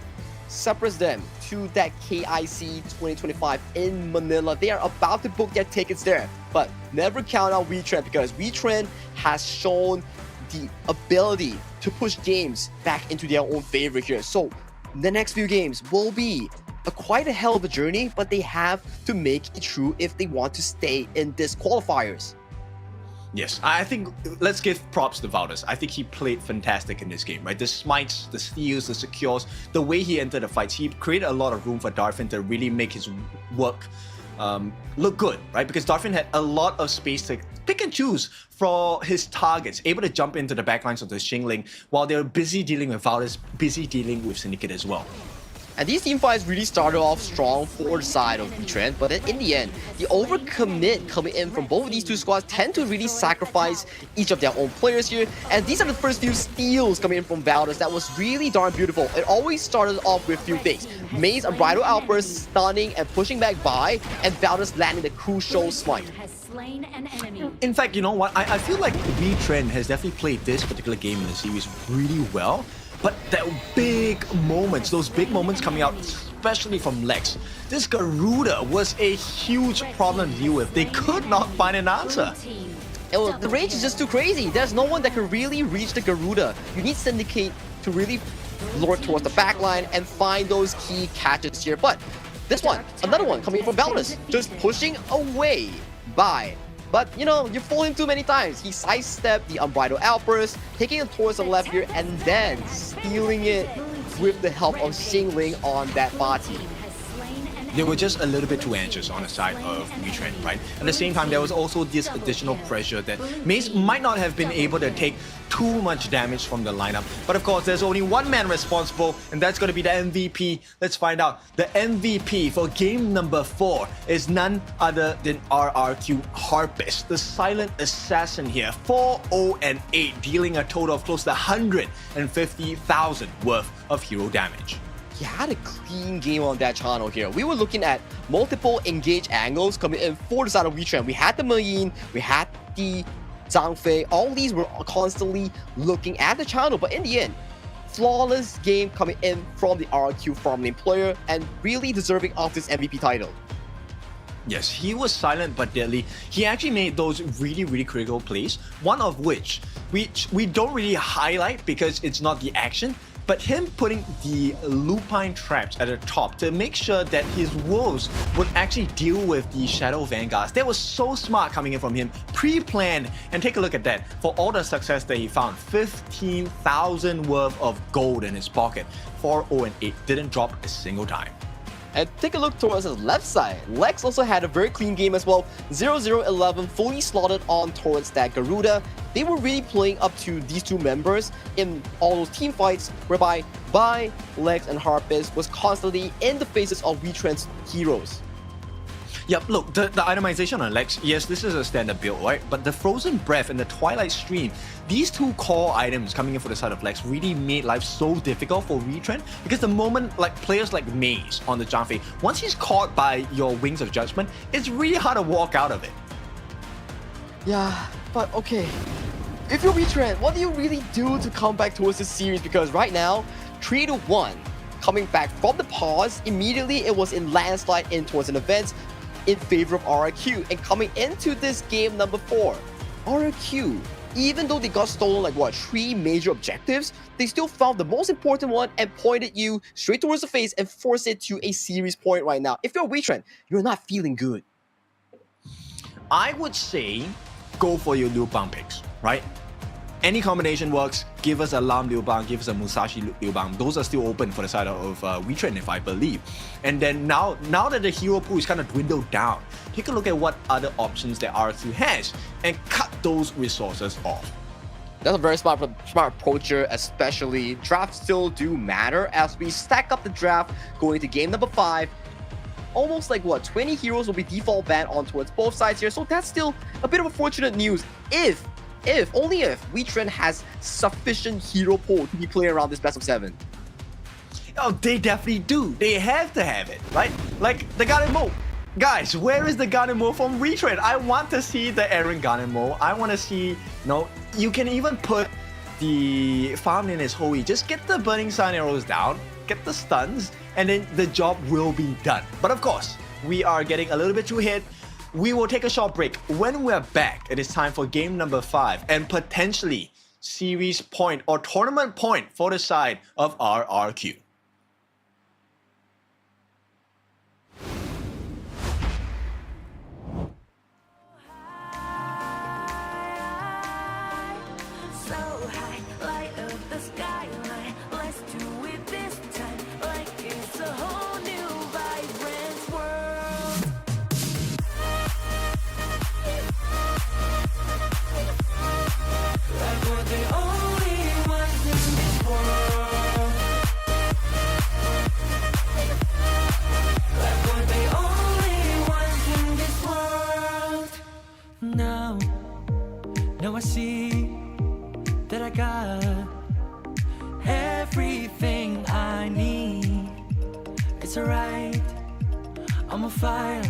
separates them to that KIC 2025 in Manila. They are about to book their tickets there, but never count out Wetrnd because Wetrnd has shown the ability to push games back into their own favor here. So the next few games will be quite a hell of a journey, but they have to make it through if they want to stay in this qualifiers. Yes, I think let's give props to Valdez. I think he played fantastic in this game, right? The smites, the steals, the secures, the way he entered the fights, he created a lot of room for Darfin to really make his work look good, right? Because Darfin had a lot of space to pick and choose for his targets, able to jump into the backlines of the Xingling while they were busy dealing with Valdez, busy dealing with Syndicate as well. And these team fights really started off strong for the side of Wetrnd, but then in the end, the overcommit coming in from both of these two squads tend to really sacrifice each of their own players here. And these are the first few steals coming in from Valdez that was really darn beautiful. It always started off with a few things. Maze and Bridal Outburst stunning and pushing back by, and Valdez landing the crucial smite. In fact, you know what? I feel like Wetrnd has definitely played this particular game in the series really well. But that those big moments coming out, especially from Lex, this Garuda was a huge problem to deal with. They could not find an answer. The range is just too crazy. There's no one that can really reach the Garuda. You need Syndicate to really lure towards the backline and find those key catches here. But this one, another one coming from Valdez, just pushing away by. But, you know, you fooled him too many times. He sidestepped the Unbridled Outburst, taking it towards the left here, and then stealing it with the help of Xingling on that body. They were just a little bit too anxious on the side of Wetrnd, right? At the same time, there was also this additional pressure that Mace might not have been able to take too much damage from the lineup. But of course, there's only one man responsible, and that's going to be the MVP. Let's find out. The MVP for game number 4 is none other than RRQ Harpist, the silent assassin here. 4-0-8, dealing a total of close to 150,000 worth of hero damage. He had a clean game on that channel here. We were looking at multiple engage angles coming in for the side of Wetrnd. We had the Meyin, we had the Zhang Fei. All these were constantly looking at the channel, but in the end, flawless game coming in from the RRQ farm name player and really deserving of this MVP title. Yes, he was silent but deadly. He actually made those really critical plays, one of which we don't really highlight because it's not the action, but him putting the lupine traps at the top to make sure that his wolves would actually deal with the shadow vanguards. That was so smart coming in from him, pre-planned. And take a look at that. For all the success that he found, 15,000 worth of gold in his pocket. 4-0-8, didn't drop a single time. And take a look towards his left side. Lex also had a very clean game as well. 0-0-11 fully slotted on towards that Garuda. They were really playing up to these two members in all those team fights, whereby Bai, Lex, and Harpist was constantly in the faces of Wetrnd's heroes. Yep, look, the itemization on Lex, yes, this is a standard build, right? But the Frozen Breath and the Twilight Stream, these two core items coming in for the side of Lex really made life so difficult for Wetrnd, because the moment like players like Maze on the Zhang Fei, once he's caught by your Wings of Judgment, it's really hard to walk out of it. Yeah, but okay. If you're Wetrnd, what do you really do to come back towards this series? Because right now, 3-1, coming back from the pause, immediately it was in landslide in towards an event in favor of RRQ, and coming into this game number 4, RRQ, even though they got stolen like what 3 major objectives, they still found the most important one and pointed you straight towards the face and forced it to a series point right now. If you're Wetrnd, you're not feeling good. I would say go for your Liu Bang picks, right? Any combination works. Give us a Lam Liu Bang, give us a Musashi Liu Bang. Those are still open for the side of Wetrnd, if I believe. And then now that the hero pool is kind of dwindled down, take a look at what other options that RQ has and cut those resources off. That's a very smart approach here, especially drafts still do matter as we stack up the draft going into game number 5. Almost like what 20 heroes will be default banned on towards both sides here, so that's still a bit of unfortunate news only if Wetrnd has sufficient hero pool to be playing around this best of 7. Oh, they definitely do. They have to have it, right? Like the Garden Mode. Guys, where is the Garden Mode from Wetrnd? I want to see the Aaron Garden Mode. I want to see, you can even put the farm in as Hoey. Just get the Burning Sun arrows down, get the stuns, and then the job will be done. But of course, we are getting a little bit too hit. We will take a short break. When we're back, it is time for game number 5 and potentially series point or tournament point for the side of RRQ. Now I see that I got everything I need. It's alright, I'm on fire,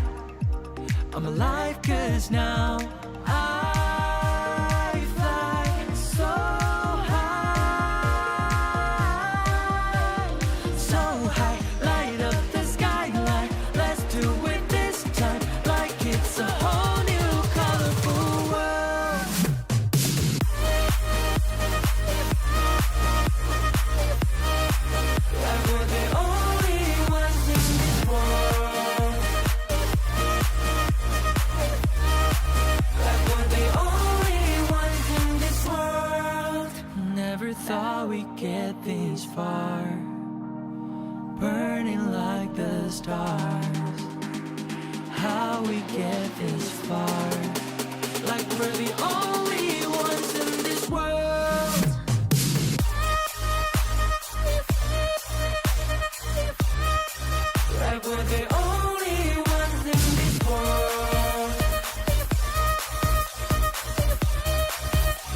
I'm alive, cause now I fly so high, so high, light up the skyline. Let's do it this time, like it's a whole new colorful world. Like we're the only ones in this world. this far, burning like the stars. How we get this far, like we're the only ones in this world. Like we're the only ones in this world.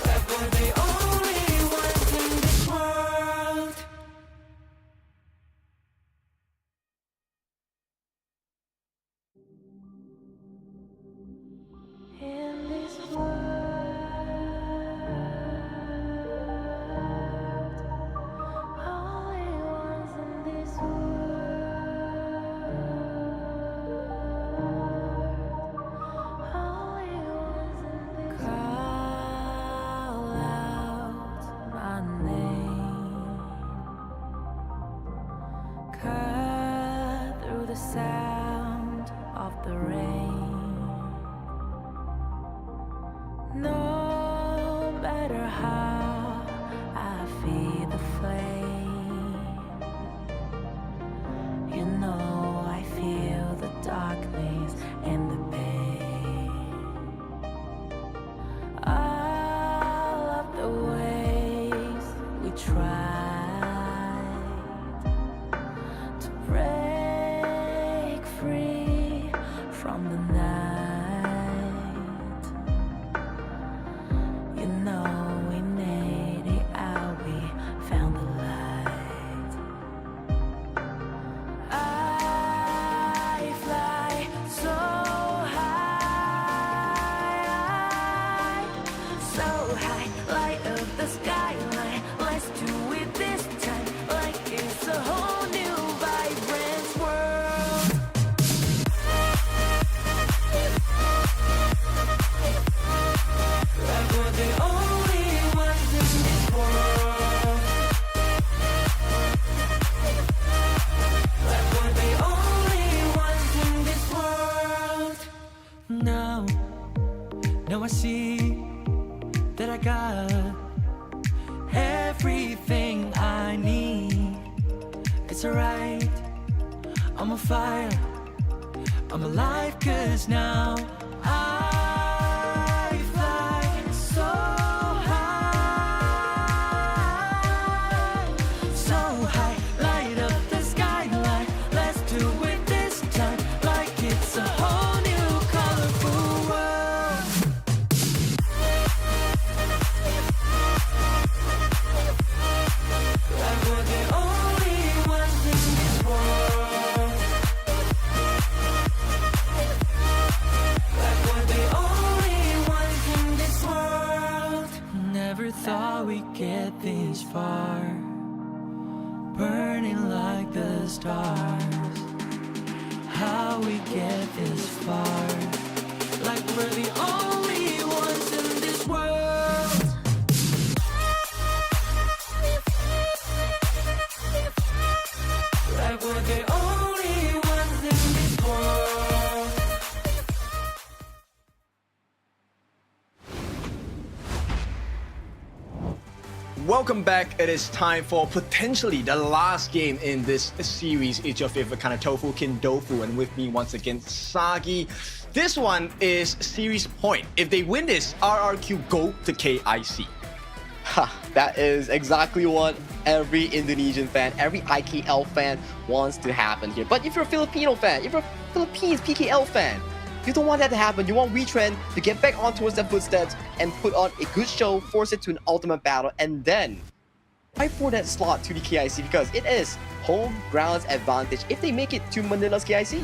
Like we're the only ones in this world. In this world, only ones in this world, only ones in this call out my name, cut through the sound of the rain. No matter how I feed the flame, you know I feel the darkness and the pain. All of the ways we tried to break free from the night. You know we made it out, we found the light. I fly so high, light up the skyline. Let's do it this time, like it's a whole new vibrant world. Like we're the only ones in this world. Like we're the only ones in this world. Now I see that I got everything I need. It's alright, I'm on fire, I'm alive, 'cause now I fly so high, light up the skyline. Let's do it this time, like it's a whole new colorful world. Like we're the only ones in this world. Like we're the only ones in this world. Never thought we'd get this far, burning like the stars. How we get this far, like we're the only ones in this world. Like we're the only ones in this world. Welcome back. It is time for potentially the last game in this series. It's your favorite kind of tofu, Kindofu, and with me once again, Sagi. This one is series point. If they win this, RRQ go to KIC. Ha, that is exactly what every Indonesian fan, every IKL fan wants to happen here. But if you're a Filipino fan, if you're a Philippines PKL fan, you don't want that to happen. You want Wetrnd to get back on towards their footsteps and put on a good show, force it to an ultimate battle, and then fight for that slot to the KIC, because it is home grounds advantage if they make it to Manila's KIC.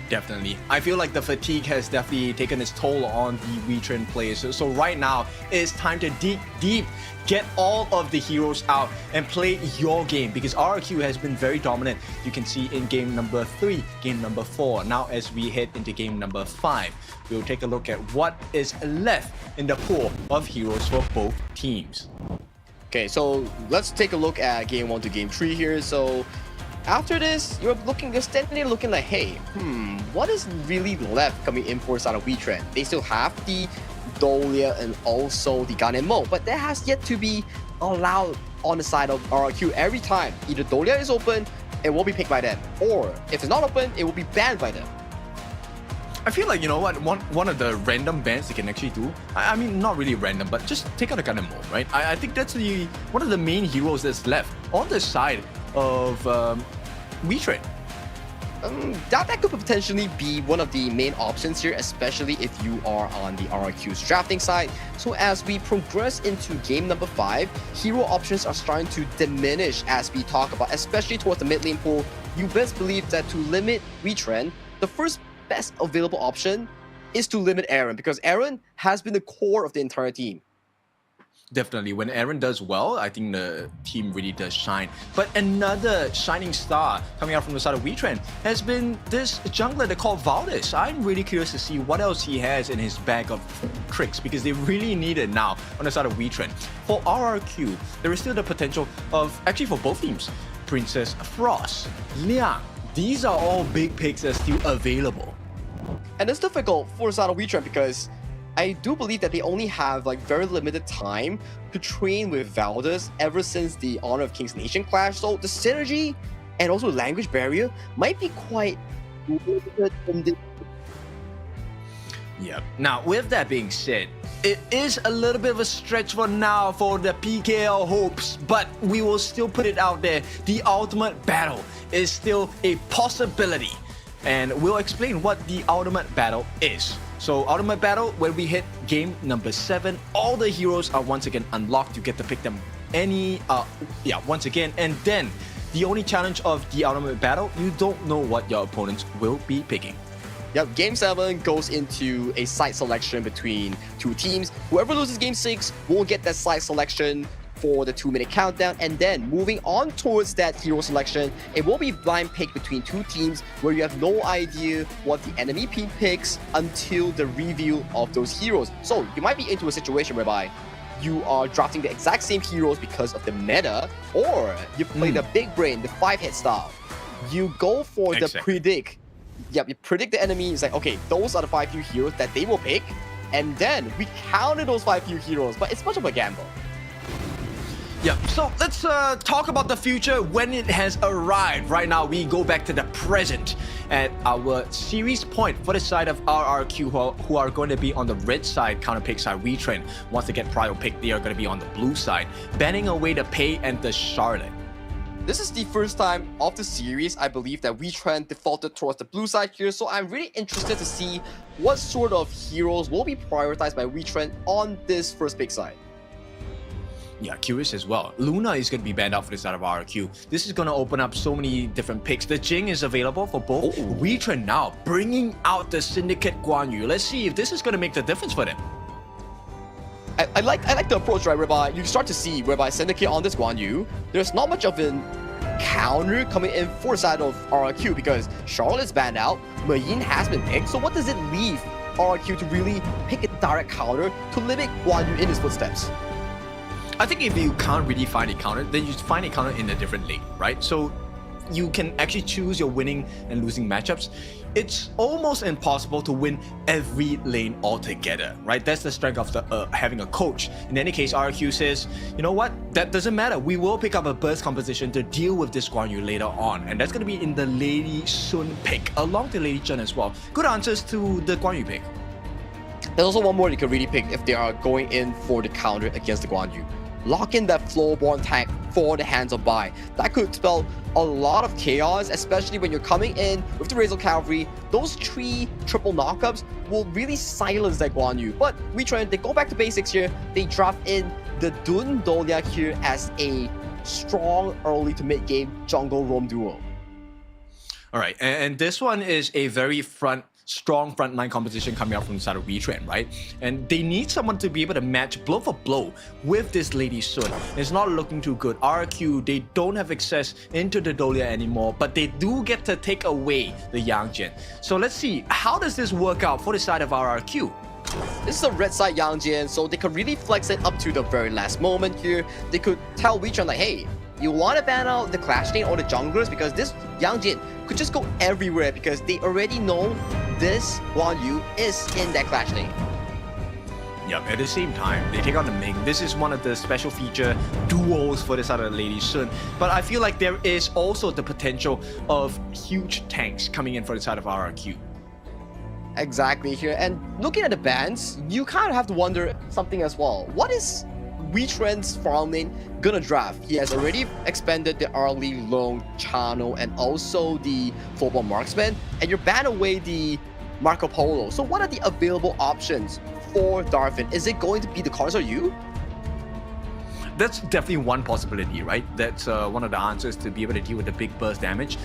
Definitely. I feel like the fatigue has definitely taken its toll on the Wetrnd players. So right now, it's time to dig deep, get all of the heroes out, and play your game, because RRQ has been very dominant. You can see in game number 3, game number 4. Now as we head into game number 5, we'll take a look at what is left in the pool of heroes for both teams. Okay, so let's take a look at game 1 to game 3 here. So after this, you're standing there looking like, hey, what is really left coming in for side of Wetrnd? They still have the Dolia and also the Gun and Mo, but that has yet to be allowed on the side of RRQ every time. Either Dolia is open, it will be picked by them. Or if it's not open, it will be banned by them. I feel like, you know what, one of the random bans they can actually do, I mean, not really random, but just take out a gun and move, right? I think that's one of the main heroes that's left on the side of Wetrnd. That could potentially be one of the main options here, especially if you are on the RRQ's drafting side. So as we progress into game number 5, hero options are starting to diminish as we talk about, especially towards the mid lane pool. You best believe that to limit Wetrnd, the first best available option is to limit Aaron, because Aaron has been the core of the entire team. Definitely, when Aaron does well, I think the team really does shine. But another shining star coming out from the side of Wetrnd has been this jungler they call Valdez. I'm really curious to see what else he has in his bag of tricks, because they really need it now on the side of Wetrnd. For RRQ, there is still the potential of, actually for both teams, Princess Frost, Liang. These are all big picks that are still available. And it's difficult for the side of Wetrnd because I do believe that they only have like very limited time to train with Valdez ever since the Honor of Kings Nation clash. So the synergy and also language barrier might be quite limited from the... Yep. Now, with that being said, it is a little bit of a stretch for now for the PKL hopes, but we will still put it out there. The ultimate battle is still a possibility, and we'll explain what the ultimate battle is. So ultimate battle, when we hit game number 7, all the heroes are once again unlocked. You get to pick them once again, and then the only challenge of the ultimate battle, you don't know what your opponents will be picking. Yep, game 7 goes into a side selection between 2 teams. Whoever loses game 6 will get that side selection for the 2-minute countdown, and then moving on towards that hero selection, it will be blind pick between 2 teams where you have no idea what the enemy team picks until the reveal of those heroes. So you might be into a situation whereby you are drafting the exact same heroes because of the meta, or you play the big brain, the 5-hit style. You go for the predict. Yep, you predict the enemy. It's like, okay, those are the 5 few heroes that they will pick, and then we counter those 5 few heroes, but it's much of a gamble. Yeah, so let's talk about the future when it has arrived. Right now, we go back to the present at our series point for the side of RRQ, who are going to be on the red side, counter pick side Wetrnd. Once they get prior pick, they are going to be on the blue side, banning away the Pei and the Charlotte. This is the first time of the series, I believe, that Wetrnd defaulted towards the blue side here, so I'm really interested to see what sort of heroes will be prioritized by Wetrnd on this first pick side. Yeah, curious as well. Luna is going to be banned out for the side of RRQ. This is going to open up so many different picks. The Jing is available for both. Wetrnd now bringing out the Syndicate Guan Yu. Let's see if this is going to make the difference for them. I like the approach, right, whereby you start to see whereby Syndicate on this Guan Yu, there's not much of a counter coming in for the side of RRQ because Charlotte is banned out, Mayin has been picked, so what does it leave RRQ to really pick a direct counter to limit Guan Yu in his footsteps? I think if you can't really find a counter, then you find a counter in a different lane, right? So you can actually choose your winning and losing matchups. It's almost impossible to win every lane altogether, right? That's the strength of the having a coach. In any case, RRQ says, you know what? That doesn't matter. We will pick up a burst composition to deal with this Guan Yu later on. And that's going to be in the Lady Sun pick, along with Lady Chen as well. Good answers to the Guan Yu pick. There's also one more you can really pick if they are going in for the counter against the Guan Yu. Lock in that Floorborn tank for the Hands of Bai. That could spell a lot of chaos, especially when you're coming in with the Razor Cavalry. Those 3 triple knockups will really silence that Guan Yu. But Wetrnd, they go back to basics here. They draft in the Dun Dolia here as a strong early to mid-game jungle roam duo. All right, and this one is a very strong frontline composition coming out from the side of Wetrnd, right? And they need someone to be able to match blow for blow with this Lady Sun. It's not looking too good. RQ, they don't have access into the Dolia anymore, but they do get to take away the Yang Jian. So let's see, how does this work out for the side of RRQ? This is a red side Yang Jian, so they could really flex it up to the very last moment here. They could tell Wetrnd like, hey, you want to ban out the Clash lane or the junglers because this Yang Jian could just go everywhere because they already know this Guan Yu is in that Clash lane. Yep, at the same time, they take on the Ming. This is one of the special feature duos for this side of the Lady Sun. But I feel like there is also the potential of huge tanks coming in for the side of RRQ. Exactly here. And looking at the bans, you kind of have to wonder something as well. What is Wetrnd's farm lane gonna draft? He has already expanded the early long channel and also the football marksman, and you're ban away the Marco Polo. So what are the available options for Darfin? Is it going to be the Cars or you? That's definitely one possibility, right? That's one of the answers to be able to deal with the big burst damage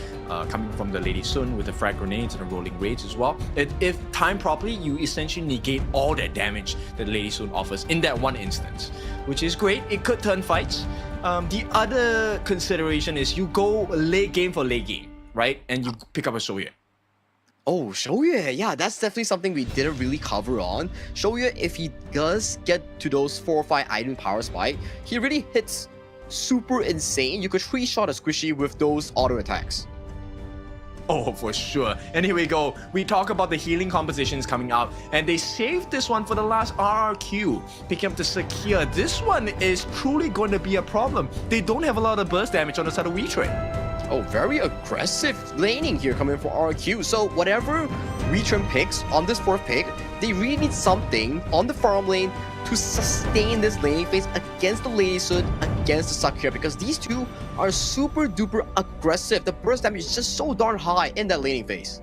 coming from the Lady Sun with the frag grenades and the rolling raids as well. If timed properly, you essentially negate all that damage that the Lady Sun offers in that one instance, which is great. It could turn fights. The other consideration is you go late game for late game, right? And you pick up a Shoye. Oh, Shoye, yeah, that's definitely something we didn't really cover on. Shoye, if he does get to those 4 or 5 item power spike, he really hits super insane. You could 3-shot a squishy with those auto attacks. Oh, for sure. And here we go. We talk about the healing compositions coming out, and they saved this one for the last RRQ. Picking up the Secure. This one is truly going to be a problem. They don't have a lot of burst damage on the side of Wetrnd. Oh, very aggressive laning here coming for RQ. So whatever Wetrnd picks on this 4th pick, they really need something on the farm lane to sustain this laning phase against the Lady Sun, against the Sakura, because these two are super duper aggressive. The burst damage is just so darn high in that laning phase.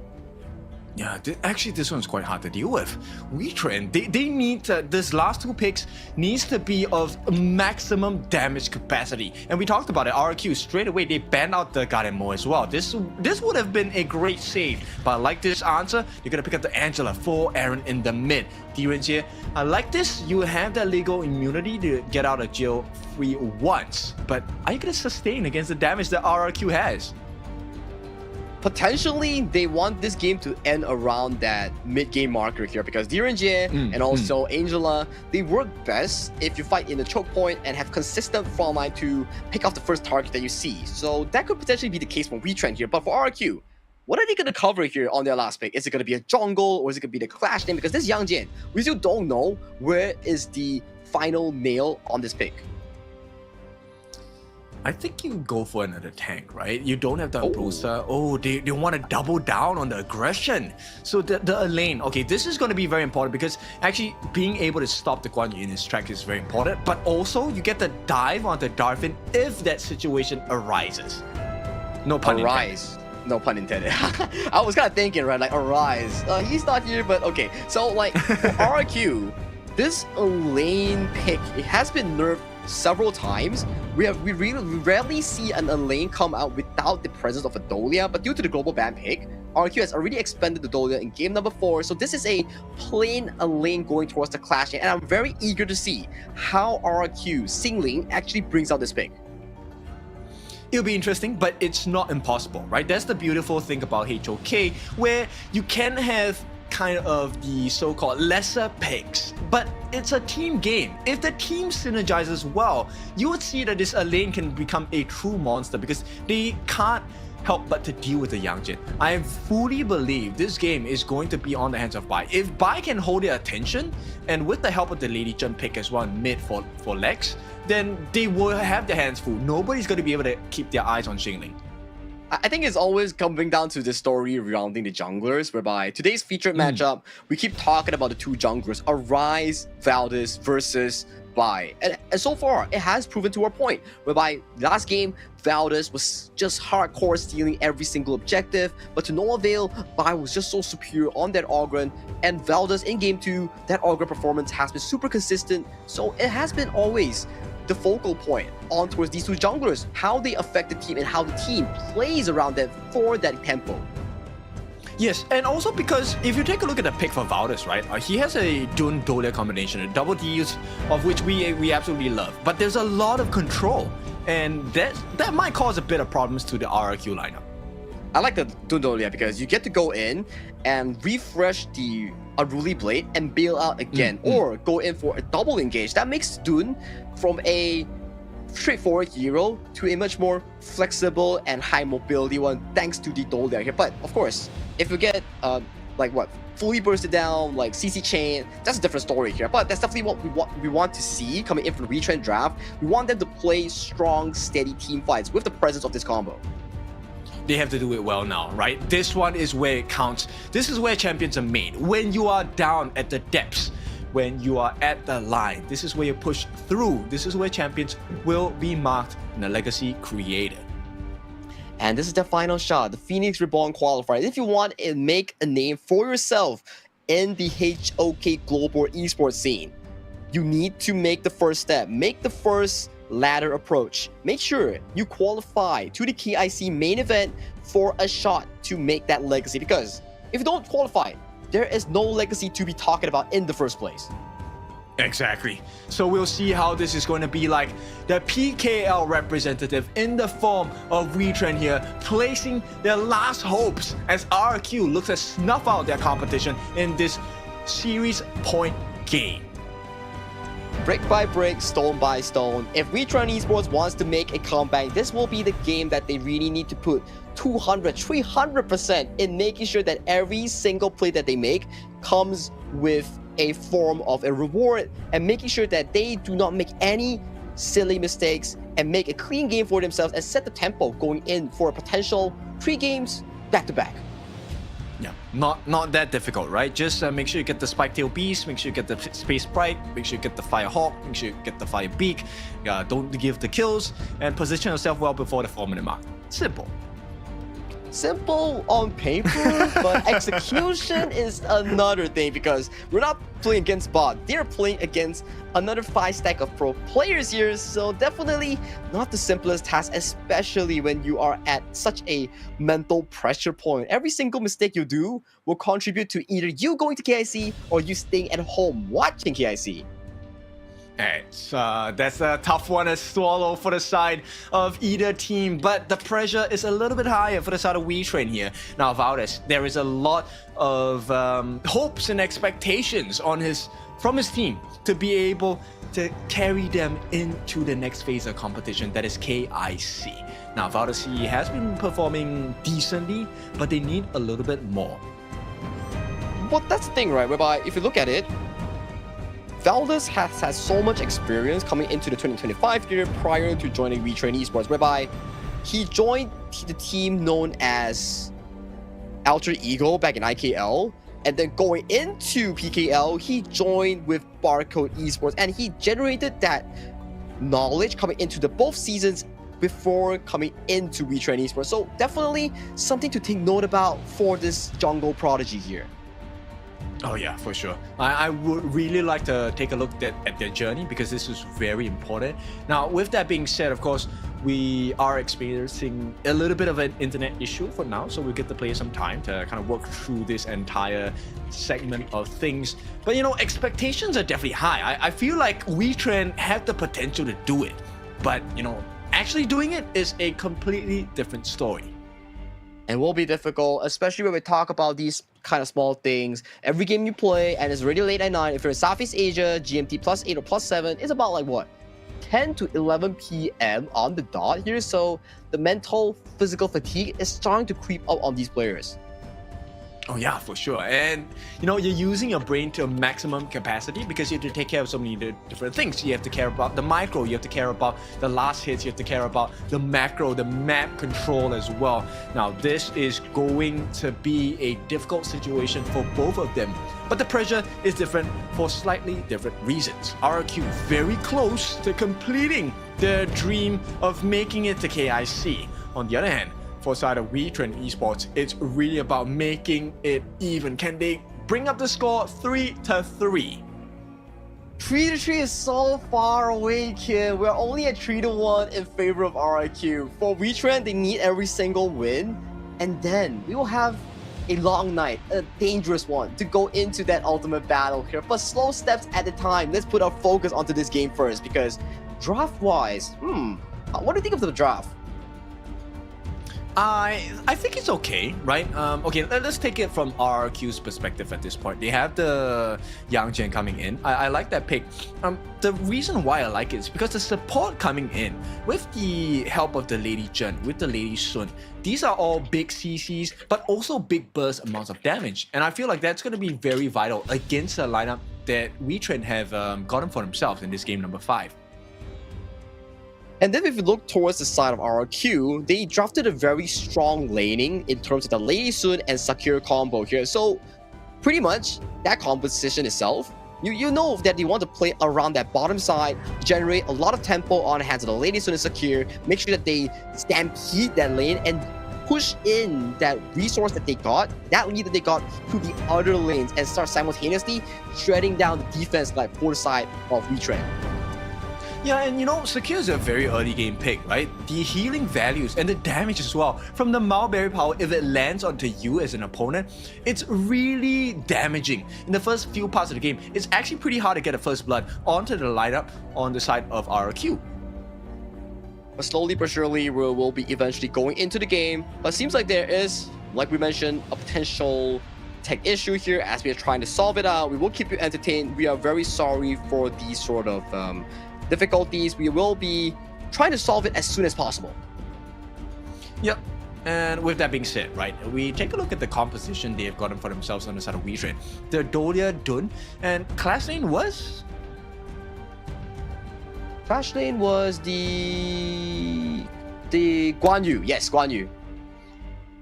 Yeah, actually this one's quite hard to deal with. Wetrnd, they need this last 2 picks needs to be of maximum damage capacity. And we talked about it, RQ straight away, they banned out the Garemo as well. This would have been a great save. But I like this answer, you're gonna pick up the Angela for Aaron in the mid. Here, I like this, you have that legal immunity to get out of jail free once. But are you gonna sustain against the damage that RRQ has? Potentially, they want this game to end around that mid-game marker here because Direnjie and also Angela, they work best if you fight in the choke point and have consistent front line to pick off the first target that you see. So that could potentially be the case for Wetrnd here. But for RQ, what are they going to cover here on their last pick? Is it going to be a jungle or is it going to be the Clash name? Because this Yang Jian, we still don't know where is the final nail on this pick. I think you go for another tank, right? You don't have the Ambrosia. Oh, they want to double down on the aggression. So the Elaine, okay, this is going to be very important because actually being able to stop the Guan Yu in his track is very important. But also, you get the dive onto Darfin if that situation arises. No pun intended. No pun intended. I was kind of thinking, right, like Arise. He's not here, but okay. So like for RQ, this Elaine pick, it has been nerfed several times. We rarely see an Elaine come out without the presence of a Dolia, but due to the global ban pick, RQ has already expanded the Dolia in game number 4, so this is a plain Elaine going towards the Clash, and I'm very eager to see how RQ Singling actually brings out this pick. It'll be interesting, but it's not impossible, right? That's the beautiful thing about HOK, where you can have kind of the so-called lesser picks, but it's a team game. If the team synergizes well, you would see that this Elaine can become a true monster because they can't help but to deal with the Yang Jin. I fully believe this game is going to be on the hands of Bai. If Bai can hold their attention, and with the help of the Lady Chun pick as well mid for Lex, then they will have their hands full. Nobody's going to be able to keep their eyes on Xingling. I think it's always coming down to the story surrounding the junglers, whereby today's featured matchup, we keep talking about the two junglers, Arise, Valdez versus Bai. And so far, it has proven to our point, whereby last game, Valdez was just hardcore stealing every single objective, but to no avail, Bai was just so superior on that Ogren, and Valdez in game 2, that Ogren performance has been super consistent, so it has been always the focal point on towards these two junglers, how they affect the team and how the team plays around them for that tempo. Yes, and also because if you take a look at the pick for Valdez, right, he has a Dun Dolia combination, a double Ds, of which we absolutely love. But there's a lot of control, and that might cause a bit of problems to the RRQ lineup. I like the Dun Dolia because you get to go in and refresh the Unruly Blade and bail out again, or go in for a double engage. That makes Dun from a straightforward hero to a much more flexible and high mobility one thanks to the Dolia here. But of course, if you get like what, fully bursted down, like CC chain. That's a different story here, but that's definitely what we want to see coming in from the Wetrnd draft. We want them to play strong, steady team fights with the presence of this combo. They have to do it well now, right? This one is where it counts. This is where champions are made. When you are down at the depths, when you are at the line, this is where you push through. This is where champions will be marked and a legacy created. And this is the final shot, the Phoenix Reborn Qualifier. If you want to make a name for yourself in the HOK global esports scene, you need to make the first step, make the first ladder approach. Make sure you qualify to the KIC main event for a shot to make that legacy, because if you don't qualify, there is no legacy to be talking about in the first place. Exactly. So we'll see how this is going to be like. The PKL representative in the form of Wetrnd here, placing their last hopes as RQ looks to snuff out their competition in this series point game. Brick by brick, stone by stone. If Wetrnd Esports wants to make a comeback, this will be the game that they really need to put 200, 300% in making sure that every single play that they make comes with a form of a reward, and making sure that they do not make any silly mistakes and make a clean game for themselves and set the tempo going in for a potential 3 games back-to-back. Yeah, not that difficult, right? Just make sure you get the Spike-tail Beast, make sure you get the Space Sprite, make sure you get the Fire Hawk, make sure you get the Fire Beak, don't give the kills, and position yourself well before the 4-minute mark. Simple. Simple on paper, but execution is another thing, because we're not playing against bot. They're playing against another 5 stack of pro players here, so definitely not the simplest task, especially when you are at such a mental pressure point. Every single mistake you do will contribute to either you going to KIC or you staying at home watching KIC. That's a tough one to swallow for the side of either team, but the pressure is a little bit higher for the side of Wetrnd here. Now, Valdez, there is a lot of hopes and expectations from his team to be able to carry them into the next phase of competition, that is KIC. Now, Valdez, he has been performing decently, but they need a little bit more. Well, that's the thing, right? Whereby, if you look at it, Valdez has had so much experience coming into the 2025 year prior to joining Wetrnd Esports, whereby he joined the team known as Alter Ego back in IKL, and then going into PKL, he joined with Barcode Esports, and he generated that knowledge coming into the both seasons before coming into Wetrnd Esports. So definitely something to take note about for this jungle prodigy here. Oh yeah, for sure. I would really like to take a look at their journey, because this is very important. Now, with that being said, of course, we are experiencing a little bit of an internet issue for now, so we'll get to play some time to kind of work through this entire segment of things. But you know, expectations are definitely high. I feel like Wetrnd have the potential to do it, but you know, actually doing it is a completely different story. And will be difficult, especially when we talk about these kind of small things. Every game you play, and it's already late at night. If you're in Southeast Asia, GMT +8 or +7, it's about like what, 10 to 11 p.m. on the dot here. So the mental, physical fatigue is starting to creep up on these players. Oh yeah, for sure. And you know, you're using your brain to a maximum capacity, because you have to take care of so many different things. You have to care about the micro, you have to care about the last hits, you have to care about the macro, the map control as well. Now, this is going to be a difficult situation for both of them, but the pressure is different for slightly different reasons. RQ very close to completing their dream of making it to KIC. On the other hand, for side of Wetrnd Esports, it's really about making it even. Can they bring up the score 3-3? 3-3 is so far away, kid. We're only at 3-1 in favor of RIQ. For Wetrnd, they need every single win, and then we will have a long night, a dangerous one, to go into that ultimate battle here. But slow steps at a time. Let's put our focus onto this game first, because draft-wise, what do you think of the draft? I think it's okay, right? Okay, let's take it from RRQ's perspective at this point. They have the Yang coming in. I like that pick. The reason why I like it is because the support coming in with the help of the Lady Zhen, with the Lady Sun, these are all big CCs, but also big burst amounts of damage. And I feel like that's going to be very vital against a lineup that Wetrnd have gotten for themselves in this game number 5. And then if you look towards the side of RRQ, they drafted a very strong laning in terms of the Lady Sun and Sakura combo here. So pretty much that composition itself, you know that they want to play around that bottom side, generate a lot of tempo on the hands of the Lady Sun and Sakura, make sure that they stampede that lane and push in that resource that they got, that lead that they got to the other lanes and start simultaneously shredding down the defense like for the side of Wetrnd. Yeah, and you know, Sakura is a very early game pick, right? The healing values and the damage as well from the Mulberry power, if it lands onto you as an opponent, it's really damaging. In the first few parts of the game, it's actually pretty hard to get a first blood onto the lineup on the side of RRQ. But slowly but surely, we'll be eventually going into the game. But it seems like there is, like we mentioned, a potential tech issue here as we are trying to solve it out. We will keep you entertained. We are very sorry for these sort of difficulties. We will be trying to solve it as soon as possible. Yep. And with that being said, right, we take a look at the composition they have gotten for themselves on the side of Wetrnd. The Dolia Dun and class lane was? Clash lane was the Guan Yu. Yes, Guan Yu.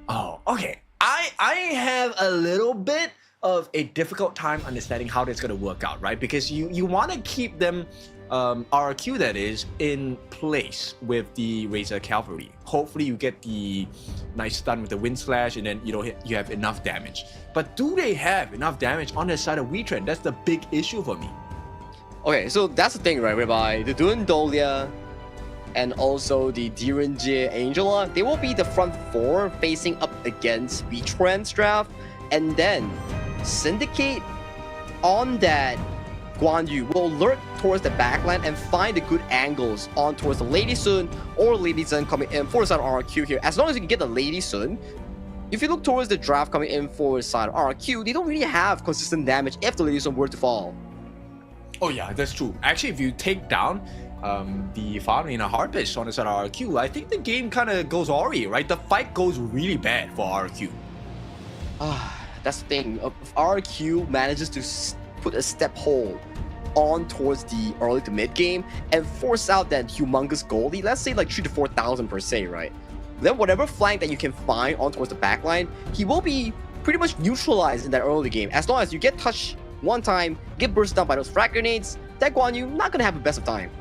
Oh, okay. I have a little bit of a difficult time understanding how that's going to work out, right? Because you want to keep them RRQ that is in place with the Razor Cavalry. Hopefully you get the nice stun with the Wind Slash and then you have enough damage. But do they have enough damage on the side of Wetrnd? That's the big issue for me. Okay, so that's the thing, right? Whereby the Dun Dolia and also the Direnjie Angela, they will be the front 4 facing up against Wetrnd's draft, and then Syndicate on that Guan Yu will lurk towards the backline and find the good angles on towards the Lady Sun or Lady Zhen coming in for the side of RRQ here. As long as you can get the Lady Sun, if you look towards the draft coming in for the side of RRQ, they don't really have consistent damage if the Lady Sun were to fall. Oh yeah, that's true. Actually, if you take down the Farmina Harpist on the side of RRQ, I think the game kind of goes awry, right? The fight goes really bad for RRQ. That's the thing. If RRQ manages to put a step hold on towards the early to mid game and force out that humongous goalie, let's say like 3,000 to 4,000 per se, right? Then whatever flank that you can find on towards the backline, he will be pretty much neutralized in that early game. As long as you get touched one time, get bursted down by those frag grenades, that Guan Yu not gonna have the best of time.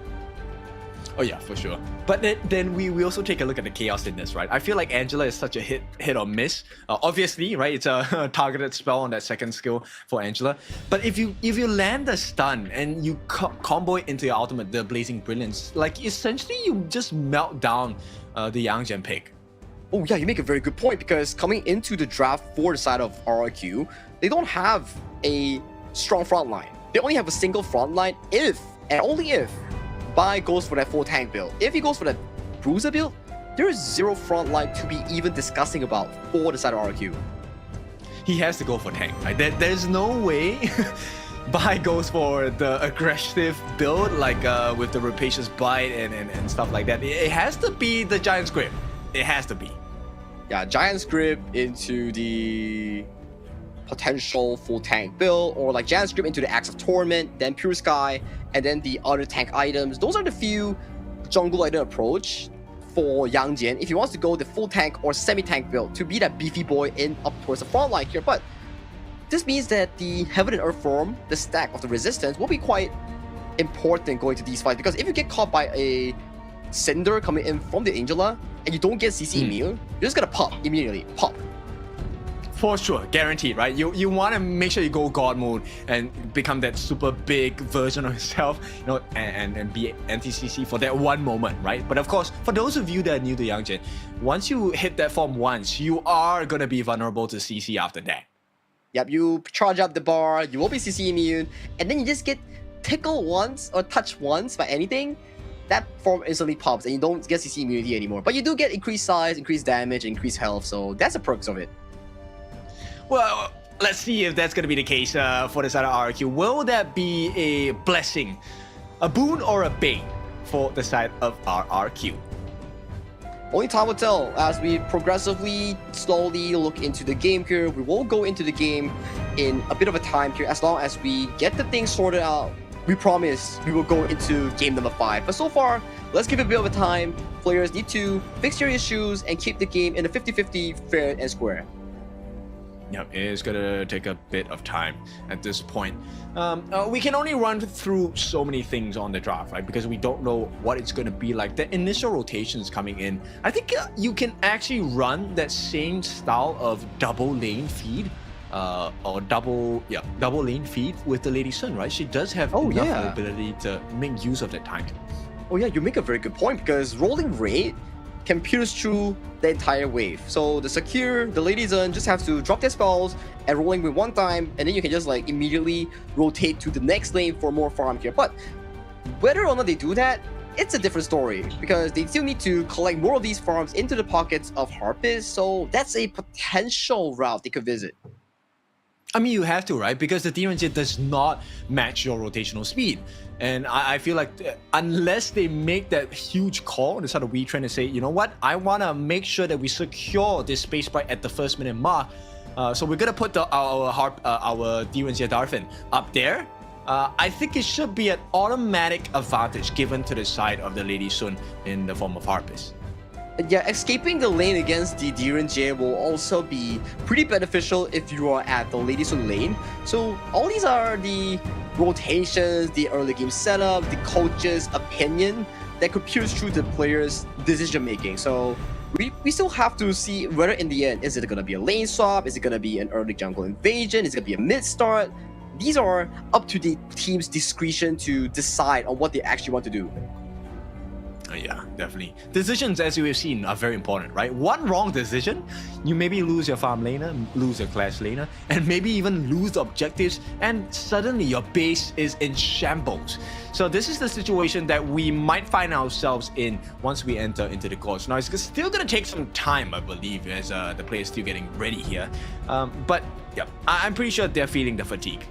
Oh yeah, for sure. But then we also take a look at the chaos in this, right? I feel like Angela is such a hit or miss. Obviously, right? It's a targeted spell on that second skill for Angela. But if you land the stun and you combo it into your ultimate, the Blazing Brilliance, like essentially you just melt down the Yang pick. Oh yeah, you make a very good point, because coming into the draft for the side of RRQ, they don't have a strong front line. They only have a single front line if, and only if, Bai goes for that full tank build. If he goes for that bruiser build, there is zero front line to be even discussing about for the side of RRQ. He has to go for tank, right? There's no way Bai goes for the aggressive build, like with the Rapacious Bite and stuff like that. It has to be the Giant's Grip. It has to be. Yeah, Giant's Grip into the potential full tank build, or like Giant's Grip into the Axe of Torment, then Pure Sky, and then the other tank items. Those are the few jungle item approach for Yang Jian if he wants to go the full tank or semi-tank build to be that beefy boy in up towards the front line here. But this means that the Heaven and Earth form, the stack of the resistance, will be quite important going to these fights, because if you get caught by a Cinder coming in from the Angela and you don't get CC immune, you're just gonna pop immediately. Pop. For sure, guaranteed, right? You want to make sure you go God mode and become that super big version of yourself, and be anti-CC for that one moment, right? But of course, for those of you that are new to Yang Jian, once you hit that form once, you are gonna be vulnerable to CC after that. Yep, you charge up the bar, you will be CC immune, and then you just get tickled once or touched once by anything, that form instantly pops and you don't get CC immunity anymore. But you do get increased size, increased damage, increased health, so that's the perks of it. Well, let's see if that's going to be the case for the side of RRQ. Will that be a blessing, a boon, or a bane for the side of RRQ? Only time will tell. As we progressively, slowly look into the game here, we will go into the game in a bit of a time here. As long as we get the things sorted out, we promise we will go into game number 5. But so far, let's give it a bit of a time. Players need to fix your issues and keep the game in a 50-50 fair and square. Yep, it is gonna take a bit of time at this point. We can only run through so many things on the draft, right? Because we don't know what it's gonna be like. The initial rotations coming in, I think you can actually run that same style of double lane feed, or double lane feed with the Lady Sun, right? She does have enough ability to make use of that time. Oh yeah, you make a very good point, because rolling raid can pierce through the entire wave. So the secure, the Lady Sun just have to drop their spells and rolling with one time, and then you can just like immediately rotate to the next lane for more farm here. But whether or not they do that, it's a different story, because they still need to collect more of these farms into the pockets of Harpist, so that's a potential route they could visit. I mean, you have to, right? Because the DRNG does not match your rotational speed. And I feel like unless they make that huge call on the side of Wetrnd and say, you know what, I want to make sure that we secure this space sprite at the first minute mark. So we're going to put our DRNG Darfin up there. I think it should be an automatic advantage given to the side of the Lady Sun in the form of Harpist. Yeah, escaping the lane against the DRNG will also be pretty beneficial if you are at the Lady Sun lane. So all these are the rotations, the early game setup, the coach's opinion that could pierce through the player's decision making. So we still have to see whether in the end, is it going to be a lane swap? Is it going to be an early jungle invasion? Is it going to be a mid start? These are up to the team's discretion to decide on what they actually want to do. Yeah, definitely. Decisions, as you have seen, are very important, right? One wrong decision, you maybe lose your farm laner, lose your clash laner, and maybe even lose the objectives, and suddenly your base is in shambles. So this is the situation that we might find ourselves in once we enter into the course. Now, it's still going to take some time, I believe, as the players still getting ready here. But yeah, I'm pretty sure they're feeling the fatigue.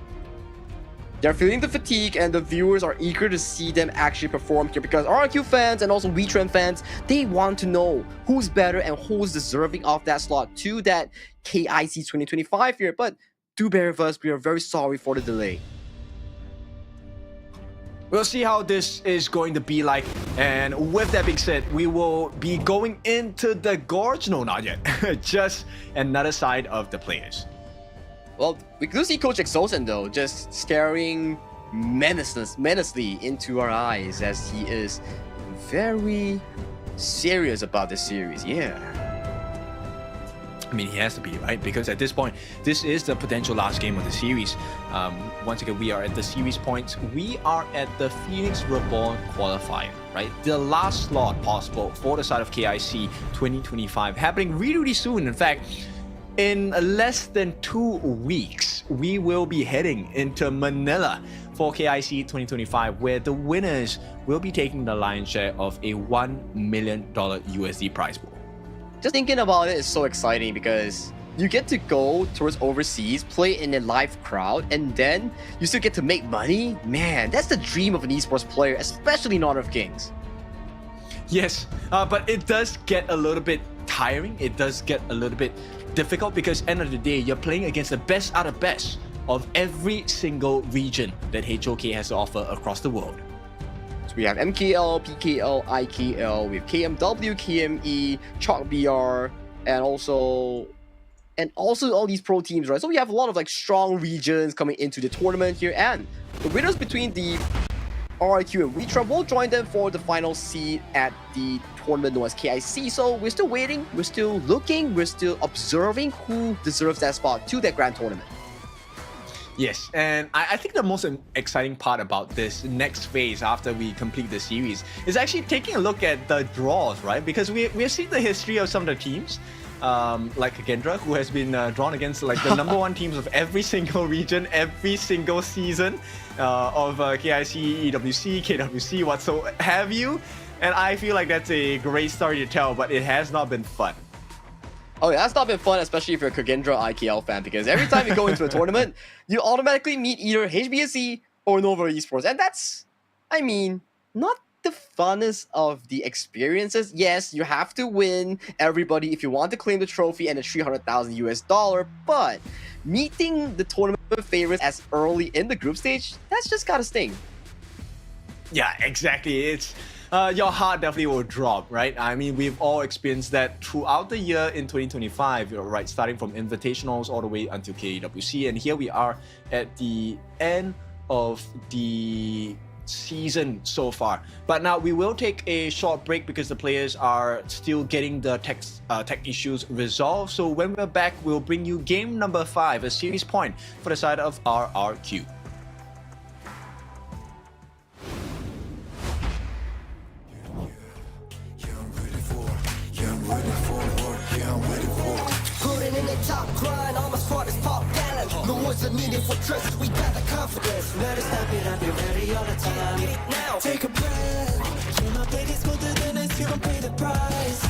They're feeling the fatigue, and the viewers are eager to see them actually perform here, because RRQ fans and also Wetrnd fans, they want to know who's better and who's deserving of that slot to that KIC2025 here. But do bear with us, we are very sorry for the delay. We'll see how this is going to be like, and with that being said, we will be going into the Gorge. No, not yet. Just another side of the players. Well, we do see Coach Exosen though, just staring menacingly into our eyes as he is very serious about this series. Yeah. I mean, he has to be, right? Because at this point, this is the potential last game of the series. Once again, we are at the series points. We are at the Phoenix Reborn Qualifier, right? The last slot possible for the side of KIC 2025, happening really, really soon. In fact, in less than 2 weeks, we will be heading into Manila for KIC 2025, where the winners will be taking the lion's share of a $1 million USD prize pool. Just thinking about it is so exciting, because you get to go towards overseas, play in a live crowd, and then you still get to make money. Man, that's the dream of an esports player, especially in Honor of Kings. Yes, but it does get a little bit tiring. It does get a little bit difficult, because end of the day, you're playing against the best out of best of every single region that HOK has to offer across the world. So we have MKL, PKL, IKL, we have KMW, KME, Chalk BR, and also all these pro teams, right? So we have a lot of like strong regions coming into the tournament here, and the winners between the RRQ and Wetrnd will join them for the final seed at the tournament known as KIC. So we're still waiting, we're still looking, we're still observing who deserves that spot to that grand tournament. Yes, and I think the most exciting part about this next phase after we complete the series is actually taking a look at the draws, right? Because we have seen the history of some of the teams, like Gendra, who has been drawn against like the number one teams of every single region, every single season of KIC, EWC, KWC, what so have you. And I feel like that's a great story to tell, but it has not been fun. Oh, yeah, that's not been fun, especially if you're a Kagindra IKL fan, because every time you go into a tournament, you automatically meet either HBSC or Nova Esports. And that's, I mean, not the funnest of the experiences. Yes, you have to win everybody if you want to claim the trophy and the $300,000, but meeting the tournament favorites as early in the group stage, that's just gotta sting. Yeah, exactly. It's your heart definitely will drop, right? I mean, we've all experienced that throughout the year in 2025, right? Starting from invitationals all the way until KWC, and here we are at the end of the season so far. But now we will take a short break because the players are still getting the tech issues resolved. So when we're back, we'll bring you game number 5, a series point for the side of RRQ. Putting in the top grind, all my squad is pop gallant. No words are needed for trust, we got the confidence. Better step it up, be ready all the time. Get it now, take a breath. You know, play this colder than us, you gon' pay the price.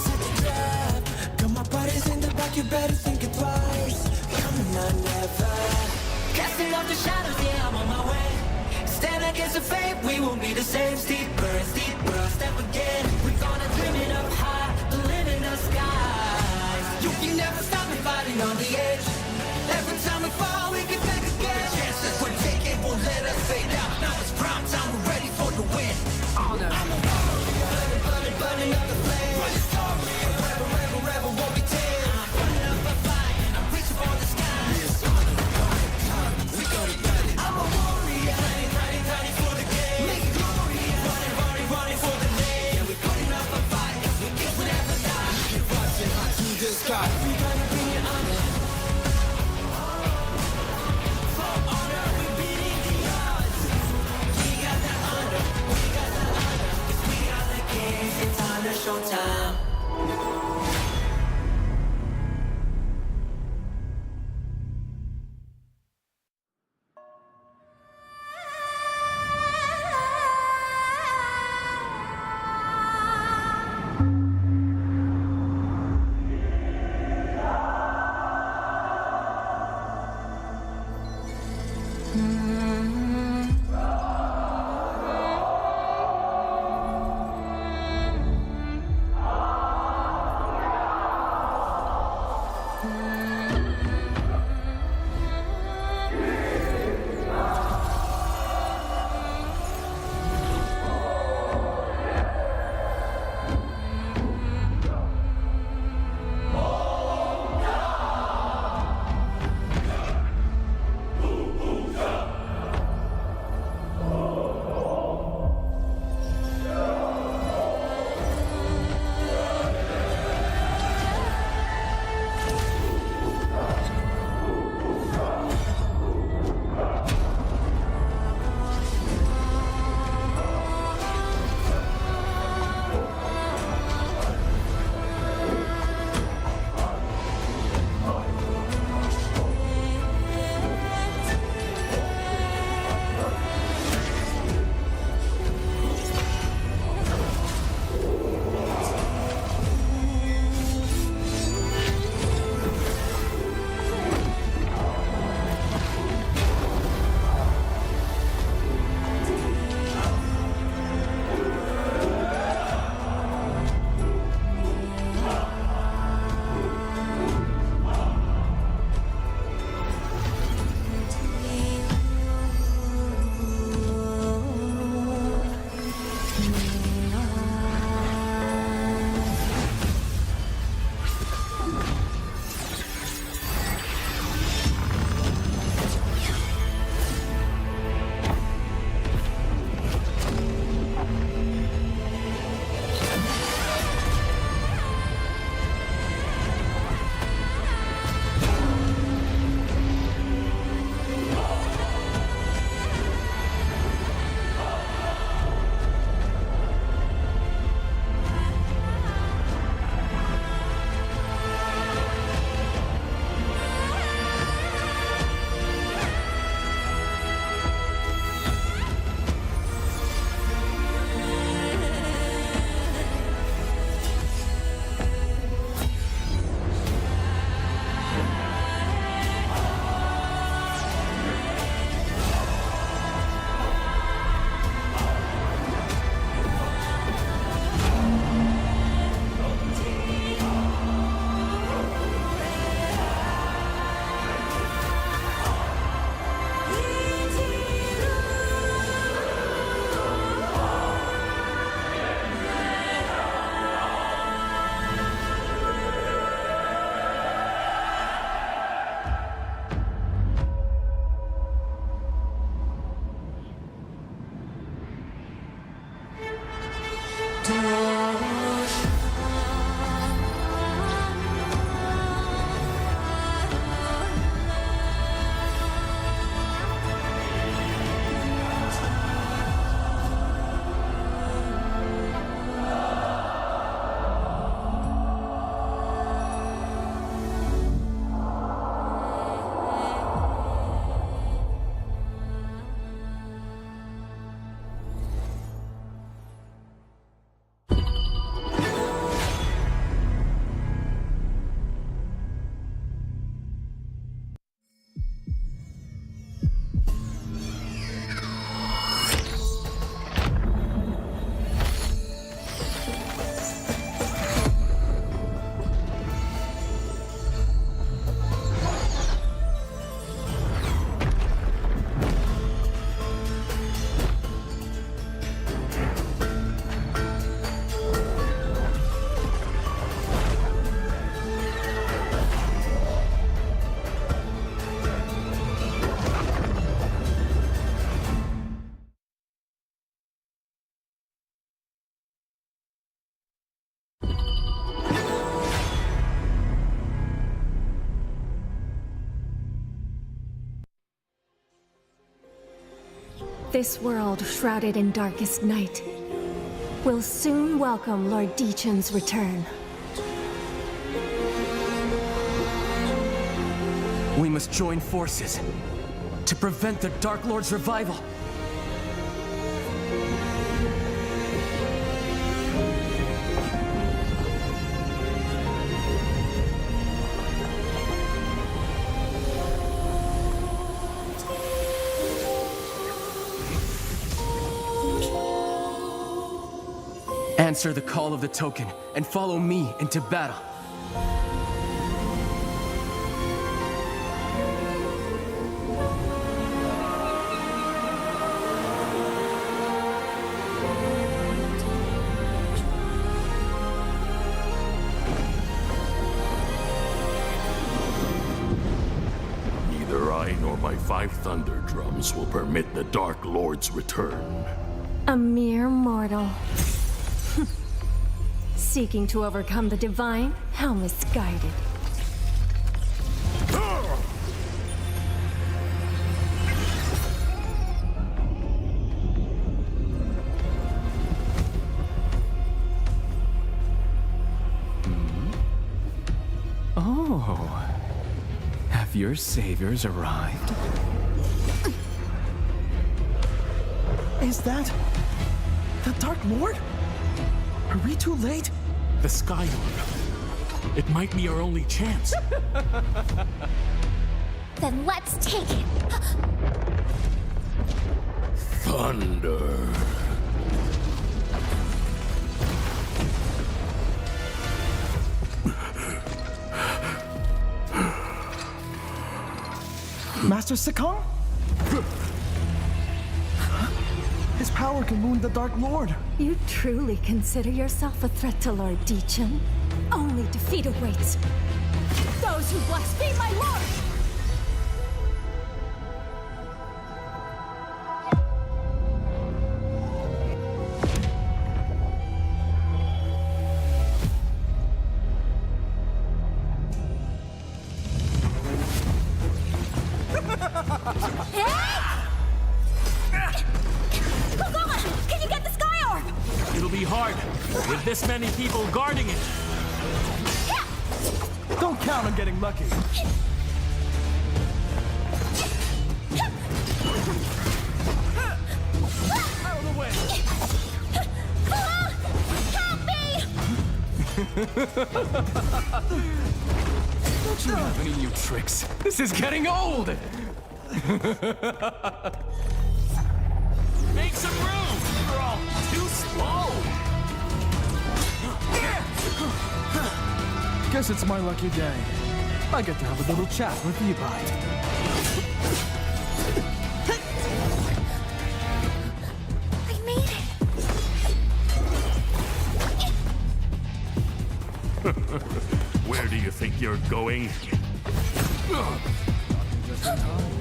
Set the trap, got my buddies in the back, you better think it twice. Coming on, never. Casting off the shadows, yeah, I'm on my way. Stand against the fate, we won't be the same. Steeper, step again. We're gonna dream it up high, live in the skies. You can never stop me fighting on the edge. Every time we fall, we get back again. The chances we're taking won't let us fade out. Now it's prime time, we're ready for the win. I'm a warrior, burning up the flame. Rebel, won't be tamed. I'm burning up a fight, and I'm reaching for the sky. We gonna get it. I'm a warrior, ready for the game. Make it glorious, running for the name. Yeah, we're putting up a fight, 'cause we get This world shrouded in darkest night will soon welcome Lord Qeon's return. We must join forces to prevent the Dark Lord's revival. Answer the call of the token and follow me into battle. Neither I nor my 5 Thunder Drums will permit the Dark Lord's return. A mere mortal. Seeking to overcome the divine? How misguided. Oh, have your saviors arrived? Is that the Dark Lord? Are we too late? The Sky Orb. It might be our only chance. Then let's take it. Thunder. Master Sekong? His power can wound the Dark Lord. You truly consider yourself a threat to Lord Qeon? Only defeat awaits those who blaspheme my lord! Can you get the Sky Orb? It'll be hard, with this many people guarding it. Don't count on getting lucky. Out of the way. Help me! Don't you have any new tricks? This is getting old! Make some room! You're all too slow! Guess it's my lucky day. I get to have a little chat with Ebite. I made it! Where do you think you're going? Just in time.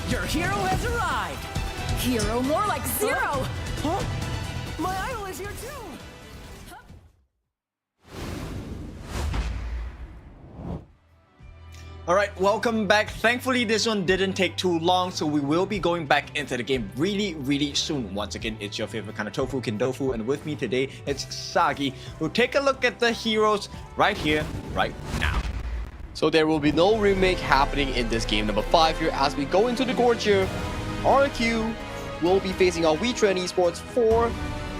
Your hero has arrived! Hero more like zero! Huh? My idol is here too! Alright, welcome back. Thankfully, this one didn't take too long, so we will be going back into the game really soon. Once again, it's your favorite kind of tofu, Kindofu, and with me today, it's Sagi. We'll take a look at the heroes right here, right now. So there will be no remake happening in this game number 5 here. As we go into the Gorge here, RQ will be facing our Wetrnd Esports for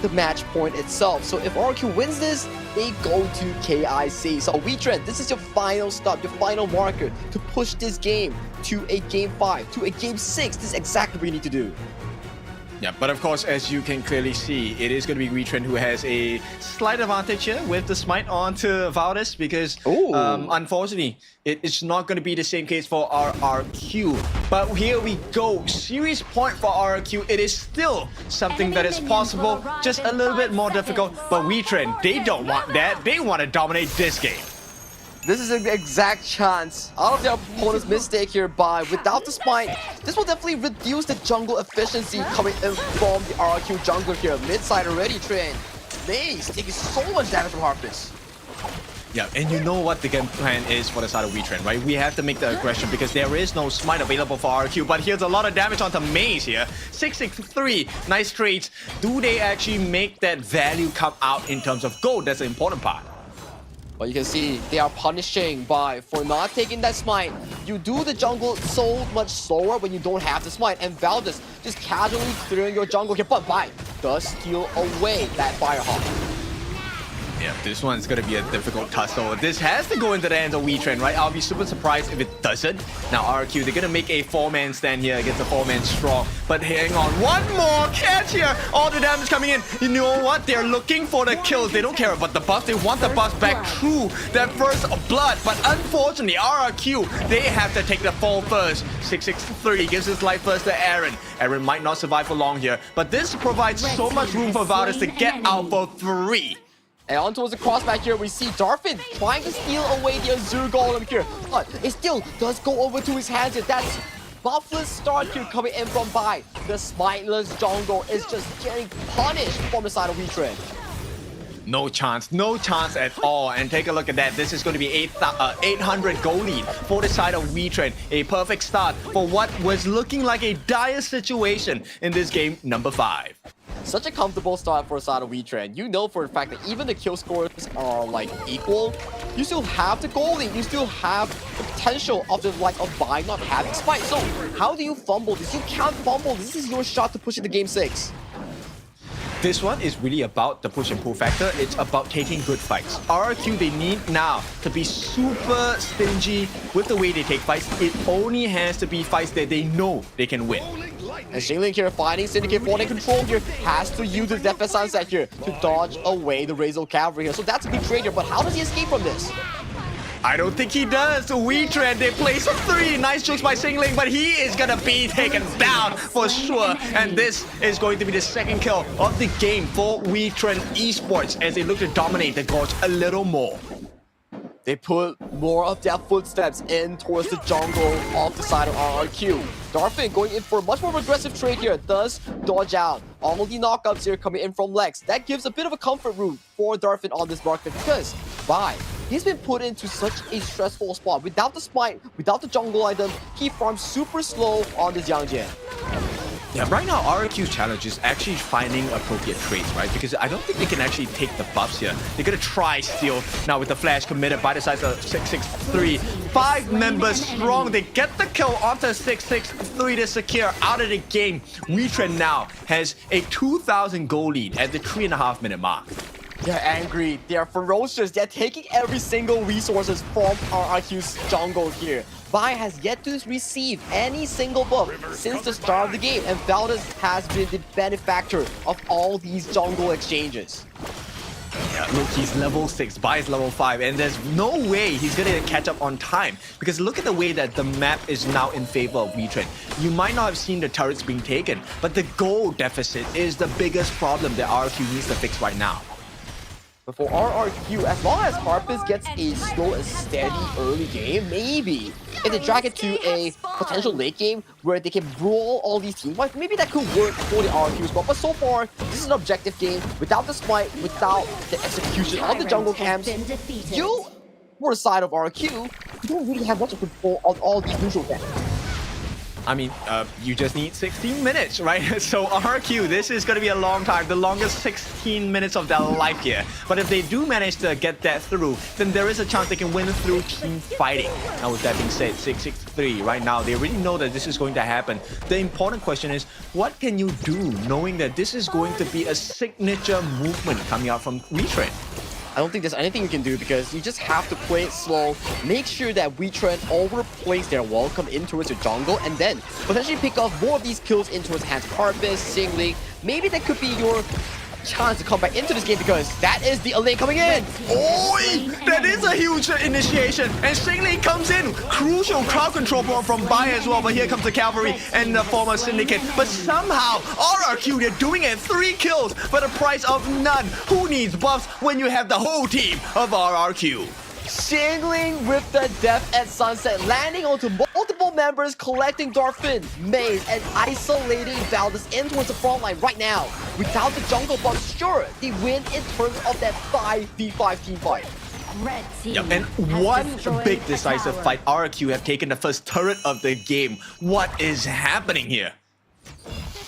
the match point itself. So if RQ wins this, they go to KIC. So Wetrnd, this is your final stop, your final marker to push this game to a game 5, to a game 6. This is exactly what you need to do. Yeah, but of course, as you can clearly see, it is going to be Wetrnd who has a slight advantage here with the smite onto Valdis because, unfortunately, it's not going to be the same case for our RQ. But here we go. Series point for RQ. It is still something that is possible, just a little bit more difficult. But Wetrnd, they don't want that. They want to dominate this game. This is an exact chance out of their opponent's mistake here by without the smite. This will definitely reduce the jungle efficiency coming in from the RRQ jungler here. Mid-side already trained. Maze taking so much damage from Harpus. Yeah, and you know what the game plan is for the side of Wetrnd, right? We have to make the aggression because there is no smite available for RQ, but here's a lot of damage onto Maze here. 663, nice trades. Do they actually make that value come out in terms of gold? That's the important part. But you can see they are punishing by for not taking that smite. You do the jungle so much slower when you don't have the smite, and Valdez just casually clearing your jungle here, but Bai does steal away that Firehawk. Yeah, this one's gonna be a difficult tussle. This has to go into the hands of Wetrnd, right? I'll be super surprised if it doesn't. Now RQ, they're gonna make a 4-man stand here against a 4-man strong. But hang on, one more catch here. All the damage coming in. You know what? They're looking for the kills. They don't care about the buff. They want the buff back through that first blood. But unfortunately, RRQ, they have to take the fall first. 663 gives his life first to Aaron. Aaron might not survive for long here, but this provides so much room for Valdez to get out for 3. And on towards the crossback here, we see Darfin trying to steal away the Azure Golem here. But it still does go over to his hands here. That's buffless start here coming in from Bai. The smiteless jungle is just getting punished from the side of Wetrnd. No chance at all. And take a look at that. This is going to be 800 gold lead for the side of Wetrnd. A perfect start for what was looking like a dire situation in this game number 5. Such a comfortable start for a side of Wetrnd. You know for a fact that even the kill scores are like equal, you still have the gold lead. You still have the potential of the like of Bai not having smite. So how do you fumble this? You can't fumble. This is your shot to push into game 6. This one is really about the push and pull factor. It's about taking good fights. RRQ, they need now to be super stingy with the way they take fights. It only has to be fights that they know they can win. And Xingling here fighting Syndicate 4 control here has to use his Death Sunset here to dodge away the Razor Cavalry here. So that's a good trade here, but how does he escape from this? I don't think he does. Wetrnd, they place a 3. Nice jokes by Xingling, but he is gonna be taken down for sure. And this is going to be the second kill of the game for Wetrnd Esports as they look to dominate the Gorge a little more. They put more of their footsteps in towards the jungle off the side of RRQ. Darfin going in for a much more aggressive trade here. Does dodge out all the knockups here coming in from Lex. That gives a bit of a comfort room for Darfin on this market because Bai, he's been put into such a stressful spot. Without the smite, without the jungle item, he farms super slow on this Yang. Yeah, right now RRQ's challenge is actually finding appropriate trades, right? Because I don't think they can actually take the buffs here. They're gonna try steal now with the flash committed by the size of 663. 5 members strong. They get the kill onto 663 to secure out of the game. Wetrnd now has a 2,000 gold lead at the 3.5-minute mark. They're angry, they're ferocious, they're taking every single resources from RRQ's jungle here. Bai has yet to receive any single buff since the start of the game, and Valdez has been the benefactor of all these jungle exchanges. Yeah, look, he's level 6, Bai is level 5, and there's no way he's gonna catch up on time. Because look at the way that the map is now in favor of Wetrnd. You might not have seen the turrets being taken, but the gold deficit is the biggest problem that RRQ needs to fix right now. But for RRQ, as long as Harpus gets a slow and steady early game, maybe if they drag it to a potential late game where they can brawl all these team fights, maybe that could work for the RRQ squad. But so far, this is an objective game without the smite, without the execution of the jungle camps. You, for the side of RRQ, you don't really have much of control on all these neutral camps. I mean, you just need 16 minutes, right? So RRQ, this is going to be a long time, the longest 16 minutes of their life here. But if they do manage to get that through, then there is a chance they can win through team fighting. Now with that being said, 663 right now, they already know that this is going to happen. The important question is, what can you do knowing that this is going to be a signature movement coming out from Wetrnd? I don't think there's anything you can do because you just have to play it slow, make sure that Wetrnd overplays their welcome in towards the jungle, and then potentially pick off more of these kills in towards Hans Harpus, Xingling. Maybe that could be your chance to come back into this game because that is the lane coming in. Oi! That is a huge initiation. And Xingling comes in. Crucial crowd control from Bai as well. But here comes the Cavalry and the former Syndicate. But somehow, RRQ, they're doing it. 3 kills for the price of none. Who needs buffs when you have the whole team of RRQ? Shingling with the Death at Sunset, landing onto multiple members, collecting Darfin, Maze, and isolating Valdez in towards the front line right now. Without the jungle buff, sure, they win in terms of that 5v5 team fight. Red team Yep, and one big decisive fight. RRQ have taken the first turret of the game. What is happening here?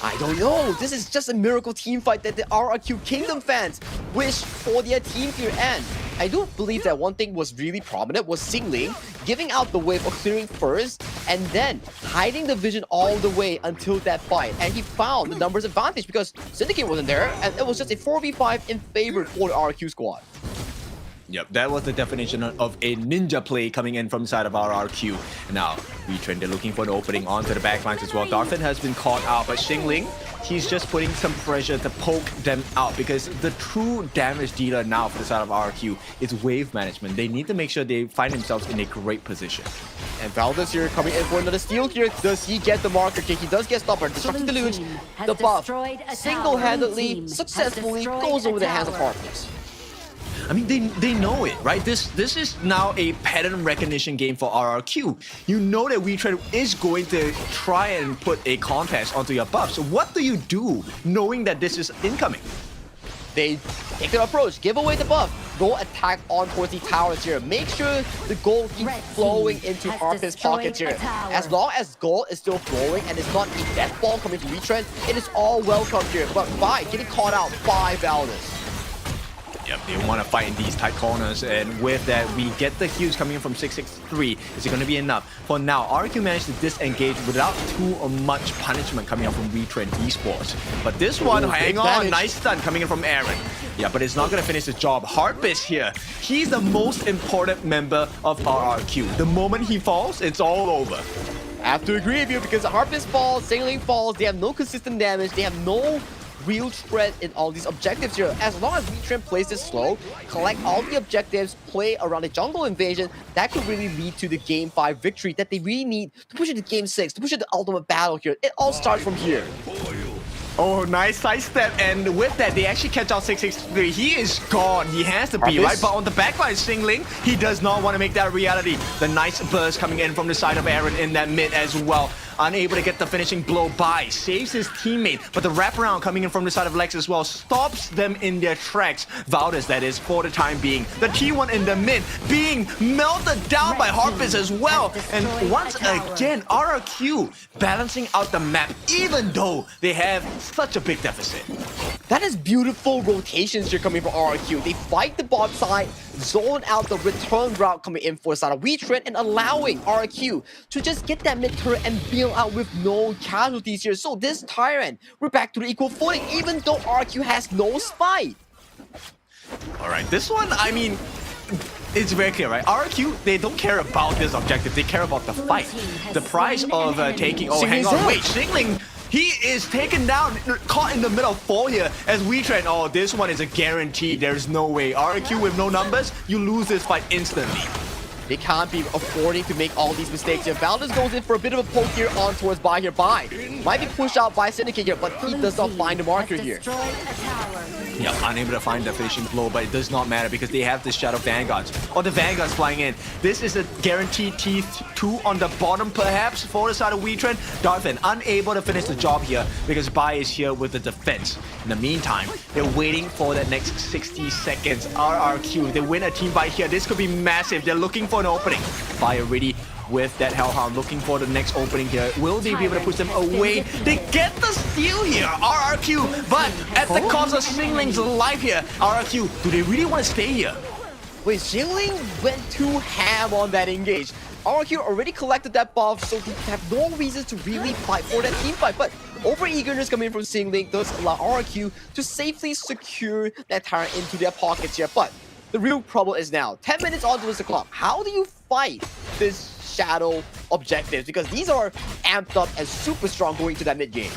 I don't know. This is just a miracle team fight that the RRQ Kingdom fans wish for their team to end. I do believe that one thing was really prominent was Xingling giving out the wave of clearing first and then hiding the vision all the way until that fight. And he found the numbers advantage because Syndicate wasn't there and it was just a 4v5 in favor for the RRQ squad. Yep, that was the definition of a ninja play coming in from the side of RRQ. Now, Wetrnd, they're looking for an opening onto the backlines as well. Darfin has been caught out, but Xingling, he's just putting some pressure to poke them out because the true damage dealer now for the side of RRQ is wave management. They need to make sure they find themselves in a great position. And Valdez here coming in for another steal here. Does he get the marker kick? He does get stopper. Destructive Deluge, the buff, single-handedly, successfully goes over the hands of Harpies. I mean, they know it, right? This is now a pattern recognition game for RRQ. You know that Wetrnd is going to try and put a contest onto your buff. So what do you do knowing that this is incoming? They take their approach, give away the buff, go attack on towards the towers here. Make sure the gold keeps flowing into Harp's pockets here. As long as gold is still flowing and it's not a death ball coming to Wetrnd, it is all welcome here. But by getting caught out by Valdez. Yep, they want to fight in these tight corners, and with that, we get the heals coming in from 663. Is it going to be enough? For now, RQ managed to disengage without too much punishment coming out from Wetrnd Esports. But this one, hang on, nice stun coming in from Aaron. Yeah, but it's not going to finish the job. Harpist here, he's the most important member of RRQ. The moment he falls, it's all over. I have to agree with you because Harpist falls, Xingling falls, they have no consistent damage, they have no real threat in all these objectives here. As long as Wetrnd plays this slow, collect all the objectives, play around the jungle invasion, that could really lead to the game 5 victory that they really need to push it to game 6, to push it to ultimate battle here. It all starts from here. Oh, nice sidestep, and with that, they actually catch out 663. He is gone. He has to be, right? But on the backline, Xingling, he does not want to make that a reality. The nice burst coming in from the side of Aaron in that mid as well. Unable to get the finishing blow by, saves his teammate, but the wraparound coming in from the side of Lex as well stops them in their tracks. Valdez, that is, for the time being. The T1 in the mid being melted down by Harpist as well. And once again, RRQ balancing out the map, even though they have such a big deficit. That is beautiful rotations here coming from RRQ. They fight the bot side, zone out the return route coming in for the side of Wetrnd, and allowing RRQ to just get that mid turret and bail out with no casualties here. So this Tyrant, we're back to the equal footing, even though RRQ has no spite. Alright, this one, I mean, it's very clear, right? RRQ, they don't care about this objective, they care about the fight. The price of taking... Oh, hang on, wait, Xingling... He is taken down, caught in the middle of 4 here as Wetrnd. Oh, this one is a guarantee. There's no way. RRQ with no numbers, you lose this fight instantly. They can't be affording to make all these mistakes here. Valdez goes in for a bit of a poke here on towards Bai here. Bai might be pushed out by Syndicate here, but he does not find the marker here. Yeah, unable to find the finishing blow, but it does not matter because they have the Shadow Vanguards. Or the Vanguards flying in. This is a guaranteed T2 on the bottom, perhaps, for the side of Wetrnd. Darfin unable to finish the job here because Bai is here with the defense. In the meantime, they're waiting for the next 60 seconds. RRQ, they win a team fight here. This could be massive. They're looking for an opening. Bai already with that Hellhound looking for the next opening here. Will they be able to push them away? They get the steal here, RRQ, but at the cost of Xingling's life here. RRQ, do they really want to stay here? Wait, Xingling went too ham on that engage. RRQ already collected that buff, so they have no reason to really fight for that team fight, but over-eagerness coming from Xingling does allow RRQ to safely secure that Tyrant into their pockets here, but the real problem is now, 10 minutes onto the clock, how do you fight this shadow objectives? Because these are amped up and super strong going to that mid game.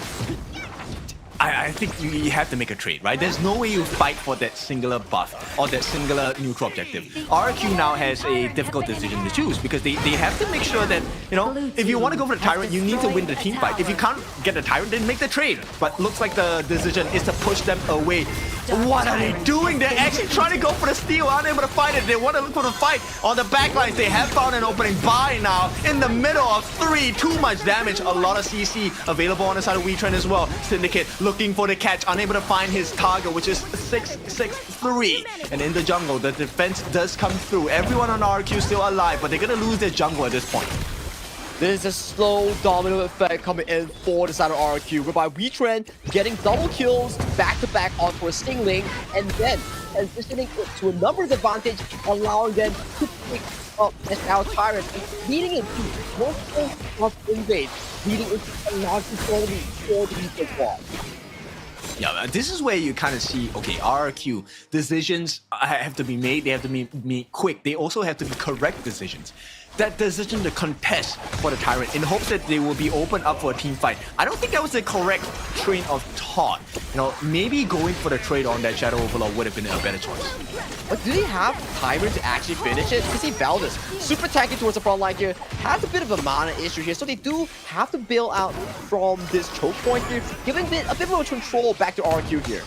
I think you have to make a trade, right? There's no way you fight for that singular buff or that singular neutral objective. RRQ now has a difficult decision to choose because they have to make sure that, you know, if you want to go for the Tyrant, you need to win the team fight. If you can't get the Tyrant, then make the trade. But looks like the decision is to push them away. What are they doing? They're actually trying to go for the steal, unable to find it. They want to look for the fight on the backlines. They have found an opening by now in the middle of 3. Too much damage. A lot of CC available on the side of Wetrnd as well. Syndicate looking for the catch, unable to find his target, which is 663. And in the jungle, the defense does come through. Everyone on RQ still alive, but they're going to lose their jungle at this point. There's a slow domino effect coming in for the side of RQ, whereby Wetrnd getting double kills back-to-back onto a Sting lane, and then transitioning it to a numbers advantage, allowing them to pick up the Shadow Tyrant, leading into multiple of invade, leading into a large quality for the Wetrnd squad. Yeah, this is where you kind of see, okay, RRQ, decisions have to be made, they have to be made quick. They also have to be correct decisions. That decision to contest for the Tyrant in hopes that they will be opened up for a team fight. I don't think that was the correct train of thought. You know, maybe going for the trade on that Shadow Overlord would have been a better choice. But do they have Tyrant to actually finish it? You see Valdez super tanky towards the front line here, has a bit of a mana issue here, so they do have to bail out from this choke point here, giving a bit more control back to RQ here.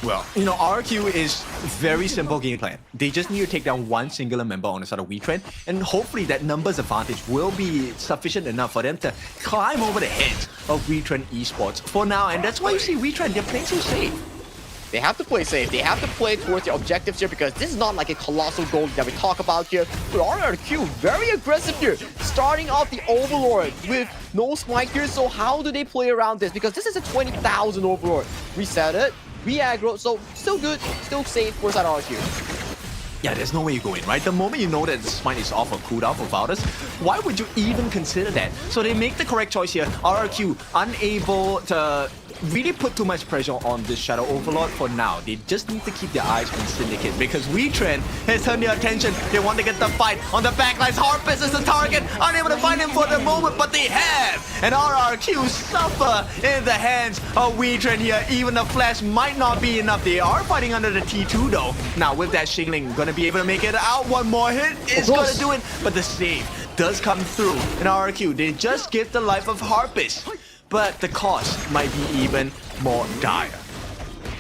Well, you know, RQ is very simple game plan. They just need to take down one singular member on the side of Wetrnd, and hopefully that numbers advantage will be sufficient enough for them to climb over the heads of Wetrnd Esports for now, and that's why you see Wetrnd, they're playing so safe. They have to play safe. They have to play towards their objectives here because this is not like a colossal goal that we talk about here. But RRQ, very aggressive here. Starting off the Overlord with no smite here. So how do they play around this? Because this is a 20,000 Overlord. Reset it, re-aggro, so still good, still safe for side RRQ. Yeah, there's no way you go in, right? The moment you know that the smite is off a cooldown for Valdez, why would you even consider that? So they make the correct choice here. RRQ unable to really put too much pressure on this Shadow Overlord for now. They just need to keep their eyes on Syndicate because Wetrnd has turned their attention. They want to get the fight on the backlines. Harpist is the target, unable to find him for the moment, but they have. And RRQ suffer in the hands of Wetrnd here. Even the flash might not be enough. They are fighting under the T2 though. Now with that Shingling, gonna be able to make it out. One more hit is gonna do it, but the save does come through. And RRQ, they just give the life of Harpist, but the cost might be even more dire.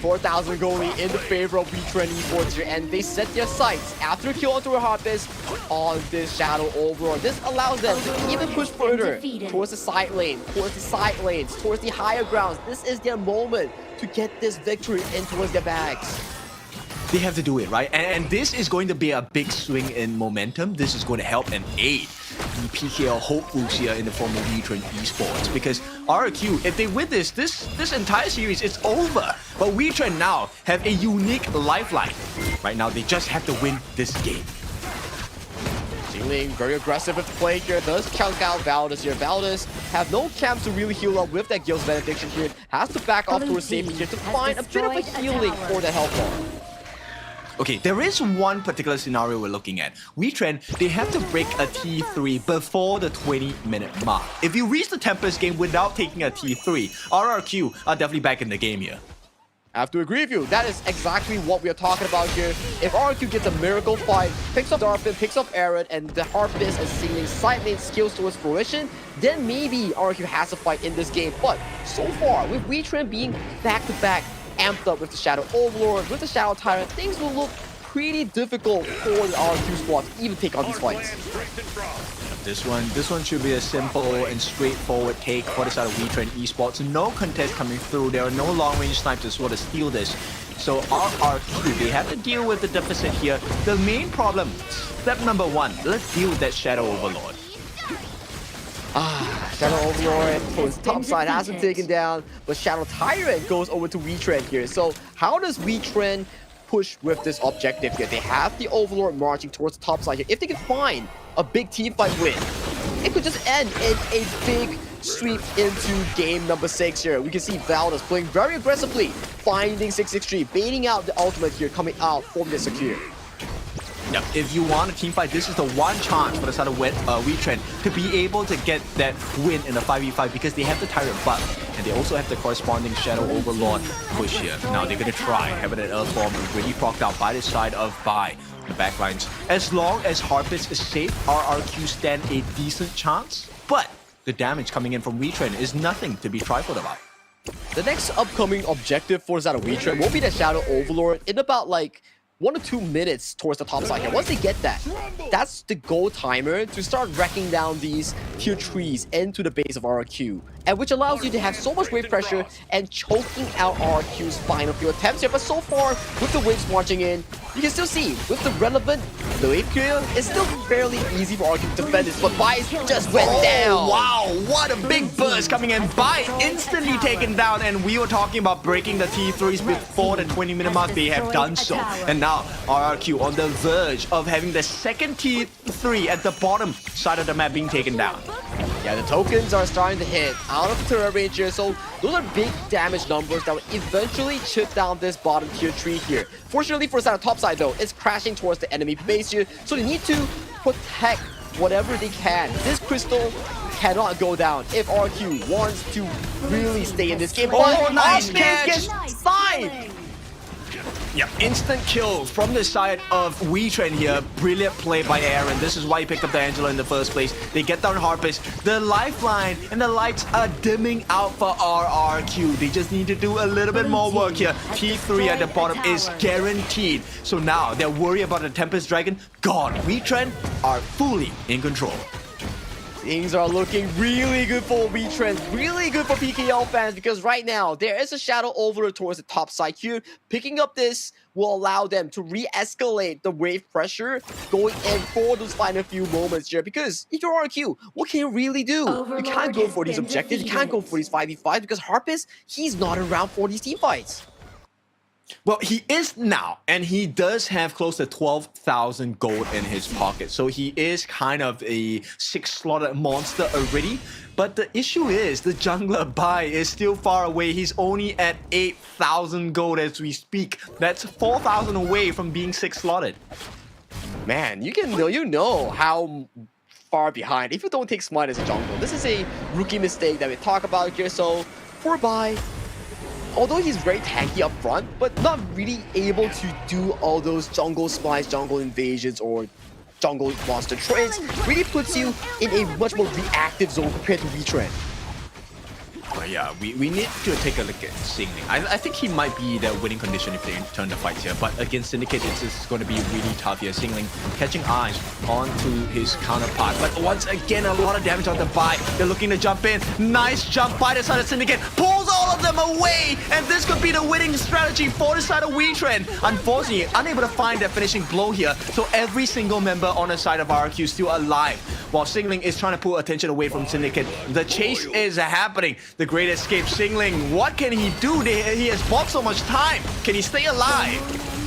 4,000 goalie in the favor of Wetrnd Esports here, and they set their sights after a kill onto a Harpist on this Shadow Overlord. This allows them to even push further towards the side lane, towards the side lanes, towards the higher grounds. This is their moment to get this victory in towards their bags. They have to do it, right? And this is going to be a big swing in momentum. This is going to help and aid the PKL hopefuls here in the form of Wetrnd Esports. Because RQ, if they win this entire series, it's over. But Wetrnd now have a unique lifeline. Right now, they just have to win this game. Jingling very aggressive with play here, does count out Valdez here. Valdez have no camps to really heal up with that Gil's Benediction here. Has to back off towards safety here to find a bit of a healing for the health bar. Okay, there is one particular scenario we're looking at. Wetrnd, they have to break a T3 before the 20-minute mark. If you reach the Tempest game without taking a T3, RRQ are definitely back in the game here. I have to agree with you. That is exactly what we are talking about here. If RRQ gets a miracle fight, picks up Darfin, picks up Aaron, and the Harpist and Singling side lane skills towards fruition, then maybe RRQ has a fight in this game. But so far, with Wetrnd being back-to-back, amped up with the Shadow Overlord, with the Shadow Tyrant, things will look pretty difficult for the RQ squad to even take on these fights. This one should be a simple and straightforward take for the side of Wetrnd Esports. No contest coming through. There are no long-range snipers to sort of steal this. So RRQ, they have to deal with the deficit here. The main problem, step number one, let's deal with that Shadow Overlord. Shadow Overlord towards top side hasn't taken down, but Shadow Tyrant goes over to Wetrnd here. So how does Wetrnd push with this objective here? They have the Overlord marching towards the top side here. If they can find a big team fight win, it could just end in a big sweep into game number 6 here. We can see Valdez playing very aggressively, finding 663, baiting out the ultimate here, coming out from the secure. Yeah, if you want a team fight, this is the one chance for the side of Wetrnd to be able to get that win in the 5v5 because they have the Tyrant buff and they also have the corresponding Shadow Overlord push here. Now they're going to try having an Earth Bomb really procced out by the side of Bai. The backlines. As long as Harpist is safe, RRQ stand a decent chance, but the damage coming in from Wetrnd is nothing to be trifled about. The next upcoming objective for Zeta Wetrnd will be the Shadow Overlord in about like 1 or 2 minutes towards the top side. And once they get that, that's the goal timer to start wrecking down these tier 3s into the base of RRQ, and which allows you to have so much wave pressure and choking out RRQ's final few attempts here. But so far, with the waves marching in, you can still see with the relevant wave clear, it's still fairly easy for RRQ to defend this, but Bai just went down. Wow, what a big burst coming in. Bai instantly taken down, and we were talking about breaking the T3s before the 20-minute mark. They have done so, and now RRQ on the verge of having the second T3 at the bottom side of the map being taken down. Yeah, the tokens are starting to hit out of the turret range here, so those are big damage numbers that will eventually chip down this bottom tier 3 here. Fortunately for Zeta top side though, it's crashing towards the enemy base here, so they need to protect whatever they can. This crystal cannot go down if RQ wants to really stay in this game. Oh, nice catch! Gets sniped! Yeah, instant kill from the side of Wetrnd here. Brilliant play by Aaron. This is why he picked up the Angela in the first place. They get down Harpist. The lifeline and the lights are dimming out for RRQ. They just need to do a little bit more work here. T3 at the bottom is guaranteed. So now they're worried about the Tempest Dragon. Gone. Wetrnd are fully in control. Things are looking really good for Wetrnd, really good for PKL fans, because right now there is a Shadow Overlord towards the top side here. Picking up this will allow them to re-escalate the wave pressure going in for those final few moments here, because if you're RQ, what can you really do? You can't go for these objectives, you can't go for these 5v5s, because Harpist, he's not around for these team fights. Well, he is now, and he does have close to 12,000 gold in his pocket. So he is kind of a 6-slotted monster already. But the issue is the jungler Bai is still far away. He's only at 8,000 gold as we speak. That's 4,000 away from being 6-slotted. Man, you know how far behind if you don't take Smite as a jungle. This is a rookie mistake that we talk about here. So for Bai, although he's very tanky up front, but not really able to do all those jungle splice, jungle invasions, or jungle monster trades, really puts you in a much more reactive zone compared to Wetrnd. Yeah, we need to take a look at Singling. I think he might be the winning condition if they turn the fights here, but against Syndicate, it's going to be really tough here. Singling catching eyes onto his counterpart, but once again, a lot of damage on the Bai. They're looking to jump in. Nice jump by the side of Syndicate, pulls all of them away, and this could be the winning strategy for the side of Wetrnd. Unfortunately, unable to find that finishing blow here, so every single member on the side of RQ is still alive, while Singling is trying to pull attention away from Syndicate. The chase is happening. The Great Escape. Singling, what can he do? He has bought so much time. Can he stay alive?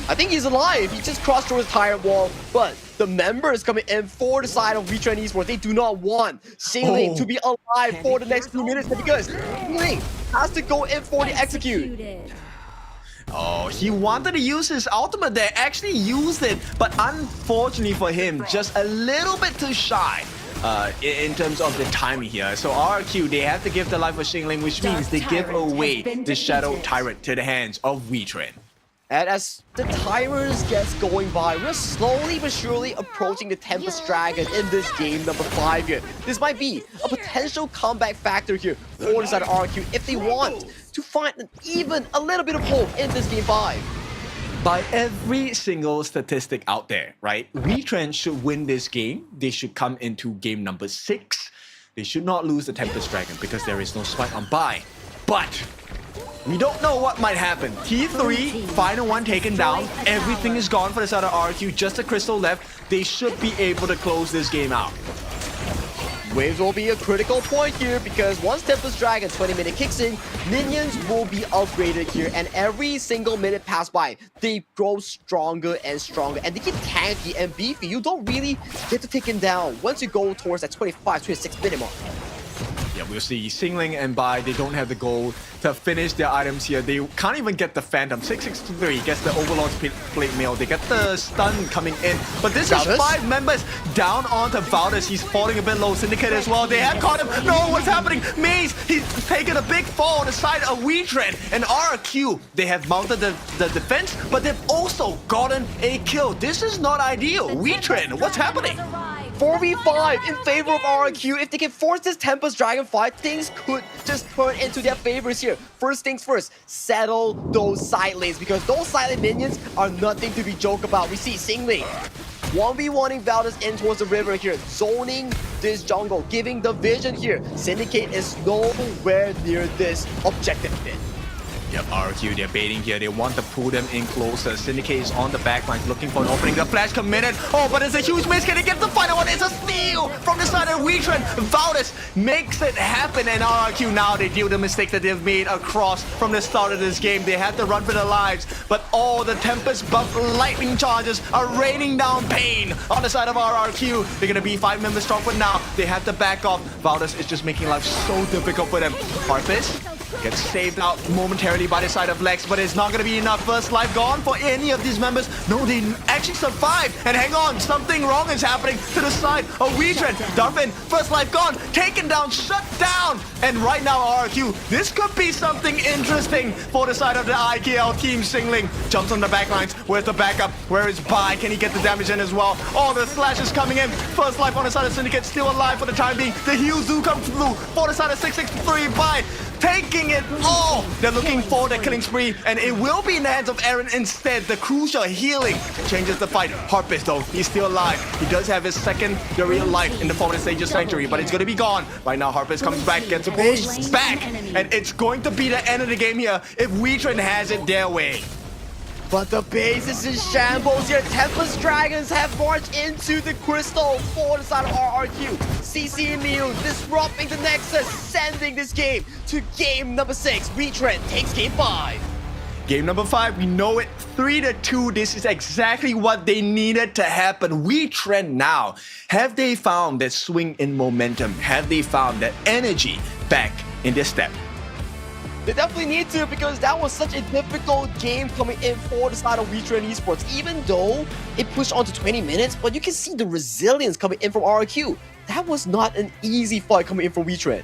I think he's alive. He just crossed through his tire wall, but the members coming in for the side of Wetrnd Esports, they do not want Singling to be alive for the next few minutes, because Singling has to go in for the execute. Oh, he wanted to use his ultimate there, actually used it, but unfortunately for him, just a little bit too shy in terms of the timing here. So RQ, they have to give the life of Singling, which means they give away the Shadow Tyrant to the hands of Wetrnd. And as the timers gets going by, we're slowly but surely approaching the Tempest Dragon in this game number 5 here. This might be a potential comeback factor here for the side of RQ if they want to find even a little bit of hope in this game 5. By every single statistic out there, right? Wetrnd should win this game. They should come into game number 6. They should not lose the Tempest Dragon because there is no spike on Bai. But we don't know what might happen. T3, final one taken down. Everything is gone for the side of RQ. Just a crystal left. They should be able to close this game out. Waves will be a critical point here, because once Tempest Dragon 20-minute kicks in, minions will be upgraded here, and every single minute passed by, they grow stronger and stronger, and they get tanky and beefy. You don't really get to take him down once you go towards that 25-26 minute mark. Yeah, we'll see. Singling and Bai, they don't have the gold to finish their items here. They can't even get the Phantom. 663 gets the Overlord's plate mail. They get the stun coming in. But this is 5 members down onto Valdez. He's falling a bit low. Syndicate as well. They have caught him. No, what's happening? Maze, he's taken a big fall on the side of Wetrnd. And RQ, they have mounted the defense, but they've also gotten a kill. This is not ideal. Wetrnd, what's happening? 4v5 in favor of RRQ. If they can force this Tempest Dragon fight, things could just turn into their favors here. First things first, settle those side lanes, because those side lane minions are nothing to be joked about. We see Singling 1v1ing Valdez in towards the river here, zoning this jungle, giving the vision here. Syndicate is nowhere near this objective pit. Yep, RQ, they're baiting here. They want to pull them in closer. Syndicate is on the back lines looking for an opening. The flash committed. Oh, but it's a huge miss. Can he get the final one? It's a steal from the side of Wetrnd. Valdez makes it happen, and RQ now they deal the mistake that they've made across from the start of this game. They had to run for their lives, but all the Tempest buff lightning charges are raining down pain on the side of RRQ. They're gonna be 5 members strong for now. They have to back off. Valdez is just making life so difficult for them. Harpist gets saved out momentarily by the side of Lex, but it's not going to be enough. First life gone for any of these members. No, they actually survived. And hang on, something wrong is happening to the side of Wetrnd. Darvin, first life gone, taken down, shut down. And right now, RRQ, this could be something interesting for the side of the IKL team. Singling jumps on the back lines. Where's the backup? Where is Bai? Can he get the damage in as well? Oh, the slash is coming in. First life on the side of Syndicate, still alive for the time being. The heals do come through for the side of 663. Bai taking it all. They're looking for the killing spree, and it will be in the hands of Aaron instead. The crucial healing changes the fight. Harpist, though, he's still alive. He does have his secondary life in the form of the Sage's Sanctuary, but it's going to be gone. Right now, Harpist comes back, gets a push back, and it's going to be the end of the game here if Wetrnd has it their way. But the base is in shambles here. Tempest Dragons have marched into the crystal for the side of RRQ. CC immune, disrupting the Nexus, sending this game to game number 6. Wetrnd takes game 5. Game number 5, we know it, 3-2. This is exactly what they needed to happen. Wetrnd now, have they found that swing in momentum? Have they found that energy back in their step? They definitely need to, because that was such a difficult game coming in for the side of Wetrnd Esports. Even though it pushed on to 20 minutes, but you can see the resilience coming in from RRQ. That was not an easy fight coming in for Wetrnd.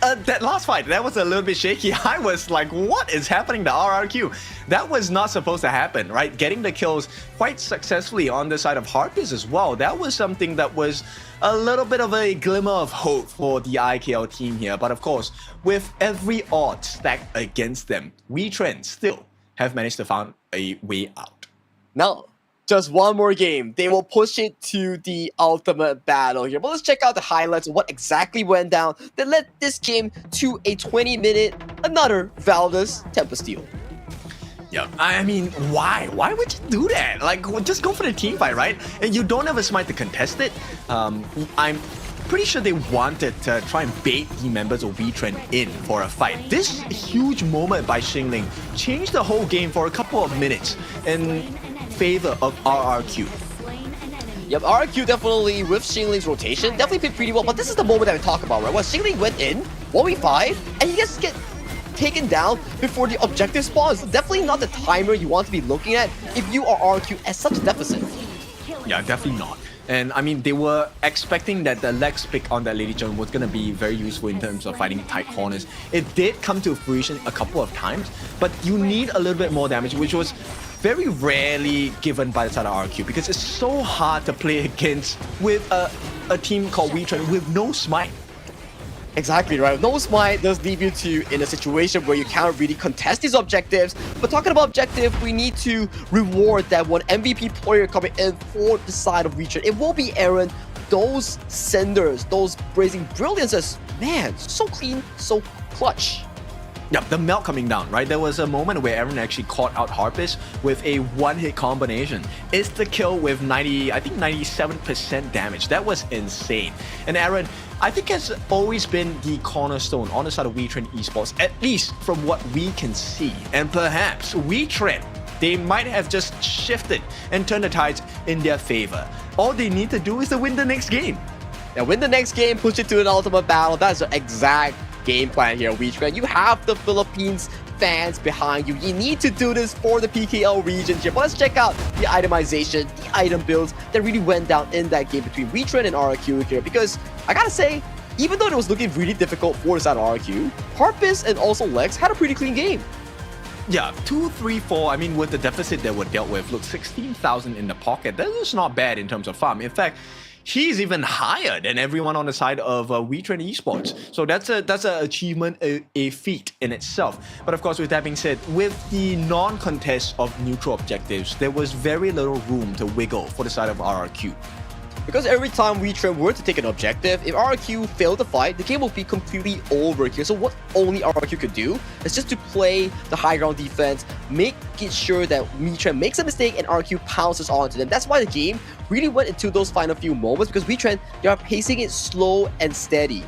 That last fight, that was a little bit shaky. I was like, what is happening to RRQ? That was not supposed to happen, right? Getting the kills quite successfully on the side of Harpist as well. That was something that was a little bit of a glimmer of hope for the IKL team here. But of course, with every odd stacked against them, Wetrnd still have managed to find a way out. Now, just one more game. They will push it to the ultimate battle here. But let's check out the highlights of what exactly went down that led this game to a 20-minute, another Valdez Tempest steal. Yeah, I mean, why? Why would you do that? Like, just go for the team fight, right? And you don't have a smite to contest it. I'm pretty sure they wanted to try and bait the members of Wetrnd in for a fight. This huge moment by Singling changed the whole game for a couple of minutes in favor of RRQ. Yep, RRQ definitely, with Xingling's rotation, definitely played pretty well, but this is the moment that we talk about, right? When Xingling went in, 1v5, and he just get taken down before the objective spawns. Definitely not the timer you want to be looking at if you are RRQ at such a deficit. Yeah, definitely not. And I mean, they were expecting that the Lex pick on that Lady Joan was going to be very useful in terms of fighting tight corners. It did come to fruition a couple of times, but you need a little bit more damage, which was very rarely given by the side of RQ, because it's so hard to play against with a team called Wetrnd with no smite. Exactly right. No smite does leave you in a situation where you can't really contest these objectives. But talking about objective, we need to reward that one MVP player coming in for the side of Wetrnd. It will be Aaron. Those senders, those blazing brilliances, man, so clean, so clutch. Yep, the melt coming down, right? There was a moment where Aaron actually caught out Harpist with a one-hit combination. It's the kill with 97% damage. That was insane. And Aaron, I think, has always been the cornerstone on the side of Wetrnd Esports, at least from what we can see. And perhaps Wetrnd, they might have just shifted and turned the tides in their favor. All they need to do is to win the next game. Now, win the next game, push it to an ultimate battle. That's the exact game plan here, Wetrnd. You have the Philippines fans behind you. You need to do this for the PKL region here. But let's check out the itemization, the item builds that really went down in that game between Wetrnd and RRQ here. Because I gotta say, even though it was looking really difficult for the side of RRQ, Harpist and also Lex had a pretty clean game. Yeah, 2, 3, 4, I mean, with the deficit that were dealt with, look, 16,000 in the pocket. That is not bad in terms of farm. In fact, he's even higher than everyone on the side of Wetrnd Esports. So that's a achievement, a feat in itself. But of course, with that being said, with the non-contest of neutral objectives, there was very little room to wiggle for the side of RRQ. Because every time Wetrnd were to take an objective, if RRQ failed to fight, the game will be completely over here. So what only RRQ could do is just to play the high ground defense, make it sure that Wetrnd makes a mistake and RRQ pounces onto them. That's why the game really went into those final few moments, because Wetrnd, they are pacing it slow and steady.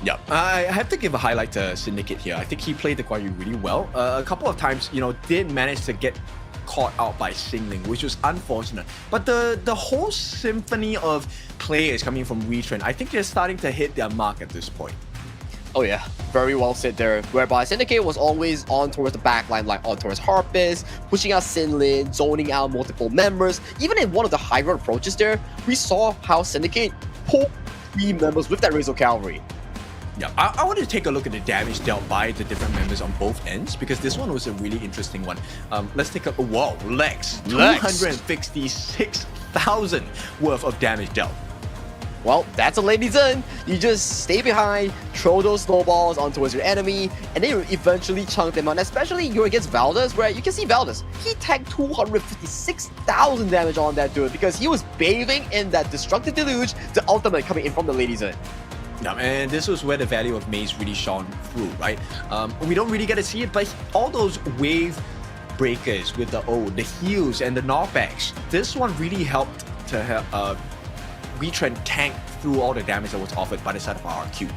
Yeah, I have to give a highlight to Syndicate here. I think he played the Guan really well. A couple of times, did manage to get caught out by Singling, which was unfortunate. But the whole symphony of players coming from Wetrnd, I think they're starting to hit their mark at this point. Oh yeah, very well said there, whereby Syndicate was always on towards the backline, like on towards Harpist, pushing out Sinlin, zoning out multiple members. Even in one of the high ground approaches there, we saw how Syndicate pulled 3 members with that Razor Cavalry. Yeah, I want to take a look at the damage dealt by the different members on both ends, because this one was a really interesting one. Let's take a... Whoa, Lex! 256,000 worth of damage dealt. Well, that's a Lady Zen. You just stay behind, throw those snowballs on towards your enemy, and then you eventually chunk them out. Especially you're against Valdez, where you can see Valdez. He tagged 256,000 damage on that dude because he was bathing in that destructive deluge, the ultimate coming in from the Lady Zen. Yeah, and this was where the value of Maze really shone through, right? We don't really get to see it, but all those wave breakers with the the heals and the knockbacks, this one really helped to help Wetrnd tank through all the damage that was offered by the side of RRQ.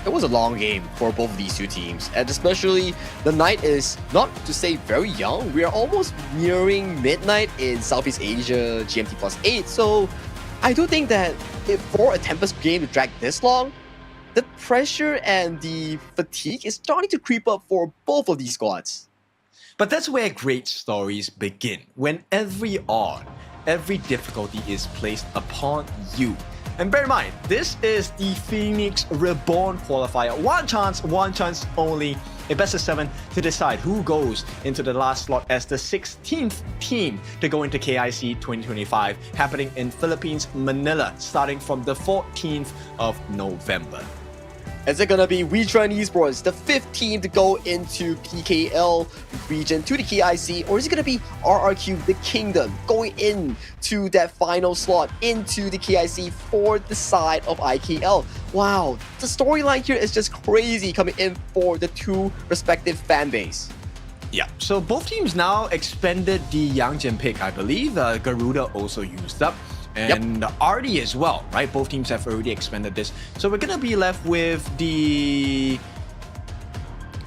It was a long game for both of these two teams, and especially the night is, not to say very young, we are almost nearing midnight in Southeast Asia, GMT +8, so I do think that if for a Tempest game to drag this long, the pressure and the fatigue is starting to creep up for both of these squads. But that's where great stories begin, when every odd, every difficulty is placed upon you. And bear in mind, this is the Phoenix Reborn qualifier. One chance only, a best of 7 to decide who goes into the last slot as the 16th team to go into KIC 2025, happening in Philippines, Manila, starting from the 14th of November. Is it gonna be Wetrnd Esports, the 5th team to go into PKL region to the KIC, or is it gonna be RRQ, the Kingdom, going into that final slot into the KIC for the side of IKL? Wow, the storyline here is just crazy coming in for the two respective fan base. Yeah, so both teams now expended the Yangjin pick, I believe. Garuda also used up. And Artie as well, right? Both teams have already expended this. So we're going to be left with the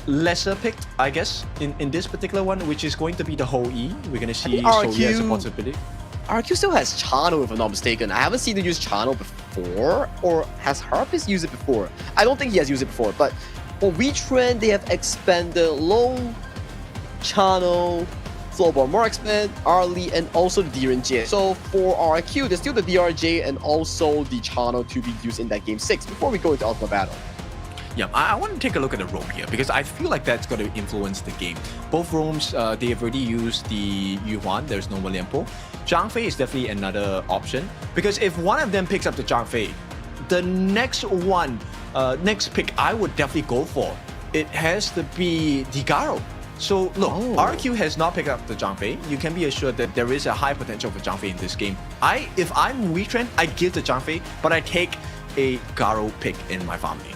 lesser picked, I guess, in this particular one, which is going to be the Ho E. We're going to see Soya as a possibility. RQ still has Chano, if I'm not mistaken. I haven't seen him use Chano before, or has Harpist used it before? I don't think he has used it before, but for Wetrnd, they have expended Low, Chano, Flowball Marksman, Arlie, and also the DRNJ. So for RQ, there's still the DRJ and also the Chano to be used in that game 6 before we go into Ultimate Battle. Yeah, I want to take a look at the roam here because I feel like that's going to influence the game. Both roams, they have already used the Yuan, there's no Lianpo. Zhang Fei is definitely another option because if one of them picks up the Zhang Fei, the next one, next pick I would definitely go for, it has to be the Garo. So look, RQ has not picked up the Zhang Fei. You can be assured that there is a high potential for Zhang Fei in this game. If I'm Wetrnd, I give the Zhang Fei, but I take a Garo pick in my family.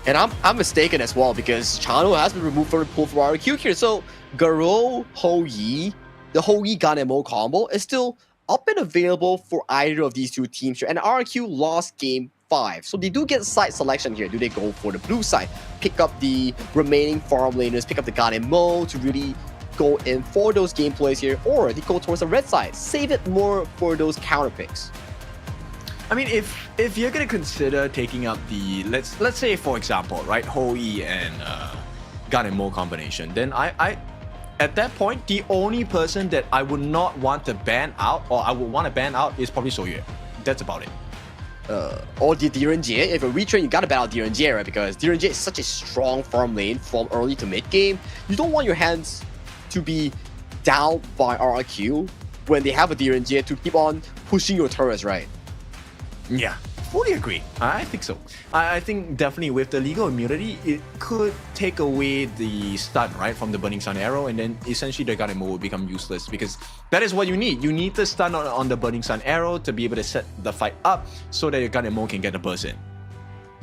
And I'm mistaken as well because Chano has been removed from the pool for RQ here. So Garo, Ho Yi, the Ho Yi Gun MO combo is still up and available for either of these two teams here. And RQ lost game 5. So they do get side selection here. Do they go for the blue side, pick up the remaining farm laners, pick up the Ganem Mo to really go in for those gameplays here, or they go towards the red side, save it more for those counter picks? I mean, if you're gonna consider taking up the let's say for example, right, Ho Yi and Ganem Mo combination, then I at that point the only person that I would not want to ban out, or I would want to ban out, is probably Soyue. That's about it. Or the DRNJ. If you're Wetrnd, you gotta battle DRNJ, right? Because DRNJ is such a strong farm lane from early to mid game. You don't want your hands to be down by RRQ when they have a DRNJ to keep on pushing your turrets, right? Yeah, fully agree. I think so. I think definitely with the legal immunity, it could take away the stun, right, from the Burning Sun arrow, and then essentially the Gun will become useless because that is what you need. You need the stun on the Burning Sun arrow to be able to set the fight up so that your Gun can get the burst in.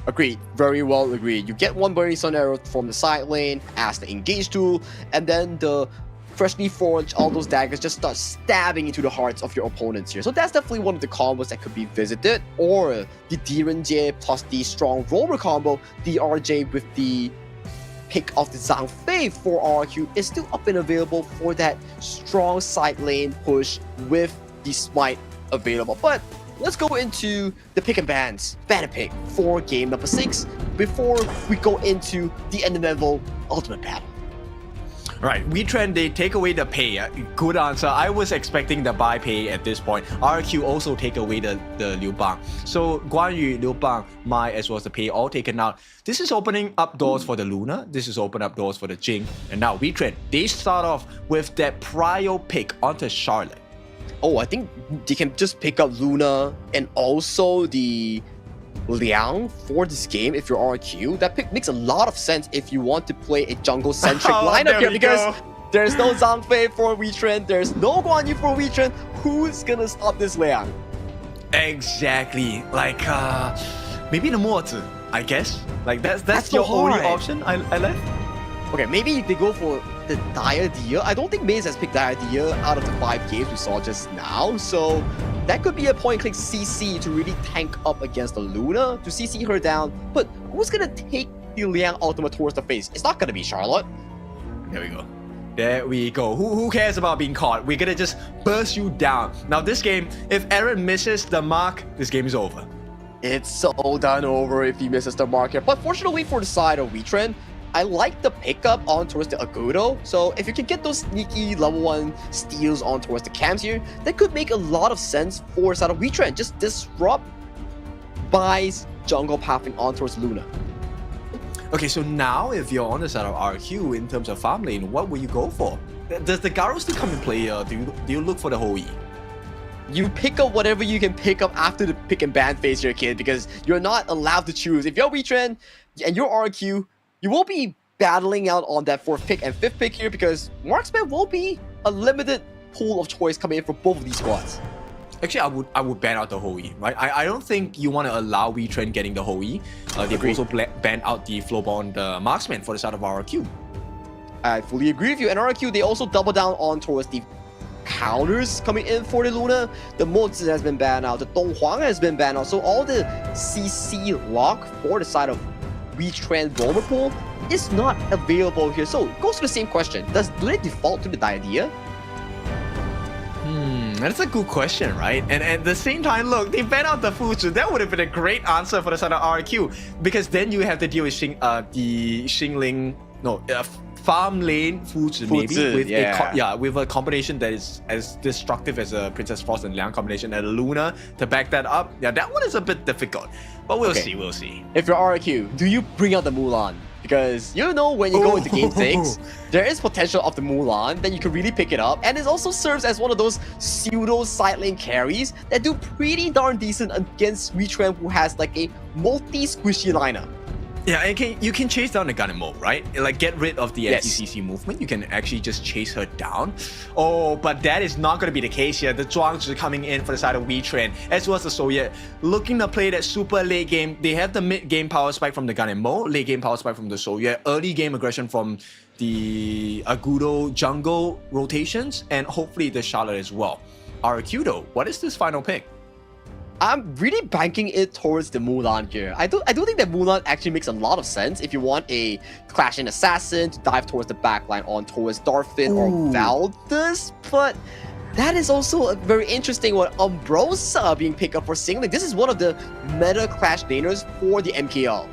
Agreed. Very well agreed. You get one Burning Sun arrow from the side lane as the engage tool, and then the freshly forged, all those daggers just start stabbing into the hearts of your opponents here. So that's definitely one of the combos that could be visited. Or the Reborn plus the strong roller combo, the RJ with the pick of the Zhang Fei for RQ is still up and available for that strong side lane push with the smite available. But let's go into the pick and bans, banner pick for game number 6 before we go into the end level ultimate battle. Right, Wetrnd, they take away the pay. Good answer. I was expecting the buy pay at this point. RQ also take away the Liu Bang. So Guan Yu, Liu Bang, Mai, as well as the pay all taken out. This is opening up doors for the Luna. This is opening up doors for the Jing. And now Wetrnd, they start off with that prio pick onto Charlotte. Oh, I think they can just pick up Luna and also the Liang for this game if you're RQ. That pick makes a lot of sense if you want to play a jungle-centric lineup here because there's no Zhang Fei for Wetrnd, there's no Guan Yu for Wetrnd. Who's gonna stop this Liang? Exactly. Like, maybe the Mozi, I guess. Like, that's your only option I left. Okay, maybe they go for the Diadea. I don't think Maze has picked Diadea out of the 5 games we saw just now, so that could be a point-and-click CC to really tank up against the Luna, to CC her down. But who's gonna take the Liang ultimate towards the face? It's not gonna be Charlotte. There we go. There we go. Who cares about being caught? We're gonna just burst you down. Now this game, if Aaron misses the mark, this game is over. It's so done over if he misses the mark here. But fortunately for the side of Wetrnd, I like the pickup on towards the Agudo. So if you can get those sneaky level 1 steals on towards the camps here, that could make a lot of sense for side of Wetrnd. Just disrupt buys jungle pathing on towards Luna. Okay, so now if you're on the side of RQ in terms of farm lane, what will you go for? Does the Garo still come in play? Do you look for the Hoi? You pick up whatever you can pick up after the pick and ban phase here, kid, because you're not allowed to choose. If you're Wetrnd and you're RQ, you will be battling out on that 4th pick and 5th pick here because Marksman will be a limited pool of choice coming in for both of these squads. Actually, I would ban out the Hoi, right? I don't think you want to allow Wetrnd getting the Hoi. They've also banned out the Flowborn, the Marksman for the side of RQ. I fully agree with you. And RQ, they also double down on towards the counters coming in for the Luna. The Mozi has been banned out. The Donghuang has been banned out. So all the CC lock for the side of Wetrnd roller pool is not available here. So it goes to the same question. Do they default to the Diadea? That's a good question, right? And at the same time, look, they banned out the Fuzu. That would have been a great answer for the side of RQ because then you have to deal with the Xingling, farm lane Fuzu maybe with with a combination that is as destructive as a Princess Frost and Liang combination and Luna to back that up. Yeah, that one is a bit difficult, but we'll see. If you're RQ, do you bring out the Mulan? Because you know when you go into game 6, there is potential of the Mulan that you can really pick it up, and it also serves as one of those pseudo side lane carries that do pretty darn decent against Wetrnd, who has like a multi-squishy lineup. Yeah, and you can chase down the Gun right? Like get rid of the anti-CC movement. You can actually just chase her down. Oh, but that is not going to be the case here. The Zhuangzi coming in for the side of Wetrnd, as well as the Soviet, looking to play that super late game. They have the mid game power spike from the Gun late game power spike from the Soviet, early game aggression from the Agudo jungle rotations, and hopefully the Charlotte as well. RQ though, what is this final pick? I'm really banking it towards the Mulan here. I do think that Mulan actually makes a lot of sense if you want a Clashing Assassin to dive towards the backline on towards Darfin or Valdez, but that is also a very interesting one. Umbrosa being picked up for Singling. This is one of the meta Clash laners for the MKL.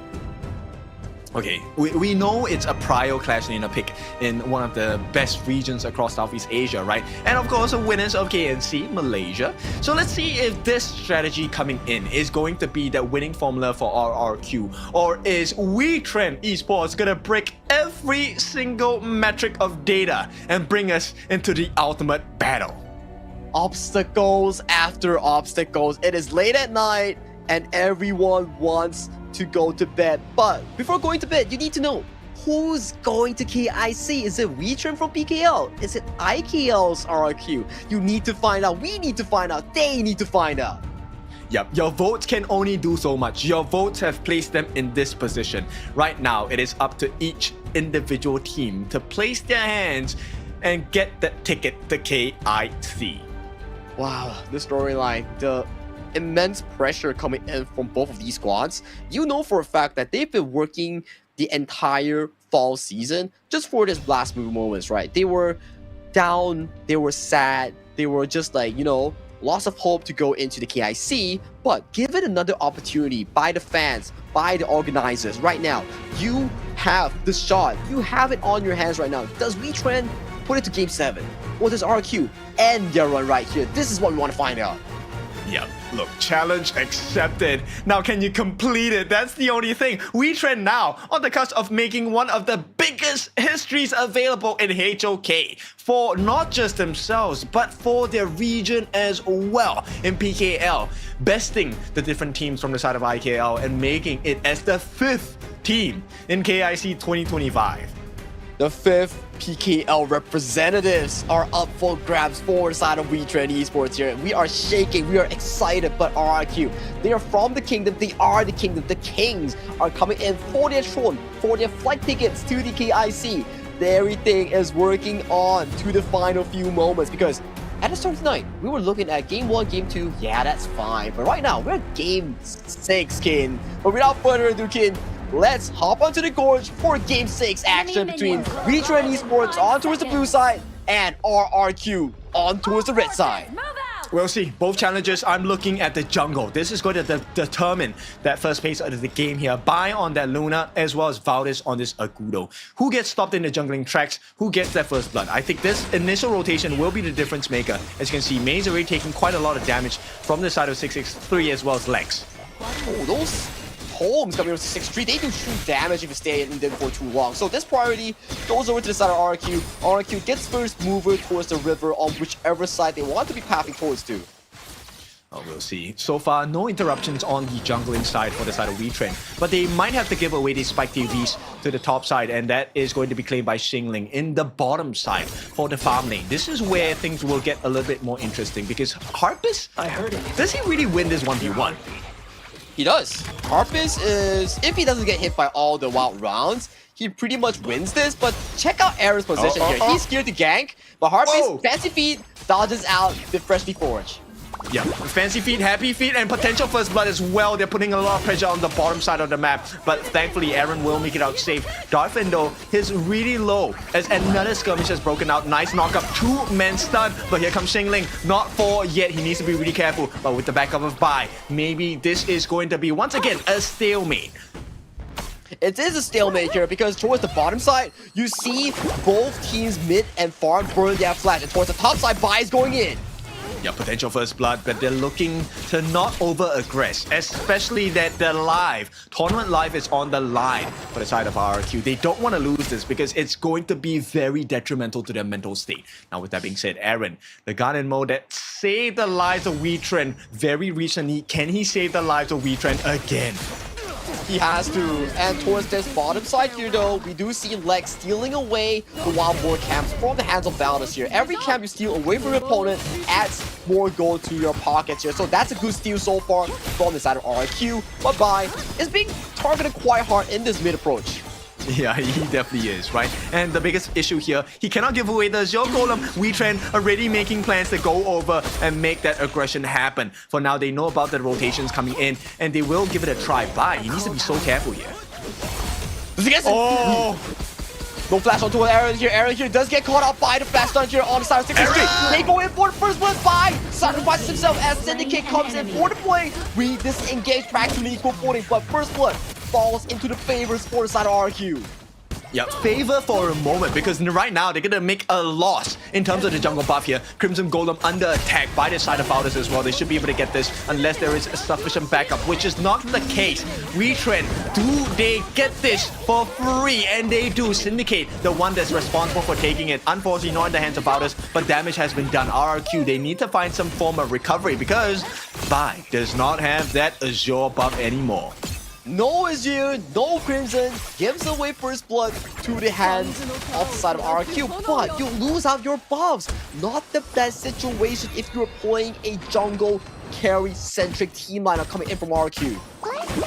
Okay, we know it's a prio Clash laner pick in one of the best regions across Southeast Asia, right? And of course, the winners of KNC, Malaysia. So let's see if this strategy coming in is going to be the winning formula for RRQ, or is Wetrnd Esports gonna break every single metric of data and bring us into the ultimate battle? Obstacles after obstacles. It is late at night, and everyone wants to go to bed. But before going to bed, you need to know who's going to KIC. Is it Wetrnd from PKL? Is it IKL's RRQ? You need to find out. We need to find out. They need to find out. Yep, your votes can only do so much. Your votes have placed them in this position. Right now, it is up to each individual team to place their hands and get the ticket to KIC. Wow, the storyline, the immense pressure coming in from both of these squads. You know for a fact that they've been working the entire fall season just for this last move moments, right? They were down, they were sad, they were just like, you know, loss of hope to go into the KIC, but give it another opportunity by the fans, by the organizers. Right now, you have the shot. You have it on your hands right now. Does Wetrnd put it to Game 7? Or does RQ end their run right here? This is what we want to find out. Yep, look, challenge accepted. Now can you complete it? That's the only thing. Wetrnd now on the cusp of making one of the biggest histories available in HOK for not just themselves, but for their region as well in PKL. Besting the different teams from the side of IKL and making it as the 5th team in KIC 2025. The 5th PKL representatives are up for grabs for the side of Wetrnd Esports here. We are shaking, we are excited, but RRQ, they are from the kingdom, they are the kingdom. The kings are coming in for their throne, for their flight tickets to the KIC. Everything is working on to the final few moments, because at the start of tonight, we were looking at Game 1, Game 2, yeah, that's fine. But right now, we're at Game 6, Kin. But without further ado, Kin, let's hop onto the gorge for Game 6 action between Wetrnd Esports on towards the blue side and RRQ on towards the red side. We'll see. Both challenges, I'm looking at the jungle. This is going to determine that first pace of the game here. Bai on that Luna, as well as Valdez on this Agudo. Who gets stopped in the jungling tracks? Who gets their first blood? I think this initial rotation will be the difference maker. As you can see, May's already taking quite a lot of damage from the side of 663 as well as Lex. Oh, those Holmes coming over to 6-3, they do true damage if you stay in them for too long. So this priority goes over to the side of RRQ. RRQ gets first mover towards the river on whichever side they want to be pathing towards to. Oh, we'll see. So far, no interruptions on the jungling side for the side of Wetrnd, but they might have to give away these spike TVs to the top side, and that is going to be claimed by Xingling in the bottom side for the farm lane. This is where things will get a little bit more interesting, because Harpus, I heard it. Does he really win this 1v1? He does. Harpus is, if he doesn't get hit by all the wild rounds, he pretty much wins this, but check out Aaron's position here. He's scared to gank, but Harpus, fancy feet, dodges out with freshly forged. Yeah, fancy feet, happy feet, and potential first blood as well. They're putting a lot of pressure on the bottom side of the map, but thankfully Aaron will make it out safe. Darfin though, he's really low as another skirmish has broken out. Nice knockup, 2-man stun, but here comes Xingling. Not 4 yet, he needs to be really careful, but with the backup of Bai, maybe this is going to be once again a stalemate. It is a stalemate here because towards the bottom side, you see both teams mid and farm burn their flash, and towards the top side, Bai is going in. Yeah, potential first blood, but they're looking to not over-aggress, especially that the tournament live is on the line for the side of RRQ. They don't want to lose this because it's going to be very detrimental to their mental state. Now, with that being said, Aaron, the Garden mode that saved the lives of Wetrnd very recently, can he save the lives of Wetrnd again? He has to. And towards this bottom side here though, we do see Lex stealing away the wild boar camps from the hands of Valdez here. Every camp you steal away from your opponent adds more gold to your pockets here. So that's a good steal so far from the side of RRQ. But Bai is being targeted quite hard in this mid approach. Yeah, he definitely is, right? And the biggest issue here, he cannot give away the Zero Golem. Wetrnd already making plans to go over and make that aggression happen. For now, they know about the rotations coming in, and they will give it a try. Bai, he needs to be so careful here. Does he get it? Oh! No flash onto Aaron here. Aaron here does get caught out by the flash stun here on the side of 6-3. They go in for the first blood. Bai sacrifices himself as Syndicate comes in for the play. We disengage back to the equal footing, but first blood falls into the favors for the side of RQ. Yeah, favor for a moment, because right now they're gonna make a loss in terms of the jungle buff here. Crimson Golem under attack by the side of Valdez as well. They should be able to get this unless there is a sufficient backup, which is not the case. Wetrnd, do they get this for free? And they do. Syndicate, the one that's responsible for taking it. Unfortunately, not in the hands of Valdez, but damage has been done. RRQ, they need to find some form of recovery because Bai does not have that Azure buff anymore. No Azure, no Crimson, gives away first blood to the hands of the side of RRQ, but you lose out your buffs. Not the best situation if you're playing a jungle carry-centric team lineup coming in from RRQ.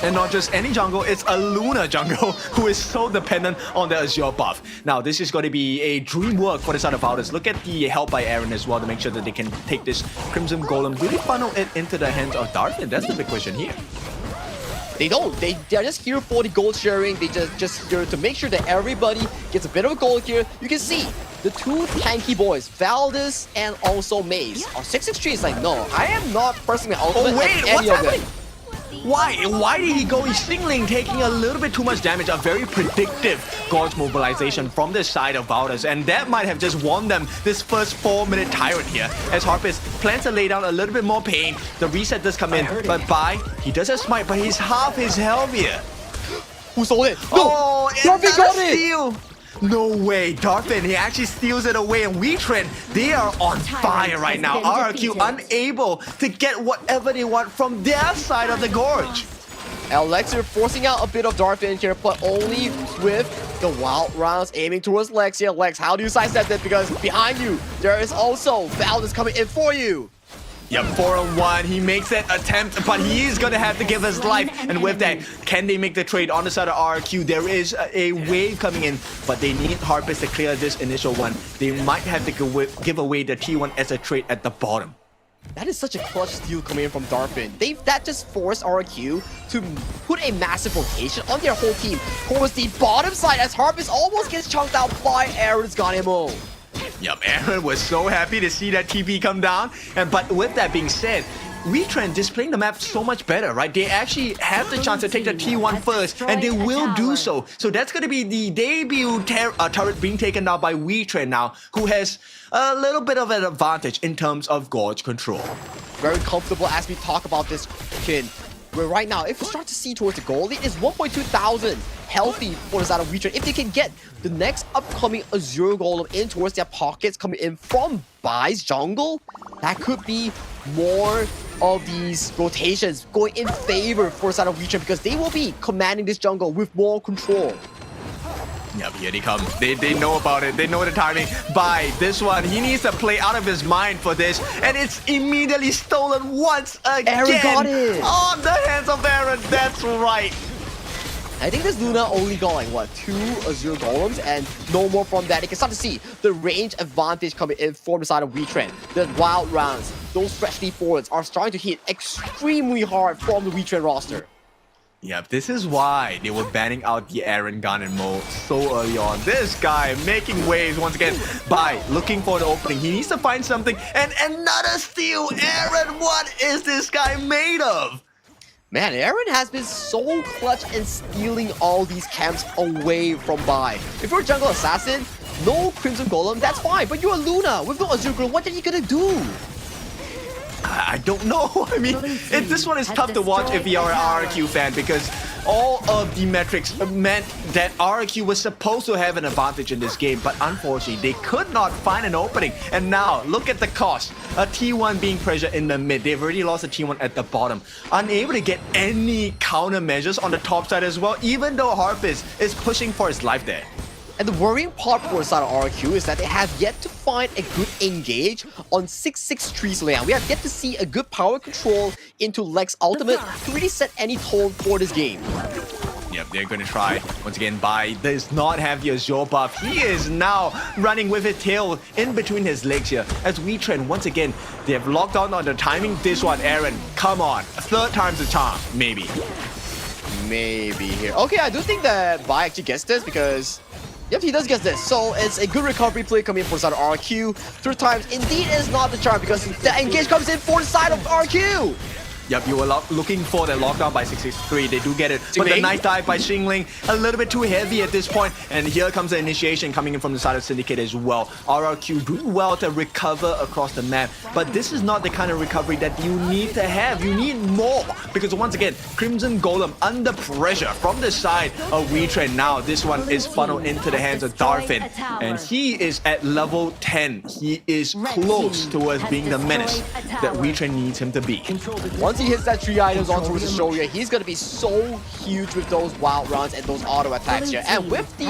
And not just any jungle, it's a Luna jungle who is so dependent on the Azure buff. Now, this is going to be a dream work for the side of Valdez. Look at the help by Aaron as well to make sure that they can take this Crimson Golem. Do they funnel it into the hands of Darfin? That's the big question here. They don't. They're just here for the gold sharing. They just here to make sure that everybody gets a bit of a gold here. You can see the two tanky boys, Valdez and also Maze. Our 663 is like, no, I am not personally ultimate at any of them. Why did he go Xingling, taking a little bit too much damage? A very predictive Gorge mobilization from the side of Valdez, and that might have just won them this first 4-minute tyrant here. As Harpist plans to lay down a little bit more pain, the reset does come in, but Bai, he does have smite, but he's half his health here. Who stole it? No! Oh, Darfin got it! Steal. No way, Darfin, he actually steals it away, and Wetrnd, they are on fire right now. RRQ unable to get whatever they want from their side of the gorge. Lexia forcing out a bit of Darfin here, but only with the wild rounds aiming towards Lexia. Lex, how do you sidestep that? Because behind you, there is also Valdez coming in for you. Yep, 4-on-1, he makes that attempt, but he is gonna have to give his life. And with that, can they make the trade on the side of RRQ? There is a wave coming in, but they need Harpist to clear this initial one. They might have to give away the T1 as a trade at the bottom. That is such a clutch steal coming in from Darfin. That just forced RRQ to put a massive rotation on their whole team towards the bottom side as Harpist almost gets chunked out by Aaron's Ganemo. Yep, Aaron was so happy to see that TP come down. But with that being said, Wetrnd is playing the map so much better, right? They actually have the chance to take the T1 first, and they will do so. So that's going to be the debut turret being taken down by Wetrnd now, who has a little bit of an advantage in terms of Gorge control. Very comfortable as we talk about this, Kin. Where right now, if we start to see towards the goal, it is 1,200 healthy for the side of Wetrnd. If they can get the next upcoming Azure Golem in towards their pockets coming in from Bai's jungle, that could be more of these rotations going in favor for the side of Wetrnd because they will be commanding this jungle with more control. Yep, here they come. They know about it. They know the timing. Bai, this one, he needs to play out of his mind for this. And it's immediately stolen once again. Aaron got it. On the hands of Aaron. That's right. I think this Luna only got like, what, 2 Azure Golems and no more from that. You can start to see the range advantage coming in from the side of Wetrnd. The wild rounds, those freshly forwards are starting to hit extremely hard from the Wetrnd roster. Yep, this is why they were banning out the Aaron Gunn mode so early on. This guy making waves once again. Bai looking for the opening. He needs to find something. And another steal. Aaron, what is this guy made of? Man, Aaron has been so clutch in stealing all these camps away from Bai. If you're a jungle assassin, no Crimson Golem, that's fine. But you're a Luna with no Azure Golem. What are you gonna do? I don't know. I mean, this one is tough to watch if you are an RRQ fan because all of the metrics meant that RRQ was supposed to have an advantage in this game, but unfortunately, they could not find an opening. And now, look at the cost. A T1 being pressured in the mid. They've already lost a T1 at the bottom. Unable to get any countermeasures on the top side as well, even though Harpist is pushing for his life there. And the worrying part for the side of RRQ is that they have yet to find a good engage on 663's layout. We have yet to see a good power control into Lex ultimate to really set any tone for this game. Yep, they're going to try. Once again, Bai does not have the Azure buff. He is now running with his tail in between his legs here. As Wetrnd, once again, they have locked on the timing. This one, Aaron, come on. 3rd time's the charm, maybe. Maybe here. Okay, I do think that Bai actually gets this because... Yep, he does get this. So it's a good recovery play coming in for the side of RQ. 3rd times indeed is not the charm because the engage comes in for the side of RQ. Yep, you were looking for the lockdown by 663. They do get it. But the nice dive by Xingling, a little bit too heavy at this point. And here comes the initiation coming in from the side of Syndicate as well. RRQ doing well to recover across the map. But this is not the kind of recovery that you need to have. You need more. Because once again, Crimson Golem under pressure from the side of Wetrnd. Now this one is funneled into the hands of Darfin. And he is at level 10. He is close towards being the menace that Wetrnd needs him to be. once he hits that 3 items onto his shoulder, he's going to be so huge with those wild runs and those auto attacks here. And with the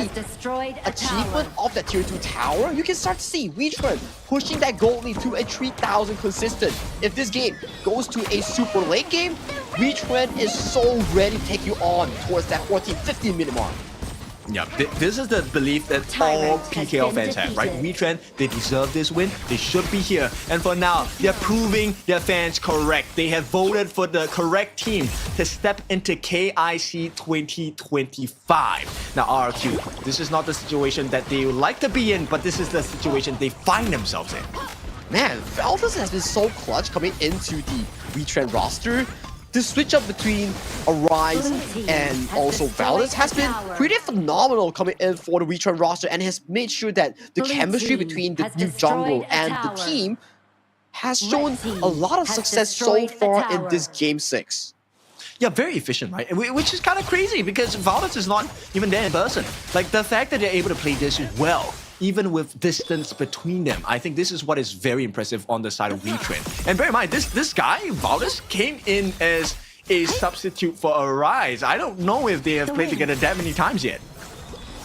achievement of that tier 2 tower, you can start to see Wetrnd pushing that gold lead to a 3,000 consistent. If this game goes to a super late game, Wetrnd is so ready to take you on towards that 14-15 minute mark. Yeah, this is the belief that all PKL fans have, right? Wetrnd, they deserve this win. They should be here. And for now, they're proving their fans correct. They have voted for the correct team to step into KIC 2025. Now, RRQ, this is not the situation that they would like to be in, but this is the situation they find themselves in. Man, Valdez has been so clutch coming into the Wetrnd roster. The switch up between Arise and also Valdez has been pretty phenomenal coming in for the Wetrnd roster and has made sure that the chemistry between the new jungle and the team has shown a lot of success so far in this Game 6. Yeah, very efficient, right? Which is kind of crazy because Valdez is not even there in person. Like, the fact that they're able to play this well, even with distance between them, I think this is what is very impressive on the side of Wetrnd. And bear in mind, this guy, Valdez, came in as a substitute for Arise. I don't know if they have played together that many times yet.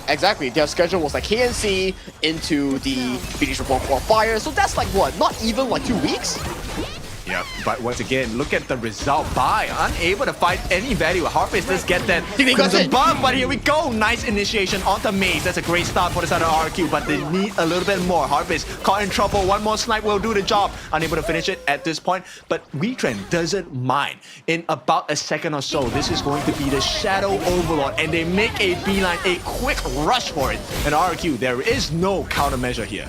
Exactly, their schedule was like KNC into the Phoenix Reborn Qualifier, so that's like what, not even like 2 weeks? Yeah, but once again, look at the result. Bai, unable to find any value. Harvest does get that crimson buff, but here we go. Nice initiation onto Maze. That's a great start for the side of RQ, but they need a little bit more. Harvest caught in trouble. One more snipe will do the job. Unable to finish it at this point, but Wetrnd doesn't mind. In about a second or so, this is going to be the Shadow Overlord, and they make a beeline, a quick rush for it. And RQ, there is no countermeasure here.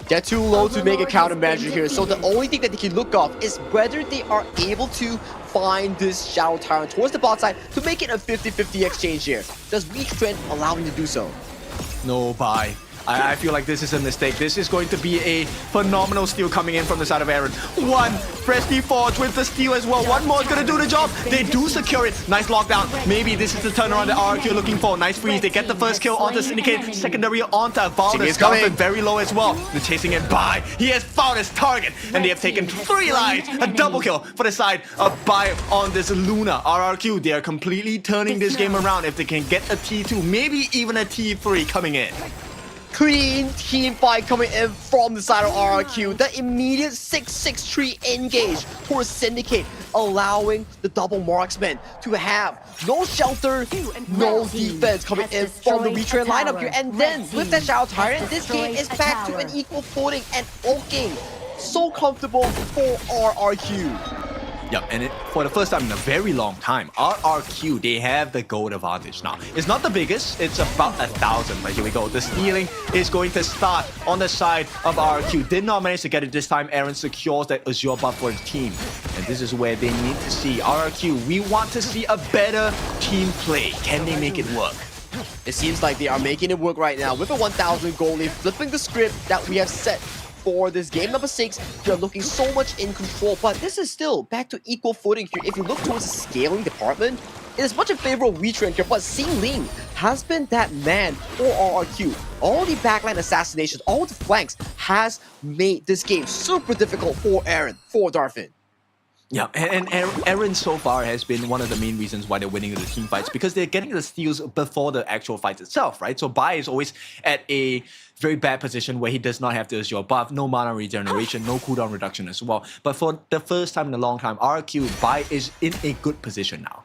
They're too low to make a countermeasure here, so the only thing that they can look off is whether they are able to find this Shadow Tyrant towards the bot side to make it a 50-50 exchange here. Does Wetrnd allow him to do so? No, bye. I feel like this is a mistake. This is going to be a phenomenal steal coming in from the side of Aaron. One, Freshly Forged with the steal as well. One more is going to do the job. They do secure it. Nice lockdown. Maybe this is the turnaround that RQ are looking for. Nice freeze. They get the first kill onto Syndicate. Secondary onto Valdez. Coming very low as well. They're chasing it by. He has found his target. And they have taken 3 lives. A double kill for the side of Bai on this Luna. RRQ, they are completely turning this game around if they can get a T2. Maybe even a T3 coming in. Clean team fight coming in from the side of RRQ. The immediate 6-6-3 engage for Syndicate, allowing the double marksman to have no shelter, no defense coming in from the Wetrnd lineup here. And then with that Shadow Tyrant, this game is back to an equal footing and ulking. So comfortable for RRQ. Yep, and for the first time in a very long time, RRQ, they have the gold advantage now. It's not the biggest, it's about 1,000, but here we go. The stealing is going to start on the side of RRQ. Did not manage to get it this time. Aaron secures that Azure buff for the team. And this is where they need to see. RRQ, we want to see a better team play. Can they make it work? It seems like they are making it work right now with a 1,000 goalie, flipping the script that we have set for this game number 6. They're looking so much in control, but this is still back to equal footing here. If you look towards the scaling department, it is much in favor of Wetrnd here, but Xing Ling has been that man for RRQ. All the backline assassinations, all the flanks has made this game super difficult for Aaron, for Darfin. Yeah, and Aaron so far has been one of the main reasons why they're winning the team fights, because they're getting the steals before the actual fights itself, right? So Bai is always at a very bad position where he does not have the Azure buff, no mana regeneration, no cooldown reduction as well. But for the first time in a long time, RQ, Bai is in a good position now.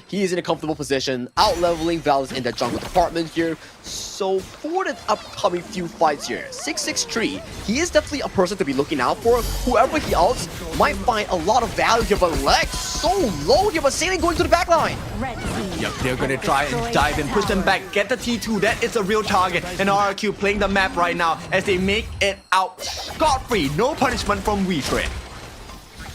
He is in a comfortable position, out-leveling Valdez in the jungle department here. So for the upcoming few fights here, 6-6-3, he is definitely a person to be looking out for. Whoever he ults might find a lot of value here, but Lex so low here, but Sailing going to the backline. Yep, they're going to try and dive in, push them back, get the T2. That is a real target. And RRQ playing the map right now as they make it out scot-free. No punishment from Wetrnd.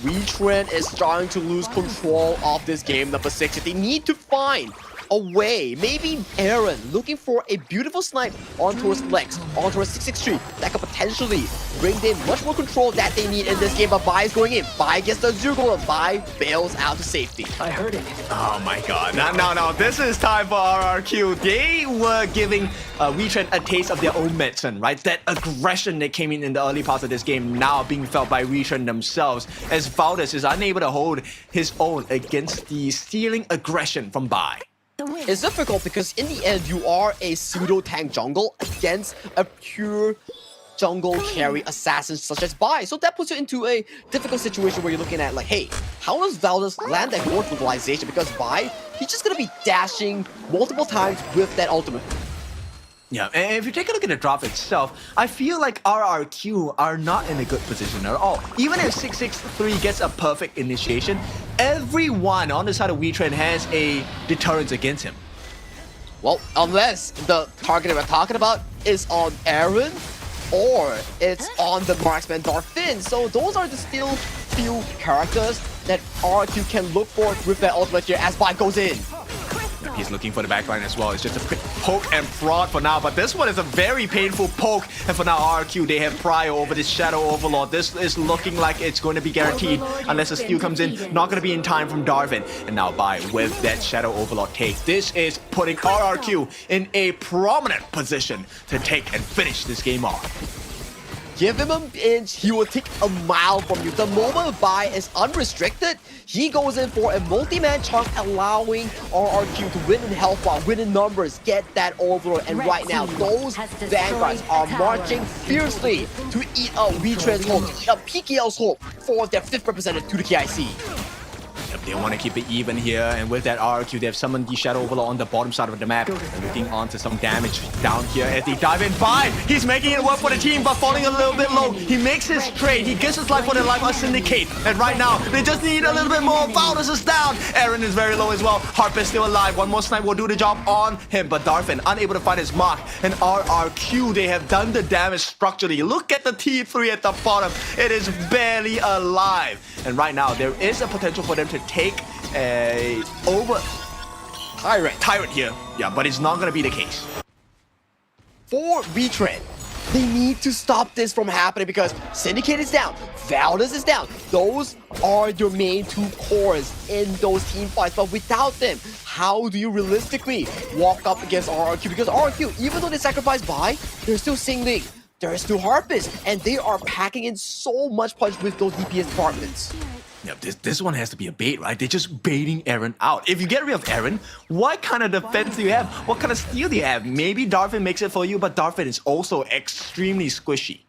Wetrnd is starting to lose control of this game number 6. They need to find away. Maybe Aaron looking for a beautiful snipe on towards Lex, on towards 663. That could potentially bring them much more control that they need in this game. But Bai is going in. Bai gets the 0 goal. Bai bails out to safety. I heard it. Oh my god. Now, this is time for RRQ. They were giving Wetrnd a taste of their own medicine, right? That aggression that came in the early parts of this game now being felt by Wetrnd themselves, as Valdez is unable to hold his own against the stealing aggression from Bai. It's difficult because in the end, you are a pseudo-tank jungle against a pure jungle carry assassin such as Bai. So that puts you into a difficult situation where you're looking at like, hey, how does Valdez land that force mobilization? Because Bai, he's just gonna be dashing multiple times with that ultimate. Yeah, and if you take a look at the drop itself, I feel like RRQ are not in a good position at all. Even if 663 gets a perfect initiation, everyone on the side of Wetrnd has a deterrence against him. Well, unless the target that we're talking about is on Aaron, or it's on the marksman Darfin. So those are the still few characters that RRQ can look for with their ultimate here as Bai goes in. He's looking for the backline as well. It's just a quick poke and fraud for now, but this one is a very painful poke. And for now, RRQ, they have prior over this Shadow Overlord. This is looking like it's going to be guaranteed unless a steal comes in. Not going to be in time from Darwin. And now Bai with that Shadow Overlord take. This is putting RRQ in a prominent position to take and finish this game off. Give him an inch, he will take a mile from you. The moment Bai is unrestricted, he goes in for a multi-man chunk, allowing RRQ to win in health while win in numbers, get that overlord. And right now, those Vanguards are marching fiercely to eat up Wetrnd's hope, to eat up PKL's hope for their 5th representative to the KIC. They want to keep it even here, and with that RRQ, they have summoned the Shadow Overlord on the bottom side of the map. Looking onto some damage down here as they dive in. Bai, he's making it work for the team, but falling a little bit low. He makes his trade. He gives his life for the life of Syndicate. And right now, they just need a little bit more. Valdez is down. Aaron is very low as well. Harp is still alive. One more snipe will do the job on him, but Darfin unable to find his mark. And RRQ, they have done the damage structurally. Look at the T3 at the bottom. It is barely alive. And right now, there is a potential for them to take a Tyrant here. Yeah, but it's not going to be the case. For Wetrnd, they need to stop this from happening because Syndicate is down, Valdez is down. Those are your main 2 cores in those team fights, but without them, how do you realistically walk up against RRQ? Because RRQ, even though they sacrificed Bai, they're still singling. They're still Harpist, and they are packing in so much punch with those DPS departments. Yeah, this one has to be a bait, right? They're just baiting Aaron out. If you get rid of Aaron, what kind of defense do you have? What kind of steal do you have? Maybe Darfin makes it for you, but Darfin is also extremely squishy.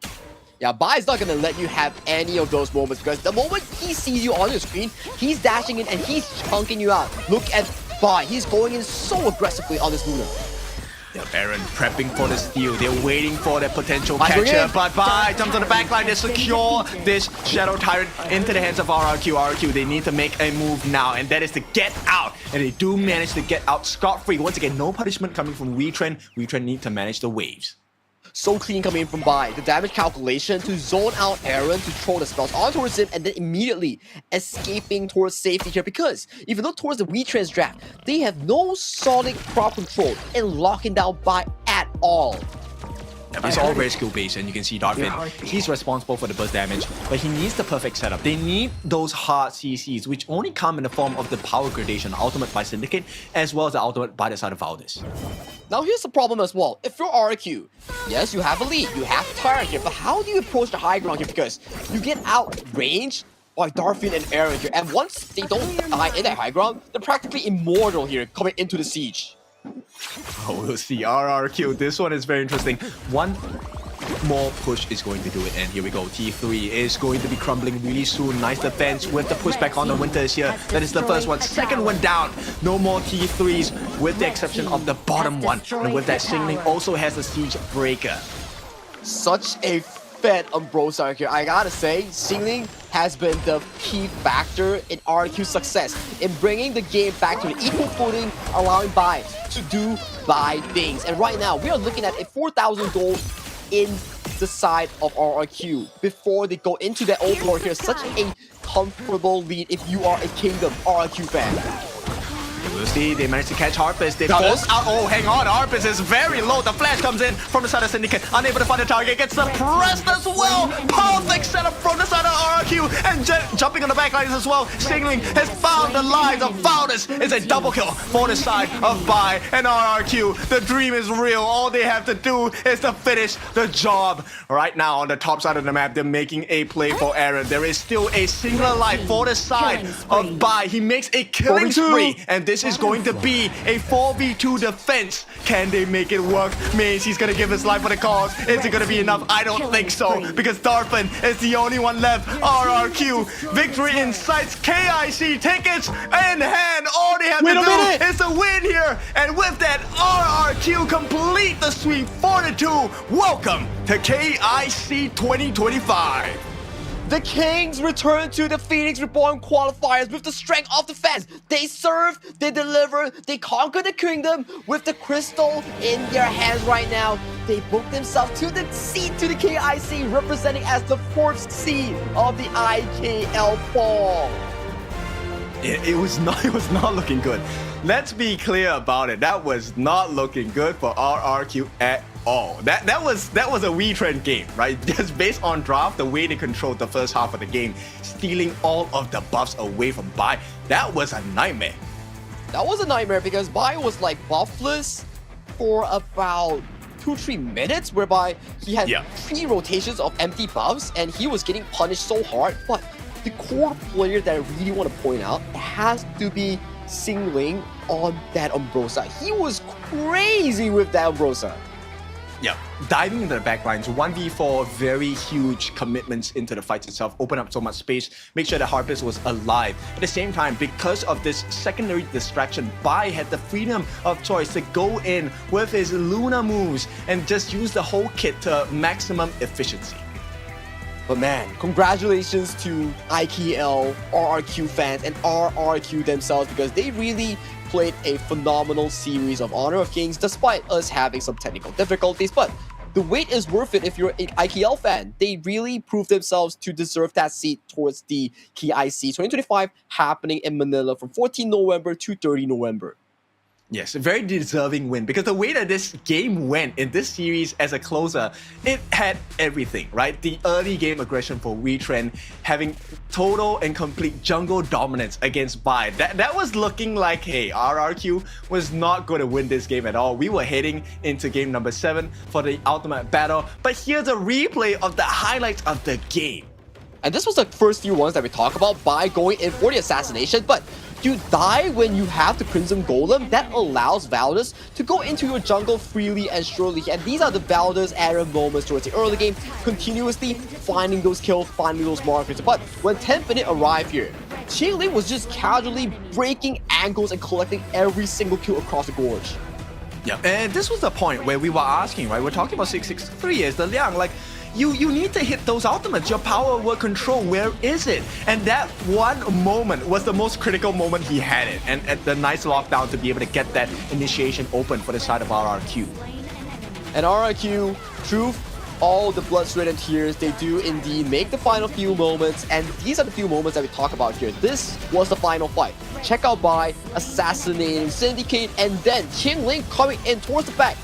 Yeah, Bai's not gonna let you have any of those moments because the moment he sees you on your screen, he's dashing in and he's chunking you out. Look at Bai, he's going in so aggressively on this Luna. Yeah, Aaron prepping for the steal. They're waiting for that potential catcher, but Bai jumps on the backline to secure this Shadow Tyrant into the hands of RRQ. RRQ, they need to make a move now, and that is to get out. And they do manage to get out scot-free. Once again, no punishment coming from Wetrnd. Wetrnd need to manage the waves. So clean coming in from Bai. The damage calculation to zone out Aaron to throw the spells on towards him and then immediately escaping towards safety here because even though towards the Wetrnd's draft, they have no solid crowd control in locking down Bai at all. Yeah, it's all very skill based, and you can see Darfin, he's responsible for the burst damage, but he needs the perfect setup. They need those hard CCs, which only come in the form of the power gradation, ultimate by Syndicate, as well as the ultimate by the side of Valdez. Now here's the problem as well. If you're RQ, yes, you have a lead, you have Tyrant here, but how do you approach the high ground here? Because you get outranged by Darfin and Aaron here, and once they don't die in that high ground, they're practically immortal here coming into the siege. Oh, we'll see. RRQ, this one is very interesting. One more push is going to do it, and here we go. T3 is going to be crumbling really soon. Nice defense with the pushback on the Winters here. That is the first one. Second one down. No more T3s with the exception of the bottom one. And with that, Singling also has a siege breaker. Such a fed Ambrosia here. I gotta say, Singling has been the key factor in RQ's success in bringing the game back to an equal footing, allowing Bai to do Bai things. And right now, we are looking at a 4,000 gold in the side of RRQ before they go into their overlord here. Such a comfortable lead if you are a Kingdom RRQ fan. Lucy, they managed to catch Harpus. They force out. Oh, hang on. Harpus is very low. The flash comes in from the side of Syndicate. Unable to find the target. Gets suppressed as well. Perfect setup from the side of RRQ. And jumping on the back lines as well. Singling has found the lines of Valdez. It's a double kill for the side of Bai and RRQ. The dream is real. All they have to do is to finish the job. Right now on the top side of the map, they're making a play for Aaron. There is still a single life for the side of Bai. He makes a killing spree, and this is going to be a 4v2 defense. Can they make it work? Maze, he's gonna give his life for the cause. Is it gonna be enough? I don't think so, because Darpin is the only one left. RRQ, victory in sights. KIC tickets in hand. All they have to do is to win here, and with that, RRQ complete the sweep 4-2. Welcome to KIC 2025. The Kings return to the Phoenix Reborn qualifiers with the strength of the fans. They serve, they deliver, they conquer the kingdom with the crystal in their hands right now. They book themselves to the seat to the KIC, representing as the 4th seed of the IKL fall. It was not looking good. Let's be clear about it. That was not looking good for RRQ at all. That was a Wetrnd game, right? Just based on draft, the way they controlled the first half of the game, stealing all of the buffs away from Bai. That was a nightmare. That was a nightmare because Bai was like buffless for about 2-3 minutes, whereby he had 3 rotations of empty buffs and he was getting punished so hard. But the core player that I really want to point out has to be Singling on that Umbrosa. He was crazy with that Umbrosa. Yeah, diving into the backlines, 1v4, very huge commitments into the fight itself, open up so much space, make sure that Harpus was alive. At the same time, because of this secondary distraction, Bai had the freedom of choice to go in with his Luna moves and just use the whole kit to maximum efficiency. But man, congratulations to IKL, RRQ fans, and RRQ themselves, because they really played a phenomenal series of Honor of Kings despite us having some technical difficulties. But the wait is worth it if you're an IKL fan. They really proved themselves to deserve that seat towards the KIC 2025 happening in Manila from 14 November to 30 November. Yes, a very deserving win, because the way that this game went in this series as a closer, it had everything, right? The early game aggression for Wetrnd, having total and complete jungle dominance against Bai. That was looking like, hey, RRQ was not going to win this game at all. We were heading into game number 7 for the ultimate battle, but here's a replay of the highlights of the game. And this was the first few ones that we talk about, Bai going in for the assassination, but you die when you have the Crimson Golem. That allows Valdez to go into your jungle freely and surely. And these are the Valdez Aaron moments towards the early game, continuously finding those kills, finding those markers. But when 10th minute arrived here, Qeon was just casually breaking ankles and collecting every single kill across the gorge. Yeah, and this was the point where we were asking, right? We're talking about 663 as the Liang, like, you need to hit those ultimates. Your power word control, where is it? And that one moment was the most critical moment he had it. And at the nice lockdown to be able to get that initiation open for the side of RRQ. And RRQ, through all the blood, sweat, and tears, they do indeed make the final few moments. And these are the few moments that we talk about here. This was the final fight. Check out Bai assassinating Syndicate, and then Qingling coming in towards the back,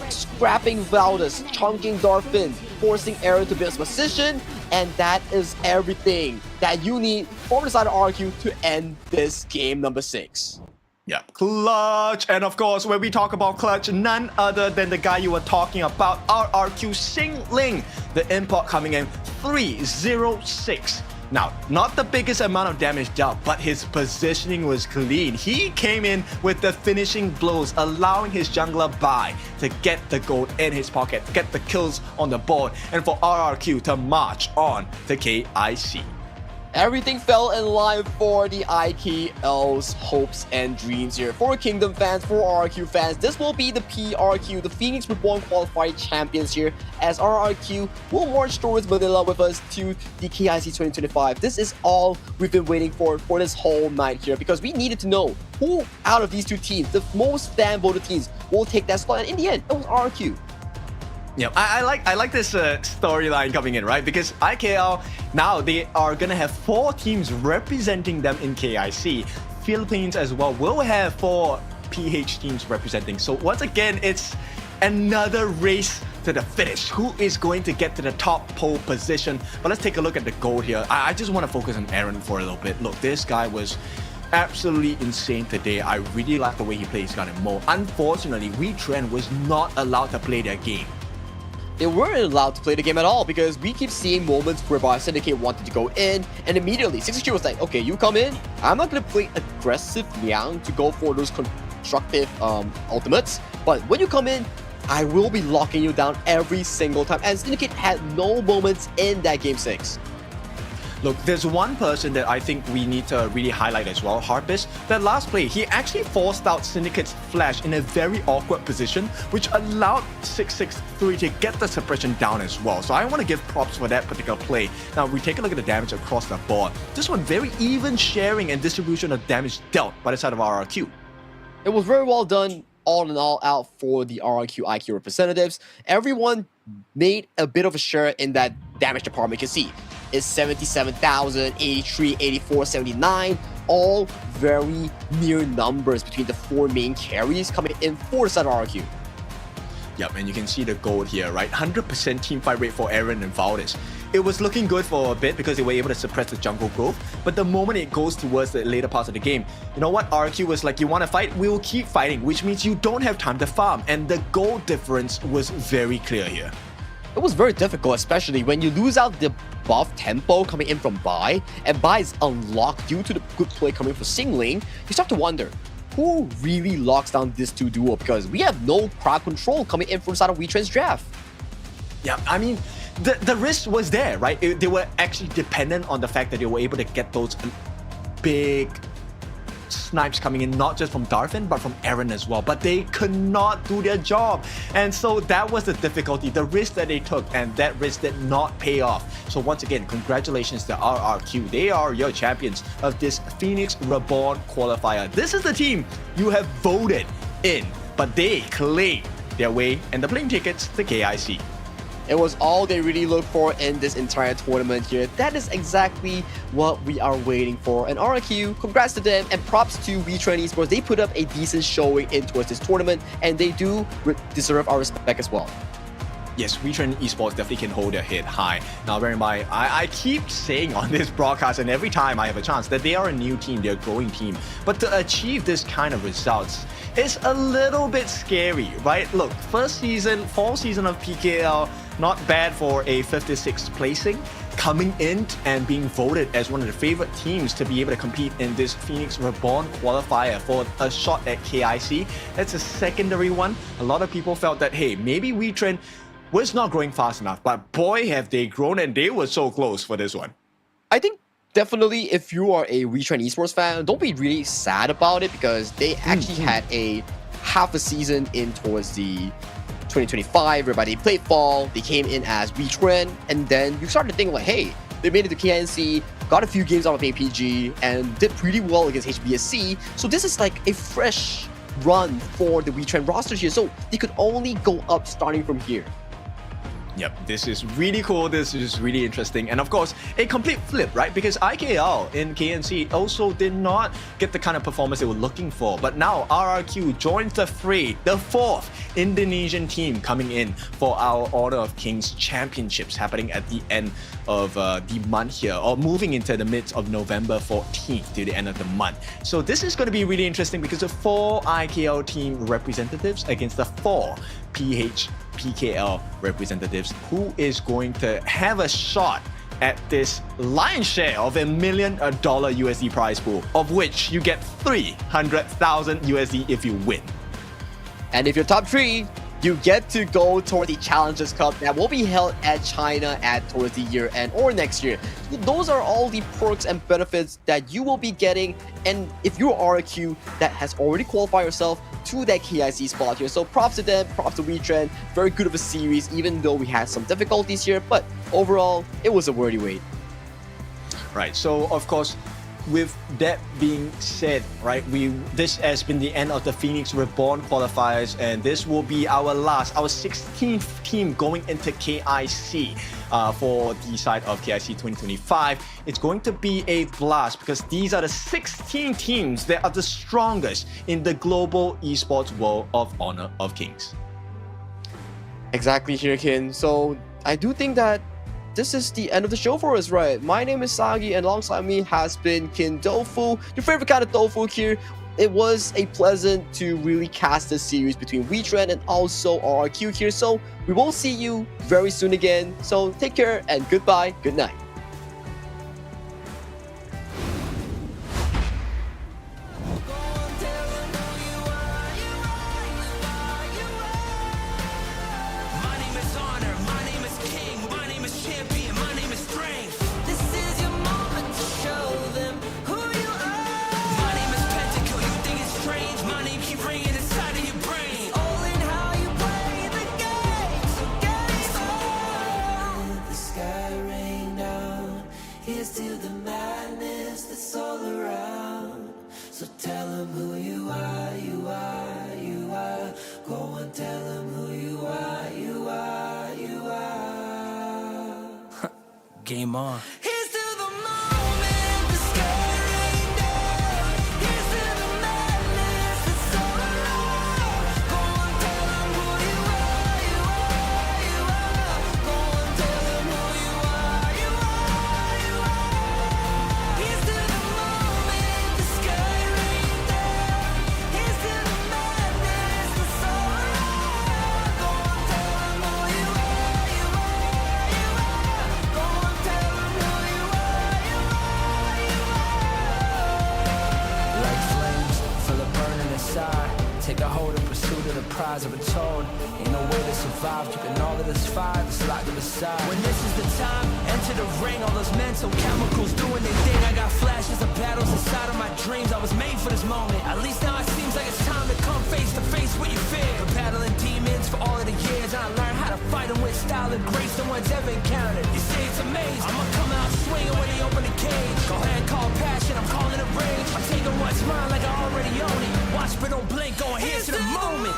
scrapping Valdez, chunking Darpin, forcing Aaron to be a position, and that is everything that you need from the side of RRQ to end this game number 6. Yeah, clutch. And of course, when we talk about clutch, none other than the guy you were talking about, RRQ Singling, the import coming in 306. Now, not the biggest amount of damage dealt, but his positioning was clean. He came in with the finishing blows, allowing his jungler Bai to get the gold in his pocket, get the kills on the board, and for RRQ to march on to KIC. Everything fell in line for the IKL's hopes and dreams here. For Kingdom fans, for RRQ fans, this will be the PRQ, the Phoenix Reborn Qualifier champions here, as RRQ will march towards Manila with us to the KIC 2025. This is all we've been waiting for this whole night here, because we needed to know who out of these two teams, the most fan-voted teams, will take that slot, and in the end, it was RRQ. Yeah, I like this storyline coming in, right? Because IKL, now they are going to have 4 teams representing them in KIC. Philippines as well will have 4 PH teams representing. So once again, it's another race to the finish. Who is going to get to the top pole position? But let's take a look at the gold here. I just want to focus on Aaron for a little bit. Look, this guy was absolutely insane today. I really like the way he plays Gun and Mo. Unfortunately, Wetrnd was not allowed to play their game. They weren't allowed to play the game at all because we keep seeing moments whereby Syndicate wanted to go in and immediately 60 was like, okay, you come in. I'm not going to play aggressive Liang to go for those constructive ultimates. But when you come in, I will be locking you down every single time. And Syndicate had no moments in that Game 6. Look, there's one person that I think we need to really highlight as well, Harpist. That last play, he actually forced out Syndicate's flash in a very awkward position, which allowed 663 to get the suppression down as well. So I want to give props for that particular play. Now, we take a look at the damage across the board. This one, very even sharing and distribution of damage dealt by the side of RRQ. It was very well done all in all out for the RRQ IQ representatives. Everyone made a bit of a share in that damage department. You can see it's 77,000, 83, 84, 79, all very near numbers between the 4 main carries coming in for the side of RRQ. Yep, and you can see the gold here, right? 100% team fight rate for Aaron and Valdez. It was looking good for a bit because they were able to suppress the jungle growth, but the moment it goes towards the later parts of the game, you know what? RQ was like, you want to fight? We will keep fighting, which means you don't have time to farm, and the gold difference was very clear here. It was very difficult, especially when you lose out the buff tempo coming in from Bai, and Bai is unlocked due to the good play coming from Singling. You start to wonder, who really locks down this 2 duo? Because we have no crowd control coming in from the side of Wetrnd's draft. Yeah, I mean, the risk was there, right? They were actually dependent on the fact that they were able to get those big snipes coming in, not just from Darfin, but from Aaron as well. But they could not do their job. And so that was the difficulty, the risk that they took, and that risk did not pay off. So once again, congratulations to RRQ. They are your champions of this Phoenix Reborn qualifier. This is the team you have voted in, but they claim their way and the plane tickets to KIC. It was all they really looked for in this entire tournament here. That is exactly what we are waiting for. And RRQ, congrats to them and props to Wetrnd Esports. They put up a decent showing in towards this tournament and they do deserve our respect as well. Yes, Wetrnd Esports definitely can hold their head high. Now, bear in mind, I keep saying on this broadcast and every time I have a chance that they are a new team, they're a growing team. But to achieve this kind of results, it's a little bit scary, right? Look, fall season of PKL, not bad for a 56th placing. Coming in and being voted as one of the favorite teams to be able to compete in this Phoenix Reborn qualifier for a shot at KIC. That's a secondary one. A lot of people felt that, hey, maybe Wetrnd was not growing fast enough, but boy, have they grown, and they were so close for this one. I think definitely if you are a Wetrnd Esports fan, don't be really sad about it because they actually had a half a season in towards the 2025 whereby they played fall, they came in as Wetrnd, and then you start to think like, hey, they made it to KNC, got a few games out of APG, and did pretty well against HBSC. So this is like a fresh run for the Wetrnd roster here. So they could only go up starting from here. Yep, this is really cool, this is really interesting, and of course, a complete flip, right? Because IKL in KNC also did not get the kind of performance they were looking for, but now RRQ joins the fray, the 4th Indonesian team coming in for our Honor of Kings Championships happening at the end of the month here, or moving into the midst of November 14th to the end of the month. So this is going to be really interesting because the 4 IKL team representatives against the 4 PKL representatives, who is going to have a shot at this lion's share of $1 million USD prize pool, of which you get 300,000 USD if you win. And if you're top 3, you get to go toward the Challengers Cup that will be held at China towards the year end or next year. So those are all the perks and benefits that you will be getting. And if you're RRQ that has already qualified yourself to that KIC spot here, so props to them, props to Wetrnd. Very good of a series, even though we had some difficulties here, but overall, it was a worthy wait. Right, so of course, with that being said, right, this has been the end of the Phoenix Reborn qualifiers, and this will be our 16th team going into KIC for the side of KIC 2025. It's going to be a blast because these are the 16 teams that are the strongest in the global esports world of Honor of Kings. Exactly, Shuriken. So I do think that this is the end of the show for us, right? My name is Sagi, and alongside me has been Kin Tofu, your favorite kind of tofu here. It was a pleasant to really cast this series between Wetrnd and also RRQ here. So we will see you very soon again. So take care and goodbye, good night. Here's to the madness that's all around. So tell them who you are, you are, you are. Go and tell them who you are, you are, you are. Game on. Here's to the moment the sky rained down. Here's to the madness that's all around. Go and tell them who you are, you are, you are. Go and tell them who you are, you are, you are. Here's to the moment the sky rained down. Here's to the madness that's all around. Go and tell them who you are, you are, you are. Go and tell them who you are, you are, you are. Like flames, feel it burning inside. Take a hold in pursuit of the prize of a toad. Ain't no way to survive, keeping all of this fire that's locked to the side. When this is the time, enter the ring. All those mental chemicals doing their thing. I got flashes of battles inside of my dreams. I was made for this moment. At least now it seems like it's time to come face to face with your fear. Been battling demons for all of the years, and I learned how to fight them with style and grace no one's ever encountered. You say it's amazing, I'ma come out swinging when they open the cage. Go ahead and call passion, I'm calling it rage. I'm taking what's mine like I already own it. Watch but don't blink, going here's to the moment.